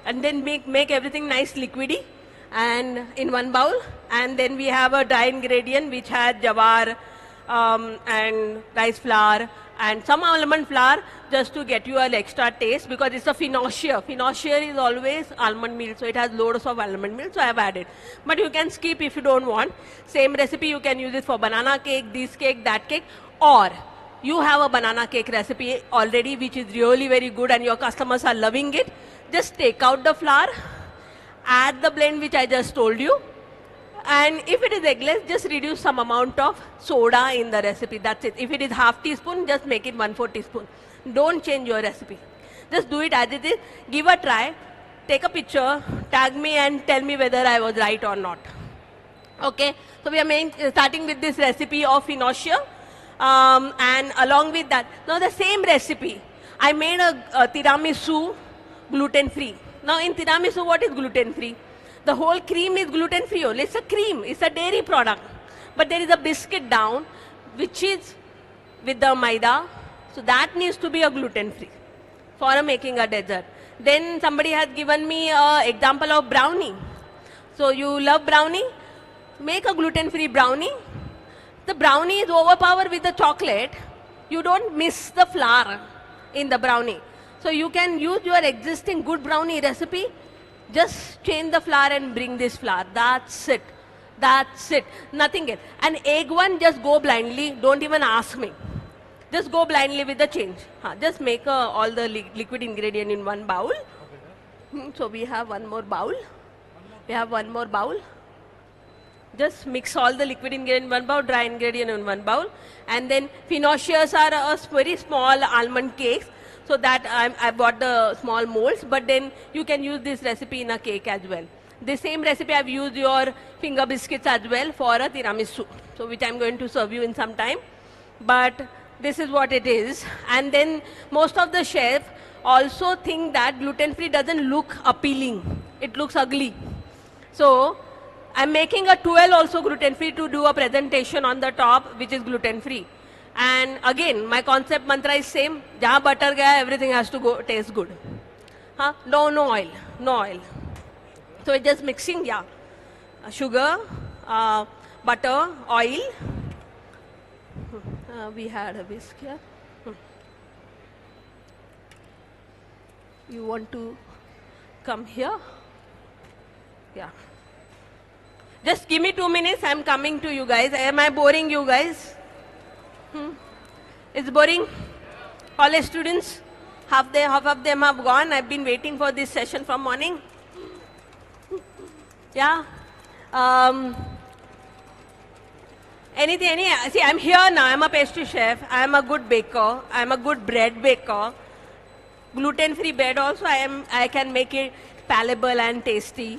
and then make everything nice liquidy and in one bowl. And then we have a dry ingredient which has jawar and rice flour and some almond flour just to get you an extra taste, because it's a financier. Financier is always almond meal, so it has loads of almond meal, so I have added. But you can skip if you don't want. Same recipe, you can use it for banana cake, this cake, that cake, or you have a banana cake recipe already which is really very good and your customers are loving it. Just take out the flour, add the blend which I just told you, and if it is eggless, just reduce some amount of soda in the recipe. That's it. If it is half teaspoon, just make it 1/4 teaspoon. Don't change your recipe. Just do it as it is. Give a try. Take a picture, tag me and tell me whether I was right or not. Okay. So we are starting with this recipe of financier. And along with that, now the same recipe, I made a tiramisu gluten-free. Now in tiramisu, what is gluten-free? The whole cream is gluten-free only. It's a cream, it's a dairy product. But there is a biscuit down, which is with the maida. So that needs to be a gluten-free for making a dessert. Then somebody has given me an example of brownie. So you love brownie? Make a gluten-free brownie. The brownie is overpowered with the chocolate. You don't miss the flour in the brownie. So you can use your existing good brownie recipe. Just change the flour and bring this flour. That's it. That's it. Nothing else. And egg one, just go blindly. Don't even ask me. Just go blindly with the change. Just make all the liquid ingredient in one bowl. So we have one more bowl. We have one more bowl. Just mix all the liquid ingredient in one bowl, dry ingredient in one bowl. And then finocious are very small almond cakes. So that I bought the small molds, but then you can use this recipe in a cake as well. The same recipe I've used your finger biscuits as well for a tiramisu. So which I'm going to serve you in some time. But this is what it is. And then most of the chefs also think that gluten-free doesn't look appealing. It looks ugly. So I'm making a 12 also gluten-free to do a presentation on the top which is gluten-free. And again, my concept mantra is same. Jahan butter gaya, everything has to go taste good. No oil, no oil. So it's just mixing, yeah. Sugar, butter, oil. We had a whisk here. You want to come here? Yeah. Just give me 2 minutes. I'm coming to you guys. Am I boring you guys? It's boring. College students, half of them have gone. I've been waiting for this session from morning. Yeah. See, I'm here now. I'm a pastry chef. I'm a good baker. I'm a good bread baker. Gluten-free bread also, I can make it palatable and tasty.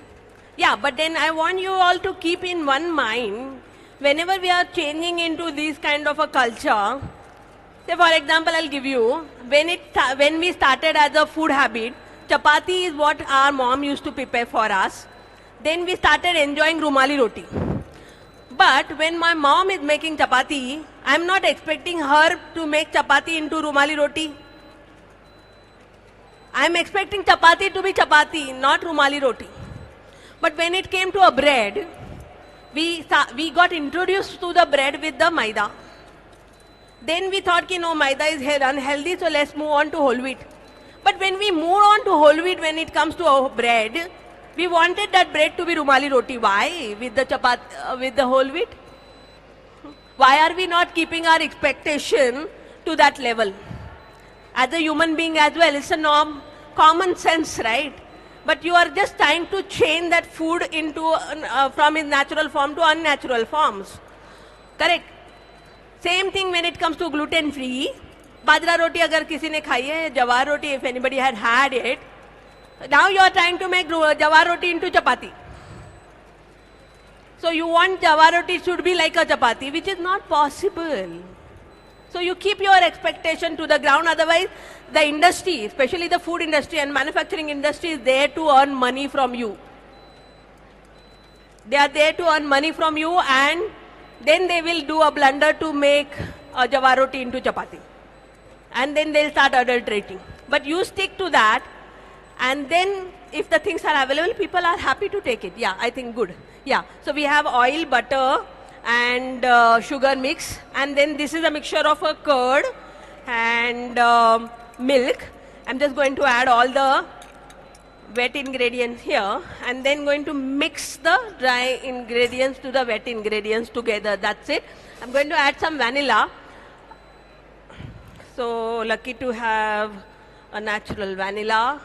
Yeah, but then I want you all to keep in one mind, whenever we are changing into this kind of a culture, say for example, I'll give you, when we started as a food habit, chapati is what our mom used to prepare for us. Then we started enjoying rumali roti. But when my mom is making chapati, I'm not expecting her to make chapati into rumali roti. I'm expecting chapati to be chapati, not rumali roti. But when it came to a bread, we got introduced to the bread with the maida. Then we thought, no, maida is unhealthy, so let's move on to whole wheat. But when we move on to whole wheat, when it comes to our bread, we wanted that bread to be rumali roti. Why? With the chapati, with the whole wheat? Why are we not keeping our expectation to that level? As a human being as well, it's a norm, common sense, right? But you are just trying to change that food into from its natural form to unnatural forms. Correct? Same thing when it comes to gluten-free. Bajra roti agar kisi ne khai hai, jawar roti if anybody had it, now you are trying to make jawar roti into chapati. So you want jawar roti should be like a chapati, which is not possible. So you keep your expectation to the ground, otherwise the industry, especially the food industry and manufacturing industry, is there to earn money from you. They are there to earn money from you, and then they will do a blunder to make a jawar roti into chapati. And then they'll start adulterating. But you stick to that, and then if the things are available, people are happy to take it. Yeah, I think good. Yeah, so we have oil, butter, and sugar mix, and then this is a mixture of a curd and milk. I'm just going to add all the wet ingredients here, and then going to mix the dry ingredients to the wet ingredients together. That's it. I'm going to add some vanilla. So lucky to have a natural vanilla.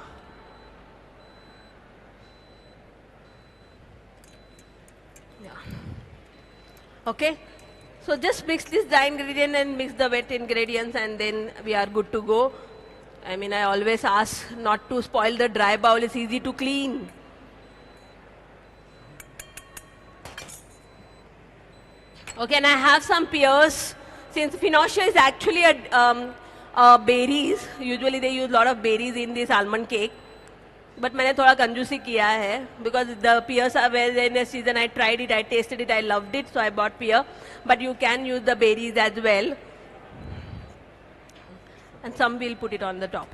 Okay, so just mix this dry ingredient and mix the wet ingredients, and then we are good to go. I mean, I always ask not to spoil the dry bowl, it's easy to clean. Okay, and I have some pears. Since Finocia is actually a berries, usually they use a lot of berries in this almond cake. But मैंने थोड़ा कंजूसी किया है, because the pears are well in a season. I tried it, I tasted it, I loved it, so I bought pear. But you can use the berries as well, and some will put it on the top.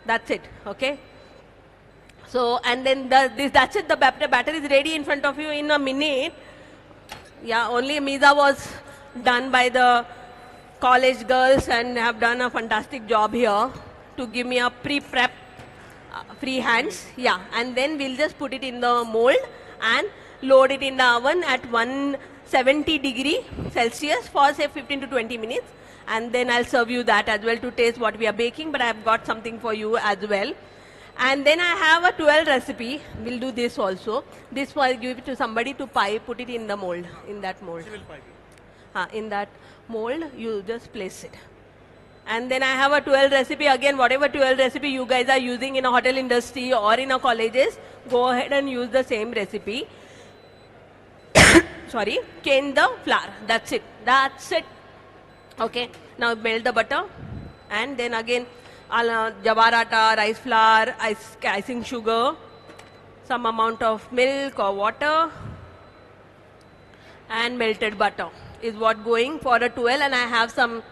That's it, okay? So, and then that's it. The batter is ready in front of you in a minute. Yeah, only Miza was done by the college girls and have done a fantastic job here to give me a pre-prep. Free hands, yeah, and then we'll just put it in the mold and load it in the oven at 170 degrees Celsius for say 15 to 20 minutes, and then I'll serve you that as well to taste what we are baking, but I've got something for you as well. And then I have a 12 recipe. We'll do this also. This will give it to somebody to pipe, put it in the mold, in that mold. In that mold, you just place it. And then I have a 12 recipe. Again, whatever 12 recipe you guys are using in a hotel industry or in a colleges, go ahead and use the same recipe. Sorry, change the flour. That's it. That's it. Okay. Now melt the butter, and then again jawar atta, rice flour, icing sugar, some amount of milk or water, and melted butter is what going for a 12. And I have some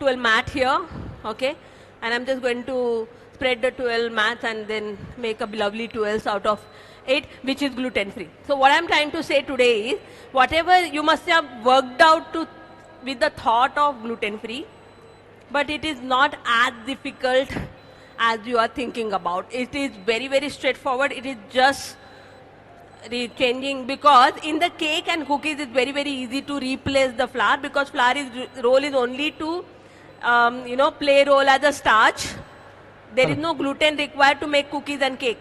12 mat here. Okay. And I'm just going to spread the 12 mats and then make a lovely 12s out of it, which is gluten free. So what I'm trying to say today is, whatever you must have worked out with the thought of gluten free, but it is not as difficult as you are thinking about. It is very, very straightforward. It is just changing, because in the cake and cookies it's very, very easy to replace the flour, because flour role is only to play role as a starch. There is no gluten required to make cookies and cake.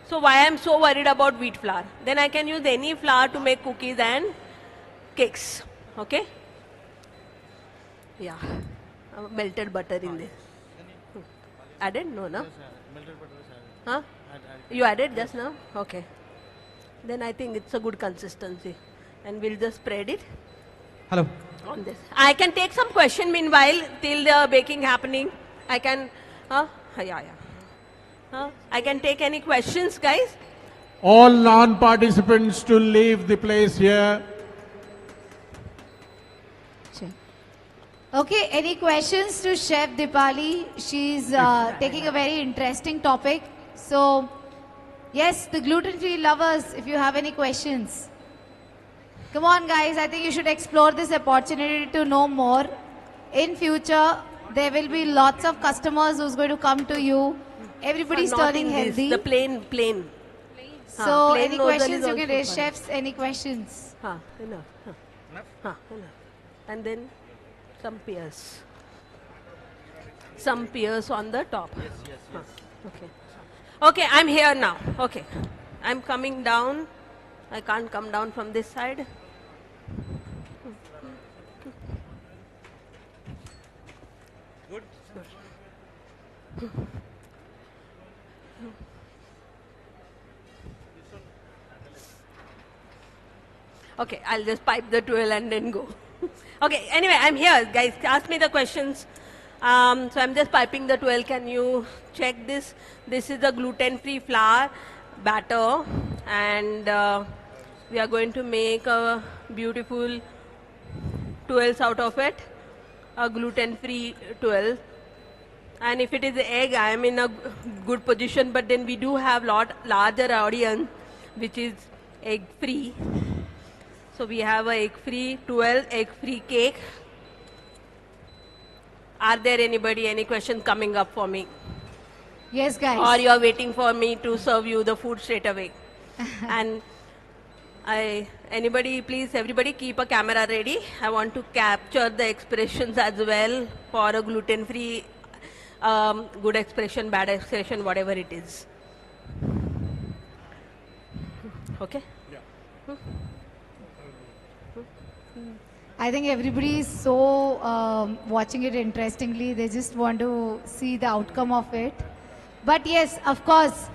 So why I am so worried about wheat flour? Then I can use any flour to make cookies and cakes. Okay? Yeah. Melted butter in this. Added? No, no? Huh? You added just now? Okay. Then I think it's a good consistency. And we'll just spread it. Hello. On this. I can take some question meanwhile till the baking happening. I can, I can take any questions, guys. All non-participants to leave the place here. Okay, any questions to Chef Dipali? She's taking a very interesting topic. So, yes, the gluten-free lovers, if you have any questions. Come on, guys, I think you should explore this opportunity to know more. In future, there will be lots of customers who's going to come to you. Everybody's turning healthy. The plain. So, any questions you can raise, chefs? Any questions? Enough. And then some pears. Some pears on the top. Yes. Okay. Okay, I'm here now. Okay. I'm coming down. I can't come down from this side. Good. Okay, I'll just pipe the 12 and then go. Okay, anyway, I'm here, guys. Ask me the questions. So I'm just piping the 12. Can you check this? This is a gluten-free flour batter, and we are going to make a beautiful 12s out of it, a gluten-free 12. And if it is egg, I am in a good position, but then we do have larger audience, which is egg-free. So we have a egg-free 12, egg-free cake. Are there any questions coming up for me? Yes, guys. Or you are waiting for me to serve you the food straight away? And everybody keep a camera ready. I want to capture the expressions as well for a gluten-free, good expression, bad expression, whatever it is. Okay? Yeah. I think everybody is so watching it interestingly. They just want to see the outcome of it. But yes, of course,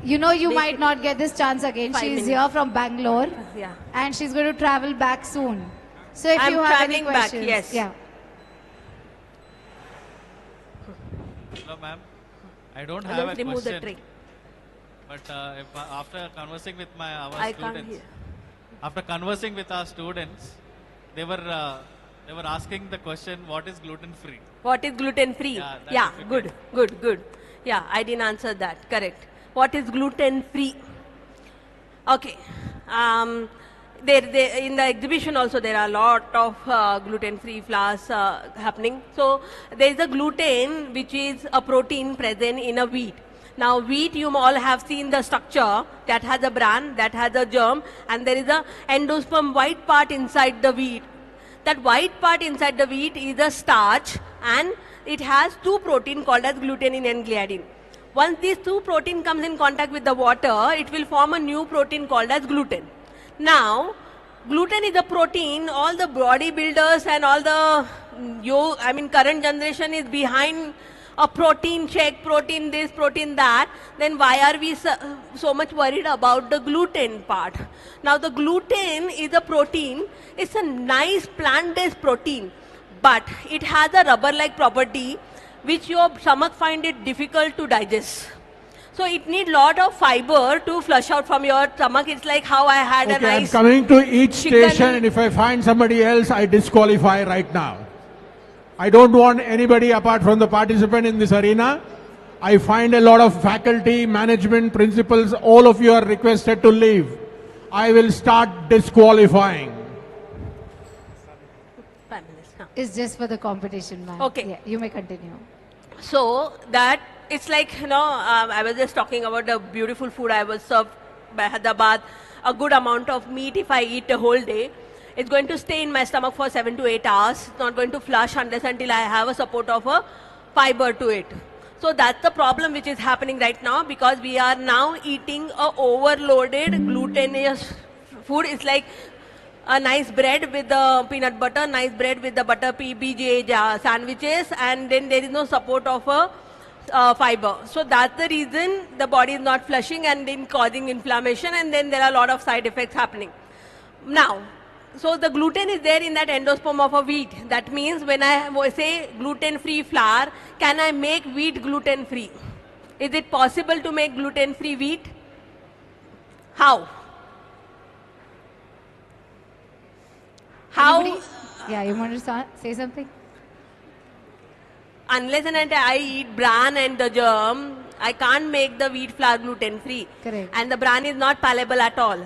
you might not get this chance again. She's here from Bangalore. Yeah. And she's going to travel back soon. So if I'm you have any traveling back, questions. yes. Yeah. Hello, ma'am. I don't have Let's a remove the question. tray. But after conversing with our I can't students, hear. after conversing with our students, they were asking the question, what is gluten free? What is gluten free? Yeah, Good. Yeah, I didn't answer that. Correct. What is gluten free? Okay. In the exhibition also there are a lot of gluten-free flours happening. So there is a gluten which is a protein present in a wheat. Now wheat, you all have seen the structure that has a bran, that has a germ, and there is a endosperm white part inside the wheat. That white part inside the wheat is a starch, and it has two protein called as glutenin and gliadin. Once these two protein comes in contact with the water, it will form a new protein called as gluten. Now, gluten is a protein. All the bodybuilders and all the current generation is behind a protein shake, protein this, protein that. Then why are we so much worried about the gluten part? Now, the gluten is a protein. It's a nice plant-based protein, but it has a rubber-like property which your stomach find it difficult to digest. So it needs lot of fiber to flush out from your stomach. It's like how I had a Okay, I'm nice coming to each chicken. station, and if I find somebody else, I disqualify right now. I don't want anybody apart from the participant in this arena. I find a lot of faculty, management, principals, all of you are requested to leave. I will start disqualifying. It's just for the competition, ma'am. Okay. Yeah, you may continue. So that it's like, I was just talking about the beautiful food I was served by Hyderabad. A good amount of meat if I eat a whole day. It's going to stay in my stomach for 7 to 8 hours. It's not going to flush until I have a support of a fiber to it. So that's the problem which is happening right now, because we are now eating a overloaded glutinous food. It's like a nice bread with the peanut butter, nice bread with the butter PBJ sandwiches, and then there is no support of a fiber. So that's the reason the body is not flushing and then causing inflammation, and then there are a lot of side effects happening. Now, so the gluten is there in that endosperm of a wheat. That means when I say gluten-free flour, can I make wheat gluten-free? Is it possible to make gluten-free wheat? How? How? Anybody? Yeah, you want to say something? Unless and until I eat bran and the germ, I can't make the wheat flour gluten-free. Correct. And the bran is not palatable at all.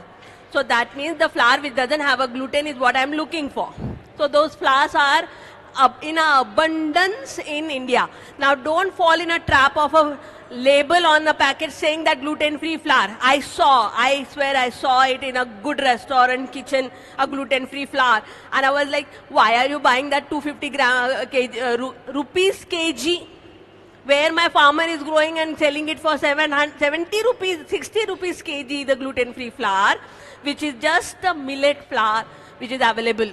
So that means the flour which doesn't have a gluten is what I'm looking for. So those flours are in abundance in India. Now don't fall in a trap of a label on the packet saying that gluten-free flour. I swear I saw it in a good restaurant kitchen, a gluten-free flour. And I was like, why are you buying that 250 rupees kg? Where my farmer is growing and selling it for 70 rupees, 60 rupees kg, the gluten-free flour, which is just the millet flour which is available.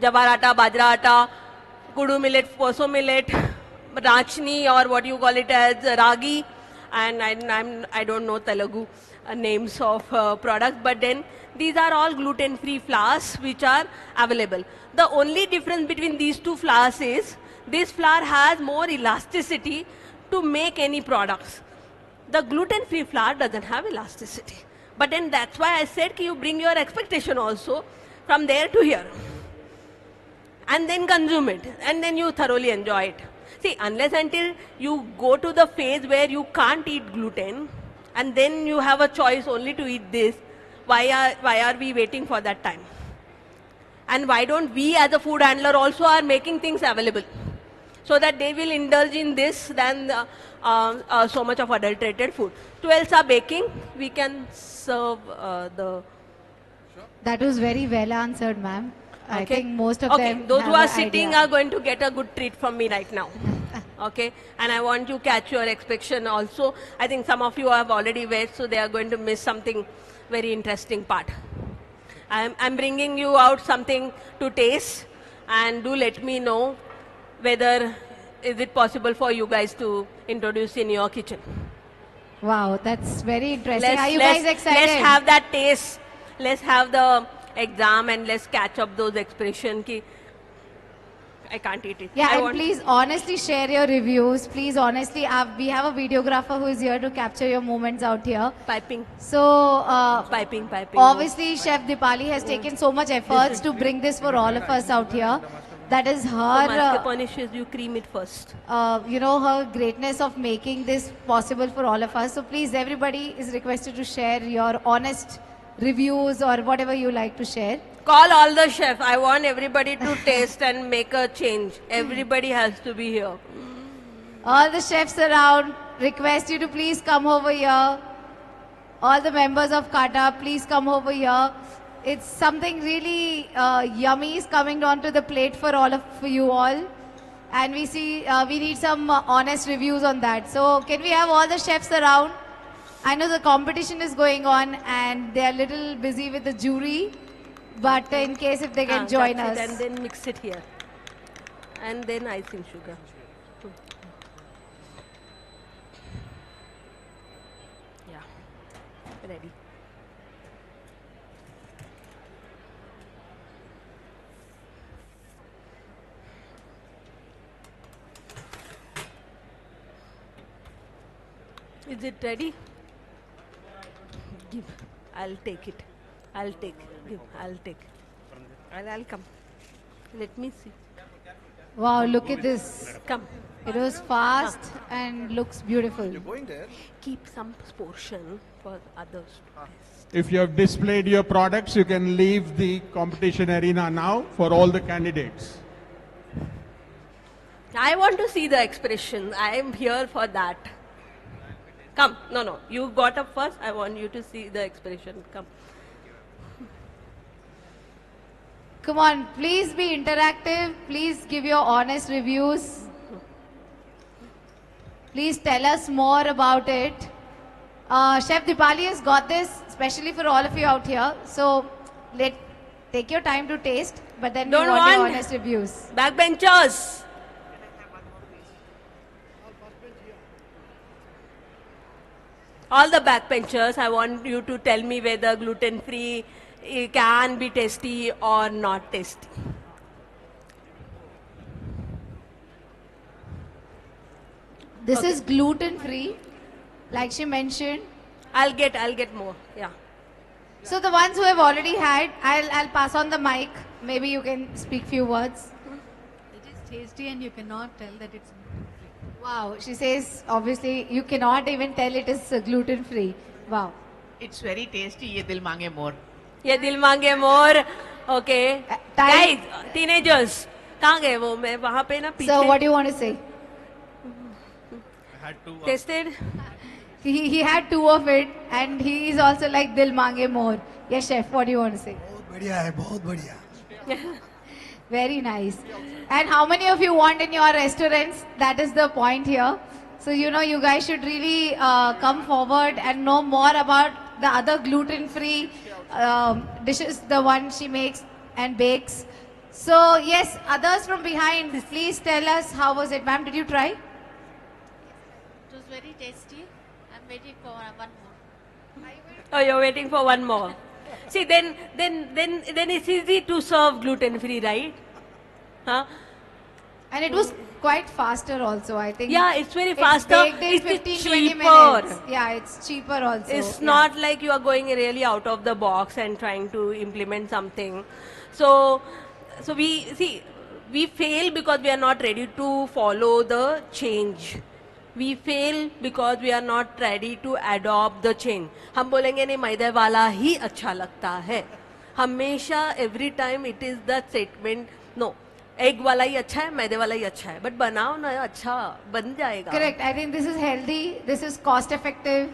Jawar atta, bajra atta, kudu millet, poso millet, rachni, or what you call it as ragi, and I don't know Telugu names of products, but then these are all gluten-free flours which are available. The only difference between these two flours is this flour has more elasticity to make any products. The gluten-free flour doesn't have elasticity. But then that's why I said you bring your expectation also from there to here. And then consume it. And then you thoroughly enjoy it. See, unless until you go to the phase where you can't eat gluten, and then you have a choice only to eat this, why are we waiting for that time? And why don't we as a food handler also are making things available, so that they will indulge in this than so much of adulterated food. 12 are baking, we can serve the... That was very well answered, ma'am. I Okay. think most of Okay, them those have who are an sitting idea. are going to get a good treat from me right now. Okay, and I want to catch your expectation also. I think some of you have already waited, so they are going to miss something very interesting part. I'm bringing you out something to taste, and do let me know whether is it possible for you guys to introduce in your kitchen. Wow, that's very interesting. Are you guys excited? Let's have that taste. Let's have the exam and let's catch up those expressions. I can't eat it. Yeah, I and want- please honestly share your reviews. Please honestly, we have a videographer who is here to capture your moments out here. Piping. So, piping. Obviously, Chef Dipali has taken so much efforts to bring this for all of us out here. That is So her, mascarpone is you cream it first. her greatness of making this possible for all of us. So please, everybody is requested to share your honest reviews or whatever you like to share. Call all the chefs. I want everybody to taste and make a change. Everybody has to be here. All the chefs around, request you to please come over here. All the members of Kata, please come over here. it's something really yummy is coming onto the plate for all of you all. And we see, we need some honest reviews on that. So can we have all the chefs around? I know the competition is going on and they are a little busy with the jury. But in case if they can join us. And then mix it here. And then icing sugar. Yeah, ready. Is it ready? Give. I'll take it. I'll take. Give. I'll take. I'll come. Let me see. Wow, look at this. Come. It was fast and looks beautiful. You're going there? Keep some portion for others to taste. If you have displayed your products, you can leave the competition arena now for all the candidates. I want to see the expression. I am here for that. Come. No. You got up first. I want you to see the expression. Come. Come on, please be interactive. Please give your honest reviews. Please tell us more about it. Chef Dipali has got this, especially for all of you out here. So take your time to taste, but then Don't we want your want honest reviews. Backbenchers. All the backbenchers, I want you to tell me whether gluten-free can be tasty or not tasty. This is gluten-free, like she mentioned. I'll get more. Yeah. So the ones who have already had, I'll pass on the mic. Maybe you can speak few words. It is tasty and you cannot tell that it's Wow, she says obviously you cannot even tell it is gluten-free. Wow. It's very tasty. Ye dil mange more. Ye dil mange more. Okay. Guys, teenagers. कहाँ गए वो? मैं वहाँ पे ना पीछे. So what do you want to say? I had to. Tasted. He had 2 of it and he is also like dil mange more. Yes, chef. What do you want to say? बहुत बढ़िया है, बहुत बढ़िया. Very nice. And how many of you want in your restaurants? That is the point here. So, you know, you guys should really come forward and know more about the other gluten-free dishes, the one she makes and bakes. So, yes, others from behind, please tell us how was it. Ma'am, did you try? It was very tasty. I'm waiting for one more. Oh, you're waiting for one more. See, then it's easy to serve gluten-free, right? Huh? And it was quite faster also, I think. Yeah, it's very faster. Baked in It's 15-20 cheaper. minutes. Yeah, it's cheaper also. It's not like you are going really out of the box and trying to implement something. So we fail because we are not ready to follow the change. We fail because we are not ready to adopt the change. हम बोलेंगे नहीं मैदे वाला ही अच्छा लगता है. हमेशा every time it is the statement no. Egg वाला ही अच्छा है, मैदे वाला ही अच्छा है, बट बनाओ ना अच्छा बन जाएगा. Correct. I think this is healthy. This is cost effective.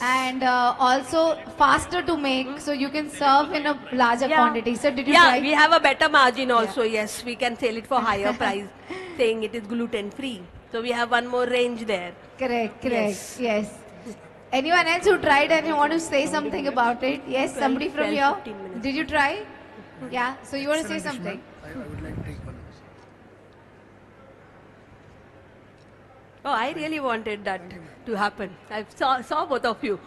And also faster to make, so you can serve in a larger quantity. So did you try? Yeah, we have a better margin also. Yes, we can sell it for higher price, saying it is gluten free. So we have one more range there. Correct. Yes. Anyone else who tried and you want to say something about it? Yes, somebody from here. Did you try? Yeah. So you want to say something? I would like to take one. Oh, I really wanted that to happen. I saw both of you,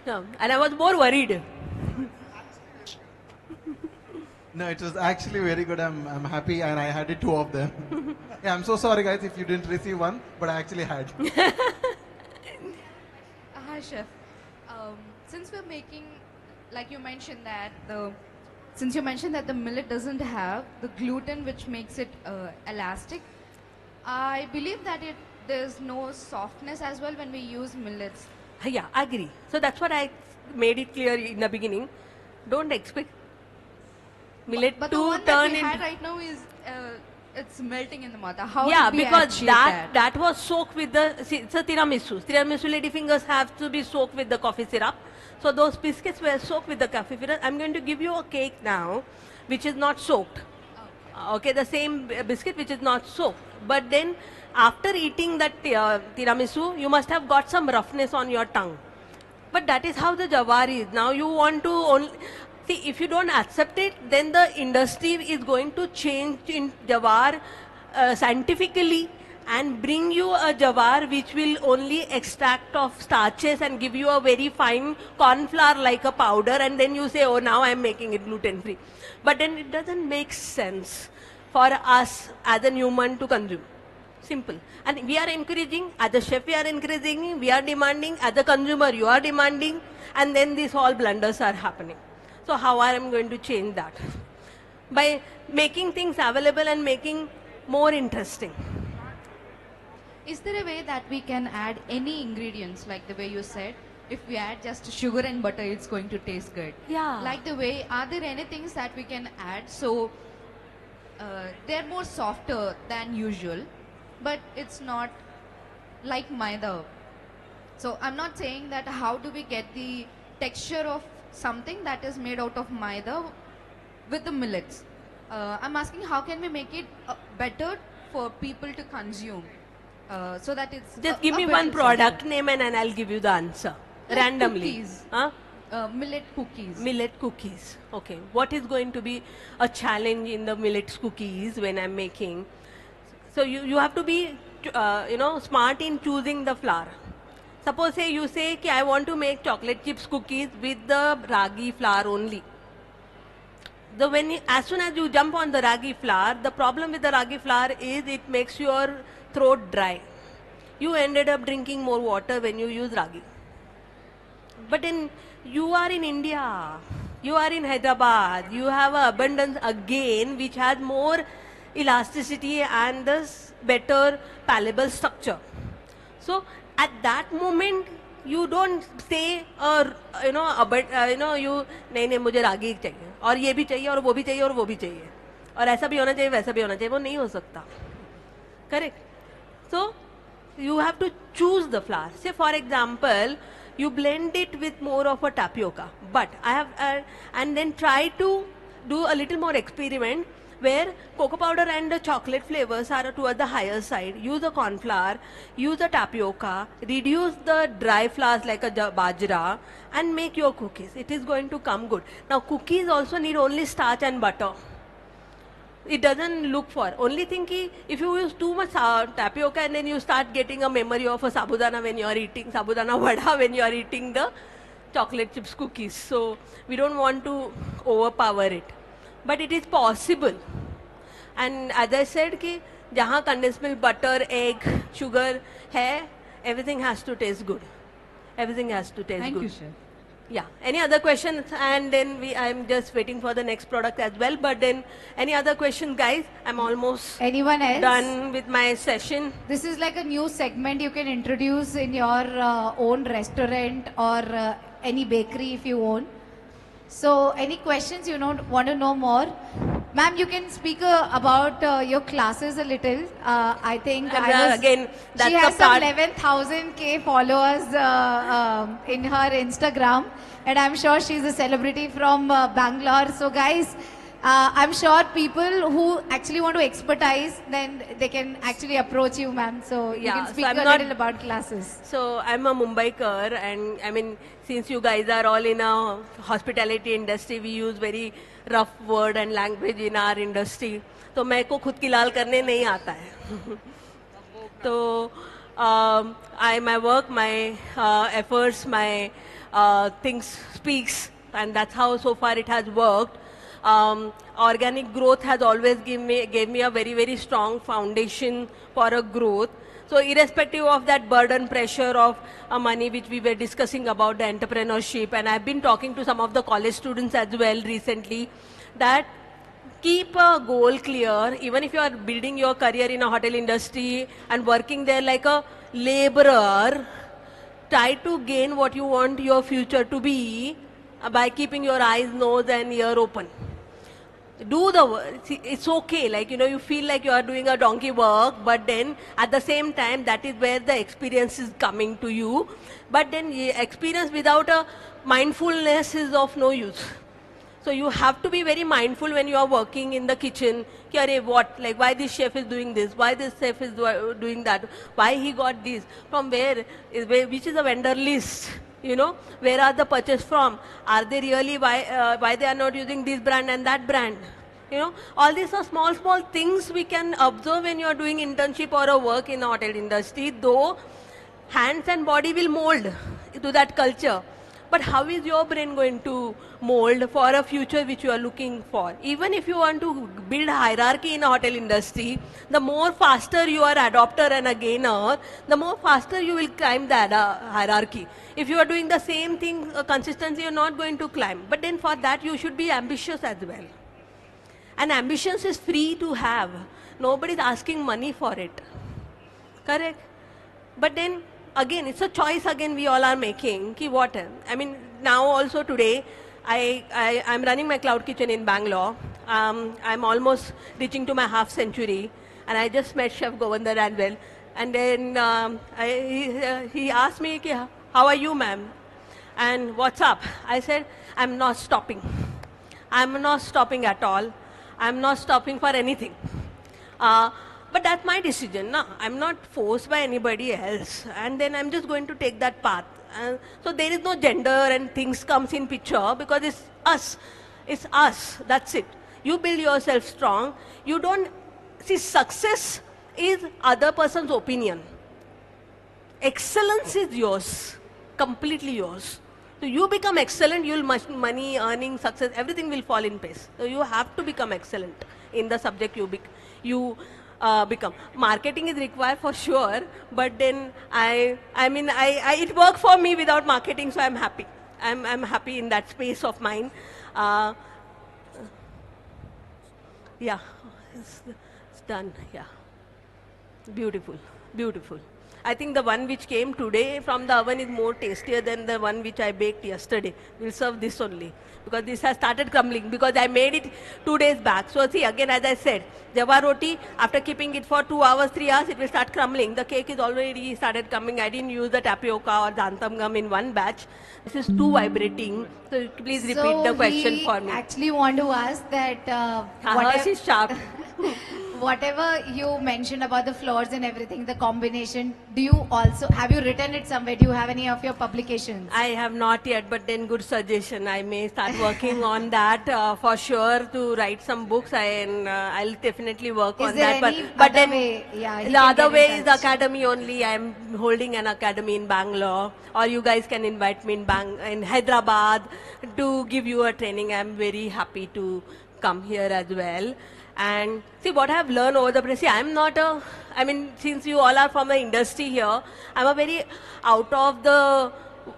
and I was more worried. No, it was actually very good. I'm happy, and I had it 2 of them. Yeah, I'm so sorry, guys, if you didn't receive one, but I actually had. Hi, chef. Since we're making, like you mentioned that the millet doesn't have the gluten, which makes it elastic, I believe that there's no softness as well when we use millets. Yeah, I agree. So that's what I made it clear in the beginning. Don't expect millet but to the one turn that we into. had right now is it's melting in the mouth. How Yeah, did we because achieve that was soaked with the, see, it's a tiramisu. Tiramisu lady fingers have to be soaked with the coffee syrup. So those biscuits were soaked with the coffee syrup. I'm going to give you a cake now, which is not soaked. Okay, the same biscuit which is not soaked. But then after eating that tiramisu, you must have got some roughness on your tongue. But that is how the jawar is. Now you want to only, see, if you don't accept it, then the industry is going to change in jawar scientifically and bring you a jawar which will only extract of starches and give you a very fine corn flour like a powder, and then you say, oh, now I'm making it gluten free. But then it doesn't make sense for us as a human to consume. Simple. And we are encouraging, as a chef we are encouraging, we are demanding, as a consumer you are demanding, and then these all blunders are happening. So how I am going to change that? By making things available and making more interesting. Is there a way that we can add any ingredients, like the way you said, if we add just sugar and butter, it's going to taste good? Yeah. Like the way, are there any things that we can add so they're more softer than usual, but it's not like maida? So I'm not saying that how do we get the texture of something that is made out of maida with the millets. I'm asking how can we make it better for people to consume so that it's just give me one product name and I'll give you the answer randomly. Cookies. Huh? Millet cookies. Millet cookies. Okay. What is going to be a challenge in the millet cookies when I'm making? So you have to be smart in choosing the flour. Suppose say you say कि I want to make chocolate chips cookies with the ragi flour only. As soon as you jump on the ragi flour, the problem with the ragi flour is it makes your throat dry. You ended up drinking more water when you use ragi. But then you are in India, you are in Hyderabad, you have an abundance again which has more elasticity and this better palatable structure. So at that moment you don't say you नहीं मुझे रागी चाहिए और ये भी चाहिए और वो भी चाहिए और वो भी चाहिए और ऐसा भी होना चाहिए वैसा भी होना चाहिए, वो नहीं हो सकता. Correct? So you have to choose the flour. Say for example, you blend it with more of a tapioca, but I have and then try to do a little more experiment where cocoa powder and the chocolate flavors are towards the higher side. Use the corn flour, use the tapioca, reduce the dry flours like a bajra and make your cookies. It is going to come good. Now cookies also need only starch and butter. It doesn't look for. Only thing ki, if you use too much tapioca and then you start getting a memory of a sabudana when you are eating, sabudana vada when you are eating the chocolate chips cookies. So we don't want to overpower it. But it is possible. And as I said, ki, jahan condensed milk, butter, egg, sugar hai, everything has to taste good. Everything has to taste good. Thank you, Chef. Yeah. Any other questions? And then I'm just waiting for the next product as well. But then any other questions, guys? I'm almost Anyone else? done with my session. This is like a new segment you can introduce in your own restaurant or any bakery if you own. So any questions you want to know more? Ma'am, you can speak about your classes a little. I think again, that's she has the some part. 11,000 followers in her Instagram, and I'm sure she's a celebrity from Bangalore. So guys, I'm sure people who actually want to expertise, then they can actually approach you, ma'am. So you can speak I'm a not- little about classes. So I'm a Mumbaikar, and I mean, since you guys are all in a hospitality industry, we use very rough word and language in our industry. तो मैं को खुद की लाल करने नहीं आता है. तो my work, my efforts, my things speaks, and that's how so far it has worked. Organic growth has always gave me a very, very strong foundation for a growth. So irrespective of that burden pressure of money which we were discussing about the entrepreneurship, and I've been talking to some of the college students as well recently, that keep a goal clear. Even if you are building your career in a hotel industry and working there like a laborer, try to gain what you want your future to be by keeping your eyes, nose and ear open. do the work. See, it's okay, like, you feel like you are doing a donkey work, but then at the same time, that is where the experience is coming to you. But then experience without a mindfulness is of no use. So you have to be very mindful when you are working in the kitchen. Ki, "Arey, what? Like, why this chef is doing this? Why this chef is doing that? Why he got this? From where? Which is the vendor list? Where are the purchase from? Are they really why they are not using this brand and that brand?" All these are small things we can observe when you are doing internship or a work in the hotel industry. Though hands and body will mold to that culture. But how is your brain going to mold for a future which you are looking for? Even if you want to build hierarchy in a hotel industry, the more faster you are adopter and a gainer, the more faster you will climb that hierarchy. If you are doing the same thing consistently, you are not going to climb. But then for that, you should be ambitious as well. And ambitions is free to have. Nobody is asking money for it. Correct? But then, again, it's a choice again we all are making. Ki what? I mean, now also today, I'm running my cloud kitchen in Bangalore. I'm almost reaching to my half century. And I just met Chef Govindar as well. And then he asked me, ki, "How are you, ma'am? And what's up?" I said, "I'm not stopping. I'm not stopping at all. I'm not stopping for anything." But that's my decision. No? I'm not forced by anybody else. And then I'm just going to take that path. So there is no gender and things comes in picture because it's us. It's us. That's it. You build yourself strong. You don't see success is other person's opinion. Excellence is yours. Completely yours. So you become excellent, you'll money, earning, success, everything will fall in place. So you have to become excellent in the subject you become. Marketing is required for sure, but then it worked for me without marketing, so I'm happy. I'm happy in that space of mine. Yeah, it's done. Yeah, beautiful, beautiful. I think the one which came today from the oven is more tastier than the one which I baked yesterday. We'll serve this only because this has started crumbling because I made it 2 days back. So see, again, as I said, Java roti, after keeping it for 2 hours, 3 hours, it will start crumbling. The cake is already started coming. I didn't use the tapioca or the antam gum in one batch. This is too vibrating. So please repeat the question for me. Actually want to ask that Hers is sharp. whatever you mentioned about the floors and everything, the combination, have you written it somewhere? Do you have any of your publications? I have not yet, but then good suggestion. I may start working on that for sure to write some books. I'll definitely work on that. But then the other way is academy only. I'm holding an academy in Bangalore, or you guys can invite me in Hyderabad to give you a training. I'm very happy to come here as well. And see what I've learned over the press. Since you all are from the industry here, I'm a very out of the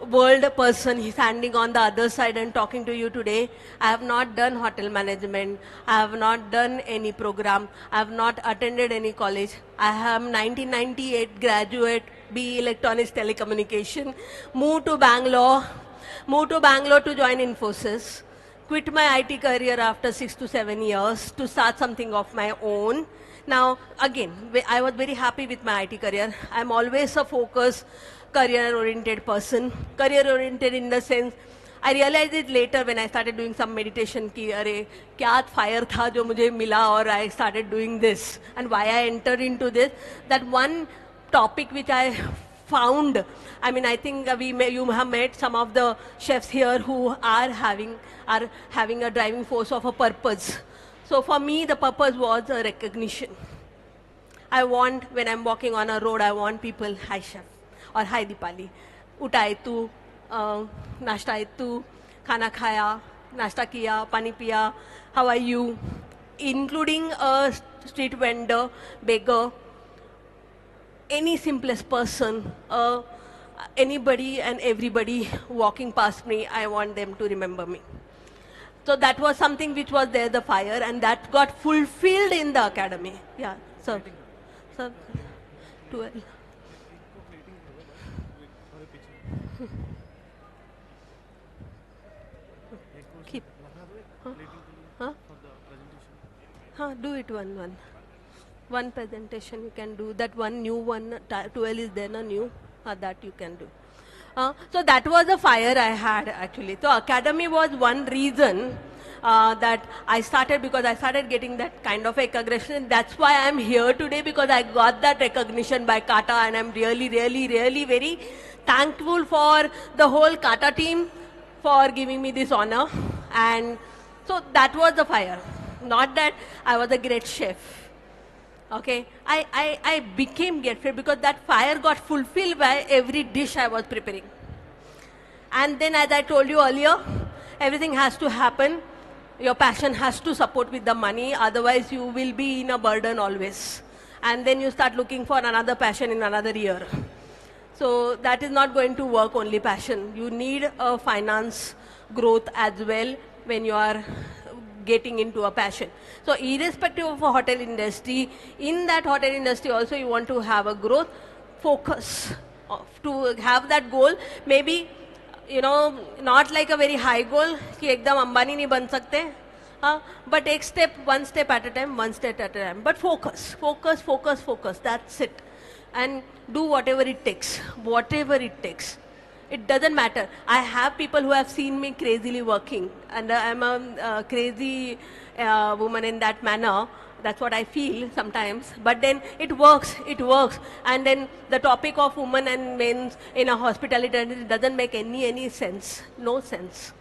world person standing on the other side and talking to you today. I have not done hotel management. I have not done any program. I have not attended any college. I am 1998 graduate, BE Electronics Telecommunication. Moved to Bangalore to join Infosys. Quit my IT career after 6 to 7 years to start something of my own. Now, again, I was very happy with my IT career. I'm always a focused, career-oriented person. Career-oriented in the sense, I realized it later when I started doing some meditation ki, "Arey, kya fire tha jo mujhe mila," or I started doing this. And why I entered into this, that one topic which I found, I think you have met some of the chefs here who are having a driving force of a purpose. So for me, the purpose was a recognition. I want, when I'm walking on a road, I want people, "Hi chef," or "Hi Dipali, uta hai tu, nashta hai tu, khana khaya, nashta kiya, pani piya, how are you?" Including a street vendor, beggar, any simplest person, anybody and everybody walking past me, I want them to remember me. So that was something which was there, the fire, and that got fulfilled in the academy. Yeah, so 12. Keep. Huh? Do it one. One presentation you can do. That one new one, 12 is there, new, that you can do. So that was a fire I had actually. So academy was one reason that I started, because I started getting that kind of recognition. That's why I'm here today, because I got that recognition by Kata, and I'm really very thankful for the whole Kata team for giving me this honor. And so that was the fire. Not that I was a great chef. Okay, I became great chef because that fire got fulfilled by every dish I was preparing. And then, as I told you earlier, everything has to happen. Your passion has to support with the money, otherwise you will be in a burden always. And then you start looking for another passion in another year. So that is not going to work, only passion. You need a finance growth as well when you are getting into a passion. So irrespective of a hotel industry, in that hotel industry also you want to have a growth, focus to have that goal. Maybe, you know, not like a very high goal, कि एकदम अंबानी नहीं बन सकते, but take step, one step at a time, But focus, that's it. And do whatever it takes. It doesn't matter. I have people who have seen me crazily working, and I'm a crazy woman in that manner. That's what I feel sometimes. But then it works. And then the topic of women and men in a hospitality doesn't make any sense. No sense.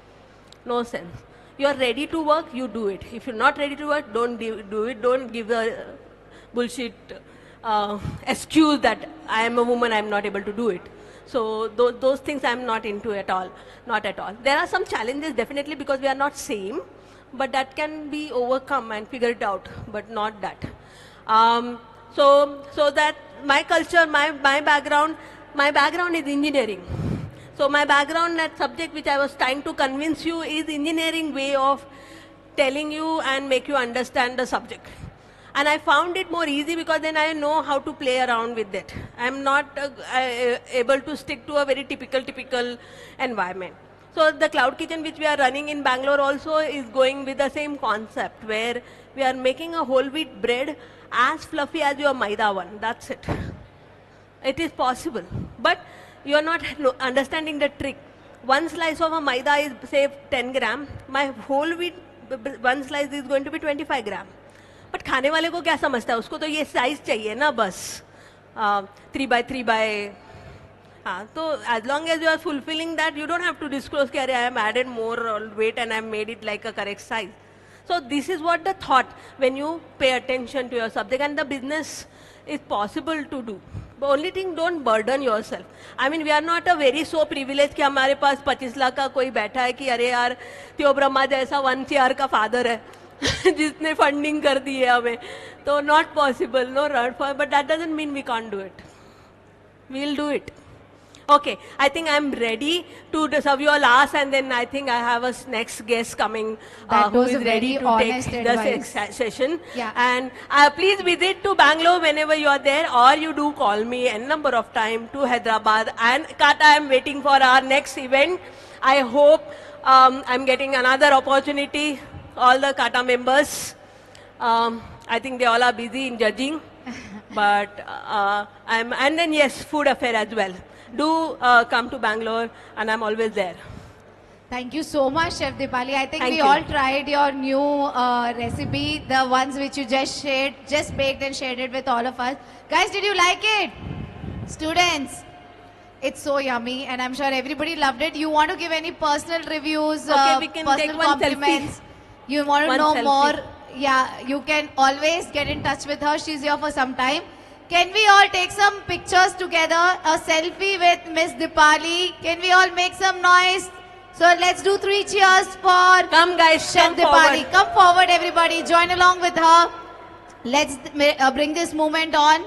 You are ready to work, you do it. If you're not ready to work, don't do it. Don't give a bullshit excuse that I am a woman, I'm not able to do it. So those things I'm not into at all. Not at all. There are some challenges definitely, because we are not same, but that can be overcome and figured out, but not that. So that my culture, my background is engineering. So my background, that subject which I was trying to convince you, is engineering way of telling you and make you understand the subject. And I found it more easy because then I know how to play around with it. I'm not able to stick to a very typical environment. So the cloud kitchen which we are running in Bangalore also is going with the same concept, where we are making a whole wheat bread as fluffy as your maida one. That's it. It is possible. But you are not understanding the trick. One slice of a maida is, say, 10 gram. My whole wheat, one slice is going to be 25 gram. But खाने वाले को क्या समझता है, उसको तो ये size चाहिए ना बस 3 by 3 by, तो as long as you are fulfilling that, you don't have to disclose कि अरे I am added more weight and I have made it like a correct size. So this is what the thought, when you pay attention to your subject, and the business is possible to do. The only thing, don't burden yourself. I mean, we are not a very so privileged कि हमारे पास 25 लाख का कोई बैठा है कि अरे यार त्यो ब्रह्मा जैसा 1 CR का फादर है जिसने फंडिंग कर दी है हमें, तो not possible, no run for, but that doesn't mean we can't do it. We'll do it. Okay, I think I'm ready to serve you all last, and then I think I have a next guest coming who is ready to take the session. Yeah. And please visit to Bangalore whenever you are there, or you do call me a number of times to Hyderabad. And Kata, I'm waiting for our next event. I hope I'm getting another opportunity. All the Kata members, I think they all are busy in judging, but and then yes, food affair as well. Do come to Bangalore, and I'm always there. Thank you so much, Chef Dipali. I think Thank we you. all tried your new recipe, the ones which you just shared, just baked and shared it with all of us. Guys, did you like it? Students, it's so yummy, and I'm sure everybody loved it. You want to give any personal reviews, Okay, we can personal take one compliments? selfie. You want to One know selfie. more? Yeah, you can always get in touch with her. She's here for some time. Can we all take some pictures together? A selfie with Miss Dipali. Can we all make some noise? So let's do 3 cheers for Chef come Dipali. forward. Come forward, everybody. Join along with her. Let's bring this moment on.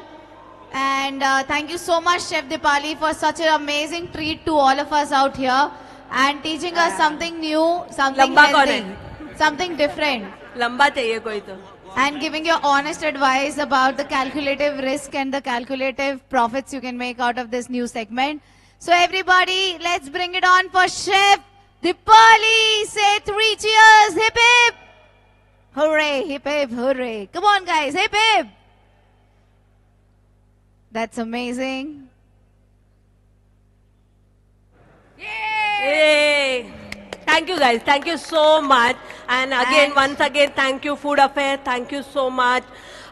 And thank you so much, Chef Dipali, for such an amazing treat to all of us out here and teaching us something new, something Lamba kaun healthy, something different. लंबा चाहिए कोई तो. And giving your honest advice about the calculative risk and the calculative profits you can make out of this new segment. So everybody, let's bring it on for Chef Dipali. Say 3 cheers, hip hip. Hooray, hip hip, hooray. Come on, guys, hip hip. That's amazing. Yay! Thank you guys. Thank you so much. And again, once again, thank you Food Affair. Thank you so much,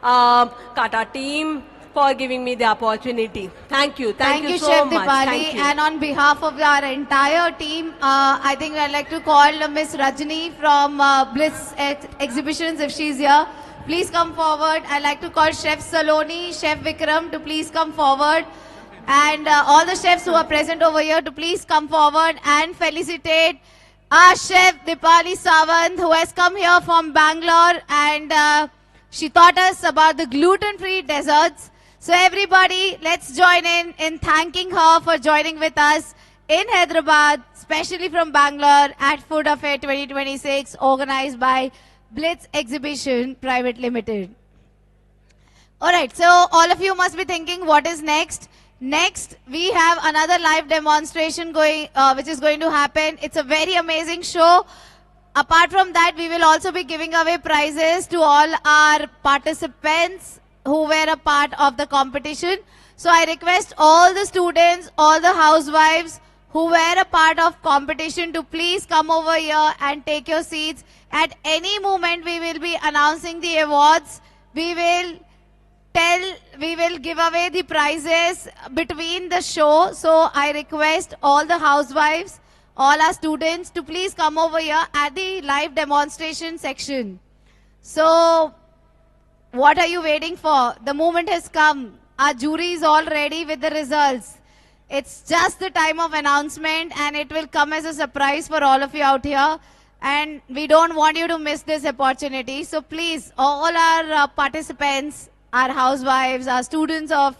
Kata team, for giving me the opportunity. Thank you. Thank you so Chef much. Dipali. Thank you. And on behalf of our entire team, I think I'd like to call Miss Rajni from Bliss Exhibitions if she's here. Please come forward. I'd like to call Chef Saloni, Chef Vikram to please come forward. And all the chefs who are present over here to please come forward and felicitate our Chef Dipali Sawant, who has come here from Bangalore, and she taught us about the gluten-free desserts. So everybody, let's join in thanking her for joining with us in Hyderabad, especially from Bangalore at Food Affair 2026, organized by Blitz Exhibition Private Limited. All right, so all of you must be thinking, what is next? Next, we have another live demonstration going, which is going to happen. It's a very amazing show. Apart from that, we will also be giving away prizes to all our participants who were a part of the competition. So I request all the students, all the housewives who were a part of competition to please come over here and take your seats. At any moment, we will be announcing the awards. We will give away the prizes between the show. So I request all the housewives, all our students to please come over here at the live demonstration section. So what are you waiting for? The moment has come. Our jury is all ready with the results. It's just the time of announcement, and it will come as a surprise for all of you out here. And we don't want you to miss this opportunity. So please, all our participants, our housewives, our students of,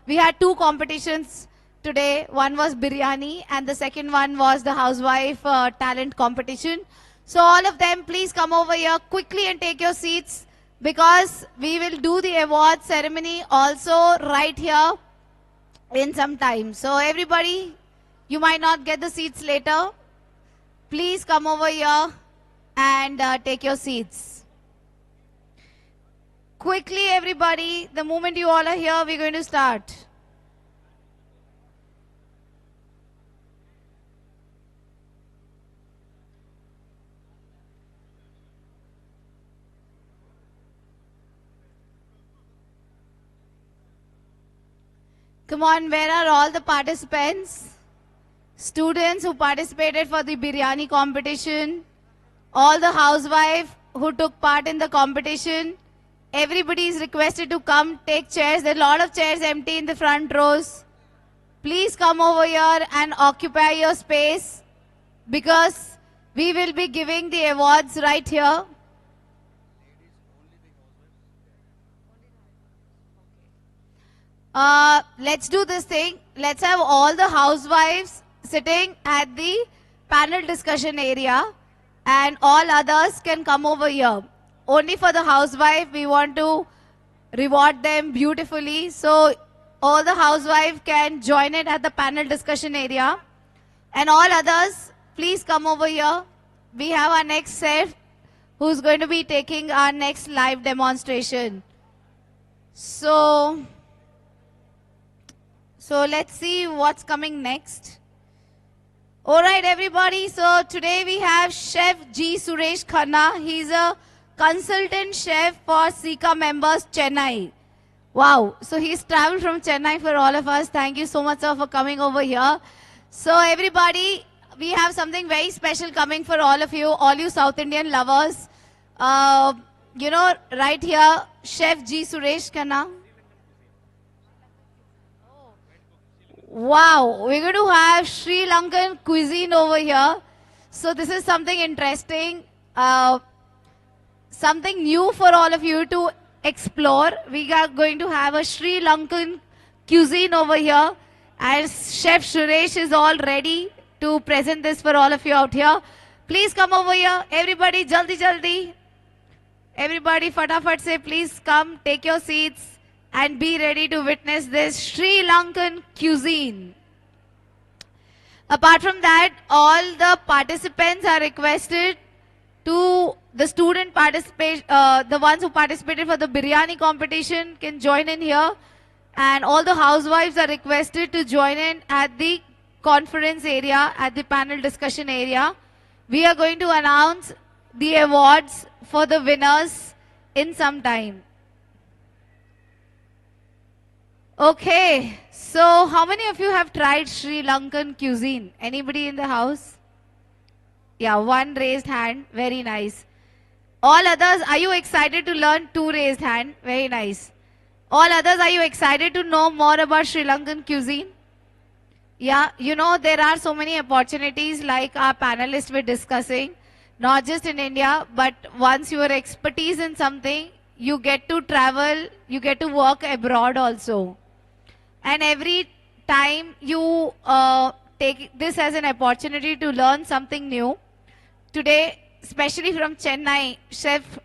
we had two competitions today. One was biryani and the second one was the housewife talent competition. So all of them, please come over here quickly and take your seats, because we will do the award ceremony also right here in some time. So everybody, you might not get the seats later. Please come over here and take your seats. Quickly, everybody, the moment you all are here, we're going to start. Come on, where are all the participants? Students who participated for the biryani competition, all the housewives who took part in the competition. Everybody is requested to come take chairs. There are a lot of chairs empty in the front rows. Please come over here and occupy your space, because we will be giving the awards right here. Let's do this thing. Let's have all the housewives sitting at the panel discussion area, and all others can come over here. Only for the housewife, we want to reward them beautifully. So all the housewives can join it at the panel discussion area. And all others, please come over here. We have our next chef who's going to be taking our next live demonstration. So let's see what's coming next. All right, everybody. So today we have Chef G. Suresh Khanna. He's a consultant chef for Sika members, Chennai. Wow. So he's traveled from Chennai for all of us. Thank you so much, sir, for coming over here. So everybody, we have something very special coming for all of you South Indian lovers. You know, right here, Chef G. Suresh Khanna. Wow, we're going to have Sri Lankan cuisine over here. So this is something interesting, something new for all of you to explore. We are going to have a Sri Lankan cuisine over here, and Chef Suresh is all ready to present this for all of you out here. Please come over here. Everybody, jaldi jaldi. Everybody, fatafat say, please come, take your seats, and be ready to witness this Sri Lankan cuisine. Apart from that, all the participants are requested To the student the ones who participated for the biryani competition can join in here. And all the housewives are requested to join in at the conference area, at the panel discussion area. We are going to announce the awards for the winners in some time. Okay, so how many of you have tried Sri Lankan cuisine? Anybody in the house? Yeah, one raised hand. Very nice. All others, are you excited to learn? Two raised hand. Very nice. All others, are you excited to know more about Sri Lankan cuisine? Yeah, you know, there are so many opportunities like our panelists were discussing, not just in India, but once you are expertise in something, you get to travel, you get to work abroad also. And every time you take this as an opportunity to learn something new. Today, especially from Chennai, Chef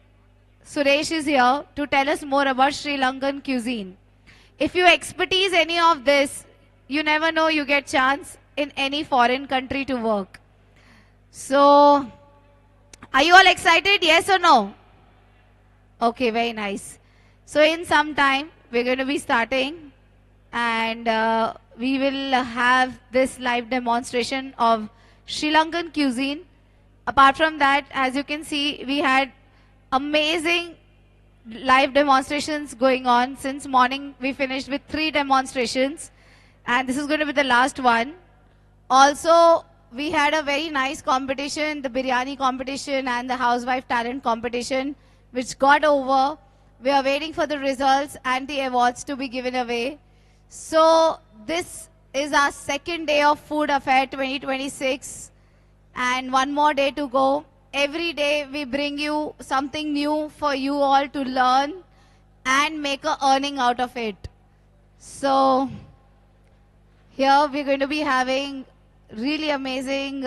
Suresh is here to tell us more about Sri Lankan cuisine. If you expertise any of this, you never know you get chance in any foreign country to work. So, are you all excited? Yes or no? Okay, very nice. So in some time, we're going to be starting and we will have this live demonstration of Sri Lankan cuisine. Apart from that, as you can see, we had amazing live demonstrations going on. Since morning, we finished with 3 demonstrations. And this is going to be the last one. Also, we had a very nice competition, the biryani competition and the housewife talent competition, which got over. We are waiting for the results and the awards to be given away. So, this is our second day of Food Affair 2026. And one more day to go. Every day we bring you something new for you all to learn and make a earning out of it. So here we're going to be having really amazing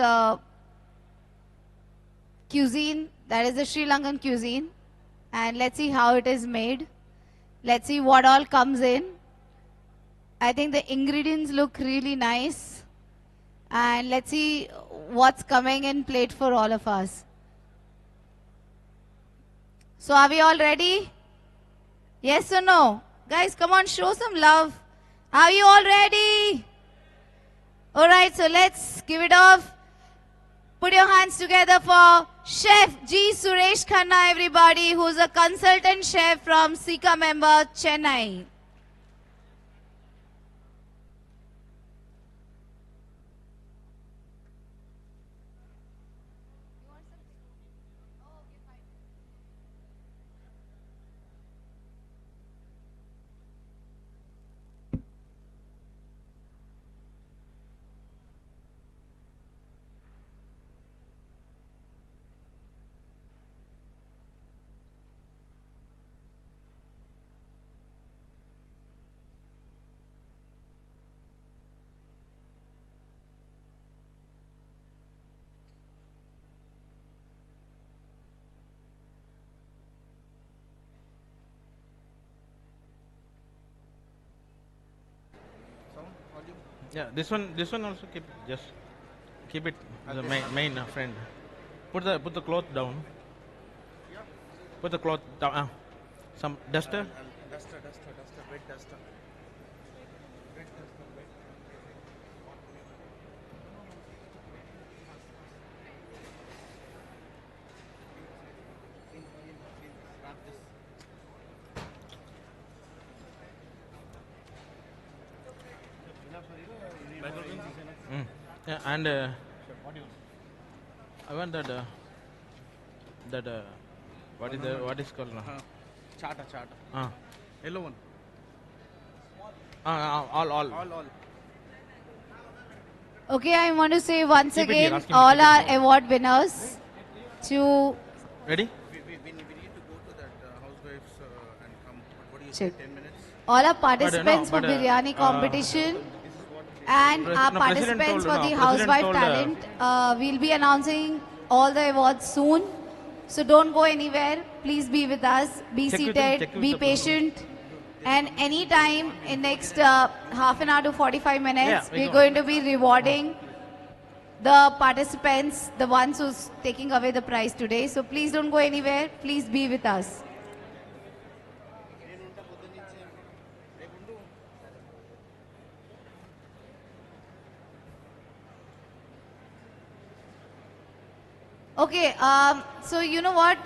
cuisine, that is the Sri Lankan cuisine. And let's see how it is made. Let's see what all comes in. I think the ingredients look really nice. And let's see what's coming in plate for all of us. So are we all ready? Yes or no? Guys, come on, show some love. Are you all ready? Alright, so let's give it off. Put your hands together for Chef G. Suresh Khanna, everybody, who's a consultant chef from Sika member, Chennai. Yeah, this one also keep it as a main friend. Put the cloth down. Put the cloth down. Some duster. Duster, red duster. Yeah, and I want that what is called now? Chata. Yellow one. All. Okay, I want to say once Keep it here, again, ask him to all keep it our here. award winners to Ready? We need to go to that housewives and come. What do you Check. say? 10 minutes? all our participants for biryani competition and our President participants told- for the President housewife told, talent. We'll be announcing all the awards soon. So don't go anywhere. Please be with us. Be Check with seated. him, check with Be the- patient. And anytime in next half an hour to 45 minutes, Yeah, we we're go. going to be rewarding the participants, the ones who's taking away the prize today. So please don't go anywhere. Please be with us. Okay, so you know what?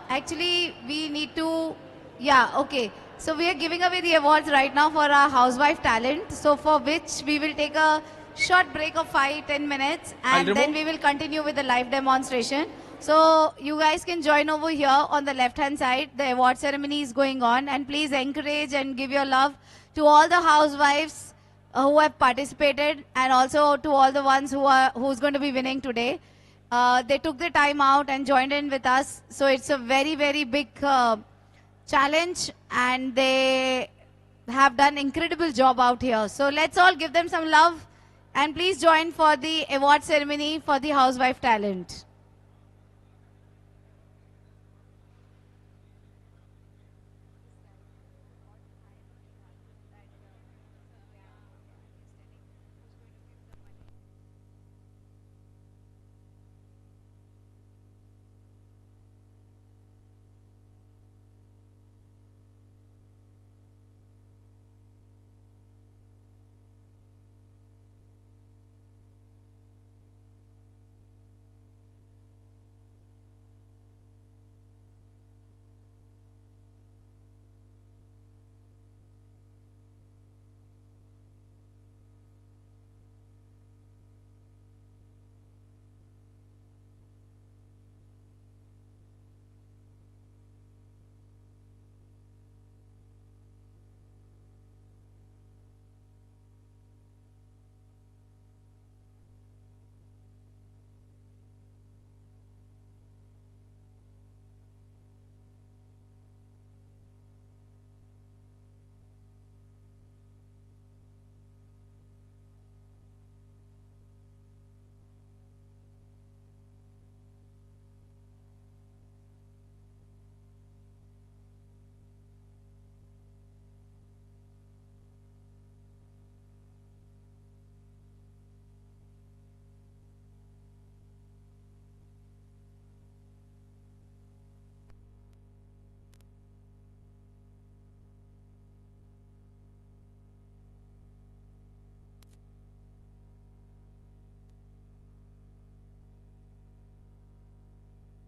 Actually, we need to, yeah, okay. So we are giving away the awards right now for our housewife talent. So for which we will take a short break of 5-10 minutes and then we will continue with the live demonstration. So you guys can join over here on the left hand side. The award ceremony is going on, and please encourage and give your love to all the housewives who have participated, and also to all the ones who's going to be winning today. They took the time out and joined in with us. So it's a very, very big challenge, and they have done incredible job out here. So let's all give them some love, and please join for the award ceremony for the housewife talent.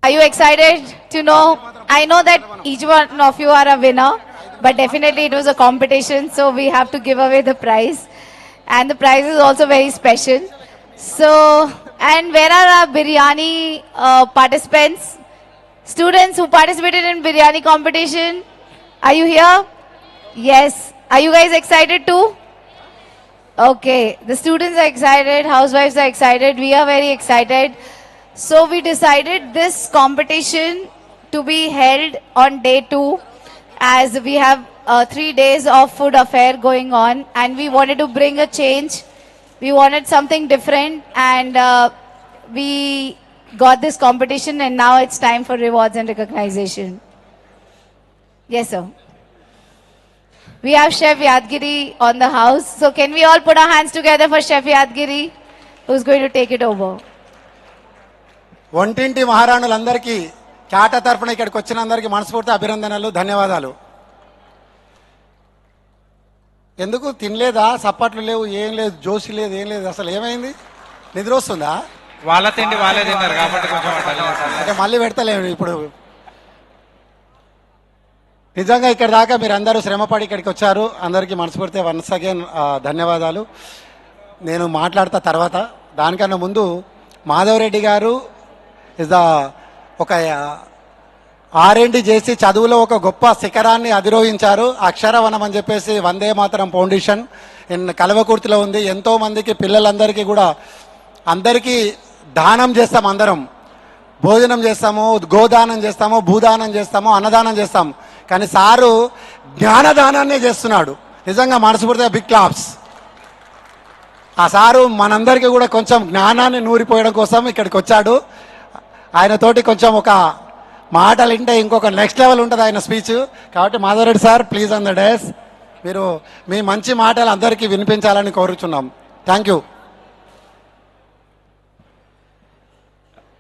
Are you excited to know? I know that each one of you are a winner, but definitely it was a competition, so we have to give away the prize. And the prize is also very special. So, and where are our biryani participants? Students who participated in biryani competition, are you here? Yes. Are you guys excited too? Okay. The students are excited, housewives are excited, we are very excited. So we decided this competition to be held on day 2, as we have 3 days of food affair going on, and we wanted to bring a change. We wanted something different, and we got this competition, and now it's time for rewards and recognition. Yes, sir. We have Chef Yadgiri on the house. So can we all put our hands together for Chef Yadgiri, who's going to take it over. వంటింటి మహారాణులందరికీ చాట తరపున ఇక్కడికి వచ్చిన అందరికీ మనస్ఫూర్తి అభినందనలు, ధన్యవాదాలు. ఎందుకు తినలేదా? సప్పట్లు లేవు, ఏం లేదు, జోషి లేదు, ఏం లేదు, అసలు ఏమైంది? నిద్ర వస్తుందా? వాళ్ళ తిండి వాళ్ళే తిన్నారు కాబట్టి కొంచెం అంటే మళ్ళీ పెడతలేము ఇప్పుడు. నిజంగా ఇక్కడ దాకా మీరు అందరూ శ్రమపడి ఇక్కడికి వచ్చారు. అందరికీ మనస్ఫూర్తి వన్స్ అగైన్ ధన్యవాదాలు. నేను మాట్లాడతా తర్వాత. దానికన్నా ముందు మాధవరెడ్డి గారు ఒక R&D చేసి చదువులో ఒక గొప్ప శిఖరాన్ని అధిరోహించారు. అక్షరవనం అని చెప్పేసి వందే మాతరం ఫౌండేషన్ కల్వకుర్తిలో ఉంది. ఎంతో మందికి పిల్లలందరికీ కూడా అందరికీ దానం చేస్తాం, అందరం భోజనం చేస్తాము, గోదానం చేస్తాము, భూదానం చేస్తాము, అన్నదానం చేస్తాం. కానీ సారు జ్ఞానదానాన్నే చేస్తున్నాడు. నిజంగా మనస్ఫూర్తిగా బిగ్ క్లాప్స్. ఆ సారు మనందరికీ కూడా కొంచెం జ్ఞానాన్ని నూరిపోయడం కోసం ఇక్కడికి వచ్చాడు. ఆయనతోటి కొంచెం ఒక మాటలు వింటే ఇంకొక నెక్స్ట్ లెవెల్ ఉంటుంది ఆయన స్పీచ్. కాబట్టి Madhava Reddy sir, please on the dais, మీరు మీ మంచి మాటలు అందరికీ వినిపించాలని కోరుచున్నాం. Thank you.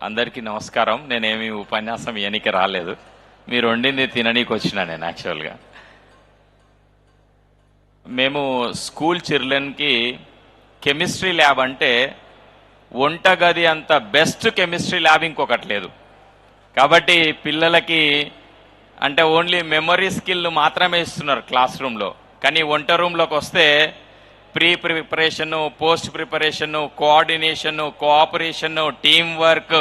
అందరికీ నమస్కారం. నేనేమి ఉపన్యాసం ఇయనికి రాలేదు, మీరు వండింది తిననీకి వచ్చినా నేను యాక్చువల్గా. మేము స్కూల్ చిల్డ్రన్కి కెమిస్ట్రీ ల్యాబ్ అంటే వంటగది అంత బెస్ట్ కెమిస్ట్రీ ల్యాబ్ ఇంకొకటి లేదు. కాబట్టి పిల్లలకి అంటే ఓన్లీ మెమరీ స్కిల్ మాత్రమే ఇస్తున్నారు క్లాస్ రూమ్లో, కానీ వంట రూమ్లోకి వస్తే pre preparation, post preparation, coordination, cooperation, team work,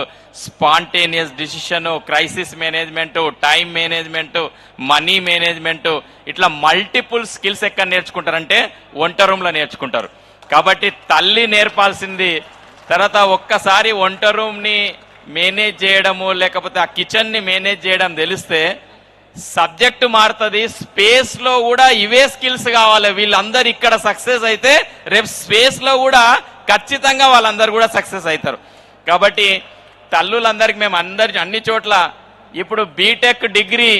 spontaneous decision, crisis management, time management, money management, ఇట్లా మల్టిపుల్ స్కిల్స్ ఎక్కడ నేర్చుకుంటారంటే వంట రూమ్లో నేర్చుకుంటారు. కాబట్టి తల్లి నేర్పాల్సింది, తర్వాత ఒక్కసారి వంట రూమ్ని మేనేజ్ చేయడము లేకపోతే ఆ కిచెన్ని మేనేజ్ చేయడం తెలిస్తే సబ్జెక్టు మారుతుంది, స్పేస్లో కూడా ఇవే స్కిల్స్ కావాలి. వీళ్ళందరూ ఇక్కడ సక్సెస్ అయితే రేపు స్పేస్లో కూడా ఖచ్చితంగా వాళ్ళందరూ కూడా సక్సెస్ అవుతారు. కాబట్టి తల్లులందరికీ మేము అన్ని చోట్ల ఇప్పుడు బీటెక్ డిగ్రీ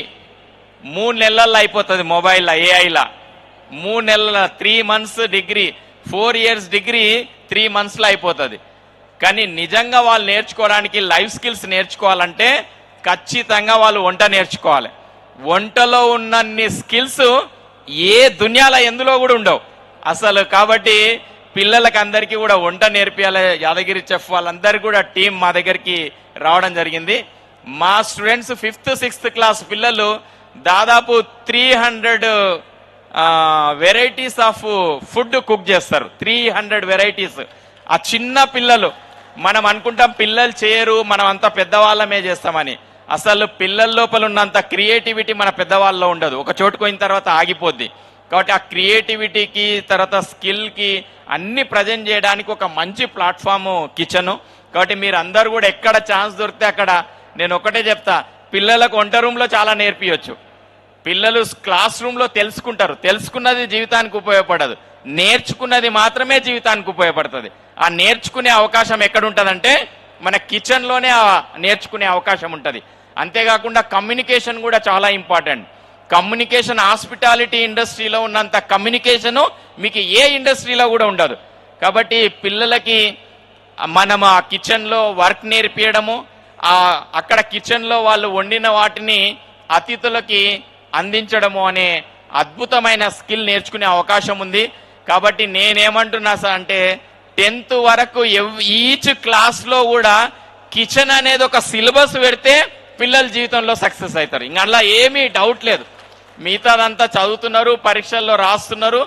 3 నెలల్లో అయిపోతుంది, మొబైల్లో ఏఐలా 3 నెలల 3 months డిగ్రీ, 4 years డిగ్రీ 3 monthsలో అయిపోతుంది. కానీ నిజంగా వాళ్ళు నేర్చుకోవడానికి లైఫ్ స్కిల్స్ నేర్చుకోవాలంటే ఖచ్చితంగా వాళ్ళు వంట నేర్చుకోవాలి. వంటలో ఉన్నన్ని స్కిల్స్ ఏ దునియాలో ఎందులో కూడా ఉండవు అసలు. కాబట్టి పిల్లలకి అందరికీ కూడా వంట నేర్పియాలి. యాదగిరి చెఫ్ వాళ్ళందరికీ కూడా టీం మా దగ్గరికి రావడం జరిగింది. మా స్టూడెంట్స్ 5th 6th క్లాస్ పిల్లలు దాదాపు 300 వెరైటీస్ ఆఫ్ ఫుడ్ కుక్ చేస్తారు. 300 వెరైటీస్. ఆ చిన్న పిల్లలు, మనం అనుకుంటాం పిల్లలు చేయరు, మనం అంతా పెద్దవాళ్ళమే చేస్తామని. అసలు పిల్లల లోపల ఉన్నంత క్రియేటివిటీ మన పెద్దవాళ్ళలో ఉండదు, ఒక చోటుకు పోయిన తర్వాత ఆగిపోద్ది. కాబట్టి ఆ క్రియేటివిటీకి తర్వాత స్కిల్కి అన్ని ప్రజెంట్ చేయడానికి ఒక మంచి ప్లాట్ఫాము కిచెను. కాబట్టి మీరు అందరూ కూడా ఎక్కడ ఛాన్స్ దొరికితే అక్కడ, నేను ఒకటే చెప్తా, పిల్లలకు వంట రూమ్లో చాలా నేర్పించవచ్చు. పిల్లలు క్లాస్ రూమ్లో తెలుసుకుంటారు, తెలుసుకున్నది జీవితానికి ఉపయోగపడదు, నేర్చుకున్నది మాత్రమే జీవితానికి ఉపయోగపడుతుంది. ఆ నేర్చుకునే అవకాశం ఎక్కడ ఉంటుందంటే మన కిచెన్లోనే నేర్చుకునే అవకాశం ఉంటుంది. అంతేకాకుండా కమ్యూనికేషన్ కూడా చాలా ఇంపార్టెంట్. కమ్యూనికేషన్ హాస్పిటాలిటీ ఇండస్ట్రీలో ఉన్నంత కమ్యూనికేషను మీకు ఏ ఇండస్ట్రీలో కూడా ఉండదు. కాబట్టి పిల్లలకి మనం ఆ కిచెన్లో వర్క్ నేర్పించడము, అక్కడ కిచెన్లో వాళ్ళు వండిన వాటిని అతిథులకి అందించడము అనే అద్భుతమైన స్కిల్ నేర్చుకునే అవకాశం ఉంది. కాబట్టి నేనేమంటున్నా సార్ అంటే 10th వరకు ఈచ్ క్లాస్లో కూడా కిచెన్ అనేది ఒక సిలబస్ పెడితే పిల్లల జీవితంలో సక్సెస్ అవుతారు. ఇంకా అలా ఏమీ డౌట్ లేదు. మిగతాదంతా చదువుతున్నారు, పరీక్షల్లో రాస్తున్నారు,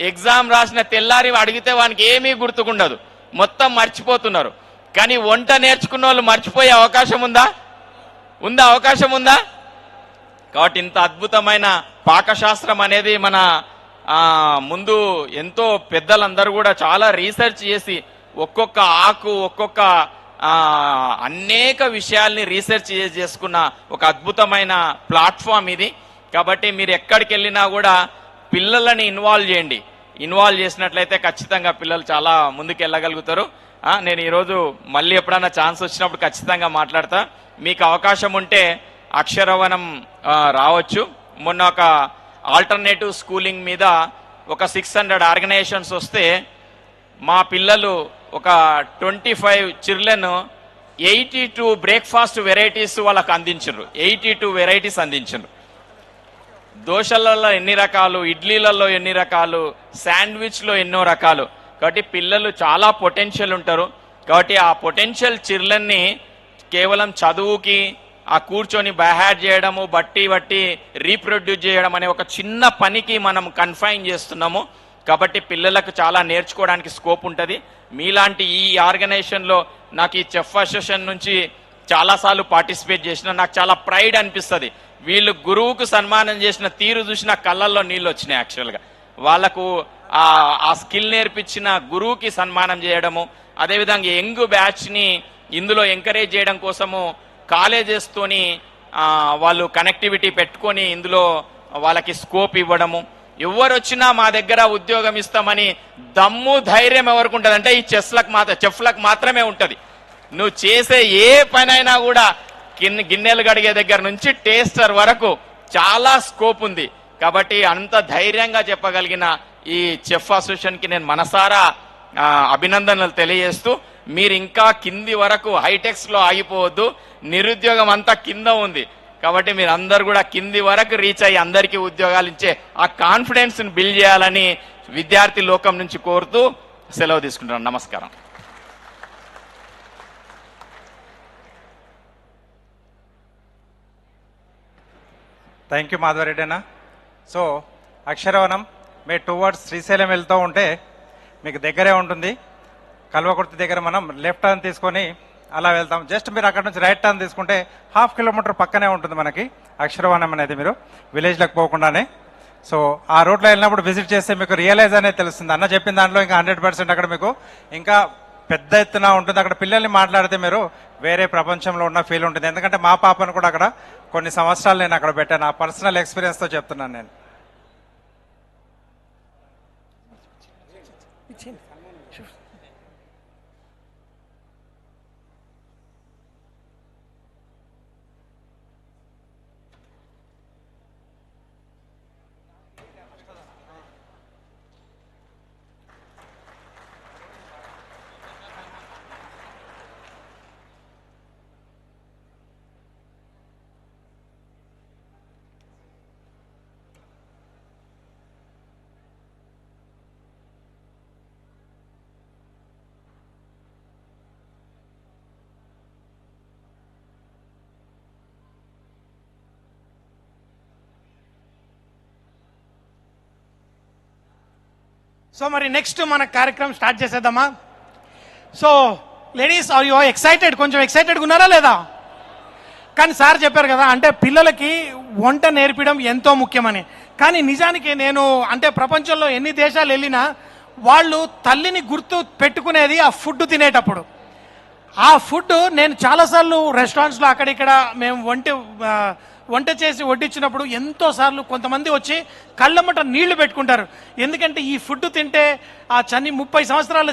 ఎగ్జామ్ రాసిన తెల్లారి అడిగితే వానికి ఏమీ గుర్తుకుండదు, మొత్తం మర్చిపోతున్నారు. కానీ వంట నేర్చుకున్న వాళ్ళు మర్చిపోయే అవకాశం ఉందా? అవకాశం ఉందా? కాబట్టి ఇంత అద్భుతమైన పాకశాస్త్రం అనేది మన ముందు ఎంతో పెద్దలందరూ కూడా చాలా రీసెర్చ్ చేసి ఒక్కొక్క ఆకు ఒక్కొక్క అనేక విషయాల్ని రీసెర్చ్ చేసుకున్న ఒక అద్భుతమైన ప్లాట్ఫామ్ ఇది. కాబట్టి మీరు ఎక్కడికి వెళ్ళినా కూడా పిల్లలని ఇన్వాల్వ్ చేయండి. ఇన్వాల్వ్ చేసినట్లయితే ఖచ్చితంగా పిల్లలు చాలా ముందుకు వెళ్ళగలుగుతారు. నేను ఈరోజు మళ్ళీ ఎప్పుడైనా ఛాన్స్ వచ్చినప్పుడు ఖచ్చితంగా మాట్లాడతా. మీకు అవకాశం ఉంటే అక్షరవనం రావచ్చు. మొన్న ఒక ఆల్టర్నేటివ్ స్కూలింగ్ మీద ఒక 600 ఆర్గనైజేషన్స్ వస్తే మా పిల్లలు ఒక 25 చిల్డ్రన్ 82 బ్రేక్ఫాస్ట్ వెరైటీస్ వాళ్ళకు అందించారు. 82 వెరైటీస్ అందించారు. దోశలలో ఎన్ని రకాలు, ఇడ్లీలలో ఎన్ని రకాలు, శాండ్విచ్లో ఎన్నో రకాలు. కాబట్టి పిల్లలు చాలా పొటెన్షియల్ ఉంటారు. కాబట్టి ఆ పొటెన్షియల్ చిల్డ్రన్ని కేవలం చదువుకి ఆ కూర్చొని బైహార్ట్ చేయడము, బట్టి రీప్రొడ్యూస్ చేయడం అనే ఒక చిన్న పనికి మనం కన్ఫైన్ చేస్తున్నాము. కాబట్టి పిల్లలకు చాలా నేర్చుకోవడానికి స్కోప్ ఉంటుంది. మీలాంటి ఈ ఆర్గనైజేషన్లో నాకు ఈ చెఫ్ అసోసియేషన్ నుంచి చాలాసార్లు పార్టిసిపేట్ చేసిన, నాకు చాలా ప్రైడ్ అనిపిస్తుంది. వీళ్ళు గురువుకు సన్మానం చేసిన తీరు చూసిన కళ్ళల్లో నీళ్ళు వచ్చినాయి. యాక్చువల్గా వాళ్ళకు ఆ స్కిల్ నేర్పించిన గురువుకి సన్మానం చేయడము, అదేవిధంగా యంగ్ బ్యాచ్ని ఇందులో ఎంకరేజ్ చేయడం కోసము కాలేజెస్తోని వాళ్ళు కనెక్టివిటీ పెట్టుకొని ఇందులో వాళ్ళకి స్కోప్ ఇవ్వడము. ఎవరు వచ్చినా మా దగ్గర ఉద్యోగం ఇస్తామని దమ్ము ధైర్యం ఎవరికి ఉంటుంది అంటే ఈ చెఫ్లకు మాత్రమే ఉంటుంది. నువ్వు చేసే ఏ పనైనా కూడా గిన్నెలు గడిగే దగ్గర నుంచి టేస్టర్ వరకు చాలా స్కోప్ ఉంది. కాబట్టి అంత ధైర్యంగా చెప్పగలిగిన ఈ చెఫ్ అసోసియేషన్కి నేను మనసారా అభినందనలు తెలియజేస్తూ మీరు ఇంకా కింది వరకు హైటెక్స్లో ఆగిపోవద్దు. నిరుద్యోగం అంతా కింద ఉంది కాబట్టి మీరు అందరు కూడా కింది వరకు రీచ్ అయ్యి అందరికీ ఉద్యోగాలు ఇచ్చే ఆ కాన్ఫిడెన్స్ని బిల్డ్ చేయాలని విద్యార్థి లోకం నుంచి కోరుతూ సెలవు తీసుకుంటున్నాను. నమస్కారం. థ్యాంక్ యూ మాధవరెడ్డి అన్న. సో అక్షరవనం మీరు టువర్డ్స్ శ్రీశైలం వెళ్తూ ఉంటే మీకు దగ్గరే ఉంటుంది. కల్వకుర్తి దగ్గర మనం లెఫ్ట్ టర్న్ తీసుకొని అలా వెళ్తాం. జస్ట్ మీరు అక్కడ నుంచి రైట్ టర్న్ తీసుకుంటే 1/2 కిలోమీటర్ పక్కనే ఉంటుంది మనకి అక్షరవనం అనేది, మీరు విలేజ్లకు పోకుండానే. సో ఆ రోడ్లో వెళ్ళినప్పుడు విజిట్ చేస్తే మీకు రియలైజ్ అనేది తెలుస్తుంది. అన్న చెప్పిన దాంట్లో ఇంకా 100% అక్కడ మీకు ఇంకా పెద్ద ఎత్తున ఉంటుంది. అక్కడ పిల్లల్ని మాట్లాడితే మీరు వేరే ప్రపంచంలో ఉన్న ఫీల్ ఉంటుంది. ఎందుకంటే మా పాపను కూడా అక్కడ కొన్ని సంవత్సరాలు నేను అక్కడ పెట్టాను. ఆ పర్సనల్ ఎక్స్పీరియన్స్తో చెప్తున్నాను నేను. సో మరి నెక్స్ట్ మన కార్యక్రమం స్టార్ట్ చేసేద్దామా? So ladies are you excited? కొంచెం ఎక్సైటెడ్గా ఉన్నారా లేదా? కానీ సార్ చెప్పారు కదా, అంటే పిల్లలకి వంట నేర్పడం ఎంతో ముఖ్యమని. కానీ నిజానికి నేను అంటే ప్రపంచంలో ఎన్ని దేశాలు వెళ్ళినా వాళ్ళు తల్లిని గుర్తు పెట్టుకునేది ఆ ఫుడ్ తినేటప్పుడు. ఆ ఫుడ్ నేను చాలాసార్లు రెస్టారెంట్స్లో అక్కడిక్కడ మేము వంట చేసి వడ్డించినప్పుడు ఎంతోసార్లు కొంతమంది వచ్చి కళ్ళమ్మట నీళ్లు పెట్టుకుంటారు. ఎందుకంటే ఈ ఫుడ్ తింటే ఆ 30 సంవత్సరాల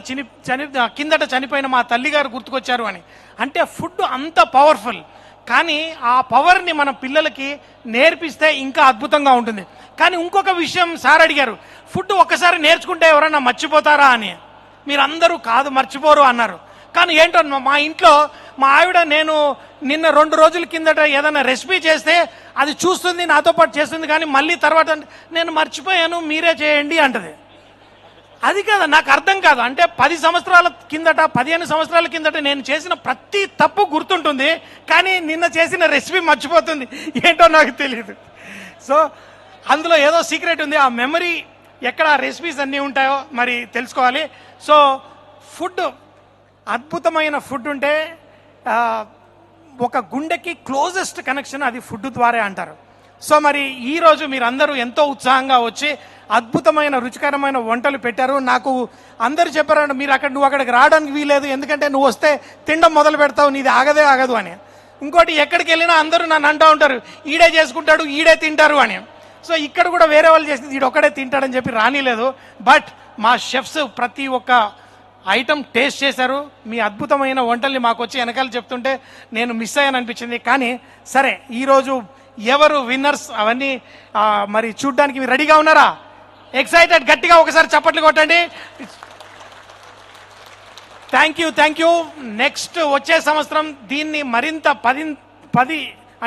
కిందట చనిపోయిన మా తల్లిగారు గుర్తుకొచ్చారు అని. అంటే ఫుడ్ అంత పవర్ఫుల్. కానీ ఆ పవర్ని మన పిల్లలకి నేర్పిస్తే ఇంకా అద్భుతంగా ఉంటుంది. కానీ ఇంకొక విషయం సార్ అడిగారు, ఫుడ్ ఒక్కసారి నేర్చుకుంటే ఎవరన్నా మర్చిపోతారా అని. మీరందరూ కాదు మర్చిపోరు అన్నారు. కానీ ఏంటో మా ఇంట్లో మా ఆవిడ నేను నిన్న 2 రోజుల కిందట ఏదైనా రెసిపీ చేస్తే అది చూస్తుంది, నాతో పాటు చేస్తుంది. కానీ మళ్ళీ తర్వాత నేను మర్చిపోయాను మీరే చేయండి అంటది. అది కాదు, నాకు అర్థం కాదు. అంటే 10 సంవత్సరాల కిందట 15 సంవత్సరాల కిందట నేను చేసిన ప్రతి తప్పు గుర్తుంటుంది, కానీ నిన్న చేసిన రెసిపీ మర్చిపోతుంది. ఏంటో నాకు తెలియదు. సో అందులో ఏదో సీక్రెట్ ఉంది. ఆ మెమరీ ఎక్కడ ఆ రెసిపీస్ అన్నీ ఉంటాయో మరి తెలుసుకోవాలి. సో ఫుడ్, అద్భుతమైన ఫుడ్ ఉంటే ఒక గుండెకి క్లోజెస్ట్ కనెక్షన్ అది ఫుడ్ ద్వారా అంటారు. సో మరి ఈరోజు మీరందరూ ఎంతో ఉత్సాహంగా వచ్చి అద్భుతమైన రుచికరమైన వంటలు పెట్టారు. నాకు అందరు చెప్పారు, నువ్వు అక్కడికి రావడానికి వీలేదు, ఎందుకంటే నువ్వు వస్తే తినడం మొదలు పెడతావు, నీది ఆగదే ఆగదు అని. ఇంకోటి ఎక్కడికి వెళ్ళినా అందరూ నన్ను అంటూ ఉంటారు, ఈడే చేసుకుంటాడు, ఈడే తింటారు అని. సో ఇక్కడ కూడా వేరే వాళ్ళు చేసింది ఈడు ఒక్కడే తింటాడని చెప్పి రానిలేదు. బట్ మా షెఫ్స్ ప్రతి ఒక్క ఐటమ్ టేస్ట్ చేశారు. మీ అద్భుతమైన వంటల్ని మాకు వచ్చి వెనకాల చెప్తుంటే నేను మిస్ అయ్యాను అనిపించింది. కానీ సరే, ఈరోజు ఎవరు విన్నర్స్ అవన్నీ మరి చూడ్డానికి మీరు రెడీగా ఉన్నారా? ఎక్సైటెడ్? గట్టిగా ఒకసారి చప్పట్లు కొట్టండి. Thank you. నెక్స్ట్ వచ్చే సంవత్సరం దీన్ని మరింత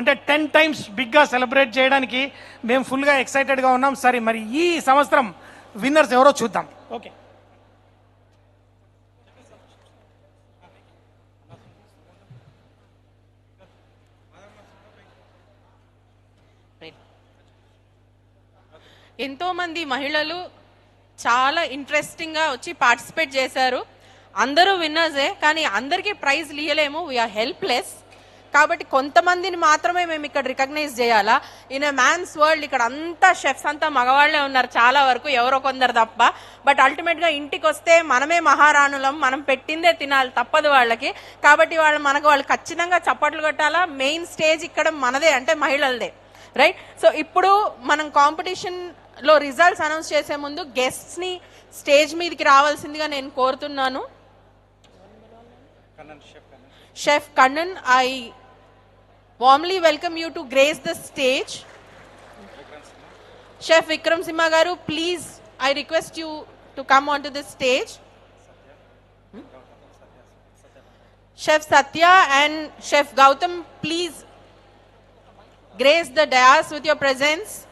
10 టైమ్స్ బిగ్గా సెలబ్రేట్ చేయడానికి మేము ఫుల్గా ఎక్సైటెడ్గా ఉన్నాం. సరే, మరి ఈ సంవత్సరం విన్నర్స్ ఎవరో చూద్దాం. ఓకే, ఎంతోమంది మహిళలు చాలా ఇంట్రెస్టింగ్గా వచ్చి పార్టిసిపేట్ చేశారు. అందరూ విన్నర్సే, కానీ అందరికీ ప్రైజ్ ఇయ్యలేము. We are helpless. కాబట్టి కొంతమందిని మాత్రమే మేము ఇక్కడ రికగ్నైజ్ చేయాలా. ఇన్ ఎ మ్యాన్స్ వరల్డ్ ఇక్కడ అంతా షెఫ్స్ అంతా మగవాళ్లే ఉన్నారు చాలా వరకు, ఎవరో కొందరు తప్ప. బట్ అల్టిమేట్గా ఇంటికి వస్తే మనమే మహారాణులం, మనం పెట్టిందే తినాలి, తప్పదు వాళ్ళకి. కాబట్టి వాళ్ళు ఖచ్చితంగా చప్పట్లు కొట్టాలా. మెయిన్ స్టేజ్ ఇక్కడ మనదే, అంటే మహిళలదే, రైట్? సో ఇప్పుడు మనం కాంపిటీషన్లో రిజల్ట్స్ అనౌన్స్ చేసే ముందు గెస్ట్స్ని స్టేజ్ మీదకి రావాల్సిందిగా నేను కోరుతున్నాను. Chef Kannan, I warmly welcome you to grace the stage. Chef Vikram Simha garu, please, I request you to come onto the stage. Chef Satya and Chef Gautam, please grace the dais with your presence.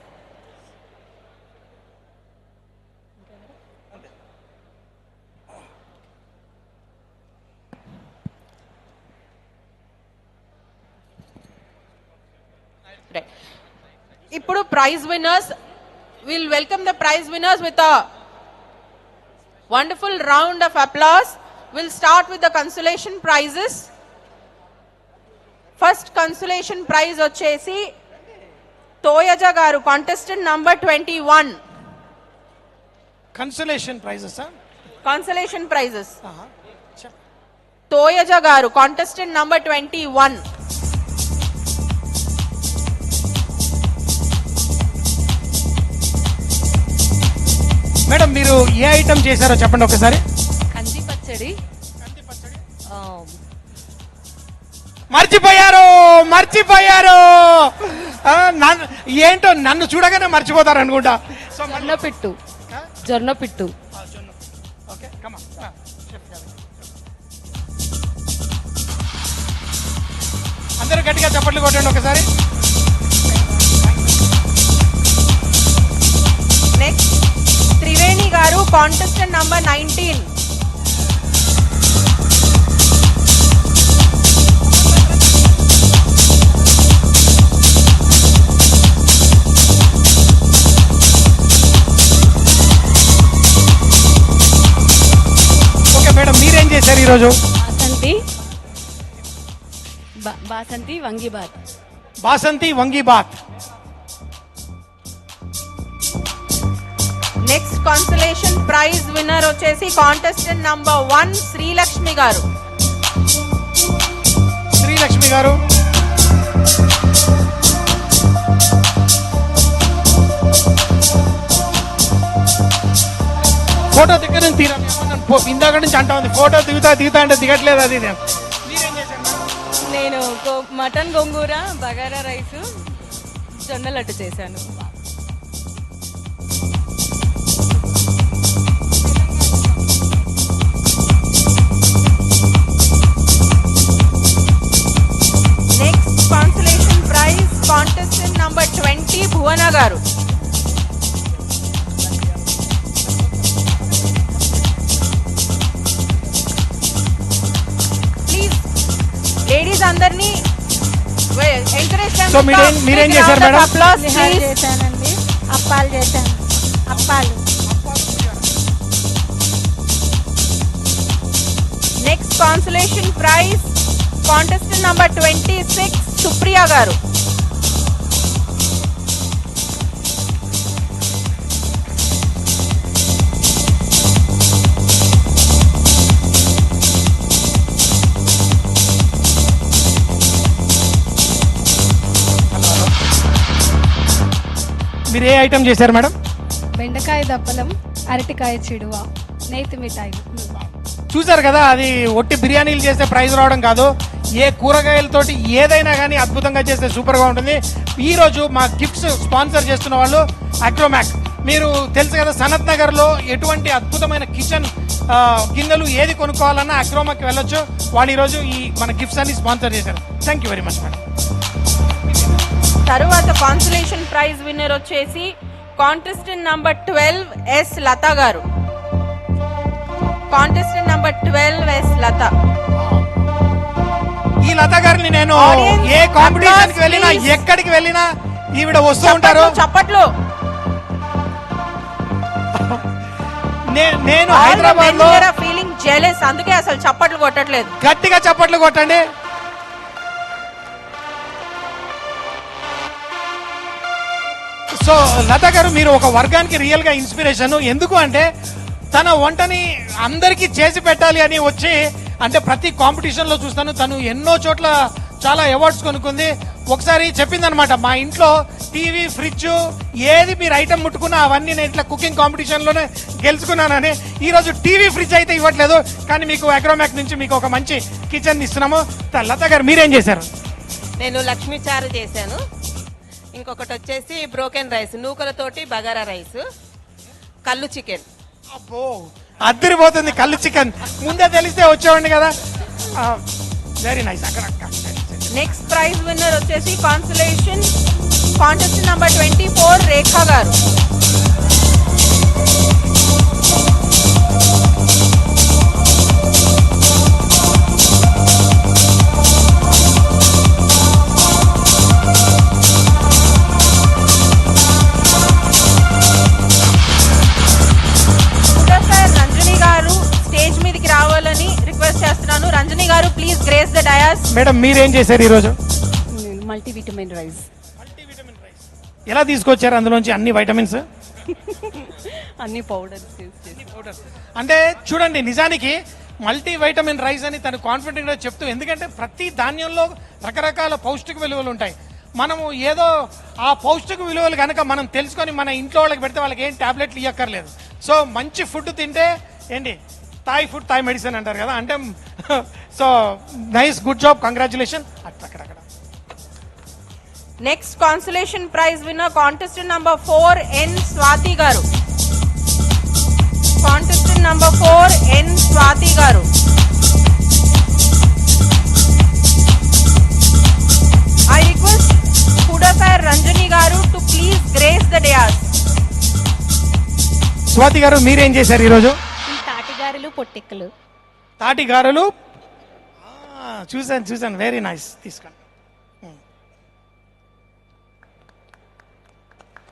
Right. Ippudu prize winners, we'll welcome the prize winners with a wonderful round of applause. We'll start with the consolation prizes. First consolation prize వచ్చేసి తోయజ గారు, contestant number 21. Consolation prices Consolation prizes. తోయజ గారు, contestant number 21. Madam మీరు ఏ item చేశారో చెప్పండి ఒకసారి. కంది పచ్చడి. మర్చిపోయారు ఏంటో నన్ను చూడగానే మర్చిపోతారు అనుకుంటా. జొన్న పిట్టు. అందరూ గట్టిగా చప్పట్లు కొట్టండి ఒకసారి. నెక్స్ట్ త్రివేణి గారు, contestant number 19. ఓకే మేడం, మీరేం చేశారు ఈరోజు? Basanti vangibath. Basanti vangibath. Next consolation prize winner వచ్చేసి కాంటెస్టెంట్ నంబర్ 1 శ్రీలక్ష్మి గారు. శ్రీలక్ష్మి గారు ఫోటో దగ్గర నుంచి తీరా, ఇందాక నుంచి అంటా ఉంది ఫోటో దిగుతా అంటే దిగట్లేదు. అది నేను మటన్ గోంగూర, బగారా రైస్, జొన్న లడ్డు చేశాను. Next consolation prize contestant number 20 Bhuvana garu. Please ladies అందరినీ ఎంకరేజ్ సో మీరేం చేశారు మేడం? చేశానండి, అప్పాలు చేశాను. అప్పాలు. Next consolation prize contestant number 26 Supriya garu. మీరు ఏ ఐటమ్ చేశారు మేడం? బెండకాయ దప్పలం, అరటికాయ చిడువ, నేతి మిఠాయి. చూసారు కదా, అది ఒట్టి బిర్యానీలు చేస్తే ప్రైజ్ రావడం కాదు, ఏ కూరగాయలతోటి ఏదైనా కానీ అద్భుతంగా చేస్తే సూపర్గా ఉంటుంది. ఈరోజు మా గిఫ్ట్స్ స్పాన్సర్ చేస్తున్న వాళ్ళు అగ్రోమ్యాక్. మీరు తెలుసు కదా, సనత్ నగర్లో ఎటువంటి అద్భుతమైన కిచెన్ గిన్నెలు ఏది కొనుక్కోవాలన్నా అగ్రోమ్యాక్ వెళ్ళొచ్చు. వాళ్ళు ఈరోజు ఈ మన గిఫ్ట్స్ అన్ని స్పాన్సర్ చేశారు. Thank you very much madam. తరువాత కాన్సలేషన్ ప్రైజ్ విన్నర్ వచ్చేసి కాంటెస్టెంట్ నంబర్ 12 ఎస్ లత గారు. కాంటెస్టెంట్ నంబర్ 12 ఎస్ లత. ఈ లత గారిని నేను ఏ కాంపిటీషన్ కి వెళ్ళినా, ఎక్కడికి వెళ్ళినా ఈవిడ వస్తూ ఉంటారు. చప్పట్లు. నేను హైదరాబాద్ లో ఫీలింగ్ జెలస్, అందుకే అసలు చప్పట్లు కొట్టట్లేదు. గట్టిగా చప్పట్లు కొట్టండి. సో లత గారు, మీరు ఒక వర్గానికి రియల్ గా ఇన్స్పిరేషన్. ఎందుకు అంటే తన వంటని అందరికీ చేసి పెట్టాలి అని వచ్చి, అంటే ప్రతి కాంపిటీషన్ లో చూస్తాను తను ఎన్నో చోట్ల చాలా అవార్డ్స్ కొనుక్కుంది. ఒకసారి చెప్పిందనమాట, మా ఇంట్లో టీవీ, ఫ్రిడ్జ్ ఏది మీరు ఐటమ్ ముట్టుకున్నా అవన్నీ నేను ఇట్లా కుకింగ్ కాంపిటీషన్ లోనే గెలుచుకున్నానని. ఈ రోజు టీవీ, ఫ్రిడ్జ్ అయితే ఇవ్వట్లేదు, కానీ మీకు అగ్రోమ్యాక్ నుంచి మీకు ఒక మంచి కిచెన్ ఇస్తున్నాము. లత గారు మీరేం చేశారు? నేను లక్ష్మీ చారు చేశాను. ఇంకొకటి వచ్చేసి బ్రోకెన్ రైస్, నూకలతోటి బగారా రైస్, కల్లు చికెన్. అబ్బో అద్దరిపోతుంది కల్లు చికెన్. ముందే తెలిస్తే వచ్చేవాడిని కదా. Very nice. అక్కడ నెక్స్ట్ ప్రైజ్ విన్నర్ వచ్చేసి కాన్సలేషన్ కాంటెస్టెంట్ నంబర్ 24 రేఖా గారు. రంజని గారు స్టేజ్ మీదకి రావాలని రిక్వెస్ట్ చేస్తున్నాను. రంజని గారు please grace the dais. Madam మీరేం చేశారు ఈరోజు? Multivitamin rice. ఎలా తీసుకొచ్చారు అందులోంచి అన్ని వైటమిన్స్? అన్ని పౌడర్స్. అంటే చూడండి, నిజానికి మల్టీ వైటమిన్ రైస్ అని తను కాన్ఫిడెంట్గా చెప్తూ, ఎందుకంటే ప్రతి ధాన్యంలో రకరకాల పౌష్టిక విలువలు ఉంటాయి. మనము ఏదో ఆ పౌష్టిక విలువలు కనుక మనం తెలుసుకొని మన ఇంట్లో వాళ్ళకి పెడితే వాళ్ళకి ఏం టాబ్లెట్లు ఇవ్వక్కర్లేదు. సో మంచి ఫుడ్ తింటే ఏంటి, థాయ్ ఫుడ్ థాయ్ మెడిసిన్ అంటారు కదా, అంటే so nice, good job, congratulation. అక్కడక్కడ next consolation prize winner contestant number 4 N Swathi garu. Contestant number 4 N Swathi గారు. ఐ రిక్వెస్ట్ కుడసార్ రంజని గారు to please grace the dais. Swathi గారు మీరేం చేశారు ఈరోజు? తాటిగారెలు పొట్టిక్కలు. తాటిగారెలు చూసాను, వెరీ నైస్. తీసుకోండి.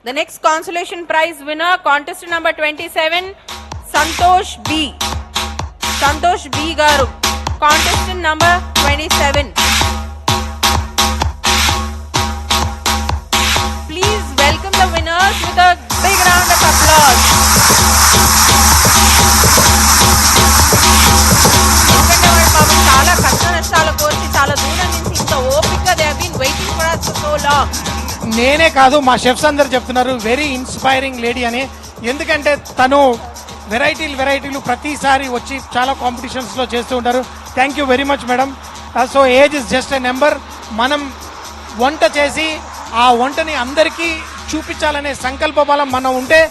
The next consolation prize winner, contestant number 27, Santosh B. Santosh B garu, contestant number 27. Please welcome the winners with a big round of applause. ఎందుకంటే వాళ్ళు పాపం చాలా కష్ట నష్టాల కోర్చి చాలా దూరం నుంచి ఇంత ఓపిక they have been waiting for us for so long. నేనే కాదు, మా షెఫ్స్ అందరు చెప్తున్నారు వెరీ ఇన్స్పైరింగ్ లేడీ అని. ఎందుకంటే తను వెరైటీలు ప్రతిసారి వచ్చి చాలా కాంపిటీషన్స్లో చేస్తూ ఉంటారు. Thank you very much madam. So age is just a number. మనం వంట చేసి ఆ వంటని అందరికీ చూపించాలనే సంకల్ప బలం మనం ఉంటే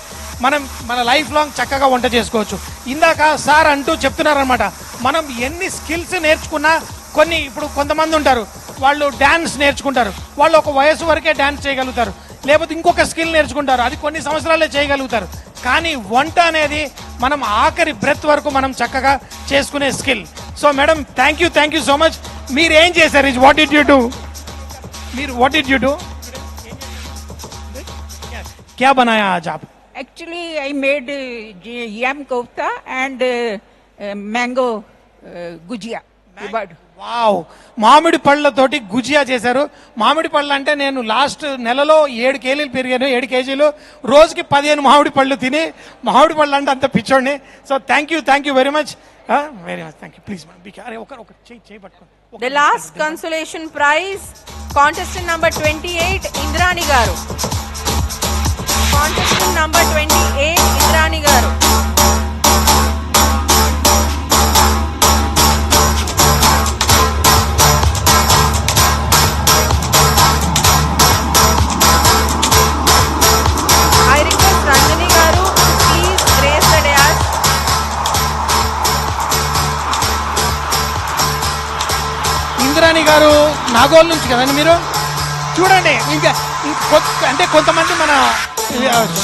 మనం మన లైఫ్ లాంగ్ చక్కగా వంట చేసుకోవచ్చు. ఇందాక సార్ అంటూ చెప్తున్నారనమాట, మనం ఎన్ని స్కిల్స్ నేర్చుకున్నా కొన్ని, ఇప్పుడు కొంతమంది ఉంటారు వాళ్ళు డ్యాన్స్ నేర్చుకుంటారు, వాళ్ళు ఒక వయసు వరకే డ్యాన్స్ చేయగలుగుతారు, లేకపోతే ఇంకొక స్కిల్ నేర్చుకుంటారు, అది కొన్ని సంవత్సరాలే చేయగలుగుతారు. కానీ వంట అనేది మనం ఆఖరి బ్రెత్ వరకు మనం చక్కగా చేసుకునే skill. So madam thank you so much. మీరు ఏం చేశారు? What did you do? क्या बनाया आज आप? Actually, I made yam kofta and mango gujia. Wow, మామిడి పళ్ళతోటి గుజియా చేశారు. మామిడి పళ్ళు అంటే నేను లాస్ట్ నెలలో 7 కేజీలు పెరిగాను, 7 కేజీలు. రోజుకి 15 మామిడి పళ్ళు తిని, మామిడి పళ్ళు అంటే అంత పిచ్చోడిని. So thank you very much. Thank you. Please ఒక చేయి పట్టుకోండి. The last consolation prize, contestant number 28 Indrani గారు. Contestant number 28 ఇంద్రాణి గారు. ఇంద్రాణి గారు నాగోల్ నుంచి కదండి మీరు? చూడండి, ఇంకా అంటే కొంతమంది మన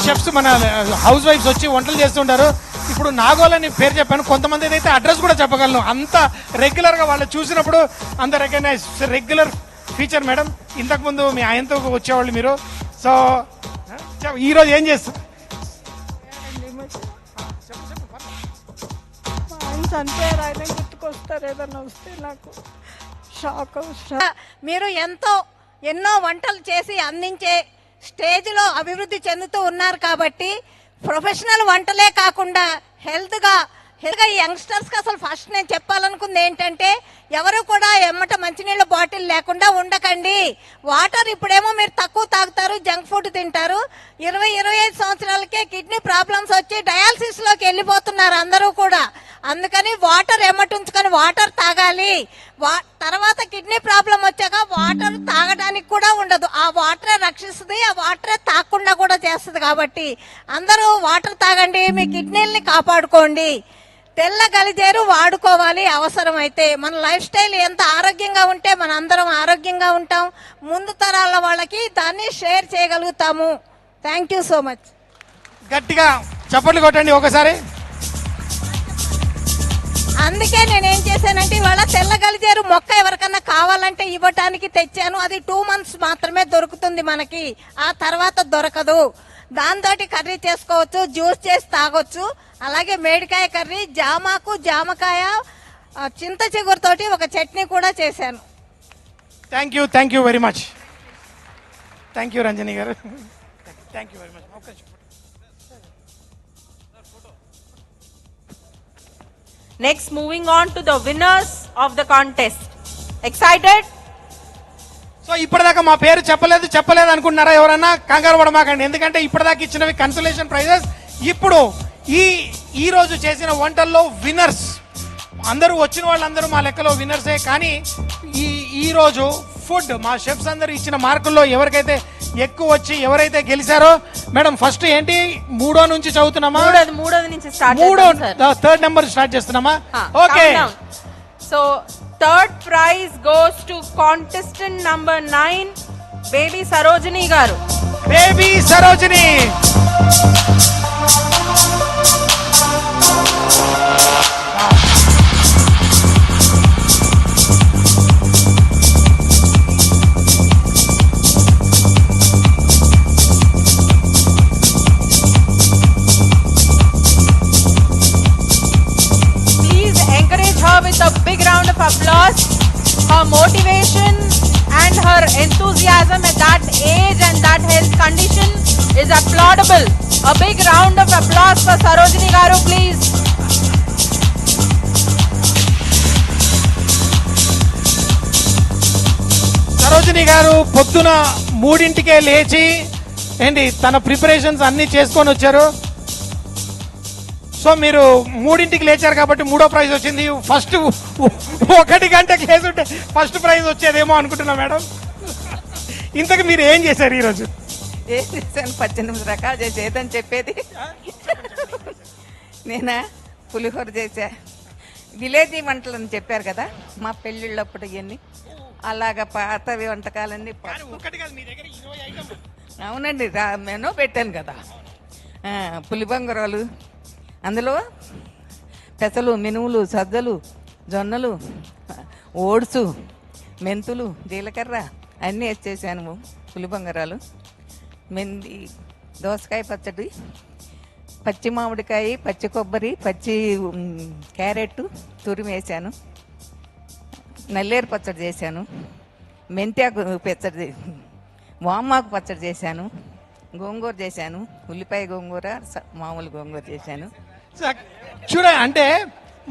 షెఫ్స్, మన హౌస్ వైఫ్స్ వచ్చి వంటలు చేస్తుంటారు. ఇప్పుడు నాగోల్ అని పేరు చెప్పాను, కొంతమంది అయితే అడ్రస్ కూడా చెప్పగలను. అంత రెగ్యులర్గా వాళ్ళు చూసినప్పుడు అంత రికగ్నైజ్, రెగ్యులర్ ఫీచర్ మేడం. ఇంతకుముందు మీ ఆయనతో వచ్చేవాళ్ళు మీరు. సో ఈరోజు ఏం చేస్తారు? చనిపోయారు, ఆయన గుర్తుకొస్తారు ఏదన్నా వస్తే నాకు షాక్. మీరు ఎన్నో వంటలు చేసి అందించే స్టేజ్లో అభివృద్ధి చెందుతూ ఉన్నారు కాబట్టి ప్రొఫెషనల్ వంటలే కాకుండా హెల్త్గా ఈ యంగ్స్టర్స్కి అసలు ఫస్ట్ నేను చెప్పాలనుకుంది ఏంటంటే, ఎవరు కూడా ఎమ్మట మంచినీళ్ళ బాటిల్ లేకుండా ఉండకండి. వాటర్ ఇప్పుడేమో మీరు తక్కువ తాగుతారు, జంక్ ఫుడ్ తింటారు. 20-25 సంవత్సరాలకే కిడ్నీ ప్రాబ్లమ్స్ వచ్చి డయాలసిస్లోకి వెళ్ళిపోతున్నారు అందరూ కూడా. అందుకని వాటర్ ఎమ్మట ఉంచుకొని వాటర్ తాగాలి. తర్వాత కిడ్నీ ప్రాబ్లం వచ్చాక వాటర్ తాగడానికి కూడా ఉండదు. ఆ వాటరే రక్షిస్తుంది, ఆ వాటరే తాగకుండా కూడా చేస్తుంది. కాబట్టి అందరూ వాటర్ తాగండి, మీ కిడ్నీల్ని కాపాడుకోండి. తెల్ల గలిజేరు వాడుకోవాలి అవసరమైతే. మన లైఫ్ స్టైల్ ఎంత ఆరోగ్యంగా ఉంటే మన అందరం ఆరోగ్యంగా ఉంటాం, ముందు తరాల వాళ్ళకి దాన్ని షేర్ చేయగలుగుతాము. Thank you so much. గట్టిగా చప్పట్లు కొట్టండి ఒకసారి. అందుకే నేనేం చేశానంటే ఇవాళ తెల్ల గలిజేరు మొక్క ఎవరికన్నా కావాలంటే ఇవ్వటానికి తెచ్చాను. అది 2 months మాత్రమే దొరుకుతుంది మనకి, ఆ తర్వాత దొరకదు. దాంతో కర్రీ చేసుకోవచ్చు, జ్యూస్ చేసి తాగొచ్చు. అలాగే మేడికాయ కర్రీ, జామాకు, జామకాయ, చింత చిగురుతోటి ఒక చట్నీ కూడా చేశాను. Thank you very much. Thank you Ranjani garu. Thank you very much. Next, moving on to the winners of the contest. Excited? So ఇప్పటిదాకా మా పేరు చెప్పలేదు అనుకుంటున్నారా ఎవరన్నా? కంగారు పడమాకండి, ఎందుకంటే ఇప్పటిదాకా ఇచ్చినవి కన్సలేషన్ ప్రైజెస్. ఇప్పుడు ఈ రోజు చేసిన వంటల్లో విన్నర్స్ అందరూ, వచ్చిన వాళ్ళందరూ మా లెక్కలో విన్నర్సే. కానీ ఈ రోజు ఫుడ్ మా షెఫ్స్ అందరూ ఇచ్చిన మార్కుల్లో ఎవరికైతే ఎక్కువ వచ్చి ఎవరైతే గెలిచారో, మేడం ఫస్ట్ ఏంటి, 3వ నుంచి చదువుతున్నామా? 3వ నుంచి స్టార్ట్. 3rd నెంబర్ స్టార్ట్ చేస్తున్నామా? Okay. So third prize goes to contestant number 9, Baby Sarojini garu. Baby Sarojini. With a big round of applause. Her motivation and her enthusiasm at that age and that health condition is applaudable. A big round of applause for Sarojini Garu, please. Sarojini గారు పొద్దున 3ంటికే లేచి ఏంటి తన preparations అన్ని చేసుకొని వచ్చారు. So మీరు 3ంటికి లేచారు కాబట్టి 3వ ప్రైజ్ వచ్చింది. ఫస్ట్ 1 గంటకి లేచుంటే ఫస్ట్ ప్రైజ్ వచ్చేదేమో అనుకుంటున్నా మేడం. ఇంతకు మీరు ఏం చేశారు ఈరోజు? ఏం చేశాను, 18 రకాలు చేసేదని చెప్పేది. నేనా పులిహోర చేశా, విలేజ్ వంటలు అని చెప్పారు కదా మా పెళ్ళిళ్ళప్పుడు, ఇవన్నీ అలాగా పాతవి వంటకాలన్నీ. అవునండి, మెనూ పెట్టాను కదా, పులిబంగరాలు, అందులో పెసలు, మినుములు, సజ్జలు, జొన్నలు, ఓట్సు, మెంతులు, జీలకర్ర అన్నీ వేసేసాను. పులిబంగరాలు, మెంది, దోసకాయ పచ్చడి, పచ్చి మామిడికాయ, పచ్చి కొబ్బరి, పచ్చి క్యారెట్ తురిమి వేసాను, నల్లేరు పచ్చడి చేశాను, మెంతాకు పచ్చడి, వామాకు పచ్చడి చేశాను, గోంగూర చేశాను, ఉల్లిపాయ గోంగూర, మామూలు గోంగూర చేశాను. చూడ అంటే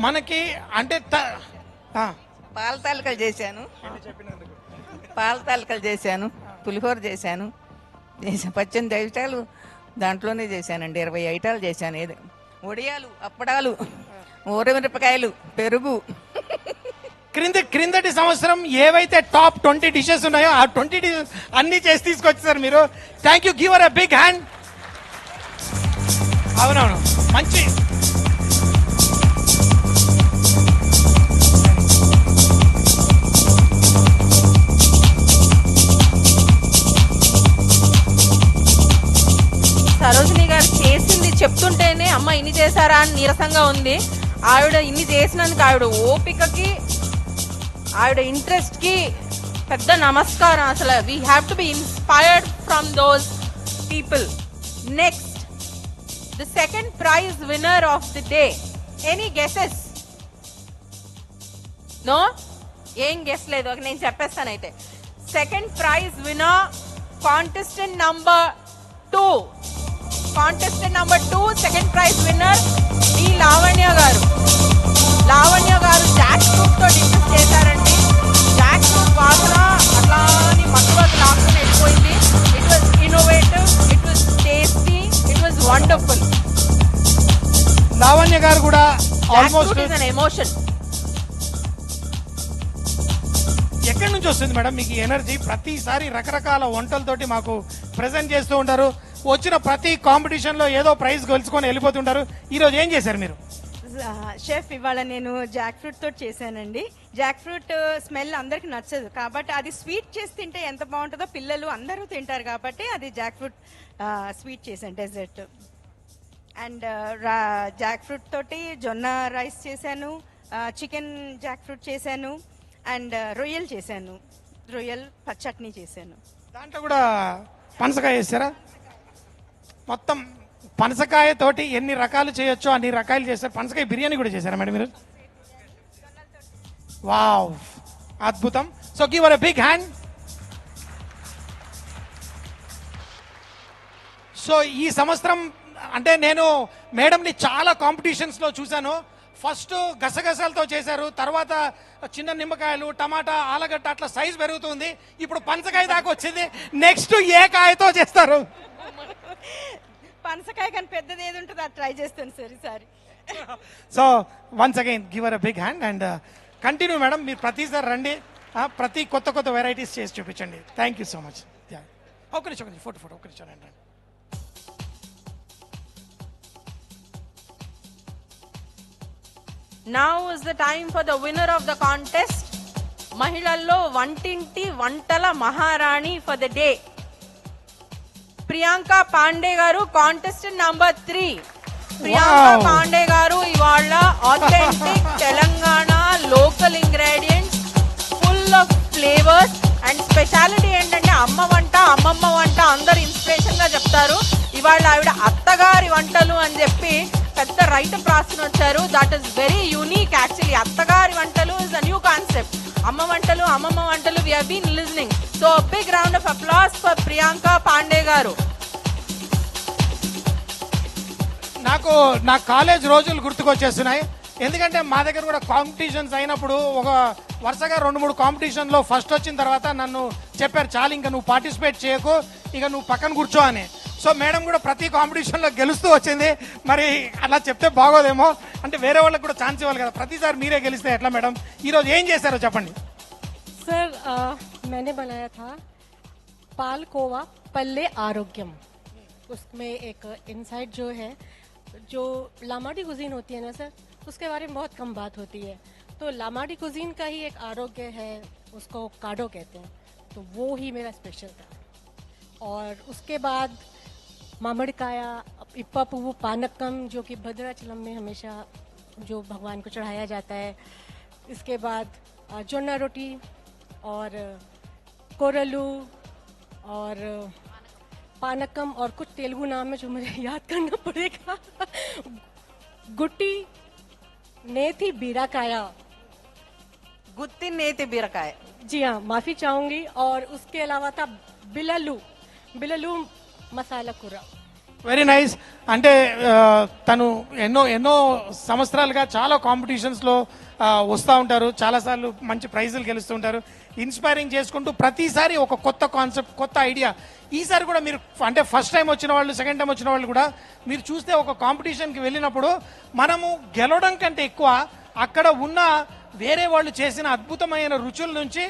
మనకి అంటే పాల తాలికలు చేశాను, పులిహోర చేశాను, 18 ఐటాలు దాంట్లోనే చేశానండి. 20 ఐటాలు చేశాను. ఏదో వడియాలు, అప్పడాలు, ఊరమిరపకాయలు, పెరుగు. క్రిందటి సంవత్సరం ఏవైతే టాప్ 20 డిషెస్ ఉన్నాయో ఆ 20 డిషెస్ అన్ని చేసి తీసుకొచ్చారు మీరు. Thank you, give her a big hand. అవునవును, మంచి. సరోజిని గారు చేసింది చెప్తుంటేనే అమ్మ ఇన్ని చేశారా అని నీరసంగా ఉంది. ఆవిడ ఇన్ని చేసినందుకు ఆవిడ ఓపికకి, ఆవిడ ఇంట్రెస్ట్కి పెద్ద నమస్కారం. అసలు we have to be inspired from those people. Next, the second prize winner of the day. Any guesses? No, ఏం గెస్ లేదు. నేను చెప్పేస్తాను అయితే. Second prize winner contestant number 2. Contestant number 2 second prize winner D Lavanya garu. Lavanya garu jackfruit తో discuss చేశారండి. Jackfruit వాసన అట్లా మక్కువకు లాక్కుని వెళ్ళిపోయింది. It was innovative, it was tasty, it was wonderful. Lavanya garu కూడా ఆల్మోస్ట్ ఎమోషన్. ఎక్కడి నుంచి వస్తుంది మేడం మీకు ఎనర్జీ? ప్రతిసారి రకరకాల వంటలతోటి మాకు ప్రెజెంట్ చేస్తూ ఉంటారు. వచ్చిన ప్రతి కాంపిటీషన్ లో ఏదో ప్రైజ్ గెలుచుకొని వెళ్ళిపోతుంటారు. ఈ రోజు ఏం చేశారు మీరు? This షెఫ్ ఇవాళ నేను జాక్ ఫ్రూట్ తోటి చేశానండి. జాక్ ఫ్రూట్ స్మెల్ అందరికి నచ్చదు కాబట్టి అది స్వీట్ చేసి తింటే ఎంత బాగుంటుందో పిల్లలు అందరూ తింటారు కాబట్టి అది జాక్ ఫ్రూట్ స్వీట్ చేశాను డెజర్ట్. అండ్ జాక్ ఫ్రూట్ తోటి జొన్న రైస్ చేశాను, చికెన్ జాక్ ఫ్రూట్ చేశాను, అండ్ రొయ్యలు చేశాను, రొయ్యలు చట్నీ చేశాను. దాంట్లో కూడా పనసకాయ వేసారా? మొత్తం పనసకాయ తోటి ఎన్ని రకాలు చేయొచ్చో అన్ని రకాలు చేశారు. పనసకాయ బిర్యానీ కూడా చేశారా మేడం మీరు? వావ్, అద్భుతం. So give our a big hand. So ఈ సంవత్సరం అంటే నేను మేడంని చాలా కాంపిటీషన్స్లో చూశాను. ఫస్ట్ గసగసాలతో చేశారు, తర్వాత చిన్న నిమ్మకాయలు, టమాటా, ఆలగడ్డ అట్లా సైజ్ పెరుగుతుంది. ఇప్పుడు పనసకాయ దాకా వచ్చింది. నెక్స్ట్ ఏ కాయతో చేస్తారు? పనసకాయ కానీ పెద్దది ఏది ఉంటుందో అది ట్రై చేస్తాను సార్ ఈసారి. So once again give our a big hand and continue madam. మీరు ప్రతిసారి రండి, ప్రతి కొత్త కొత్త వెరైటీస్ చేసి చూపించండి. Thank you so much. ఒక నిమిషం ఫోటో ఒక నిమిషం రండి. Now is the time for the winner of the contest. మహిళల్లో వంటింటి వంటల మహారాణి for the day. Priyanka Pandey గారు, కాంటెస్టెంట్ నంబర్ 3. ప్రియాంక పాండే గారు ఇవాళ authentic Telangana local ingredients, full of flavours and speciality ఏంటంటే అమ్మ వంట, అమ్మమ్మ వంట అందరు ఇన్స్పిరేషన్ గా చెప్తారు. ఇవాళ ఆవిడ అత్తగారి వంటలు అని చెప్పి పెద్ద రైటర్ రాసుకుని వచ్చారు. That is very unique actually. అత్తగారి వంటలు ఇస్ అ న్యూ కాన్సెప్ట్. అమ్మ వంటలు, అమ్మమ్మ వంటలు, we have been listening. So big round of applause for Priyanka Pandey garu. నాకు నా కాలేజ్ రోజులు గుర్తుకొచ్చేస్తున్నాయి. ఎందుకంటే మా దగ్గర కూడా కాంపిటీషన్స్ అయినప్పుడు ఒక వరుసగా 2-3 కాంపిటీషన్లో ఫస్ట్ వచ్చిన తర్వాత నన్ను చెప్పారు, చాలు ఇంకా నువ్వు పార్టిసిపేట్ చేయకు, ఇక నువ్వు పక్కన కూర్చో అని. సో మేడం కూడా ప్రతి కాంపిటీషన్లో గెలుస్తూ వచ్చింది. మరి అలా చెప్తే బాగోదేమో, అంటే వేరే వాళ్ళకి కూడా ఛాన్స్ ఇవ్వాలి కదా. ప్రతిసారి మీరే గెలిస్తే ఎట్లా మేడం? ఈరోజు ఏం చేశారో చెప్పండి. सर मैंने बनाया था पालकोवा पल्ले आरोग्यम. उसमें एक इनसाइट जो है, जो लामाडी कुजीन होती है ना सर, उसके बारे में बहुत कम बात होती है. तो लामाडी कुजीन का ही एक आरोग्य है, उसको काडो कहते हैं. तो वो ही मेरा स्पेशल था. और उसके बाद मामड़काया, इप्पा पुव्वू पानकम, जो कि भद्राचलम में हमेशा जो भगवान को चढ़ाया जाता है. इसके बाद जोन्ना रोटी और कोरलू और पानकम और कुछ तेलुगु नाम है जो मुझे याद करना पड़ेगा. गुट्टी नेति बीराकाया. गुत्ती नेति बीराकाया. जी हाँ, माफ़ी चाहूँगी. और उसके अलावा था बिललू, बिललू మసాలా కూర. Very nice. అంటే తను ఎన్నో సంవత్సరాలుగా చాలా కాంపిటీషన్స్లో వస్తూ ఉంటారు, చాలాసార్లు మంచి ప్రైజులు గెలుస్తూ ఉంటారు, ఇన్స్పైరింగ్ చేసుకుంటూ ప్రతిసారి ఒక కొత్త కాన్సెప్ట్, కొత్త ఐడియా. ఈసారి కూడా మీరు అంటే ఫస్ట్ టైం వచ్చిన వాళ్ళు, సెకండ్ టైం వచ్చిన వాళ్ళు కూడా మీరు చూస్తే ఒక కాంపిటీషన్కి వెళ్ళినప్పుడు మనము గెలవడం కంటే ఎక్కువ అక్కడ ఉన్న వేరే వాళ్ళు చేసిన అద్భుతమైన రుచుల నుంచి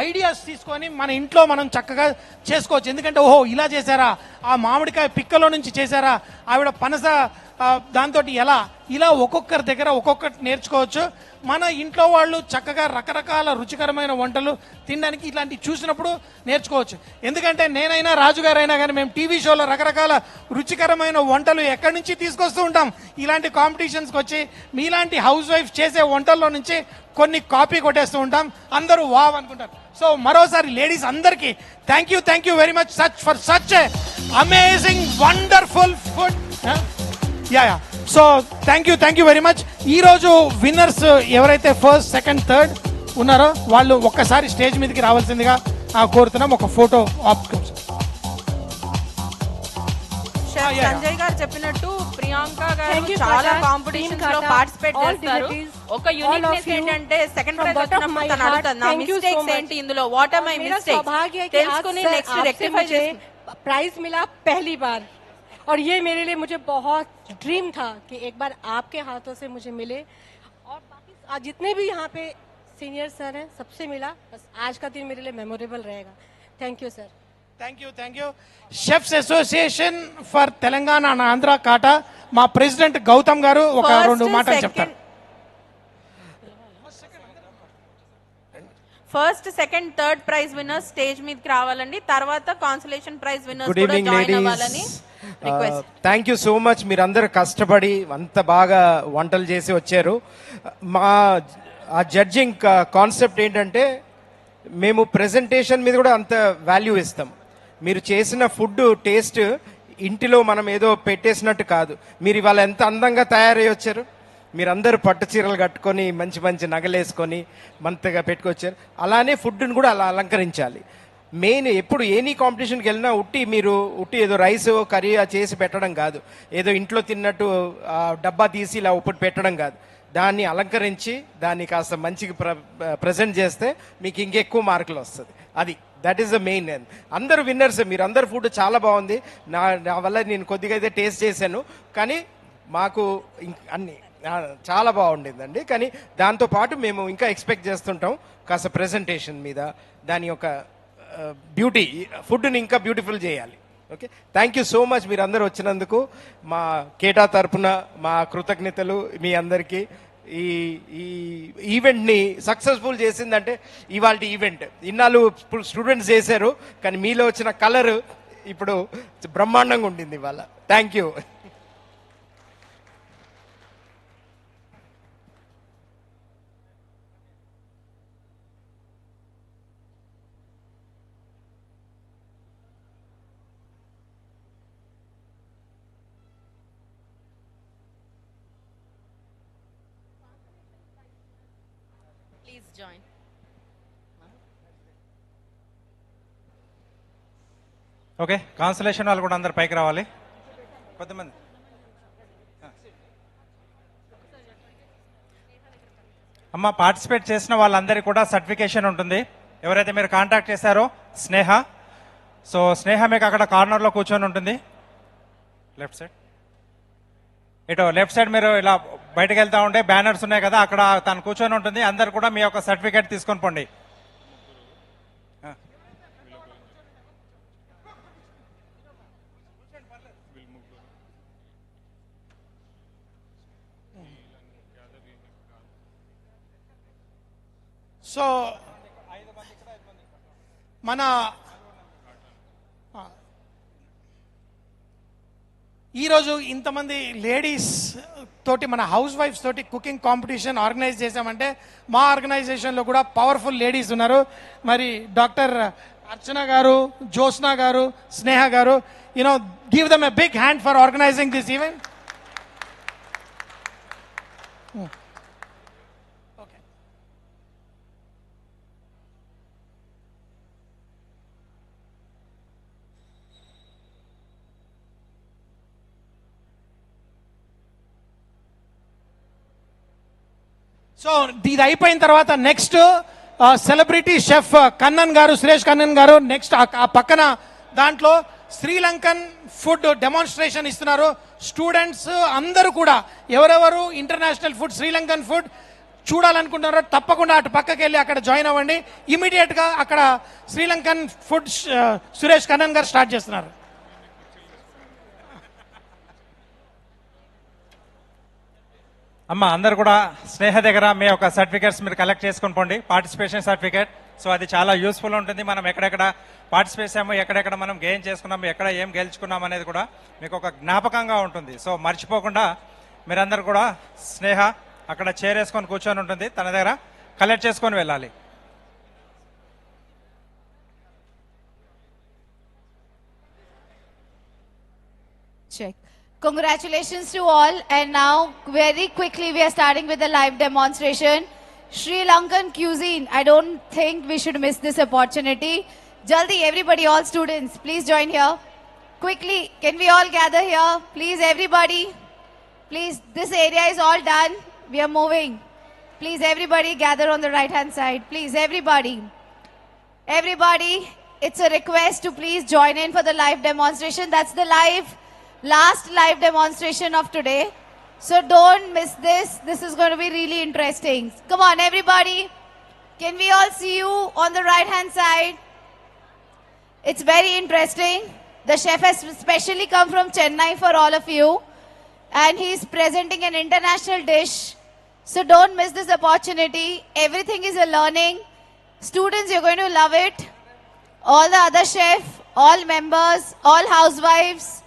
ఐడియాస్ తీసుకొని మన ఇంట్లో మనం చక్కగా చేసుకోవచ్చు. ఎందుకంటే ఓహో ఇలా చేశారా, ఆ మామిడికాయ పిక్కలో నుంచి చేశారా, ఆవిడ పనస దాంతో ఎలా, ఇలా ఒక్కొక్కరి దగ్గర ఒక్కొక్కటి నేర్చుకోవచ్చు. మన ఇంట్లో వాళ్ళు చక్కగా రకరకాల రుచికరమైన వంటలు తినడానికి ఇట్లాంటివి చూసినప్పుడు నేర్చుకోవచ్చు. ఎందుకంటే నేనైనా రాజుగారైనా కానీ మేము టీవీ షోలో రకరకాల రుచికరమైన వంటలు ఎక్కడి నుంచి తీసుకొస్తూ ఉంటాం. ఇలాంటి కాంపిటీషన్స్కి వచ్చి మీలాంటి హౌస్ వైఫ్ చేసే వంటల్లో నుంచి కొన్ని కాపీ కొట్టేస్తూ ఉంటాం, అందరూ వావ్ అనుకుంటారు. సో మరోసారి లేడీస్ అందరికీ thank you very much for such amazing wonderful food. Yeah so thank you very much. ఈరోజు విన్నర్స్ ఎవరైతే ఫస్ట్, సెకండ్, థర్డ్ ఉన్నారో వాళ్ళు ఒక్కసారి స్టేజ్ మీదకి రావాల్సిందిగా కోరుతున్నాం. ఒక ఫోటో సంజయ్ గారు చెప్పినట్టు ప్రియాంక గారు చాలా కాంపిటీషన్స్ లో పార్టిసిపేట్ చేస్తారు. ఒక యూనిక్నెస్ ఏంటంటే సెకండ్ ప్రైజ్ వచ్చినప్పుడు తను అడుగుతాను నా మిస్టేక్స్ ఏంటి ఇందులో, వాట్ ఆర్ మై మిస్టేక్స్ తెలుసుకుని నెక్స్ట్ రెక్టిఫై చేసి प्राइज मिला पहली बार. और ये मेरे लिए मुझे बहुत ड्रीम था कि एक बार आपके हाथों से मुझे मिले. और बाकी आज जितने भी यहाँ पे सीनियर सर हैं सबसे मिला. बस आज का दिन मेरे लिए मेमोरेबल रहेगा. Thank you sir. Thank you. Chef's association for Telangana and Andhra CATA మా ప్రెసిడెంట్ గౌతమ్ గారు ఒక రెండు మాటలు చెప్తారు. First, second, third prize winners stage మీదకి రావాలండి. తర్వాత కాన్సలేషన్ ప్రైజ్ విన్నర్స్ గుడ్ కూడా ఈవినింగ్ జాయిన్ అవ్వాలని request. Thank you so much. మీరందరూ కష్టపడి అంత బాగా వంటలు చేసి వచ్చారు. మా ఆ జడ్జింగ్ కాన్సెప్ట్ ఏంటంటే మేము ప్రెజెంటేషన్ మీద కూడా అంత వాల్యూ ఇస్తాం. మీరు చేసిన ఫుడ్ టేస్ట్ ఇంటిలో మనం ఏదో పెట్టేసినట్టు కాదు. మీరు ఇవాళ ఎంత అందంగా తయారై వచ్చారు. మీరందరూ పట్టు చీరలు కట్టుకొని మంచి మంచి నగలేసుకొని మంతగా పెట్టుకొచ్చారు. అలానే ఫుడ్ని కూడా అలా అలంకరించాలి. మెయిన్ ఎప్పుడు ఎనీ కాంపిటీషన్కి వెళ్ళినా ఉట్టి ఏదో రైస్ కర్రీ చేసి పెట్టడం కాదు, ఏదో ఇంట్లో తిన్నట్టు డబ్బా తీసి ఇలా ఉప్పుడు పెట్టడం కాదు. దాన్ని అలంకరించి దాన్ని కాస్త మంచిగా ప్రజెంట్ చేస్తే మీకు ఇంకెక్కువ మార్కులు వస్తుంది. That is the main. అందరూ విన్నర్స్. మీరు అందరు ఫుడ్ చాలా బాగుంది. నా వల్ల నేను కొద్దిగా అయితే టేస్ట్ చేశాను, కానీ మాకు అన్ని చాలా బాగుండిందండి. కానీ దాంతోపాటు మేము ఇంకా ఎక్స్పెక్ట్ చేస్తుంటాం కాస్త ప్రెజెంటేషన్ మీద, దాని యొక్క బ్యూటీ, ఫుడ్ని ఇంకా బ్యూటిఫుల్ చేయాలి. Okay, thank you so much. మీరు అందరూ వచ్చినందుకు మా కేటా తరపున మా కృతజ్ఞతలు మీ అందరికీ. ఈ ఈవెంట్ని సక్సెస్ఫుల్ చేసిందంటే ఇవాళ ఈవెంట్ ఇన్నాళ్ళు స్టూడెంట్స్ చేశారు, కానీ మీలో వచ్చిన కలర్ ఇప్పుడు బ్రహ్మాండంగా ఉండింది ఇవాళ. Thank you. Please join. Okay, cancellation వాళ్ళు కూడా అందరు పైకి రావాలి. కొంతమంది అమ్మ పార్టిసిపేట్ చేసిన వాళ్ళందరికీ కూడా సర్టిఫికేషన్ ఉంటుంది. ఎవరైతే మీరు కాంటాక్ట్ చేశారో స్నేహ, సో స్నేహ మీకు అక్కడ కార్నర్లో కూర్చొని ఉంటుంది. లెఫ్ట్ సైడ్, ఇటు లెఫ్ట్ సైడ్ మీరు ఇలా బయటకు వెళ్తూ ఉంటే బ్యానర్స్ ఉన్నాయి కదా, అక్కడ తను కూర్చొని ఉంటుంది. అందరు కూడా మీ యొక్క సర్టిఫికేట్ తీసుకొని పోండి. సో మన ఈరోజు ఇంతమంది లేడీస్ తోటి, మన హౌస్ వైఫ్స్ తోటి కుకింగ్ కాంపిటీషన్ ఆర్గనైజ్ చేశామంటే మా ఆర్గనైజేషన్లో కూడా పవర్ఫుల్ లేడీస్ ఉన్నారు. మరి డాక్టర్ అర్చన గారు, Jyotsna garu, Sneha garu, give them a big hand for organising this event. So ఇది అయిపోయిన తర్వాత నెక్స్ట్ సెలబ్రిటీ షెఫ్ కన్నన్ గారు, సురేష్ కన్నన్ గారు నెక్స్ట్ ఆ పక్కన దాంట్లో శ్రీలంకన్ ఫుడ్ డెమాన్స్ట్రేషన్ ఇస్తున్నారు. స్టూడెంట్స్ అందరూ కూడా ఎవరెవరు ఇంటర్నేషనల్ ఫుడ్, శ్రీలంకన్ ఫుడ్ చూడాలనుకుంటున్నారో తప్పకుండా అటు పక్కకి వెళ్ళి అక్కడ జాయిన్ అవ్వండి. ఇమీడియట్గా అక్కడ శ్రీలంకన్ ఫుడ్ సురేష్ కన్నన్ గారు స్టార్ట్ చేస్తున్నారు. అమ్మ అందరు కూడా స్నేహ దగ్గర మీ యొక్క సర్టిఫికేట్స్ మీరు కలెక్ట్ చేసుకొని పోండి, పార్టిసిపేషన్ సర్టిఫికేట్. సో అది చాలా యూస్ఫుల్ ఉంటుంది. మనం ఎక్కడెక్కడ పార్టిసిపేట్ చేసాము, ఎక్కడెక్కడ మనం గెయిన్ చేసుకున్నాము, ఎక్కడ ఏం గెలుచుకున్నాం అనేది కూడా మీకు ఒక జ్ఞాపకంగా ఉంటుంది. సో మర్చిపోకుండా మీరందరూ కూడా స్నేహ అక్కడ చేరేసుకొని కూర్చొని ఉంటుంది, తన దగ్గర కలెక్ట్ చేసుకొని వెళ్ళాలి. Check. Congratulations to all, and now very quickly we are starting with the live demonstration. Sri Lankan cuisine. I don't think we should miss this opportunity. Jaldi everybody, all students, please join here. Quickly, can we all gather here? Please everybody. Please, this area is all done. We are moving. Please everybody gather on the right hand side. Please everybody. Everybody, it's a request to please join in for the live demonstration. That's the last live demonstration of today. So don't miss this. This is going to be really interesting. Come on, everybody. Can we all see you on the right hand side? It's very interesting. The chef has specially come from Chennai for all of you. And he's presenting an international dish. So don't miss this opportunity. Everything is a learning. Students, you're going to love it. All the other chefs, all members, all housewives,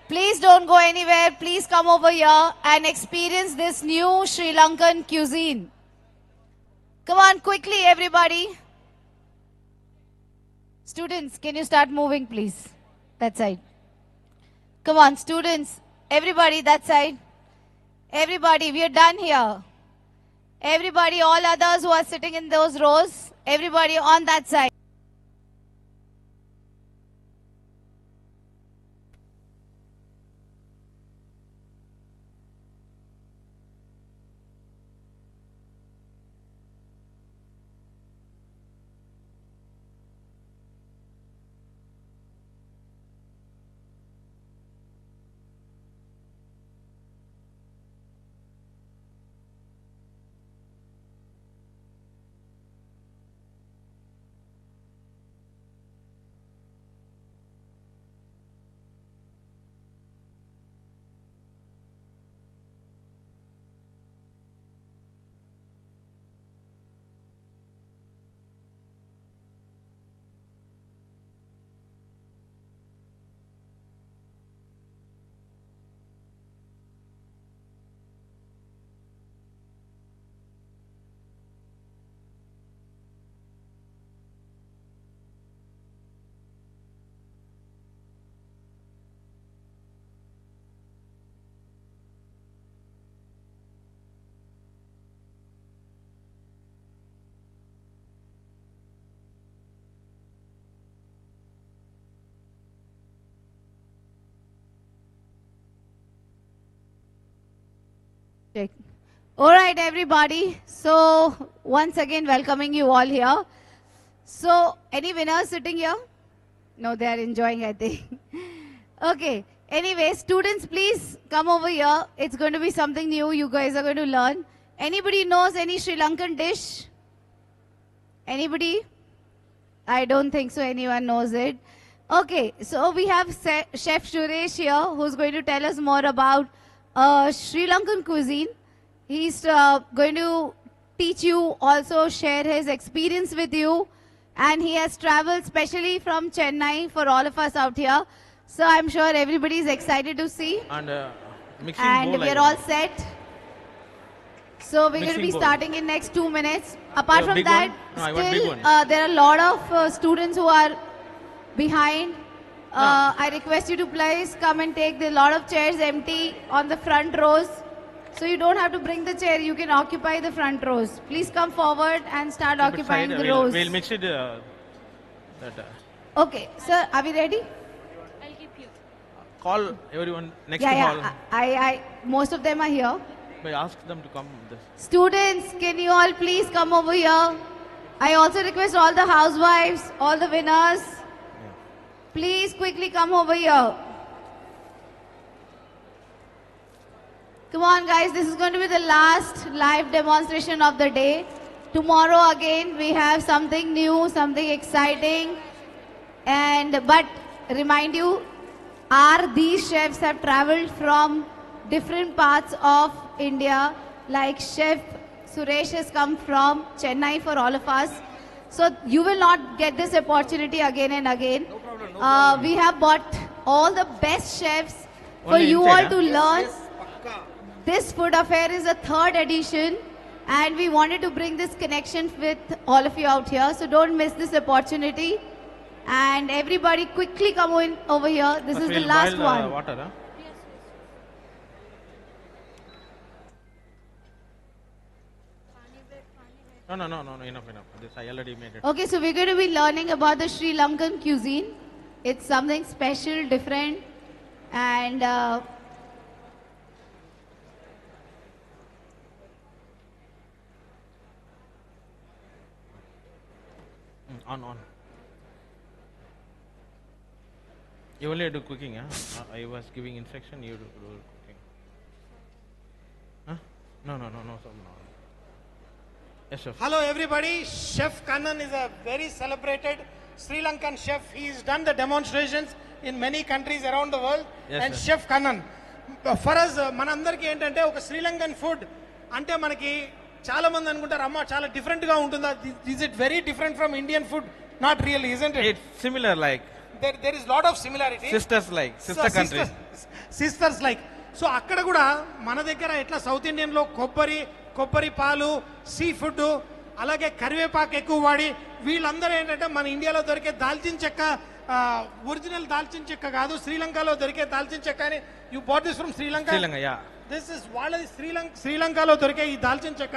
please don't go anywhere. Please come over here and experience this new Sri Lankan cuisine. Come on, quickly, everybody. Students, can you start moving, please? That side. Come on, students. Everybody, that side. Everybody, we are done here. Everybody, all others who are sitting in those rows, everybody on that side. All right, everybody. So once again, welcoming you all here. So any winners sitting here? No, they are enjoying, I think. Okay. Anyway, students, please come over here. It's going to be something new. You guys are going to learn. Anybody knows any Sri Lankan dish? Anybody? I don't think so. Anyone knows it. Okay. So we have Chef Suresh here, who's going to tell us more about Sri Lankan cuisine. He's going to teach you, also share his experience with you. And he has traveled specially from Chennai for all of us out here. So I'm sure everybody is excited to see. And mixing And bowl. we're all set. So we're going to be Mixing bowl. starting in next 2 minutes. Apart from big that, one? No, I want big still one. there are a lot of students who are behind. I request you to please come and take the lot of chairs empty on the front rows. So you don't have to bring the chair, you can occupy the front rows. Please come forward and start Keep it occupying side, the we'll, rows. We'll mix it. Okay, sir, are we ready? Call everyone next Yeah, to hall. I, most of them are here. But ask them to come. This. Students, can you all please come over here? I also request all the housewives, all the winners, please quickly come over here. Come on guys, this is going to be the last live demonstration of the day. Tomorrow again we have something new, something exciting. But remind you, these chefs have traveled from different parts of India. Like Chef Suresh has come from Chennai for all of us. So you will not get this opportunity again and again. We have bought all the best chefs for Only you inside, all to learn. This food affair is a 3rd edition and we wanted to bring this connection with all of you out here. So don't miss this opportunity. And everybody quickly come in over here. This is the We'll last boil one. Water, huh? No, enough. This I already made it. Okay, so we're going to be learning about the Sri Lankan cuisine. It's something special, different, and On. You only do cooking, huh? I was giving instruction, you do cooking. Huh? No. Yes, chef. Hello everybody, Chef Kannan is a very celebrated Sri Lankan chef. He's done the demonstrations in many countries around the world. Yes, And sir. Chef Kannan. For us, మనందరికీ ఏంటంటే ఒక Sri Lankan food అంటే మనకి చాలా మంది అనుకుంటారు అమ్మ చాలా డిఫరెంట్ గా ఉంటుందా? Is it very different from Indian food? Not really, isn't it? It's similar, like There is lot of similarity. sisters, like sister countries. Sisters like. So అక్కడ కూడా మన దగ్గర ఎట్లా సౌత్ ఇండియన్ లో కొబ్బరి పాలు, సీ ఫుడ్, అలాగే కరివేపాకు ఎక్కువ వాడి, వీళ్ళందరూ ఏంటంటే మన ఇండియాలో దొరికే దాల్చిన చెక్క ఒరిజినల్ దాల్చిన చెక్క కాదు, శ్రీలంకలో దొరికే దాల్చిన చెక్క అని. You bat this from Sri Lanka? Sri Lanka, yeah. This is వాళ్ళది శ్రీలంకలో దొరికే ఈ దాల్చిన చెక్క.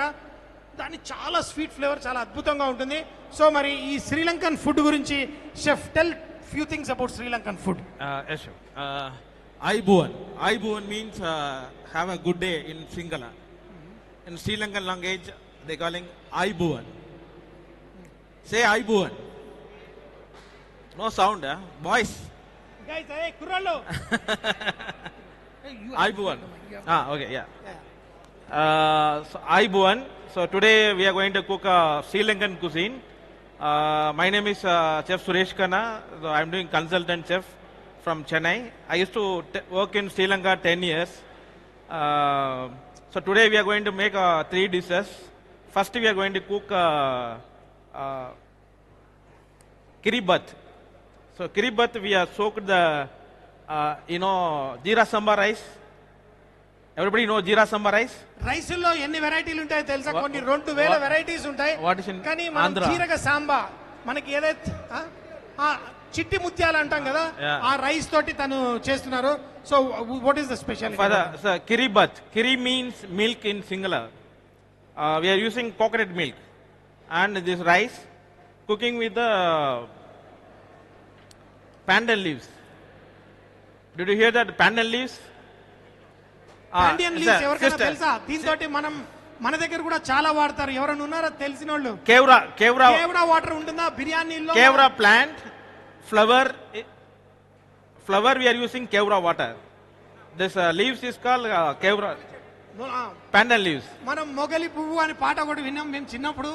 దాని చాలా స్వీట్ ఫ్లేవర్, చాలా అద్భుతంగా ఉంటుంది. సో మరి ఈ శ్రీలంకన్ ఫుడ్ గురించి chef tell few things about Sri Lankan food. Yes, sure. Aibuan means have a good day in Sinhala. In Sri Lankan language, they calling Aibuan. Say Aibuan. No sound, voice. Guys, hey, kurallo. Aibuan. Okay, yeah. So Aibuan. So today we are going to cook Sri Lankan cuisine. My name is Chef Suresh Khanna. So I am doing consultant chef from Chennai. I used to work in Sri Lanka 10 years. So today we are going to make 3 dishes. First we are going to cook kiribat. So kiribat we have soaked the jeera samba rice. Everybody know jeera samba rice? Rice లో ఎన్ని వెరైటీలు ఉంటాయో తెలుసా? కొన్ని 2000 varieties ఉంటాయి. కానీ మనం జీరక సాంబా మనకి ఏదైతే చిట్టి ముత్యాలు అంటాం కదా, ఆ రైస్ తోటి తను చేస్తున్నారు. So what is the special? Kiribat. Kiri means milk in Sinhala. We are using coconut milk and this rice cooking with the pandan leaves. Did you hear that? Pandan leaves? Pandian leaves ఎవరికైనా తెలుసా? దీంతో మనం మన దగ్గర కూడా చాలా వాడతారు. ఎవరైనా ఉన్నారా తెలిసిన వాళ్ళు? కేవరా వాటర్ ఉంటుందా బిర్యానీలో? Kewra plant flower we are using kewra water. This leaves is called kewra pandan leaves. మనం మొగలి పువ్వు అని పాట కూడా విన్నాం మేము చిన్నప్పుడు.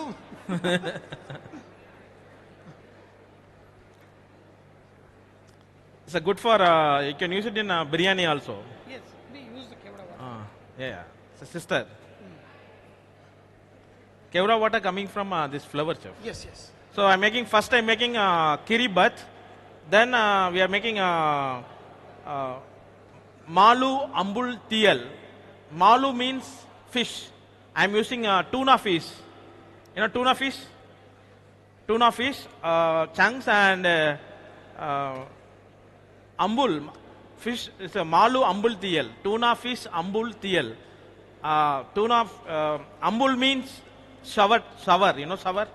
It's good for you can use it in biryani also. Yes, we use the kevra water. Yeah. It's a sister. Kevra water coming from this flower, chef. Yes. So I'm making kiribat. Then we are making malu ambul tiyal. Malu means fish. I'm using tuna fish. You know tuna fish? Tuna fish chunks and ambul fish is a malu ambul tiyal. Tuna fish ambul tiyal. Ambul means sour. You know sour?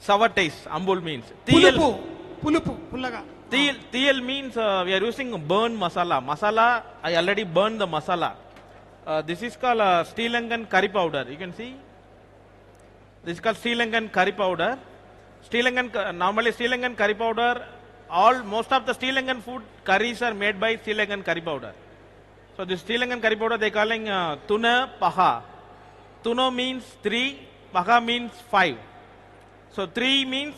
Sour taste. Ambul means. Pulupu. Pullaga. Tiyal means we are using burn masala. Masala, I already burned the masala. This is called Sri Lankan curry powder. You can see. This is called Sri Lankan curry powder. Normally Sri Lankan curry powder, most of the Sri Lankan food curries are made by Sri Lankan curry powder. So this Sri Lankan curry powder they calling tuna paha. Tuna means 3, paha means 5. So 3 means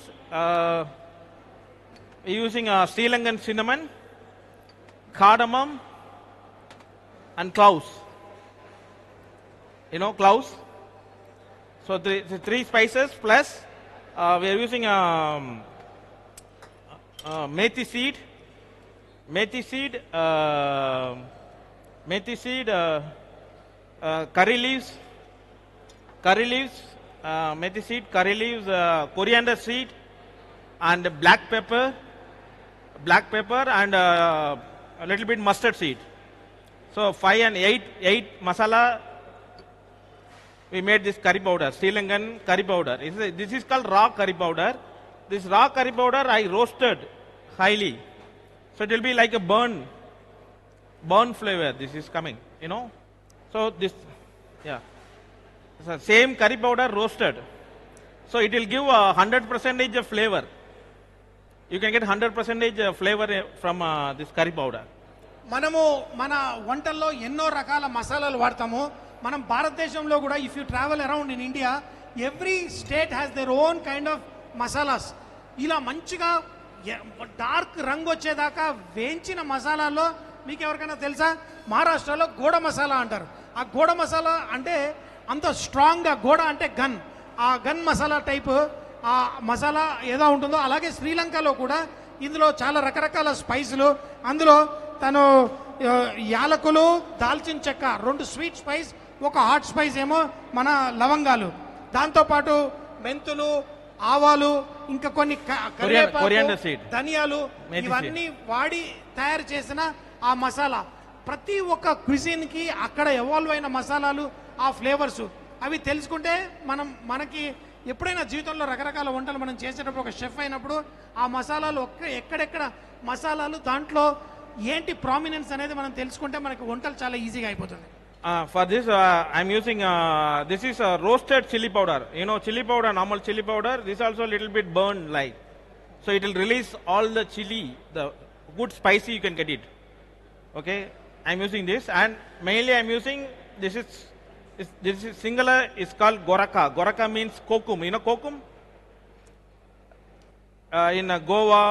using Sri Lankan cinnamon, cardamom and cloves. You know cloves? So the 3 spices plus we are using methi seed, curry leaves, methi seed, curry leaves, coriander seed, and black pepper, and a little bit mustard seed. So 5 and 8 masala. We made this curry powder, Sri Lankan curry powder. This is called raw curry powder. This raw curry powder I roasted highly. So it will be like a burn flavor. This is coming, you know. So this, yeah. It's the same curry powder roasted. So it will give 100% of flavor. You can get 100% flavor from this curry powder. మనము మన వంటల్లో ఎన్నో రకాల మసాలాలు వాడతాము. మనం భారతదేశంలో కూడా if you travel around in India every state has their own kind of masalas. ఇలా మంచిగా డార్క్ రంగు వచ్చేదాకా వేయించిన మసాలాల్లో మీకు ఎవరికైనా తెలుసా, మహారాష్ట్రలో గోడ మసాలా అంటారు. ఆ గోడ మసాలా అంటే అంత స్ట్రాంగ్గా, గోడ అంటే గన్, ఆ గన్ మసాలా టైపు ఆ మసాలా ఏదో ఉంటుందో అలాగే శ్రీలంకలో కూడా ఇందులో చాలా రకరకాల స్పైసులు, అందులో తను యాలకులు, దాల్చిన చెక్క, 2 స్వీట్ స్పైస్, ఒక హాట్ స్పైస్ ఏమో మన లవంగాలు, దాంతోపాటు మెంతులు, ఆవాలు, ఇంకా కొన్ని coriander seed, ధనియాలు, ఇవన్నీ వాడి తయారు చేసిన ఆ మసాలా. ప్రతి ఒక్క క్విజిన్కి అక్కడ ఎవాల్వ్ అయిన మసాలాలు, ఆ ఫ్లేవర్స్ అవి తెలుసుకుంటే మనకి ఎప్పుడైనా జీవితంలో రకరకాల వంటలు మనం చేసేటప్పుడు, ఒక షెఫ్ అయినప్పుడు ఆ మసాలాలు ఎక్కడెక్కడ మసాలాలు దాంట్లో ఏంటి ప్రామినెన్స్ అనేది మనం తెలుసుకుంటే మనకి వంటలు చాలా ఈజీగా అయిపోతుంది. For this, I'm using, this is roasted chili powder. You know, chili powder, normal chili powder, this also a little bit burned light. So it will release all the chili, the good spicy you can get it. Okay, I'm using this, and mainly I'm using, this is singular, is called goraka. Goraka means kokum. You know kokum? In Goa,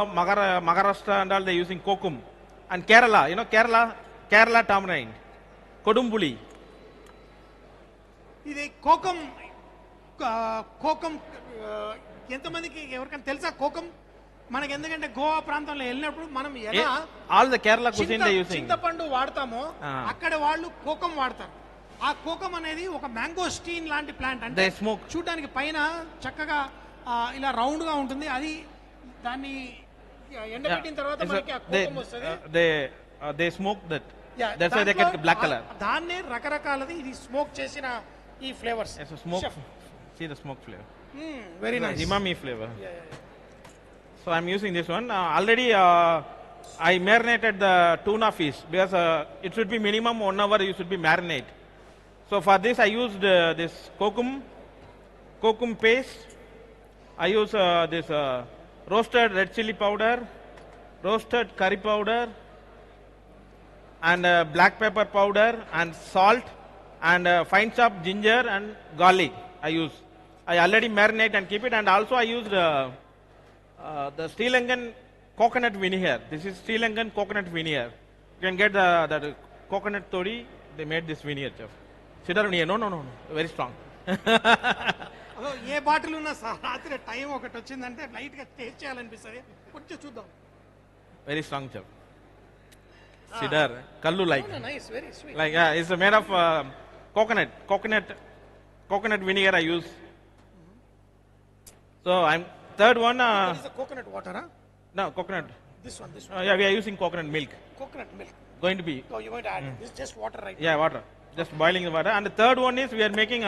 Maharashtra and all, they're using kokum. And Kerala, you know Kerala tamarind. కొడుంబులి. ఇది కోకం. కోకం ఎంతమందికి ఎవరికైనా తెలుసా కోకం? మనకి ఎందుకంటే గోవా ప్రాంతంలో వెళ్ళినప్పుడు మనం ఎలా all the Kerala cuisine they using చింతపండు వాడతామో అక్కడ వాళ్ళు కోకం వాడతారు. ఆ కోకం అనేది ఒక మ్యాంగో స్టీన్ లాంటి ప్లాంట్, అంటే చూడడానికి పైన చక్కగా ఇలా రౌండ్ గా ఉంటుంది. అది దాన్ని ఎండబెట్టిన తర్వాత మనకి ఆ కోకం వస్తుంది. They smoke that. That's why they get black color. దాన్నే రకరకాలది ఇది స్మోక్ చేసిన ఈ flavours. Smoke. See the smoke flavor. Very nice. Umami flavor. Yeah. So I'm using this one. Already I marinated the tuna fish because it should be minimum 1 hour you should be marinate. So for this I used this kokum paste. I use this roasted red chili powder, roasted curry powder, and black pepper powder, and salt, and fine chopped ginger and garlic I already marinate and keep it. And also I used the Sri Lankan coconut vinegar. This is Sri Lankan coconut vinegar. You can get the coconut toddy, they made this vinegar, chef. Sidar vinegar, no, very strong. A bottle ఉన్నా రాత్రి time ఒకటి వచ్చిందంటే light గా taste చేయాలనిపిస్తుంది. కొంచెం చూద్దాం. Very strong, chef. Sidar, kallu like. Oh, nice, very sweet. Like it's made of coconut vinegar I use. So I'm third one. This is a coconut water, huh? No, coconut. This one. Yeah, we are using coconut milk. Coconut milk. Going to be. Oh, you're going to add it. This is just water, right? Yeah, water. Just boiling the water. And the third one is we are making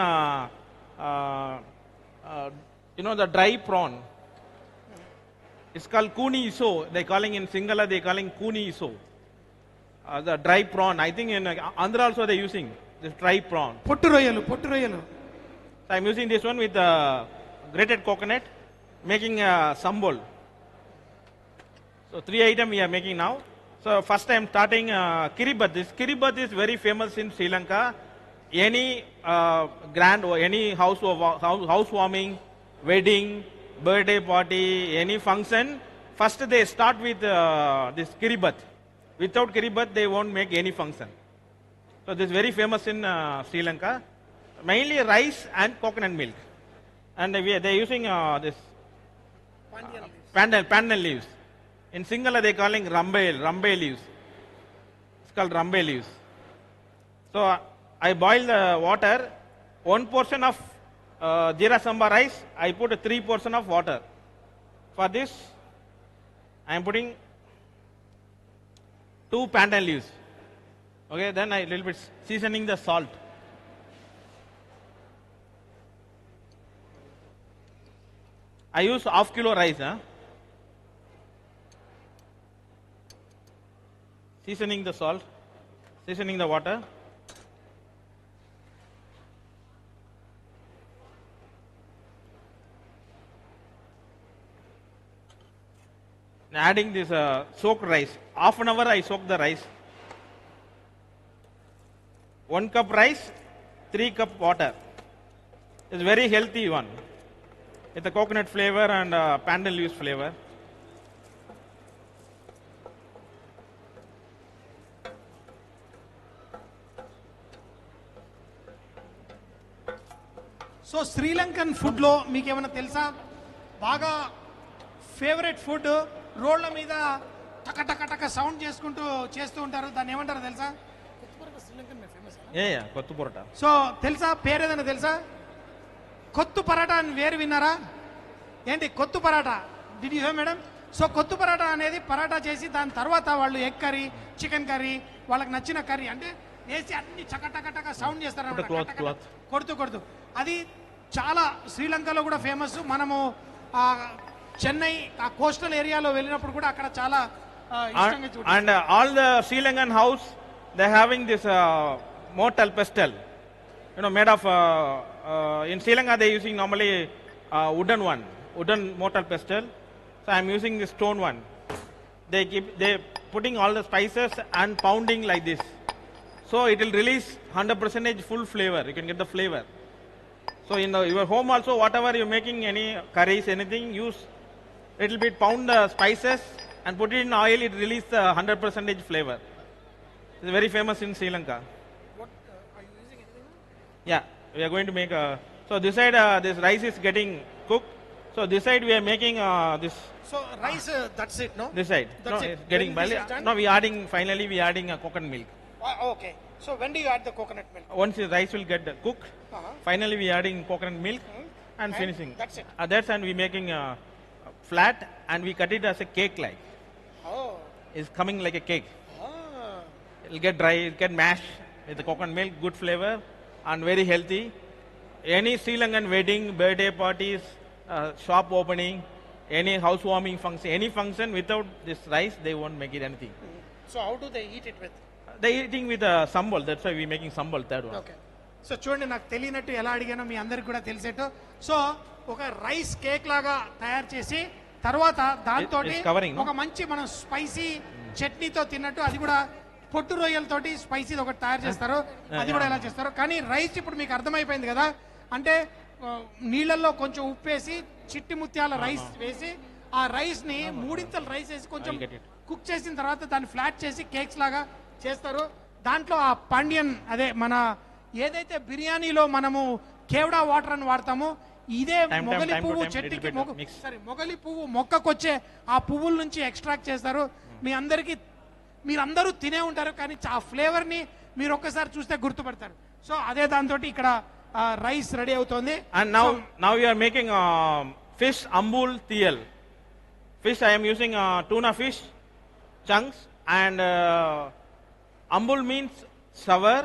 the dry prawn. It's called kuni iso. They're calling in Singhala, they're calling kuni iso. The dry prawn. I think in Andhra also they're using this dry prawn. Pottu royalu. So I'm using this one with grated coconut, making sambol. So 3 items we are making now. So first I'm starting kiribat. This kiribat is very famous in Sri Lanka. Any grand or any housewarming, wedding, birthday party, any function, first they start with this kiribat. Without kiribat, they won't make any function. So this is very famous in Sri Lanka. Mainly rice and coconut milk. And they're using this pandan leaves. In Sinhala, they're calling rambe leaves. It's called rambe leaves. So I boil the water. 1 portion of jeera samba rice, I put 3 portion of water. For this, I am putting 2 pandan leaves. Okay, then I little bit seasoning the salt. I use half kilo rice. Seasoning the salt, seasoning the water. Adding this soaked rice. Half an hour I soak the rice. 1 cup rice, 3 cup water. It's very healthy one. It's a coconut flavor and pandan leaves flavor. So Sri Lankan ఫుడ్లో మీకు ఏమైనా తెలుసా? బాగా favourite food రోడ్ల మీద టక టక టక సౌండ్ చేసుకుంటూ చేస్తూ ఉంటారు, దాన్ని ఏమంటారో తెలుసా? కొత్తు పరోటా. సో తెలుసా, పేరు ఏదైనా తెలుసా? కొత్తు పరాటా అని వేరు విన్నారా? ఏంటి kothu paratha? Did you hey madam? So kothu paratha అనేది పరాటా చేసి దాని తర్వాత వాళ్ళు ఎగ్ కర్రీ, చికెన్ కర్రీ, వాళ్ళకి నచ్చిన కర్రీ అంటే వేసి అన్ని చక టక టక సౌండ్ చేస్తారు కొడుతూ కొడుతూ. అది చాలా శ్రీలంకలో కూడా ఫేమస్. మనము చెన్నై ఆ కోస్టల్ ఏరియాలో వెళ్ళినప్పుడు కూడా అక్కడ చాలా ఇష్టంగా చూడాలి. And all the Sri Lankan house, they're having this mortar pestle, made of in Sri Lanka they're using normally wooden mortar pestle. So I'm using the stone one. They putting all the spices and pounding like this. So it will release 100% full flavor. You can get the flavor. So in your home also, whatever you're making, any curries, anything, use little bit, pound the spices and put it in oil. It release the 100% flavor. It's very famous in Sri Lanka. What are you using anything? Yeah, we are going to make so this side this rice is getting cooked. So this side we are making this. So rice, that's it, no? This side, that's no, it. it's getting When this is done? no. Finally we adding coconut milk. Okay. So when do you add the coconut milk? Once the rice will get cooked, finally we adding coconut milk and finishing. That's it. That's and we making flat and we cut it as a cake like. Oh. It's coming like a cake. It'll get dry, it'll get mashed with the coconut milk, good flavor and very healthy. Any Sri Lankan wedding, birthday parties, shop opening, any housewarming function, any function without this rice, they won't make it anything. So how do they eat it with? They're eating with sambal. That's why we're making sambal, third one. Okay. So చూడండి, నాకు తెలియనట్టు ఎలా అడిగానో మీ అందరికి కూడా తెలిసేట్టు. So ఒక rice cake లాగా తయారు చేసి తర్వాత దాంతో ఒక మంచి మనం స్పైసీ చట్నీతో తిన్నట్టు, అది కూడా పొట్టు రొయ్యలతోటి స్పైసీ ఒకటి తయారు చేస్తారు. అది కూడా ఎలా చేస్తారు. కానీ రైస్ ఇప్పుడు మీకు అర్థమైపోయింది కదా, అంటే నీళ్ళల్లో కొంచెం ఉప్పేసి చిట్టి ముత్యాల రైస్ వేసి ఆ రైస్ ని మూడింతల రైస్ వేసి కొంచెం కుక్ చేసిన తర్వాత దాన్ని ఫ్లాట్ చేసి కేక్స్ లాగా చేస్తారు. దాంట్లో ఆ పాండియన్, అదే మన ఏదైతే బిర్యానీలో మనము కేవడా వాటర్ అని వాడతామో, ఇదే మొగలి పువ్వు చెట్టుకి మొగలి పువ్వు మొక్కకొచ్చే ఆ పువ్వుల నుంచి ఎక్స్ట్రాక్ట్ చేస్తారు. మీరందరూ తినే ఉంటారు, కానీ ఆ ఫ్లేవర్ ని మీరు ఒక్కసారి చూస్తే గుర్తుపడతారు. సో అదే దాంతో ఇక్కడ రైస్ రెడీ అవుతోంది. And now we are making fish ambul tiyal. Fish I am using tuna fish chunks and ambul means sour.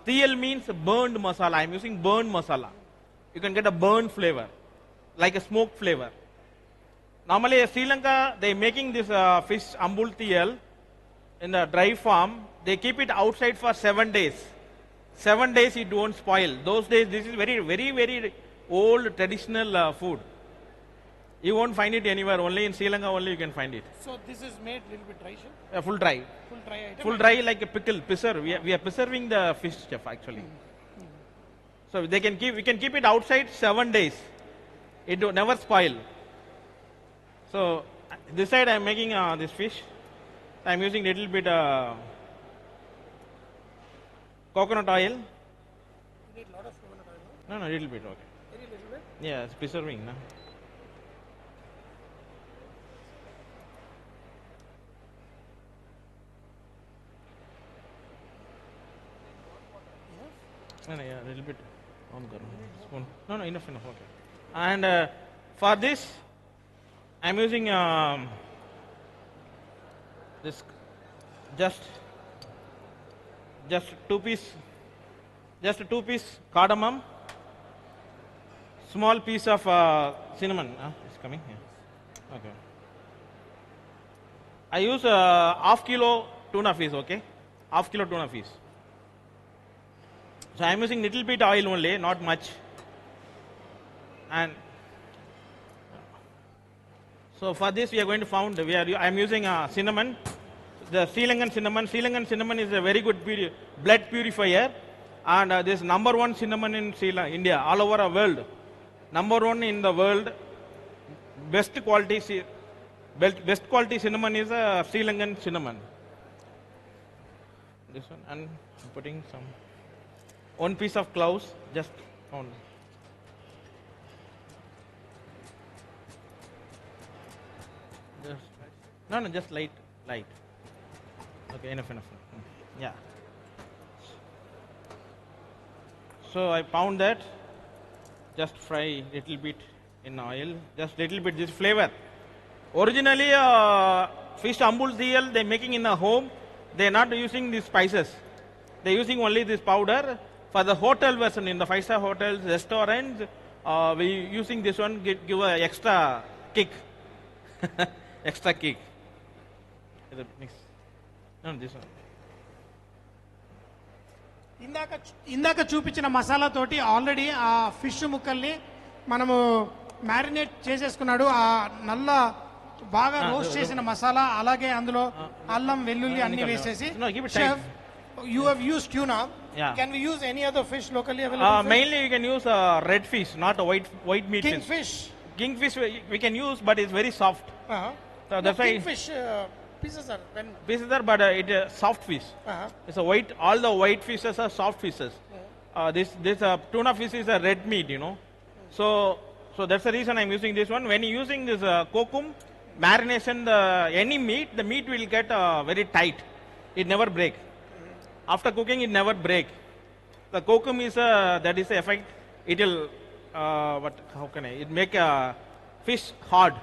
Tiyal means burned masala. I am using burned masala. You can get a burned flavor, like a smoked flavor. Normally in Sri Lanka, they making this fish ambul tiyal in the dry farm. They keep it outside for 7 days. 7 days it won't spoil. Those days, this is very, very, very old traditional food. You won't find it anywhere. Only in Sri Lanka only you can find it. So this is made little bit dry, sir? Full dry. Full dry item. Full dry like a pickle, preserve. We are preserving the fish, chef, actually. So we can keep it outside 7 days. It will never spoil. So this side I am making this fish. I am using little bit coconut oil. You need a lot of coconut oil, no? No, little bit, okay. Very little bit? Yeah, it's preserving, no? No, yeah, a little bit. Spoon. No, enough, okay. And for this, I'm using this just 2 piece cardamom, small piece of cinnamon. It's coming here. Okay. I use half kilo tuna fish. Okay, half kilo tuna fish. So I am using little bit oil only, not much. And so for this we are going to found. I am using cinnamon, the Sri Lankan cinnamon. Sri Lankan cinnamon is a very good blood purifier, and this #1 cinnamon in India, all over the world. #1 in the world. Best quality cinnamon is a Sri Lankan cinnamon. This one, and I'm putting one piece of cloves, just on. No, just light. Okay, enough. Yeah. So I pound that. Just fry little bit in oil. Just little bit this flavor. Originally, fish ambul diyal they're making in the home. They're not using these spices. They're using only this powder. For the hotel version, in the 5-star hotels, restaurants, we using this one, give a extra kick. Extra kick. No, this one. ఇందాక చూపించిన మసాలా తోటి already ఆ fish ముక్కల్ని మనము marinate చేసేసుకున్నాడు. ఆ నల్ల బాగా roast చేసిన మసాలా, అలాగే అందులో అల్లం వెల్లుల్లి అన్ని వేసేసి. Chef, you have used tuna. Yeah. Can we use any other fish locally available? Mainly you can use red fish, not a white meat Kingfish. Kingfish we can use, but it's very soft. So that's why Kingfish pieces are but it soft fish. It's a white. All the white fishes are soft fishes. This tuna fish is a red meat, you know. So that's the reason I'm using this one. When you're using this kokum marination, any meat, the meat will get very tight. It never break. After cooking, it never break. The kokum is that is the effect. It will it make fish hard.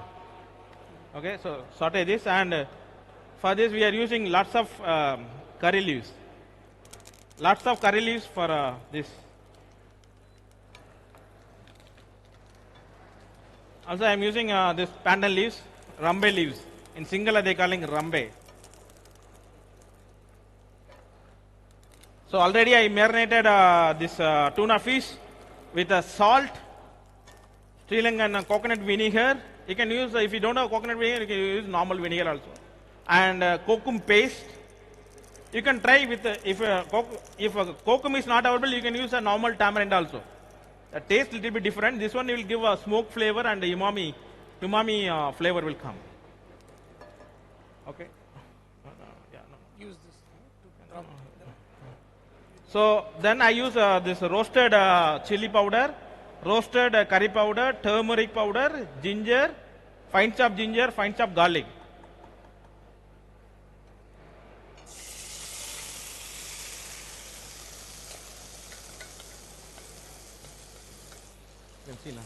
Okay, so saute this, and for this we are using lots of curry leaves. Lots of curry leaves for this. Also, I am using this pandan leaves, rambe leaves. In Sinhala, they calling rambe. So already I marinated this tuna fish with salt, Sri Lankan coconut vinegar. You can use, if you don't have coconut vinegar, you can use normal vinegar also. And kokum paste. You can try with, if kokum is not available, you can use a normal tamarind also. The taste little bit different. This one will give a smoke flavor and umami flavor will come. Okay. Use this. So then I use this roasted chili powder, roasted curry powder, turmeric powder, ginger, fine chopped garlic. You can see now.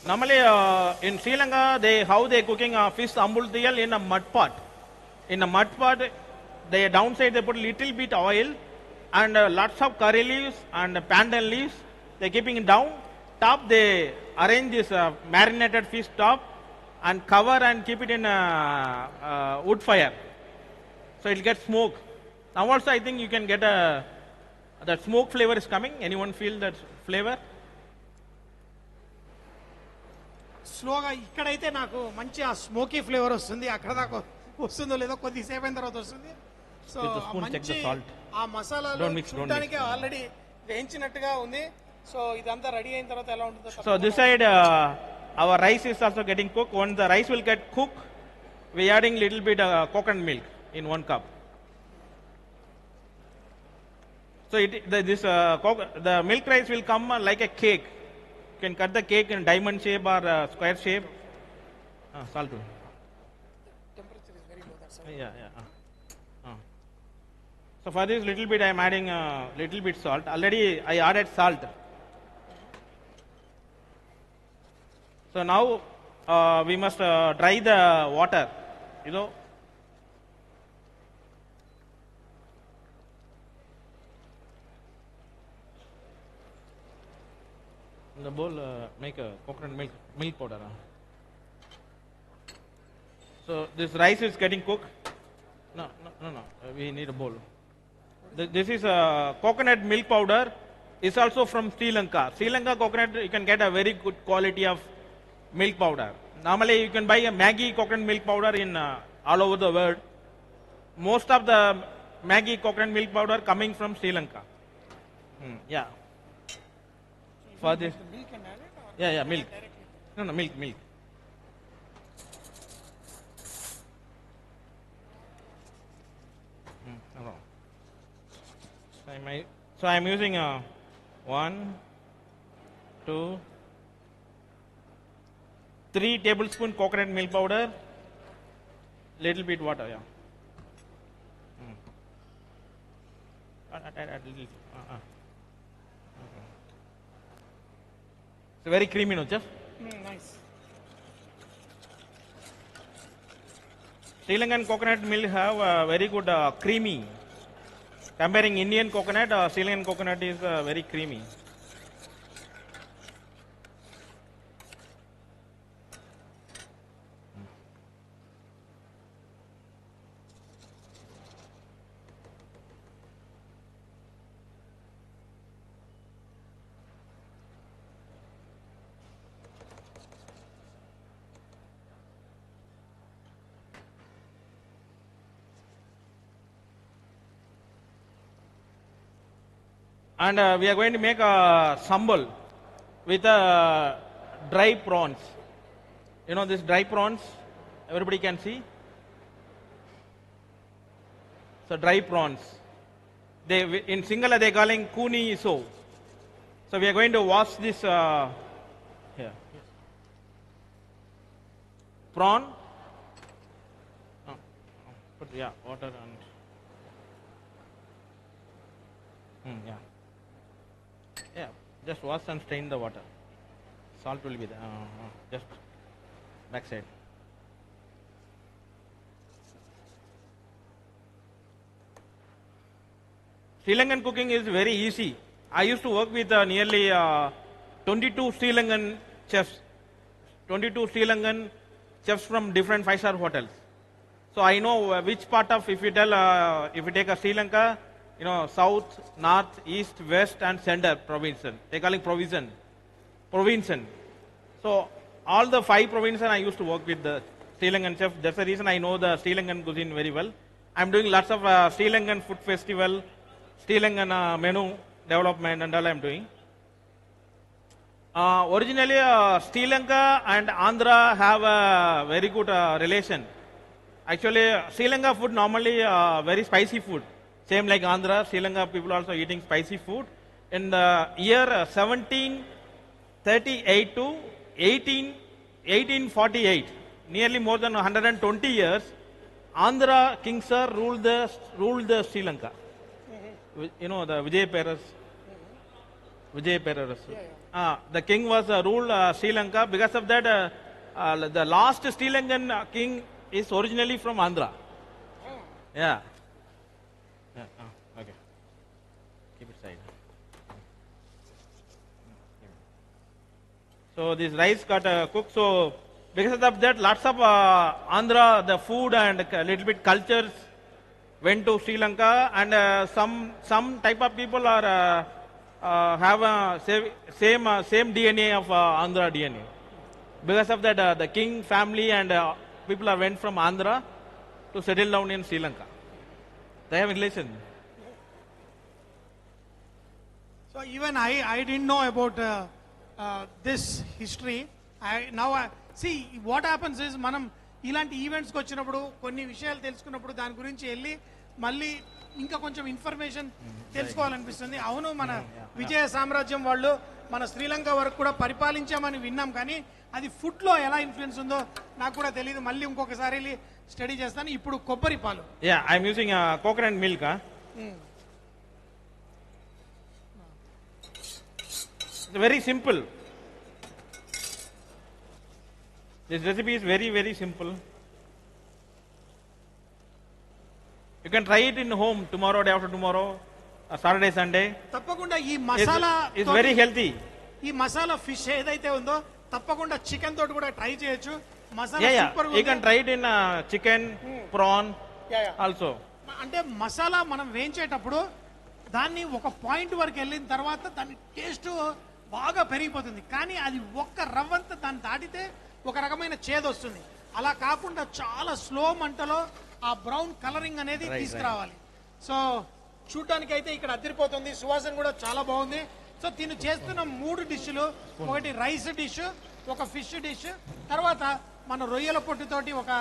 Normally in Sri Lanka, how they cooking fish ambul diyal in a mud pot. In a mud pot, they downside they put little bit oil and lots of curry leaves and pandan leaves. They keeping it down. Top they arrange this marinated fish top and cover and keep it in wood fire. So it gets smoke. Now also I think you can get that smoke flavor is coming. Anyone feel that flavor? స్లోగా ఇక్కడైతే నాకు మంచి ఆ smoky flavour వస్తుంది. అక్కడ దాకా వస్తుందో లేదో కొద్దిసేపు అయిన తర్వాత వస్తుంది. సో మంచి ఆ మసాలాలు చూడడానికి ఆల్రెడీ వేయించినట్టుగా ఉంది. సో ఇదంతా రెడీ అయిన తర్వాత ఎలా ఉంటుందో. So this side our rice is also getting cooked. Once the rice will get cooked, we adding little bit coconut milk in 1 cup. So the milk rice will come like a cake. You can cut the cake in diamond shape or square shape. Salt. Temperature is very low. That's why. Yeah. So for this little bit I am adding little bit salt. Already I added salt. So now we must dry the water. You know. In the bowl, make a coconut milk powder. So this rice is getting cooked. No. We need a bowl. This is coconut milk powder. It's also from Sri Lanka. Sri Lanka coconut, you can get a very good quality of milk powder. Normally, you can buy a Maggi coconut milk powder in all over the world. Most of the Maggi coconut milk powder coming from Sri Lanka. Yeah. For this. Yeah, milk. No, milk. No. So I'm using 1, 2, 3 tablespoon coconut milk powder, little bit water. Yeah. Add little. It's very creamy, no, chef? Nice. Sri Lankan coconut milk have very good creamy. Comparing Indian coconut, Sri Lankan coconut is very creamy. And we are going to make a sambal with dry prawns. You know this dry prawns? Everybody can see? So dry prawns. In Sinhala they calling kuni so. So we are going to wash this here. Prawn. Put water and yeah, just wash and strain the water. Salt will be there. Just backside. Sri Lankan cooking is very easy. I used to work with nearly 22 Sri Lankan chefs. 22 Sri Lankan chefs from different 5-star hotels. So I know which part of, if you take a Sri Lanka, you know, south, north, east, west, and center provincial. They calling provincial. So all the 5 provinces I used to work with the Sri Lankan chef. That's the reason I know the Sri Lankan cuisine very well. I'm doing lots of Sri Lankan food festival, Sri Lankan menu development, and all I'm doing. Originally, Sri Lanka and Andhra have a very good relation. Actually, Sri Lanka food normally very spicy food. Same like Andhra, Sri Lanka people also eating spicy food. In the year 1738 to 1848, nearly more than 120 years, Andhra King Sir ruled the Sri Lanka. You know the Vijay Peras. The king was ruled Sri Lanka. Because of that, the last Sri Lankan king is originally from Andhra. Yeah. Okay. Keep it side. So this rice got cooked. So because of that, lots of Andhra, the food and a little bit cultures went to Sri Lanka, and some type of people are have same DNA of Andhra DNA. Because of that, the king family and people are went from Andhra to settle down in Sri Lanka. They have relation. So even I didn't know about this history. See what happens is మనం ఇలాంటి ఈవెంట్స్కి వచ్చినప్పుడు కొన్ని విషయాలు తెలుసుకున్నప్పుడు దాని గురించి వెళ్ళి మళ్ళీ ఇంకా కొంచెం ఇన్ఫర్మేషన్ తెలుసుకోవాలనిపిస్తుంది. అవును, మన విజయ సామ్రాజ్యం వాళ్ళు మన శ్రీలంక వరకు కూడా పరిపాలించామని విన్నాం, కానీ అది ఫుడ్లో ఎలా ఇన్ఫ్లుయెన్స్ ఉందో నాకు కూడా తెలియదు. మళ్ళీ ఇంకొకసారి స్టడీ చేస్తాను. ఇప్పుడు కొబ్బరి పాలు. Yeah, I'm using coconut milk. It's very simple. This recipe is very, very simple. You can try it in home tomorrow, day after tomorrow, Saturday, Sunday. తప్పకుండా ఈ మసాలా It's very healthy. ఈ మసాలా ఫిష్ ఏదైతే ఉందో తప్పకుండా చికెన్ తోటి కూడా try చేయొచ్చు. Masala Yeah. Super. You can try it in chicken, prawn also. అంటే మసాలా మనం వేయించేటప్పుడు దాన్ని ఒక పాయింట్ వరకు వెళ్ళిన తర్వాత దాని టేస్ట్ బాగా పెరిగిపోతుంది. కానీ అది ఒక్క రవ్వంత దాన్ని దాటితే ఒక రకమైన చేదు వస్తుంది. అలా కాకుండా చాలా స్లో మంటలో ఆ బ్రౌన్ కలరింగ్ అనేది తీసుకురావాలి. సో చూడడానికి అయితే ఇక్కడ అదిరిపోతుంది, సువాసన కూడా చాలా బాగుంది. సో తిను చేస్తున్న 3 డిష్లు, ఒకటి రైస్ డిష్, ఒక ఫిష్ డిష్, తర్వాత మన రొయ్యల పొట్టుతోటి ఒక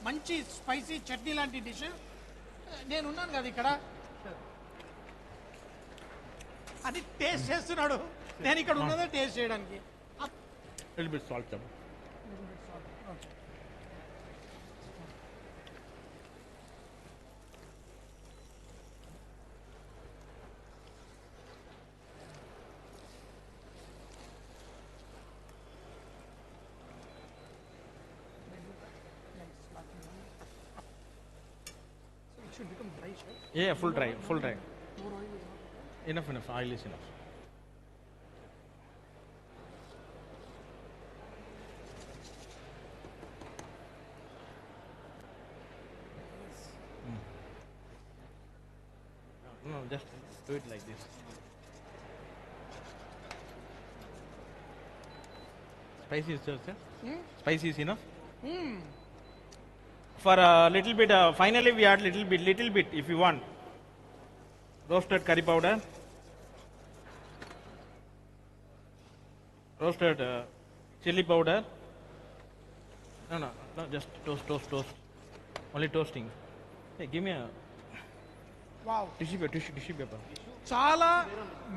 మంచి స్పైసీ చట్నీ లాంటి డిష్. నేను ఉన్నాను కదా ఇక్కడ, అది టేస్ట్ చేస్తున్నాడు, నేను ఇక్కడ ఉన్నదే టేస్ట్ చేయడానికి. Little bit salt, sir. It should become dry, right? Yeah, full dry, full dry. Enough, oil is enough. No, just do it like this. Spicy is just, spicy is enough. For a little bit, finally we add little bit if you want. Roasted curry powder, roasted chili powder. No, just toast. Only toasting. Hey, give me a wow, tissue paper. చాలా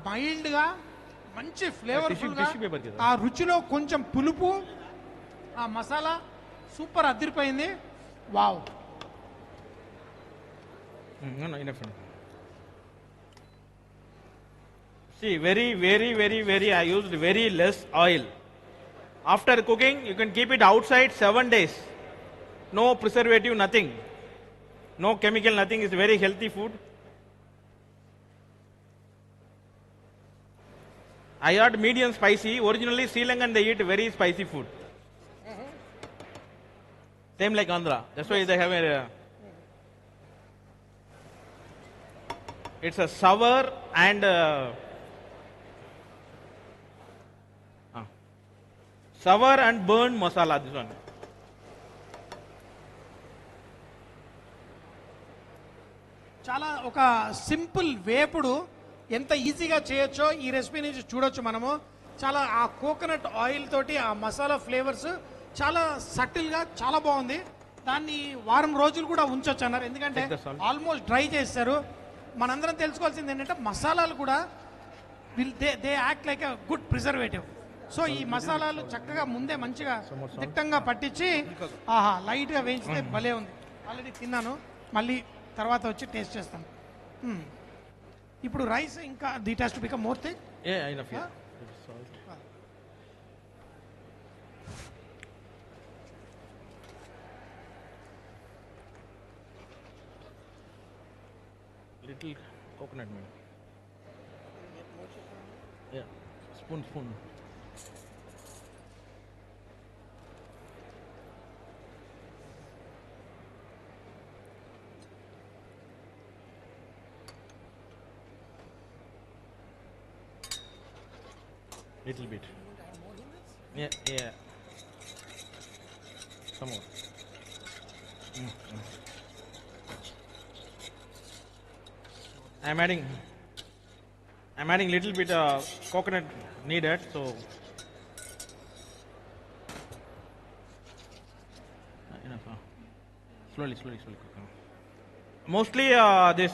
mild గా మంచి flavourful గా, tissue paper కదా. ఆ రుచిలో కొంచెం పులుపు, ఆ మసాలా సూపర్ అదిరిపోయింది. Wow. No, enough. See, very, I used very less oil. After cooking, you can keep it outside 7 days. No preservative, nothing. No chemical, nothing. It's very healthy food. I add medium spicy. Originally, Sri Lankan, they eat very spicy food. Same like Andhra. That's why they have a... It's a sour and... sour and burnt masala, this one. చాలా ఒక simple వేపుడు ఎంత ఈజీగా చేయొచ్చో ఈ recipe నుంచి చూడొచ్చు మనము. చాలా ఆ కోకోనట్ ఆయిల్ తోటి ఆ మసాలా ఫ్లేవర్స్ చాలా సటిల్గా చాలా బాగుంది. దాన్ని వారం రోజులు కూడా ఉంచొచ్చు అన్నారు, ఎందుకంటే ఆల్మోస్ట్ డ్రై చేస్తారు. మనందరం తెలుసుకోవాల్సింది ఏంటంటే మసాలాలు కూడా they act like a good preservative. So ఈ మసాలాలు చక్కగా ముందే మంచిగా దిట్టంగా పట్టించి ఆహా లైట్గా వేయించితే భలే ఉంది. ఆల్రెడీ తిన్నాను, మళ్ళీ తర్వాత వచ్చి టేస్ట్ చేస్తాను. ఇప్పుడు రైస్ ఇంకా it has to become more thick. enough. Salt. Little coconut milk. Yeah, spoon. Little bit. Yeah. Some more. I'm adding little bit coconut needed, so enough. Slowly cook. Mostly this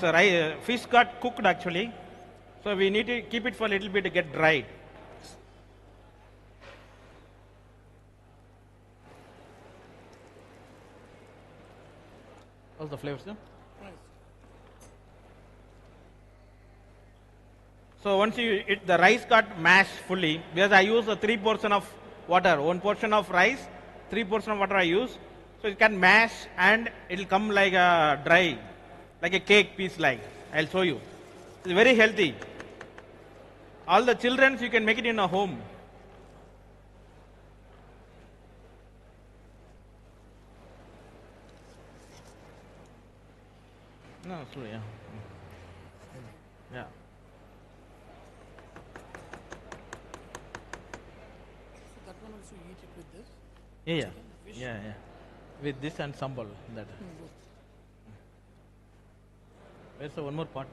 fish got cooked actually, so we need to keep it for a little bit to get dried. How's the flavors? Nice. So once the rice got mashed fully, because I use 3 portion of water, 1 portion of rice, 3 portion of water I use, so it can mash and it will come like a dry, like a cake piece like. I'll show you. It's very healthy. All the children, you can make it in a home. No, sorry, yeah. That one also eat it with this? Yeah. With this and sambal. That. Where's the one more part?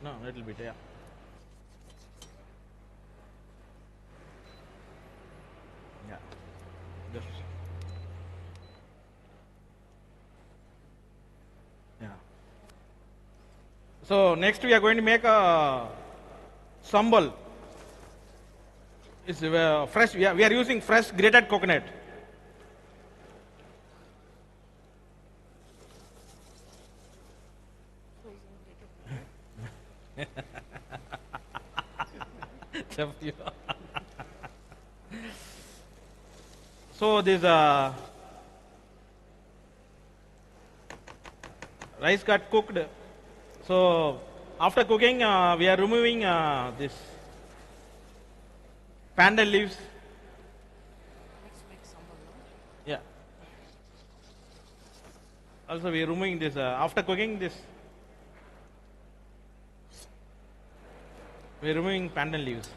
No, little bit, yeah. Yeah. Just. Yeah. So next we are going to make a sambal. It's fresh. We are using fresh grated coconut. So this rice got cooked. So after cooking, we are removing this pandan leaves. Yeah. Also, we are removing this after cooking this. We are removing pandan leaves.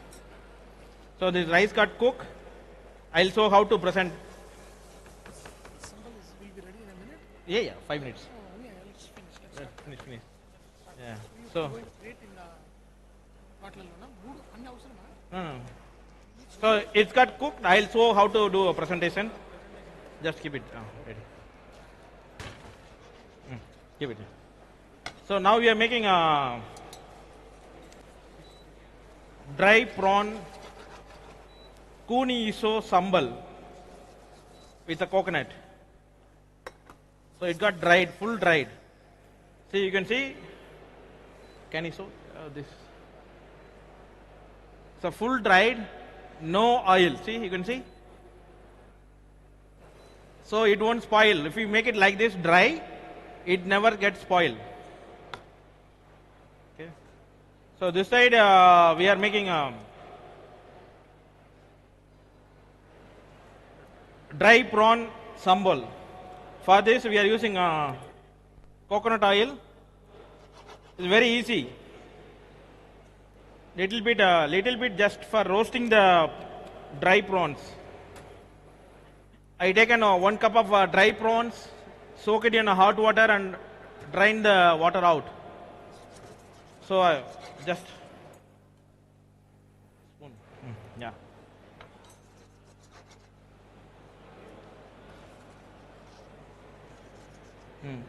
So this rice got cooked. I'll show how to present. Yeah, 5 minutes. Finish. Yeah. So. No. So it's got cooked. I'll show how to do a presentation. Just keep it ready. Keep it. So now we are making a dry prawn kuni iso sambal with a coconut. So it got dried, full dried. See, you can see. Can you show this? So full dried, no oil. See, you can see. So it won't spoil. If you make it like this dry, it never gets spoiled. Okay. So this side we are making dry prawn sambal. For this we are using coconut oil. It's very easy. Little bit just for roasting the dry prawns. I taken 1 cup of dry prawns, soak it in hot water and drain the water out. So just spoon. Yeah.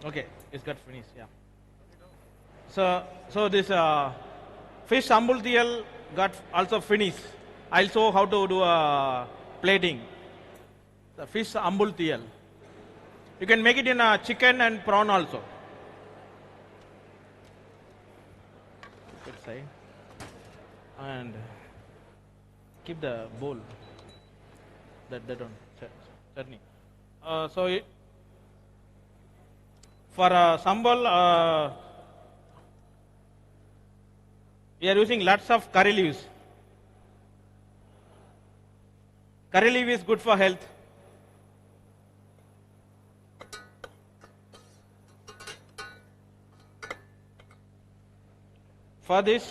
Okay, it's got finished. Yeah. So this fish ambultiyal got also finished. I'll show how to do plating. The fish ambultiyal. You can make it in chicken and prawn also. Good side. And keep the bowl. That one. Chutney. So for sambal, we are using lots of curry leaves. Curry leaf is good for health. For this,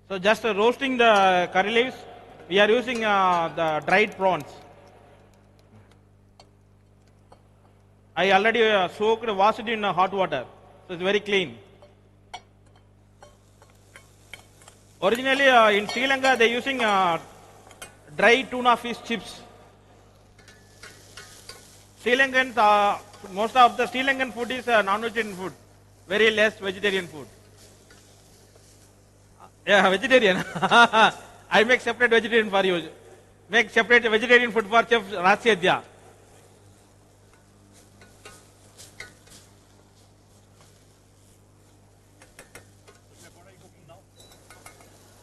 so just roasting the curry leaves, we are using the dried prawns. I already washed it in hot water, so it's very clean. Originally in Sri Lanka they are using dry tuna fish chips. Sri Lankans, most of the Sri Lankan food is non-vegetarian food, very less vegetarian food. Yeah, vegetarian. I make separate vegetarian for you. Make separate vegetarian food for Chef Rasyadya.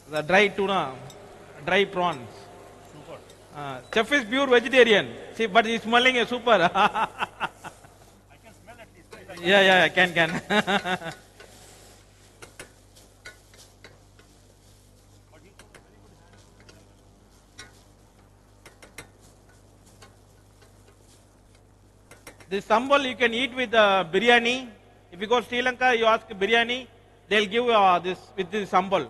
The dry tuna, dry prawns. Chef is pure vegetarian. See, but he's smelling super. I can smell at least. Yeah, can. This sambal you can eat with biryani. If you go to Sri Lanka, you ask biryani, they'll give this with this sambal.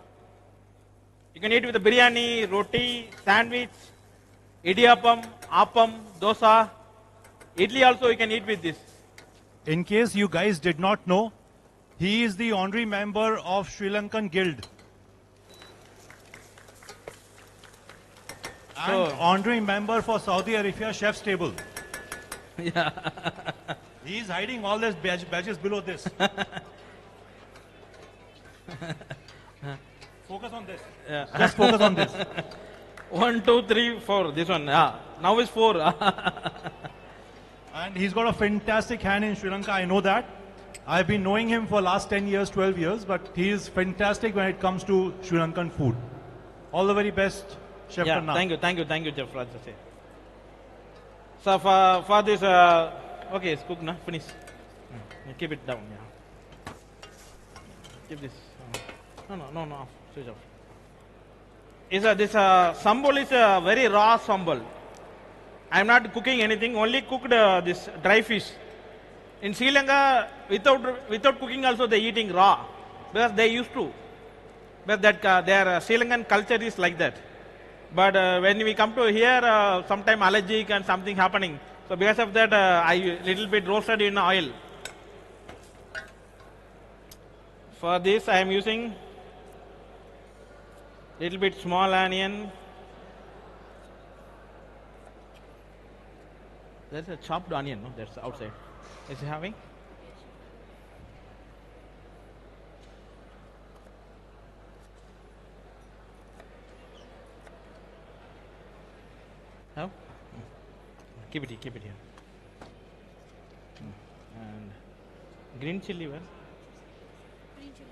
You can eat with the biryani, roti, sandwich, idiyappam, appam, dosa. Idli also you can eat with this. In case you guys did not know, he is the honorary member of Sri Lankan Guild. And honorary member for Saudi Arabia Chef's Table. Yeah. He is hiding all these badges below this. Focus on this. Yeah. Just focus on this. 1, 2, 3, 4. This one. Yeah. Now is 4. And he's got a fantastic hand in Sri Lanka. I know that. I've been knowing him for last 10 years, 12 years, but he is fantastic when it comes to Sri Lankan food. All the very best, Chef Yeah, Kanna. thank you, Chef Raj. So for this, okay, it's cooked now. Finish. Keep it down. Yeah. Keep this. No. Off. Switch off. This sambal is a very raw sambal. I am not cooking anything. Only cooked this dry fish. In Sri Lanka, without cooking also they eating raw because they used to. But that their Sri Lankan culture is like that. But when we come to here, sometime allergic and something happening. So because of that, I little bit roasted in oil. For this, I am using little bit small onion. There's a chopped onion, no? That's outside. Is it having? How? Keep it here. And green chili, where? Green chili.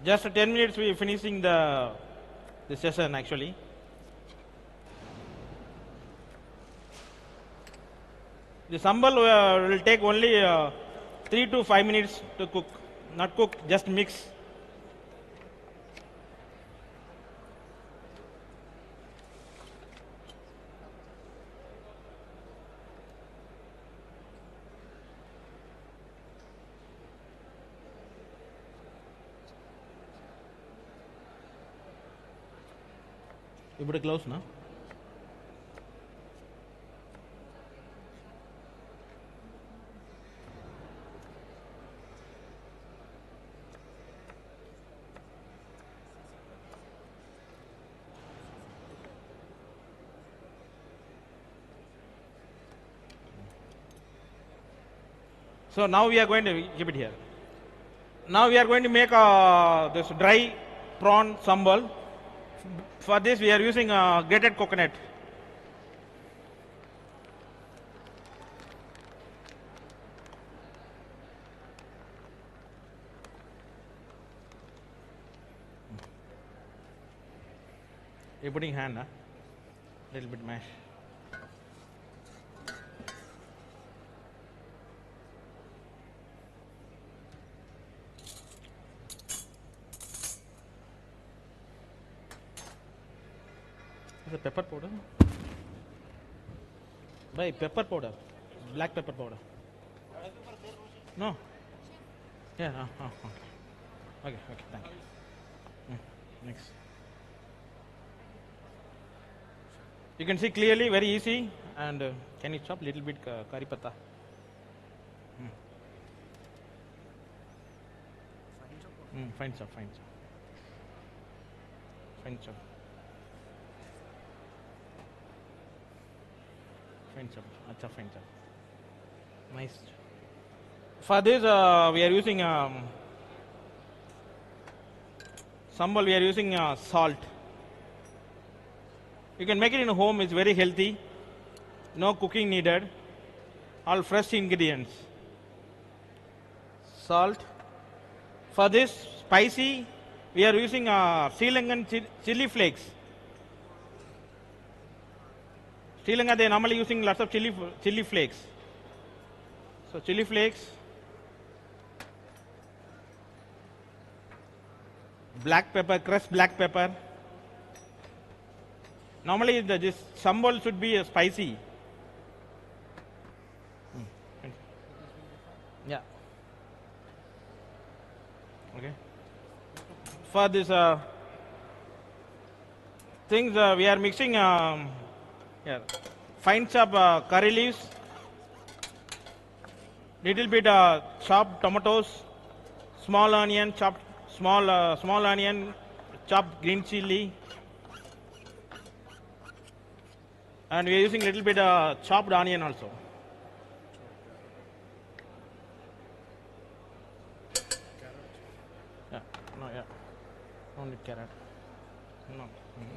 Just 10 minutes we are finishing the session actually. The sambal will take only 3 to 5 minutes to cook. Not cook, just mix. You put it close now. So now we are going to keep it here. Now we are going to make this dry prawn sambal. For this we are using grated coconut. You're putting hand, huh? Little bit mash. Is it pepper powder? By pepper powder, black pepper powder. No. Yeah. Okay. Thank you. Next. You can see clearly, very easy. And can you chop little bit curry patta? Fine chop. Fine chop. Nice. For this, we are using sambal. We are using salt. You can make it in home. It's very healthy. No cooking needed. All fresh ingredients. Salt. For this, spicy we are using Sri Lankan chili flakes. Sri Lanka, they normally using lots of chili flakes. So chili flakes, black pepper, crushed black pepper. Normally this sambal should be spicy. Yeah. Okay. For this things we are mixing fine chop curry leaves, little bit chopped tomatoes, small onion, chopped small onion, chopped green chili, and we are using little bit chopped onion also. Yeah, no, yeah, only carrot. No,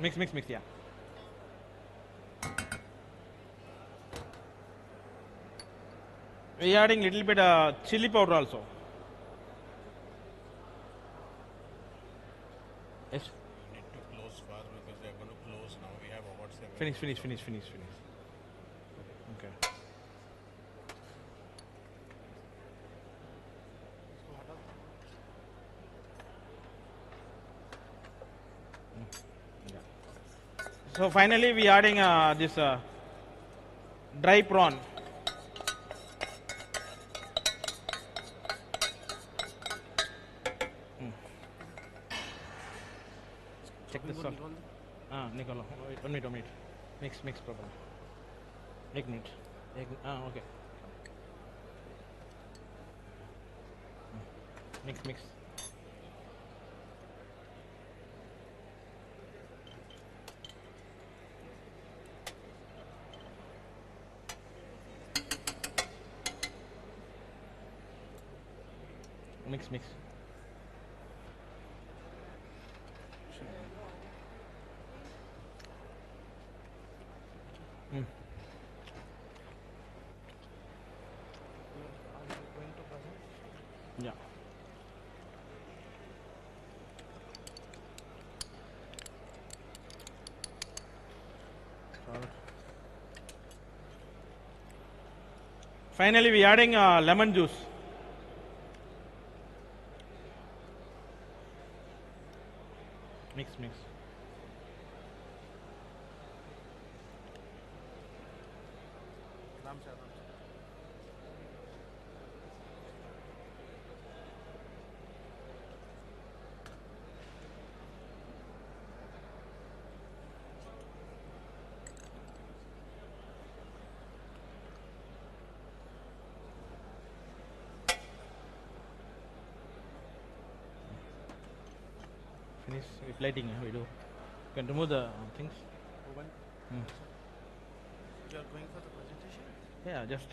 mix, yeah. We are adding little bit chili powder also. Yes. We need to close fast because they are going to close now. We have about 7. Finish. Okay. Yeah. So finally we are adding this dry prawn. Check this out. Nicola, wait, 1 minute. Mix properly. 1 minute. Okay. Mix. Mix. Yeah. Finally, we are adding lemon juice. Mix. Finish with lighting, we do. You can remove the things. You are going for the presentation? Yeah, just.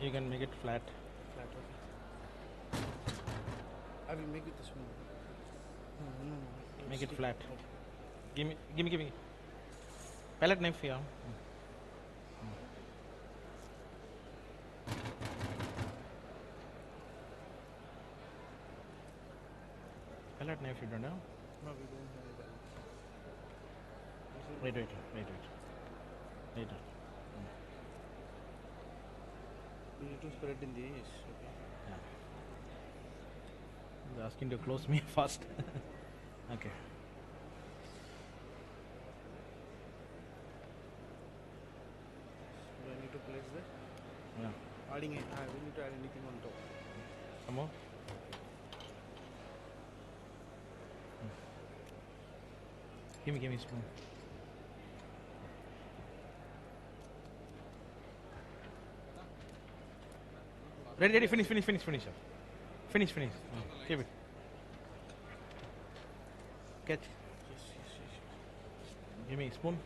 You can make it flat. Okay. I will make it this one. No. Make it flat. Give me. Palette knife here. Palette knife you don't have? No, we don't have that. Wait. We need to spread in this. Okay. Yeah. They're asking to close me fast. Okay. Do I need to place this? Yeah. Adding it. We need to add anything on top. Some more? Give me spoon. Ready, finish. Finish. Keep it. Catch. Give me a spoon.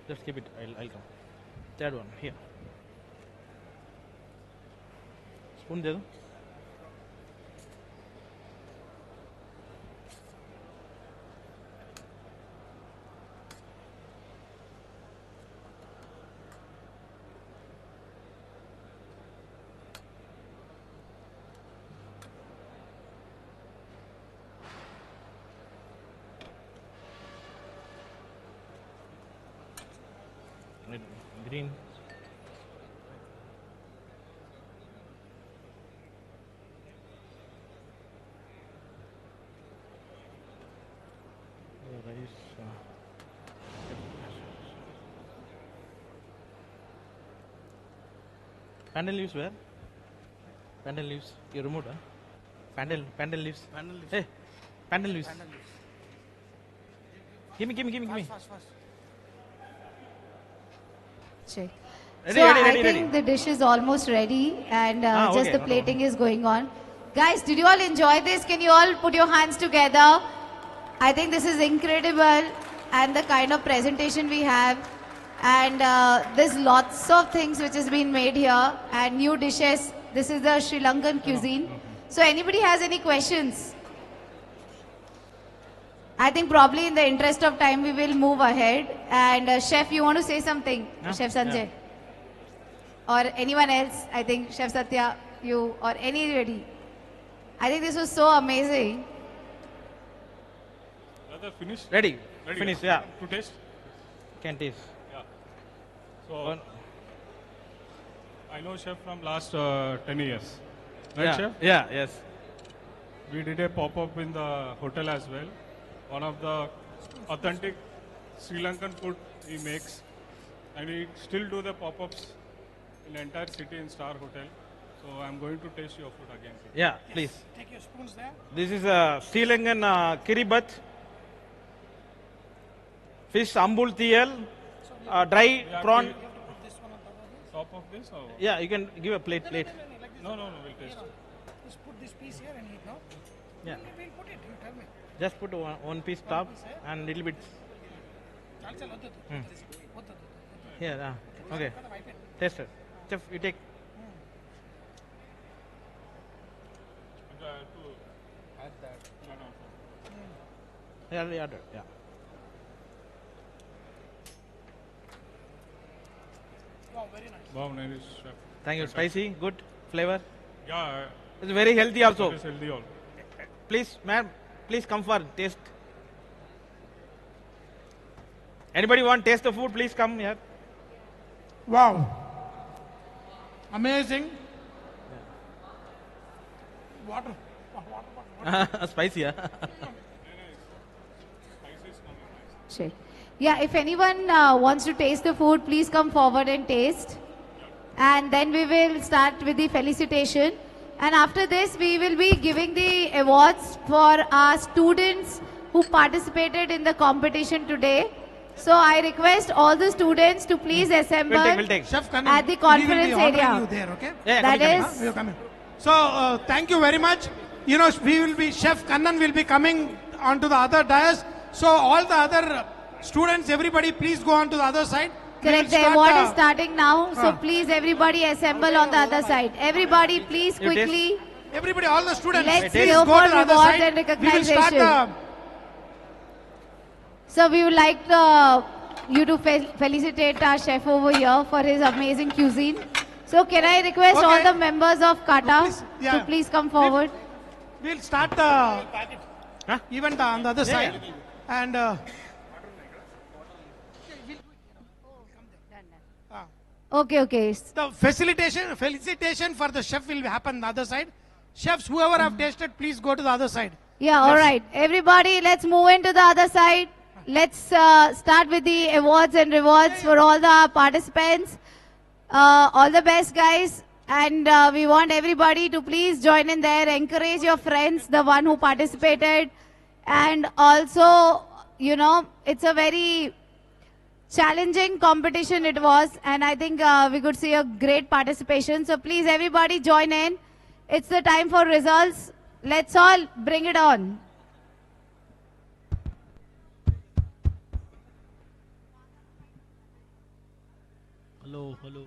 Just keep it. I'll come. Third one here. Spoon दे दो. Green. Rice. Pandan leaves where? Pandan leaves. You removed, huh? Pandan leaves. Hey, pandan leaves. Give me. Fast. Check. Ready, So ready, I ready, think ready. the dish is almost ready, and just okay, the no plating is going on. Guys, did you all enjoy this? Can you all put your hands together? I think this is incredible, and the kind of presentation we have, and there's lots of things which has been made here, and new dishes. This is the Sri Lankan cuisine. So anybody has any questions? I think probably in the interest of time we will move ahead. And Chef, you want to say something? No? Chef Sanjay? Or anyone else? I think Chef Satya, you or anybody. I think this was so amazing. Finished? Ready. Finish. Yeah. To taste? Can taste. Yeah. So, I know chef from last 10 years. Right, Yeah. chef? Yeah. Yes. We did a pop-up in the hotel as well. One of the authentic Sri Lankan food he makes. And we still do the pop-ups in the entire city in Star Hotel. So I'm going to taste your food again. Yeah, please. Take your spoons there. This is a Sri Lankan kiribat, fish ambul tiyal, dry We have prawn. to put this one on top of this? Or? Yeah, you can give a plate. No, we'll taste. Just put this piece here and eat now. Yeah. We'll put it, you tell me. Just put one piece top and little bit. Here, okay. Taste it. Chef, you take. Add that. Yeah, the other. Yeah. Wow, very nice. Wow, nice, chef. Thank you. Spicy, good flavor. Yeah. It's very healthy also. It is healthy also. Please, ma'am, please come for taste. Anybody want taste the food? Please come here. Wow. Amazing. Water. Spicy, yeah. Check. Yeah, if anyone wants to taste the food, please come forward and taste. And then we will start with the felicitation. And after this, we will be giving the awards for our students who participated in the competition today. So I request all the students to please assemble We'll take. Chef Kannan, at the conference we will be honoring area. you there, okay? Yeah, That coming. is, We are coming. So thank you very much. You know, we will be, Chef Kannan will be coming onto the other dais. So all the other students, everybody please go on to the other side. We correct, will the start award is starting now. So Huh. please everybody assemble on the other side. Everybody please You taste? quickly. Everybody, all the students, Let's please go go for to the other rewards side. and We will start recognition. So we would like you to felicitate our chef over here for his amazing cuisine. So can I request all Okay. the members of Kata yeah. to please come forward? We'll start the event on the other Yeah, side. yeah. And Okay. the felicitation for the chef will happen on the other side. Chefs, whoever have tasted, please go to the other side. Yeah, all right. Everybody, let's move into the other side. Let's start with the awards and rewards for all the participants. All the best, guys. And we want everybody to please join in there, encourage your friends, the one who participated. And also, you know, it's a very challenging competition it was. And I think we could see a great participation. So please, everybody join in. It's the time for results. Let's all bring it on. Hello.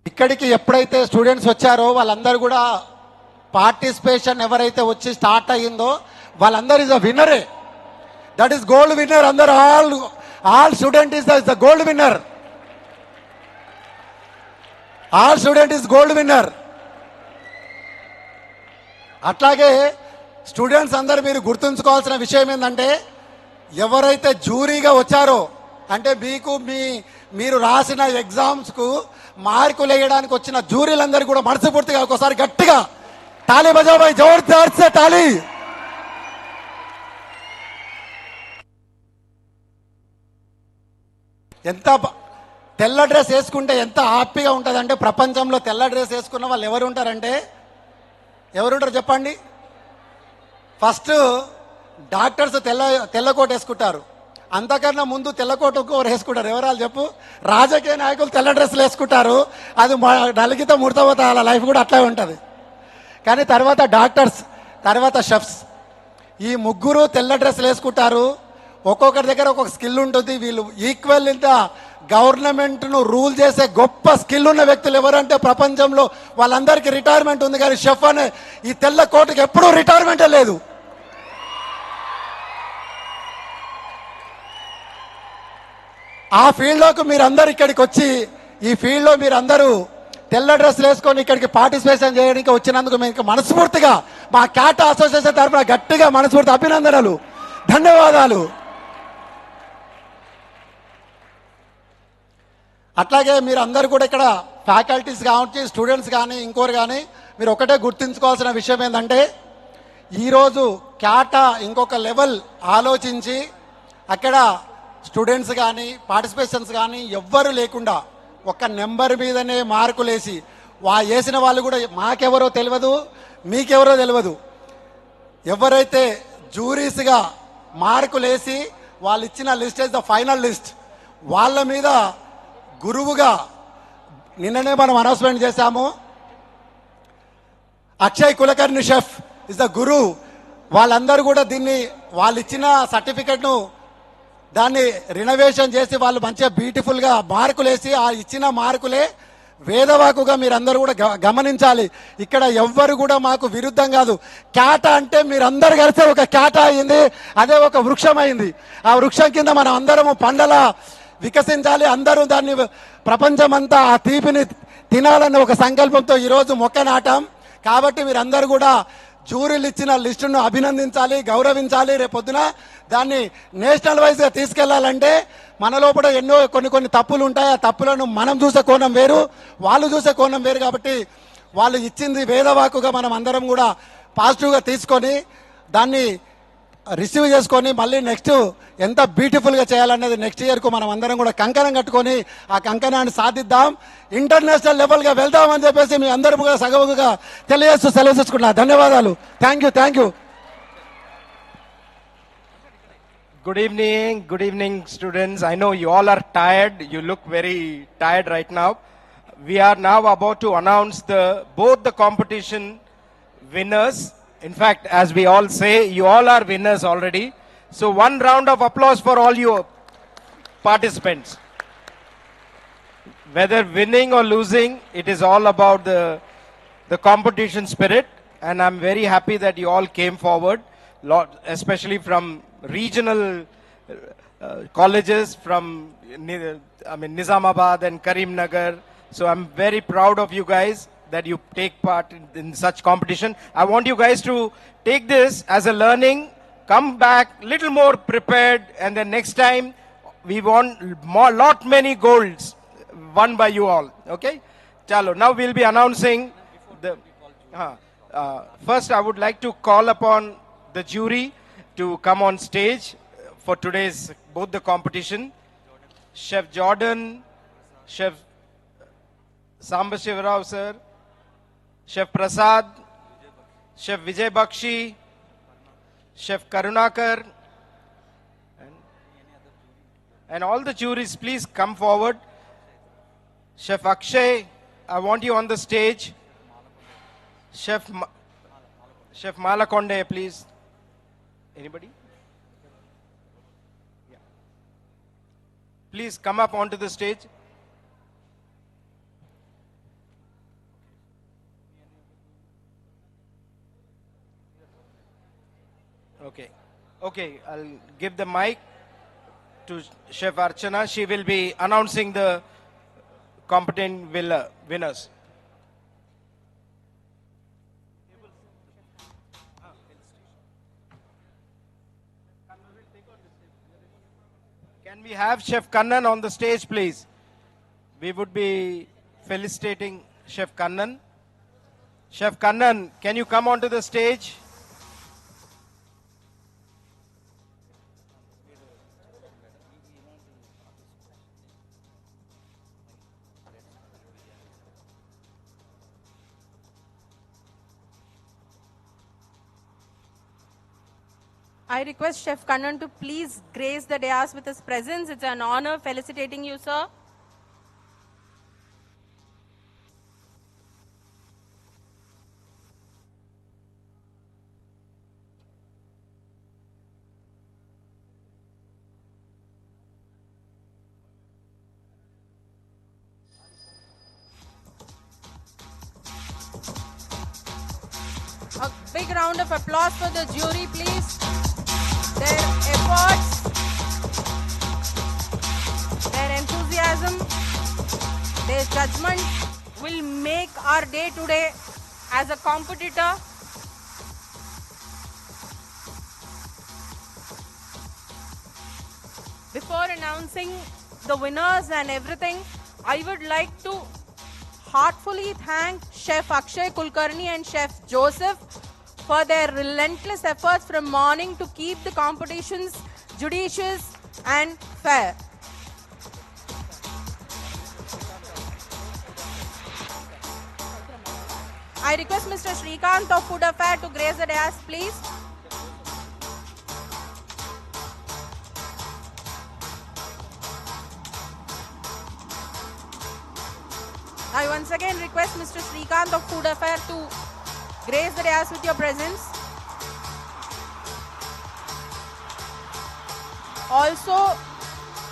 ఇక్కడికి ఎప్పుడైతే students వచ్చారో వాళ్ళందరూ కూడా participation ఎవరైతే వచ్చి start అయ్యిందో వాళ్ళందరూ is the విన్నరే. That is gold winner. అందరు all student is the gold winner. All student is gold winner. అట్లాగే స్టూడెంట్స్ అందరు మీరు గుర్తుంచుకోవాల్సిన విషయం ఏంటంటే ఎవరైతే జ్యూరీగా వచ్చారో అంటే మీరు రాసిన ఎగ్జామ్స్కు మార్కులు వేయడానికి వచ్చిన జ్యూరీలందరూ కూడా మనస్ఫూర్తిగా ఒకసారి గట్టిగా తాళీ బజాబాయ్, జోర్దార్ సే తాళీ. ఎంత తెల్ల డ్రెస్ వేసుకుంటే ఎంత హ్యాపీగా ఉంటుంది అంటే ప్రపంచంలో తెల్ల డ్రెస్ వేసుకున్న వాళ్ళు ఎవరు ఉంటారు చెప్పండి. ఫస్ట్ డాక్టర్స్ తెల్ల కోట్ వేసుకుంటారు. అంతకన్నా ముందు తెల్లకోట ఒకరు వేసుకుంటారు. ఎవరాలు చెప్పు? రాజకీయ నాయకులు తెల్ల డ్రెస్సులు వేసుకుంటారు. అది నలిగితే ముడతపోతే వాళ్ళ లైఫ్ కూడా అట్లే ఉంటుంది. కానీ తర్వాత డాక్టర్స్, తర్వాత షెఫ్స్, ఈ ముగ్గురు తెల్ల డ్రెస్సులు వేసుకుంటారు. ఒక్కొక్కరి దగ్గర ఒక్కొక్క స్కిల్ ఉంటుంది. వీళ్ళు ఈక్వల్ ఇంత గవర్నమెంట్ను రూల్ చేసే గొప్ప స్కిల్ ఉన్న వ్యక్తులు ఎవరంటే ప్రపంచంలో వాళ్ళందరికీ రిటైర్మెంట్ ఉంది. కానీ షెఫ్ అనే ఈ తెల్ల కోటకి ఎప్పుడూ రిటైర్మెంటే లేదు. ఆ ఫీల్డ్లోకి మీరందరూ ఇక్కడికి వచ్చి ఈ ఫీల్డ్లో మీరందరూ తెల్ల డ్రెస్సులు వేసుకొని ఇక్కడికి పార్టిసిపేషన్ చేయడానికి వచ్చినందుకు మీకు మనస్ఫూర్తిగా మా క్యాట్ అసోసియేషన్ తరఫున గట్టిగా మనస్ఫూర్తి అభినందనలు, ధన్యవాదాలు. అట్లాగే మీరు అందరూ కూడా ఇక్కడ ఫ్యాకల్టీస్ కావచ్చు, స్టూడెంట్స్ కానీ ఇంకోరు కానీ మీరు ఒకటే గుర్తుంచుకోవాల్సిన విషయం ఏంటంటే ఈరోజు క్యాటా ఇంకొక లెవెల్ ఆలోచించి అక్కడ స్టూడెంట్స్ కానీ పార్టిసిపేషన్స్ కానీ ఎవ్వరు లేకుండా ఒక నెంబర్ మీదనే మార్కులు వేసిన వాళ్ళు కూడా మాకెవరో తెలియదు, మీకెవరో తెలియదు. ఎవరైతే జ్యూరీస్గా మార్కులు వేసి వాళ్ళు ఇచ్చిన list is the final list. వాళ్ళ మీద గురువుగా నిన్ననే మనం అనౌన్స్మెంట్ చేశాము. Akshay Kulkarni chef is the guru. వాళ్ళందరూ కూడా దీన్ని వాళ్ళు ఇచ్చిన సర్టిఫికెట్ను దాన్ని రినోవేషన్ చేసి వాళ్ళు మంచిగా బ్యూటిఫుల్గా మార్కులు వేసి ఆ ఇచ్చిన మార్కులే వేదవాకుగా మీరందరూ కూడా గమనించాలి. ఇక్కడ ఎవ్వరు కూడా మాకు విరుద్ధం కాదు. క్యాట అంటే మీరందరూ కలిసి ఒక క్యాట అయింది, అదే ఒక వృక్షం అయింది. ఆ వృక్షం కింద మనం అందరము పండలా వికసించాలి. అందరూ దాన్ని ప్రపంచమంతా ఆ తీపిని తినాలన్న ఒక సంకల్పంతో ఈరోజు మొక్క నాటాం. కాబట్టి మీరందరూ కూడా జ్యూరీలు ఇచ్చిన లిస్టును అభినందించాలి, గౌరవించాలి. రేపొద్దున దాన్ని నేషనల్ వైజ్గా తీసుకెళ్లాలంటే మన లోపల ఎన్నో కొన్ని తప్పులు ఉంటాయి. ఆ తప్పులను మనం చూసే కోణం వేరు, వాళ్ళు చూసే కోణం వేరు. కాబట్టి వాళ్ళు ఇచ్చింది వేదవాకుగా మనం అందరం కూడా పాజిటివ్గా తీసుకొని దాన్ని రిసీవ్ చేసుకొని మళ్ళీ నెక్స్ట్ ఎంత బ్యూటిఫుల్గా చేయాలనేది నెక్స్ట్ ఇయర్కు మనం అందరం కూడా కంకణం కట్టుకొని ఆ కంకణాన్ని సాధిద్దాం, ఇంటర్నేషనల్ లెవెల్గా వెళ్దామని చెప్పేసి మీ అందరం కూడా సగవుగా తెలియజేస్తూ సెలవు తీసుకుంటున్నా. ధన్యవాదాలు. Thank you. Good evening, students. I know you all are tired. You look very tired right now. We are now about to announce both the competition winners. In fact, as we all say, you all are winners already. So one round of applause for all you participants. Whether winning or losing, it is all about the competition spirit. And I'm very happy that you all came forward, especially from regional colleges from Nizamabad and Karimnagar. So I'm very proud of you guys that you take part in such competition. I want you guys to take this as a learning, come back little more prepared, and then next time we want lot many golds won by you all. Okay? Chalo. Now we'll be announcing first I would like to call upon the jury to come on stage for today's both the competition. Chef Jordan, Chef Samba Shivrao sir, Chef Prasad, Chef Vijay Bakshi, Chef Karunakar, and all the juries, please come forward. Chef Akshay, I want you on the stage. Chef Malakonde, please. Anybody? Yeah. Please come up onto the stage. Okay, I'll give the mic to Chef Archana. She will be announcing the competent winners. Can we have Chef Kannan on the stage, please? We would be felicitating Chef Kannan. Chef Kannan, can you come onto the stage? I request Chef Kannan to please grace the dais with his presence. It's an honor felicitating you, sir. A big round of applause for the jury, please. Their efforts, their enthusiasm, their judgment will make our day today as a competitor. Before announcing the winners and everything, I would like to heartfully thank Chef Akshay Kulkarni and Chef Joseph for their relentless efforts from morning to keep the competitions judicious and fair. I request Mr. Shrikant of Food Affair to grace the dais, please. I once again request Mr. Shrikant of Food Affair to grace the dais with your presence. Also,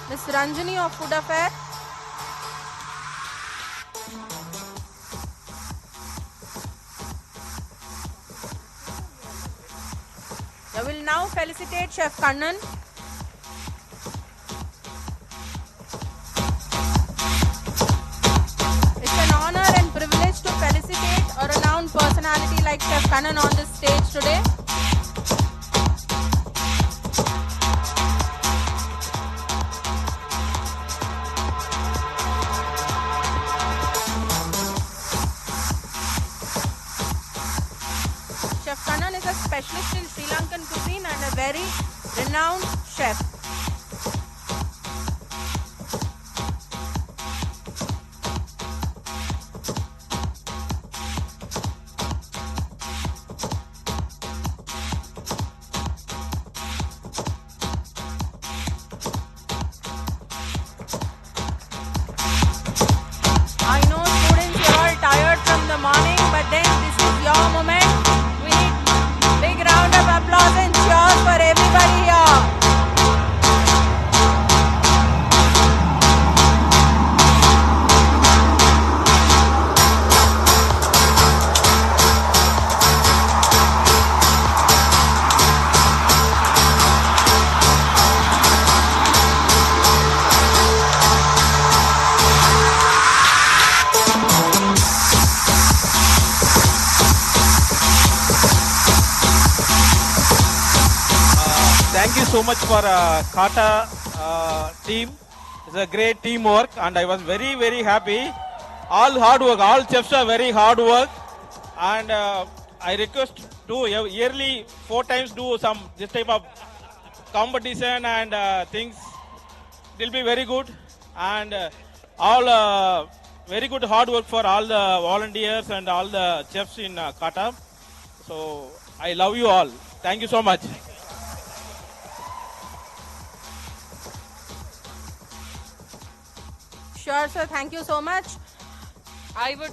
Ms. Ranjani of Food Affair. I will now felicitate Chef Kannan. It's an honor and privilege to felicitate a renowned personality like like Chef Kannan on the stage today. Chef Kannan is a specialist in Sri Lankan cuisine and a very renowned chef. I know students, you're all tired from the morning, but then this is your moment. We need big round of applause and cheers for everybody here. Thank you so much for Kata team. It's a great teamwork, and I was very, very happy. All hard work, all chefs are very hard work, and I request to yearly 4 times do some this type of competition and things. It will be very good, and all very good hard work for all the volunteers and all the chefs in Kata. So I love you all. Thank you so much. Sure, sir. Thank you so much. I would,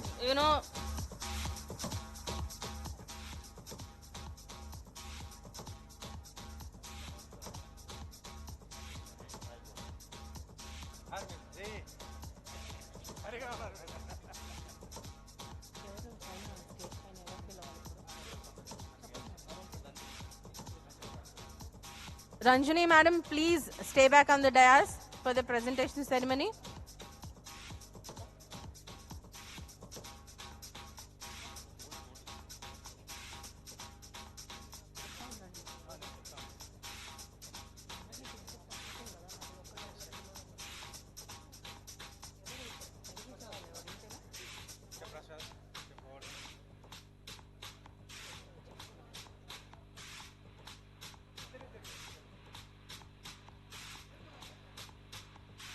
Ranjani madam, please stay back on the dais for the presentation ceremony.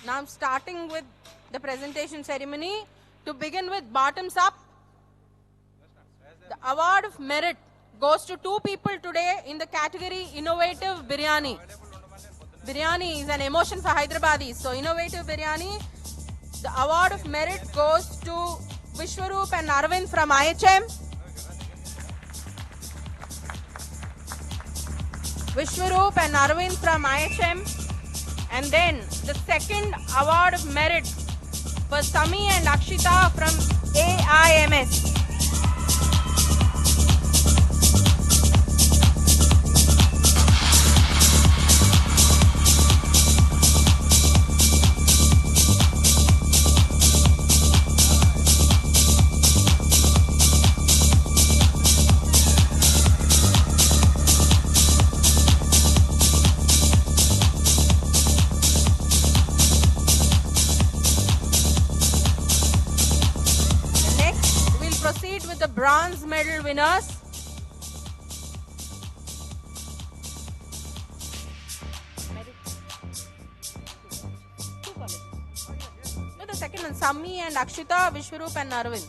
Now I'm starting with the presentation ceremony. To begin with, bottoms up. The award of merit goes to 2 people today in the category Innovative Biryani. Biryani is an emotion for Hyderabadis. So Innovative Biryani, the award of merit goes to Vishwaroop and Arvind from IHM. Vishwaroop and Arvind from IHM. And then the second award of merit for Sami and Akshita from AIMS. Bronze medal winners. No, the second one, Sami and Akshita, Vishwaroop and Arvind.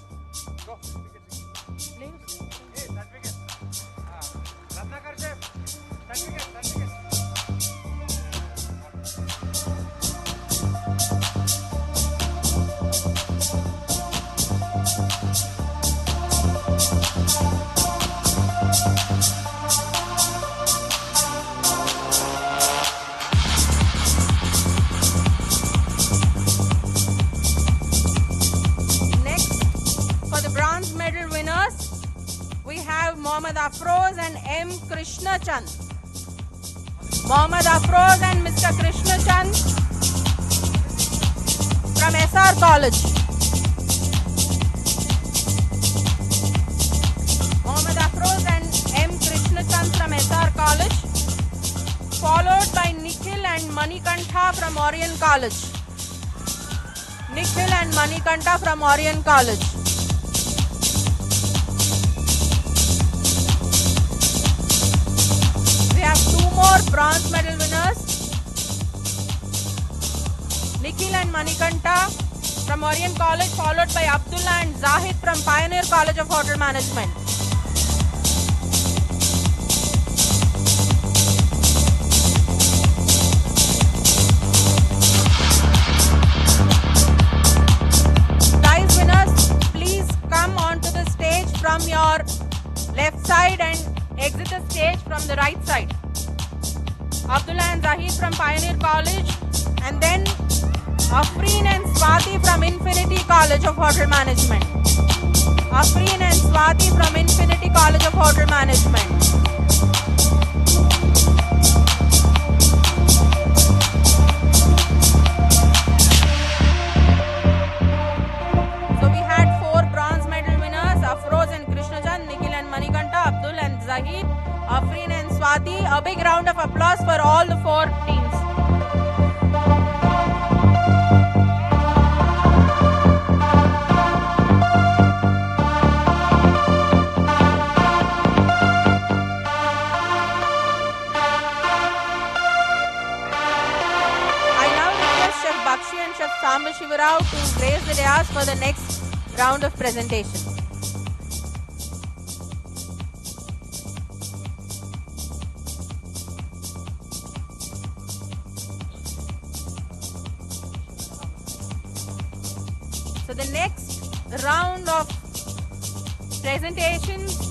Mohammad Afroz and M. Krishna Chand. Mohammad Afroz and Mr. Krishna Chand from SR College. Mohammad Afroz Manikantha from Orion College. Nikhil and Manikantha from Orion College. We have 2 more bronze medal winners. Nikhil and Manikantha from Orion College, followed by Abdullah and Zahid from Pioneer College of Hotel Management. Prize winners, please come onto the stage from your left side and exit the stage from the right side. Abdullah and Zahid from Pioneer College, and then Afreen and Swati from Infinity College of Hotel Management. Afreen and Swati from Infinity College of Hotel Management. So we had 4 bronze medal winners, Afroz and Krishnachand, Nikhil and Manikantha, Abdul and Zahid, Afreen and Swati. A big round of applause for all the 4 teams. Chef Samba Shivarao to grace the dais for the next round of presentation. So the next round of presentations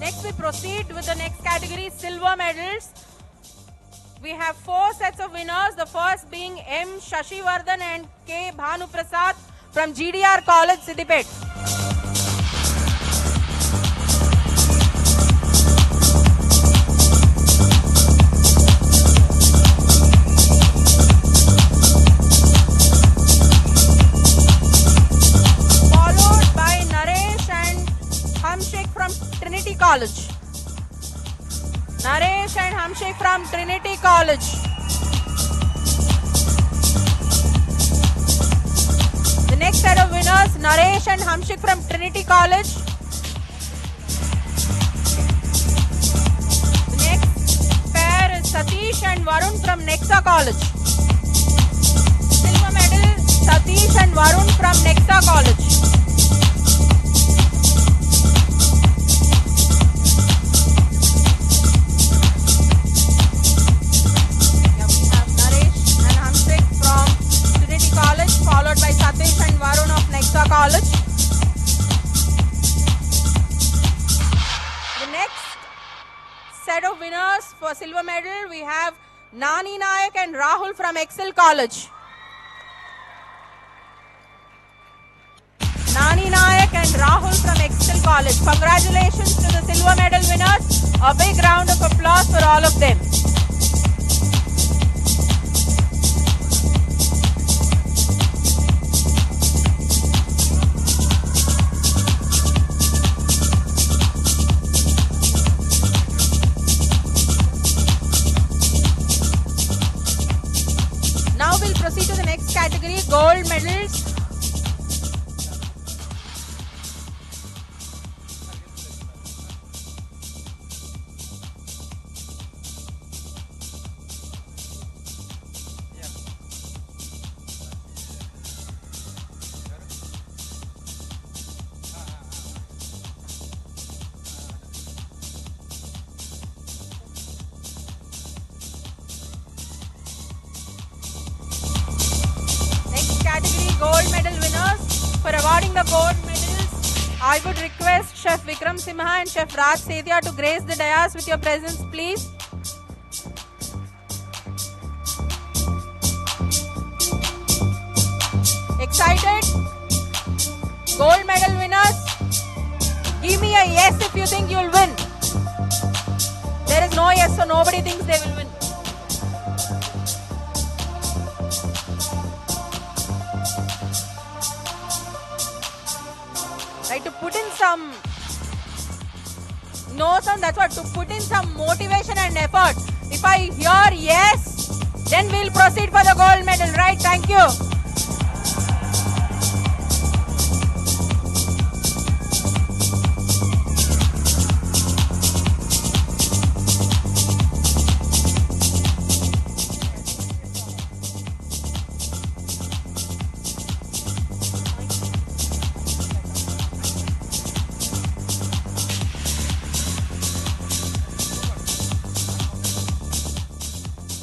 Next we proceed with the next category, silver medals. We have 4 sets of winners, the first being M. Shashivardhan and K. Bhanuprasad from GDR College, Siddipet. Followed by Naresh and Hamshik from Trinity College. Naresh and Hamshik from Trinity College. The next set of winners, Naresh and Hamshik from Trinity College. The next pair is Satish and Varun from Nexa College. Silver medal, Satish and Varun from Nexa College. Followed by Satish and Varun of Nexa College. The next set of winners for silver medal, we have Nani Nayak and Rahul from Excel College. Nani Nayak and Rahul from Excel College. Congratulations to the silver medal winners. A big round of applause for all of them. Proceed to the next category, gold medals. Gold medal winners. For awarding the gold medals, I would request Chef Vikram Simha and Chef Raj Sethia to grace the dais with your presence, please. excited? Gold medal winners, give me a yes if you think you'll win. There is no yes, so nobody thinks they will win. Right, to put in some that's what, to put in some motivation and effort. If I hear yes, then we'll proceed for the gold medal, right? Thank you.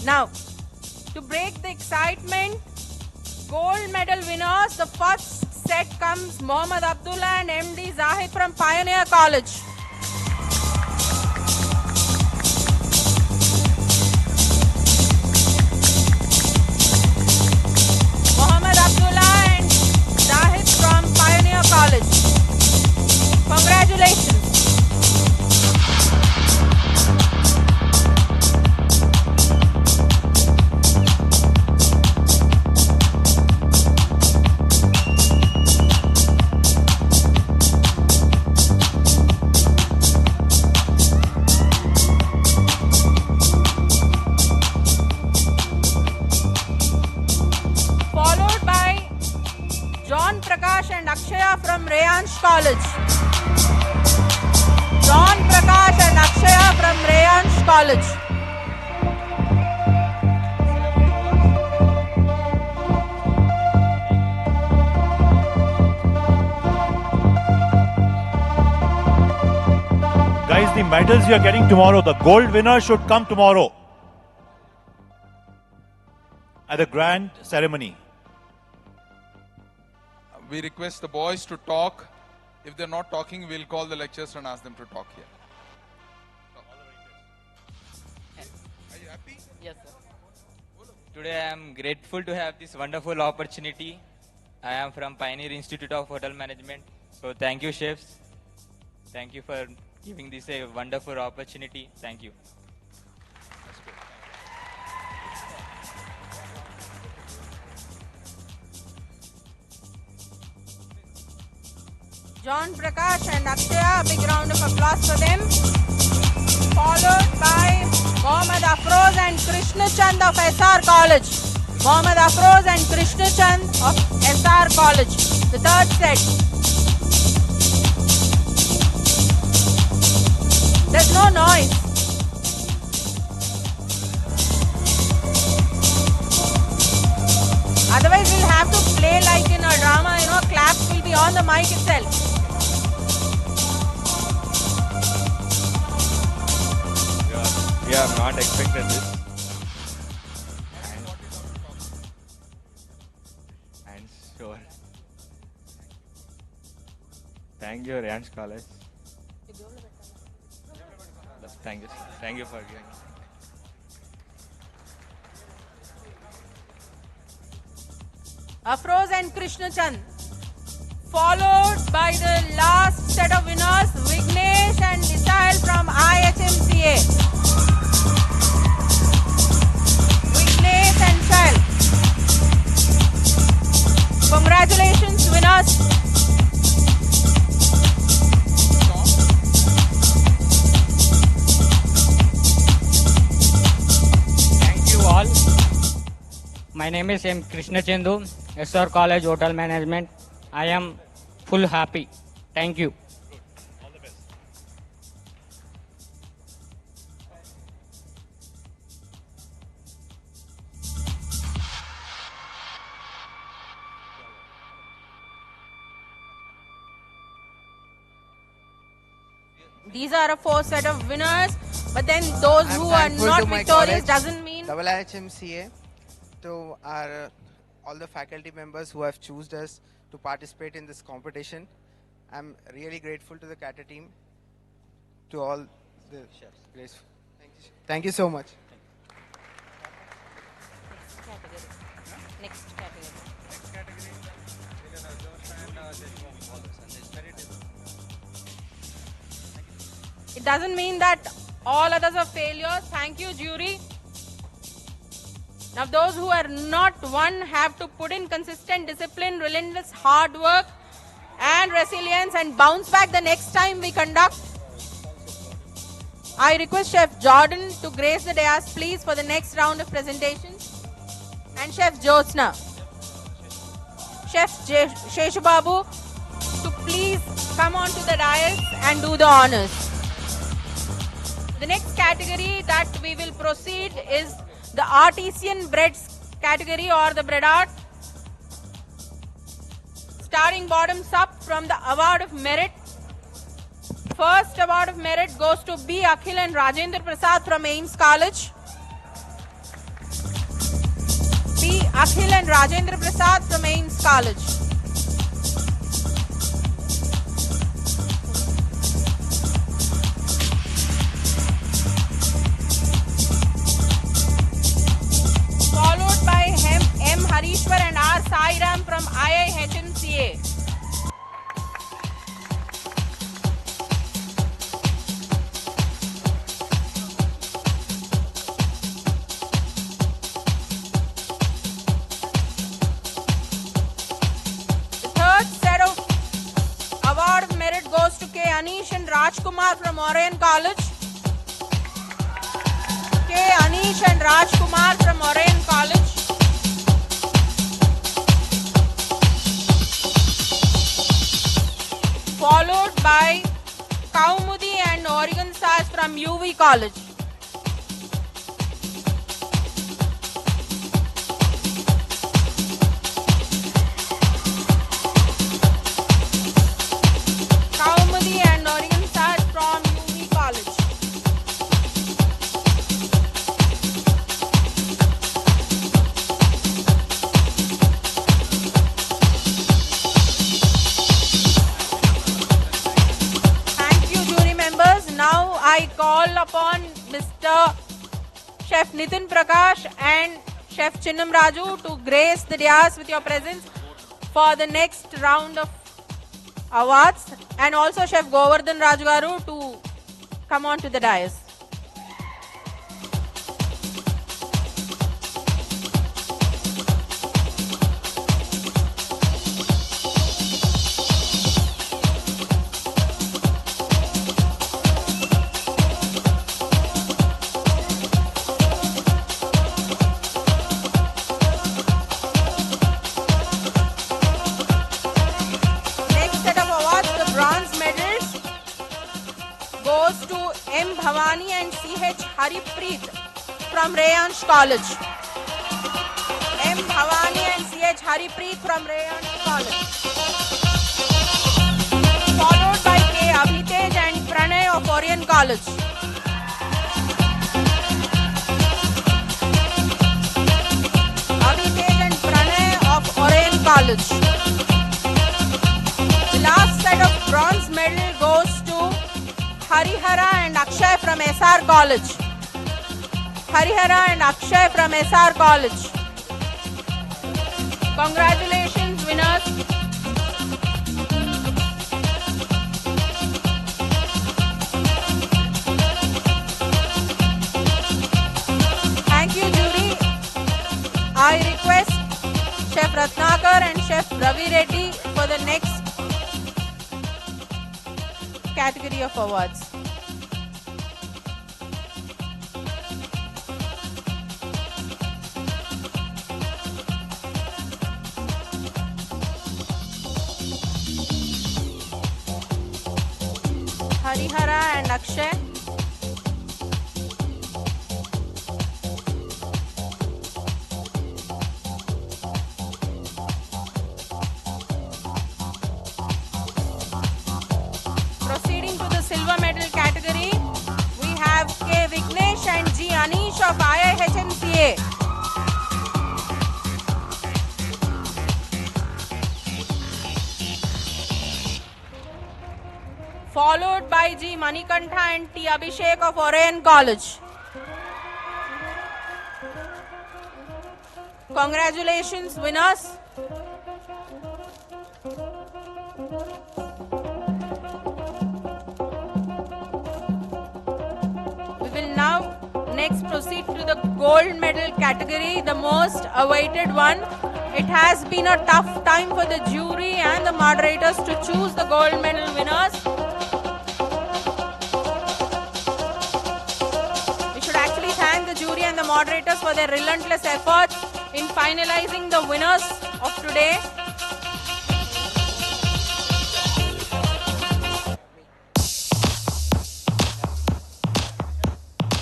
Now, to break the excitement, gold medal winners, the first set comes Mohammad Abdullah and MD Zahid from Pioneer College. Mohammad Abdullah and Zahid from Pioneer College. Congratulations. From Rayansh College. John Prakash and Akshaya from Rayansh College. Guys, the medals you are getting tomorrow, the gold winner should come tomorrow at the grand ceremony. We request the boys to talk. If they're not talking, we'll call the lecturers and ask them to talk here. Are you happy? Yes, sir. Today I am grateful to have this wonderful opportunity. I am from Pioneer Institute of Hotel Management. So thank you, chefs. Thank you for giving this a wonderful opportunity. Thank you. John Prakash and Akshaya, a big round of applause for them. Followed by Mohammad Afroz and Krishna Chand of SR College. Mohammad Afroz and Krishna Chand of SR College. The third set. There's no noise. Otherwise, we'll have to play like in a drama, claps will be on the mic itself. We are not expected this. And sure. Thank you, Rayansh College. Thank you. Thank you for giving. Afroz and Krishna Chand. Followed by the last set of winners, Vignesh and Nisahil from IHMCA. Vignesh and Shal. Congratulations, winners. Thank you all. My name is M. Krishna Chandu, SR College Hotel Management. I am full happy. Thank you. All the best. These are a 4 set of winners, but then those who are not victorious doesn't mean. IHMCA, to our all the faculty members who have chosen us to participate in this competition. I'm really grateful to the CATA team, to all the chefs. Thank you so much. Next category. It doesn't mean that all others are failures. Thank you, jury. Now those who are not won have to put in consistent discipline, relentless hard work and resilience and bounce back the next time we conduct. I request Chef Jordan to grace the dais please for the next round of presentations, and Chef Jyotsna. Chef Sheshababu to please come on to the dais and do the honors. The next category that we will proceed is the artisan breads category or the bread art. Starting bottoms up from the award of merit. First award of merit goes to B. Akhil and Rajendra Prasad from Ames College. B. Akhil and Rajendra Prasad from Ames College. Followed by M. Harishwar and R. Sairam from IIHNCA. Goes to K. Anish and Rajkumar from Orion College. K. Anish and Rajkumar from Orion College. Followed by Kaumudi and Oregon Stars from UV College. And Oregon Stars from UV College. Thank you, jury members. Now I call upon Mr. Chef Nitin Prakash and Chef Chinnam Raju to grace the dais with your presence for the next round of awards, and also Chef Govardhan Rajgaru to come on to the dais. Bhavani and C.H. Haripreet from Rayansh College. M. Bhavani and C.H. Haripreet from Rayansh College. Followed by K. Abhitej and Pranay of Orion College. Abhitej and Pranay of Orion College. The last set of bronze medal goes to Harihara and Akshay from SR College. Harihara and Akshay from SR College. Congratulations, winners. Thank you, jury. I request Chef Ratnakar and Chef Ravi Reddy for the next category of awards. Harihara and Akshay. Proceeding to the silver medal category, we have K. Vignesh and G. Anish of IIHNCA. Followed by G. Manikantha and T. Abhishek of Orion College. Congratulations, winners. next proceed to the gold medal category, the most awaited one. It has been a tough time for the jury and the moderators to choose the gold medal winners. We should actually thank the jury and the moderators for their relentless efforts in finalizing the winners of today.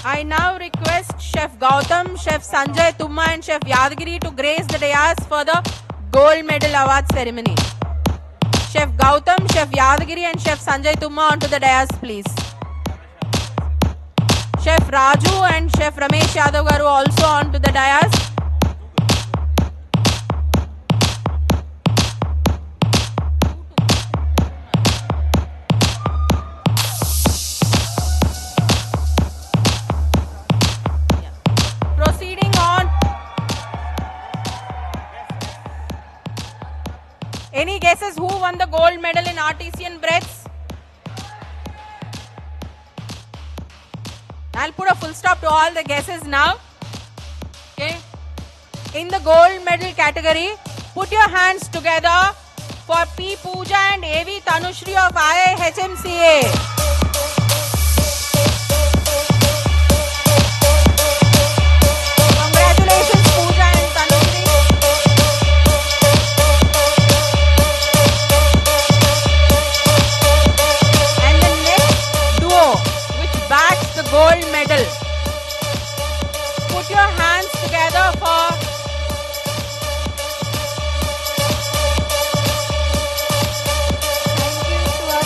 I now request Chef Gautam, Chef Sanjay Tumma and Chef Yadgiri to grace the dais for the Gold Medal Award ceremony. Chef Gautam, Chef Yadgiri and Chef Sanjay Tumma onto the dais, please. Chef Raju and Chef Ramesh Yadav garu also onto the dais. Proceeding on. Any guesses who won the gold medal in artisan breads? I'll put a full stop to all the guesses now. Okay. In the gold medal category, put your hands together for P. Pooja and A.V. Tanushri of IIHMCA. Congratulations, Pooja and Tanushri. And the next duo which backs the gold medal, put your hands together for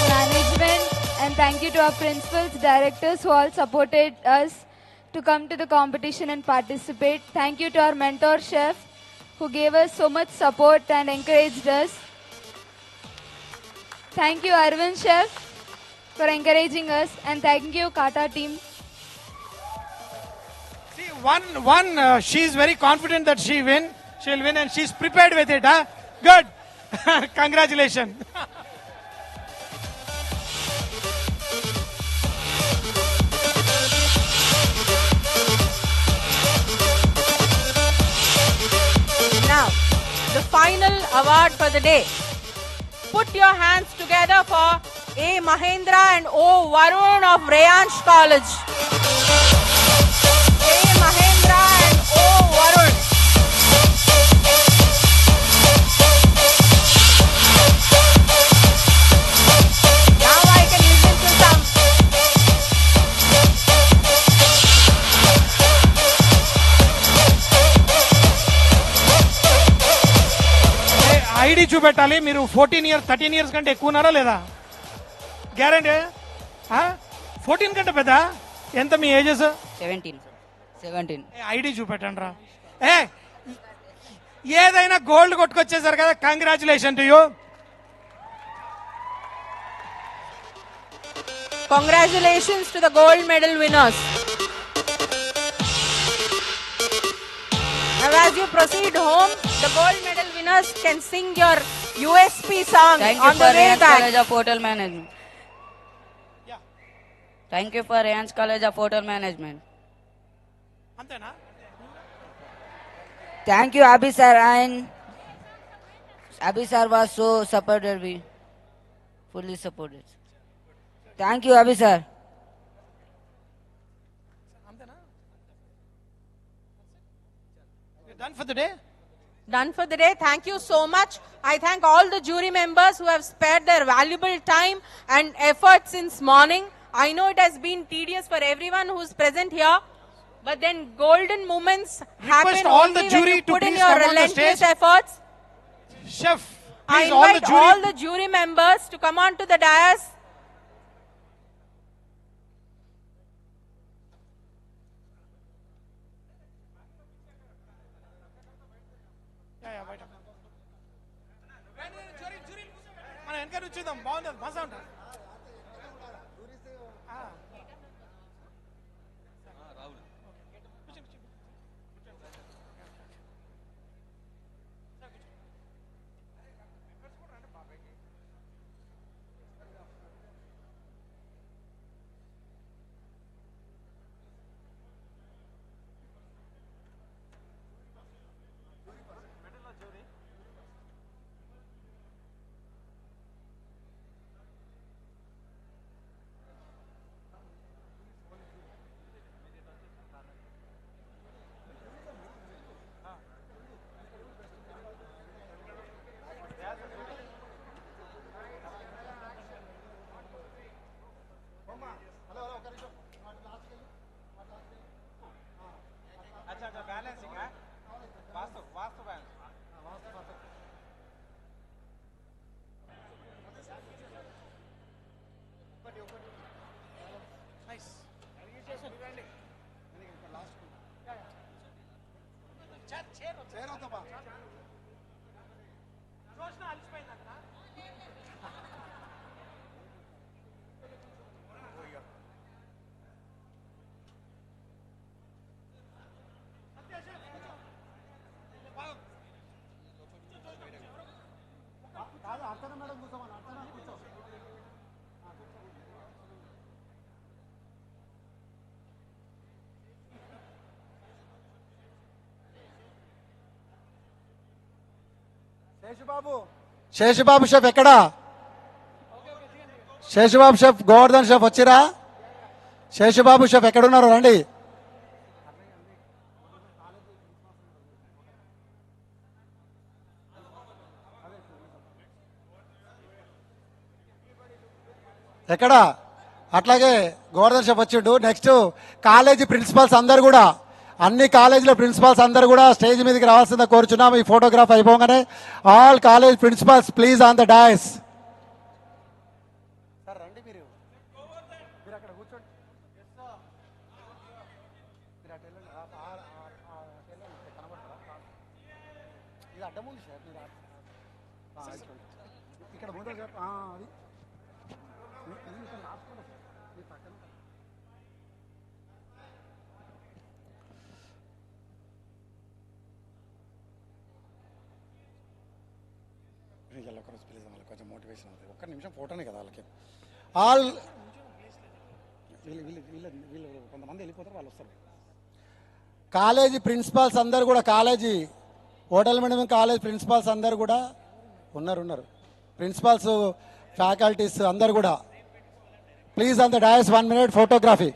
management, and thank you to our principals, directors who all supported us to come to the competition and participate. Thank you to our mentor chef who gave us so much support and encouraged us. Thank you Arvind chef for encouraging us, and thank you Kata team. See, she is very confident that she'll win, and she's prepared with it. Huh? Good. Congratulations. now the final award for the day. Put your hands together for A. Mahendra and O. Varun of Rayansh College. A. Mahendra and O. Varun. Now I can listen to some. ID చూపెట్టాలి. మీరు 14 years 13 years కంటే ఎక్కువ ఉన్నారా లేదా? Guarantee 14 కంటే పెద్ద. ఎంత మీ ages? 17. ID చూపెట్టండి రా. ఏదైనా గోల్డ్ కొట్టుకొచ్చేసారు కదా, congratulation to you. Congratulations to the gold medal winners. Now as you proceed home, the gold medal winners can sing your USP song Thank you on for the way Rayansh back. College of Hotel Management. Thank you for Rayansh College of Hotel Management. Thank you Abhi sir, and Abhi sir was so supported, we fully supported. Thank you Abhi sir. Done for the day? Done for the day. Thank you so much. I thank all the jury members who have spared their valuable time and effort since morning. I know it has been tedious for everyone who's present here, but then golden moments happen all only the when jury you to put in please your come on the relentless stage. efforts. Chef, I please, all the invite jury. all the jury members to come on to the dais. మన వెనక చూద్దాం, బాగుంది, మజా ఉంటుంది. Seshubabu chef ఎక్కడా? Seshubabu chef, Govardhan chef వచ్చిరా? Seshubabu chef ఎక్కడున్నారు రండి. ఎక్కడ? అట్లాగే గోవర్ధన్ షెఫ్ వచ్చిండు. నెక్స్ట్ కాలేజీ ప్రిన్సిపాల్స్ అందరు కూడా, అన్ని కాలేజీల ప్రిన్సిపాల్స్ అందరు కూడా స్టేజ్ మీదకి రావాల్సిందే కోరుచున్నాం. ఈ ఫోటోగ్రాఫ్ అయిపోగానే all college principals please on the dais. కొంచెం మోటివేషన్ అవుతుంది. ఒక్క నిమిషం ఫోటోనే కదా వాళ్ళకి. ఆల్ వీళ్ళు కొంతమంది వెళ్ళిపోతారు, వాళ్ళు వస్తారు. కాలేజీ ప్రిన్సిపాల్స్ అందరు కూడా, college hotel management college principals అందరు కూడా ఉన్నారు. ప్రిన్సిపాల్స్, ఫ్యాకల్టీస్ అందరు కూడా please on the dais 1 minute photography.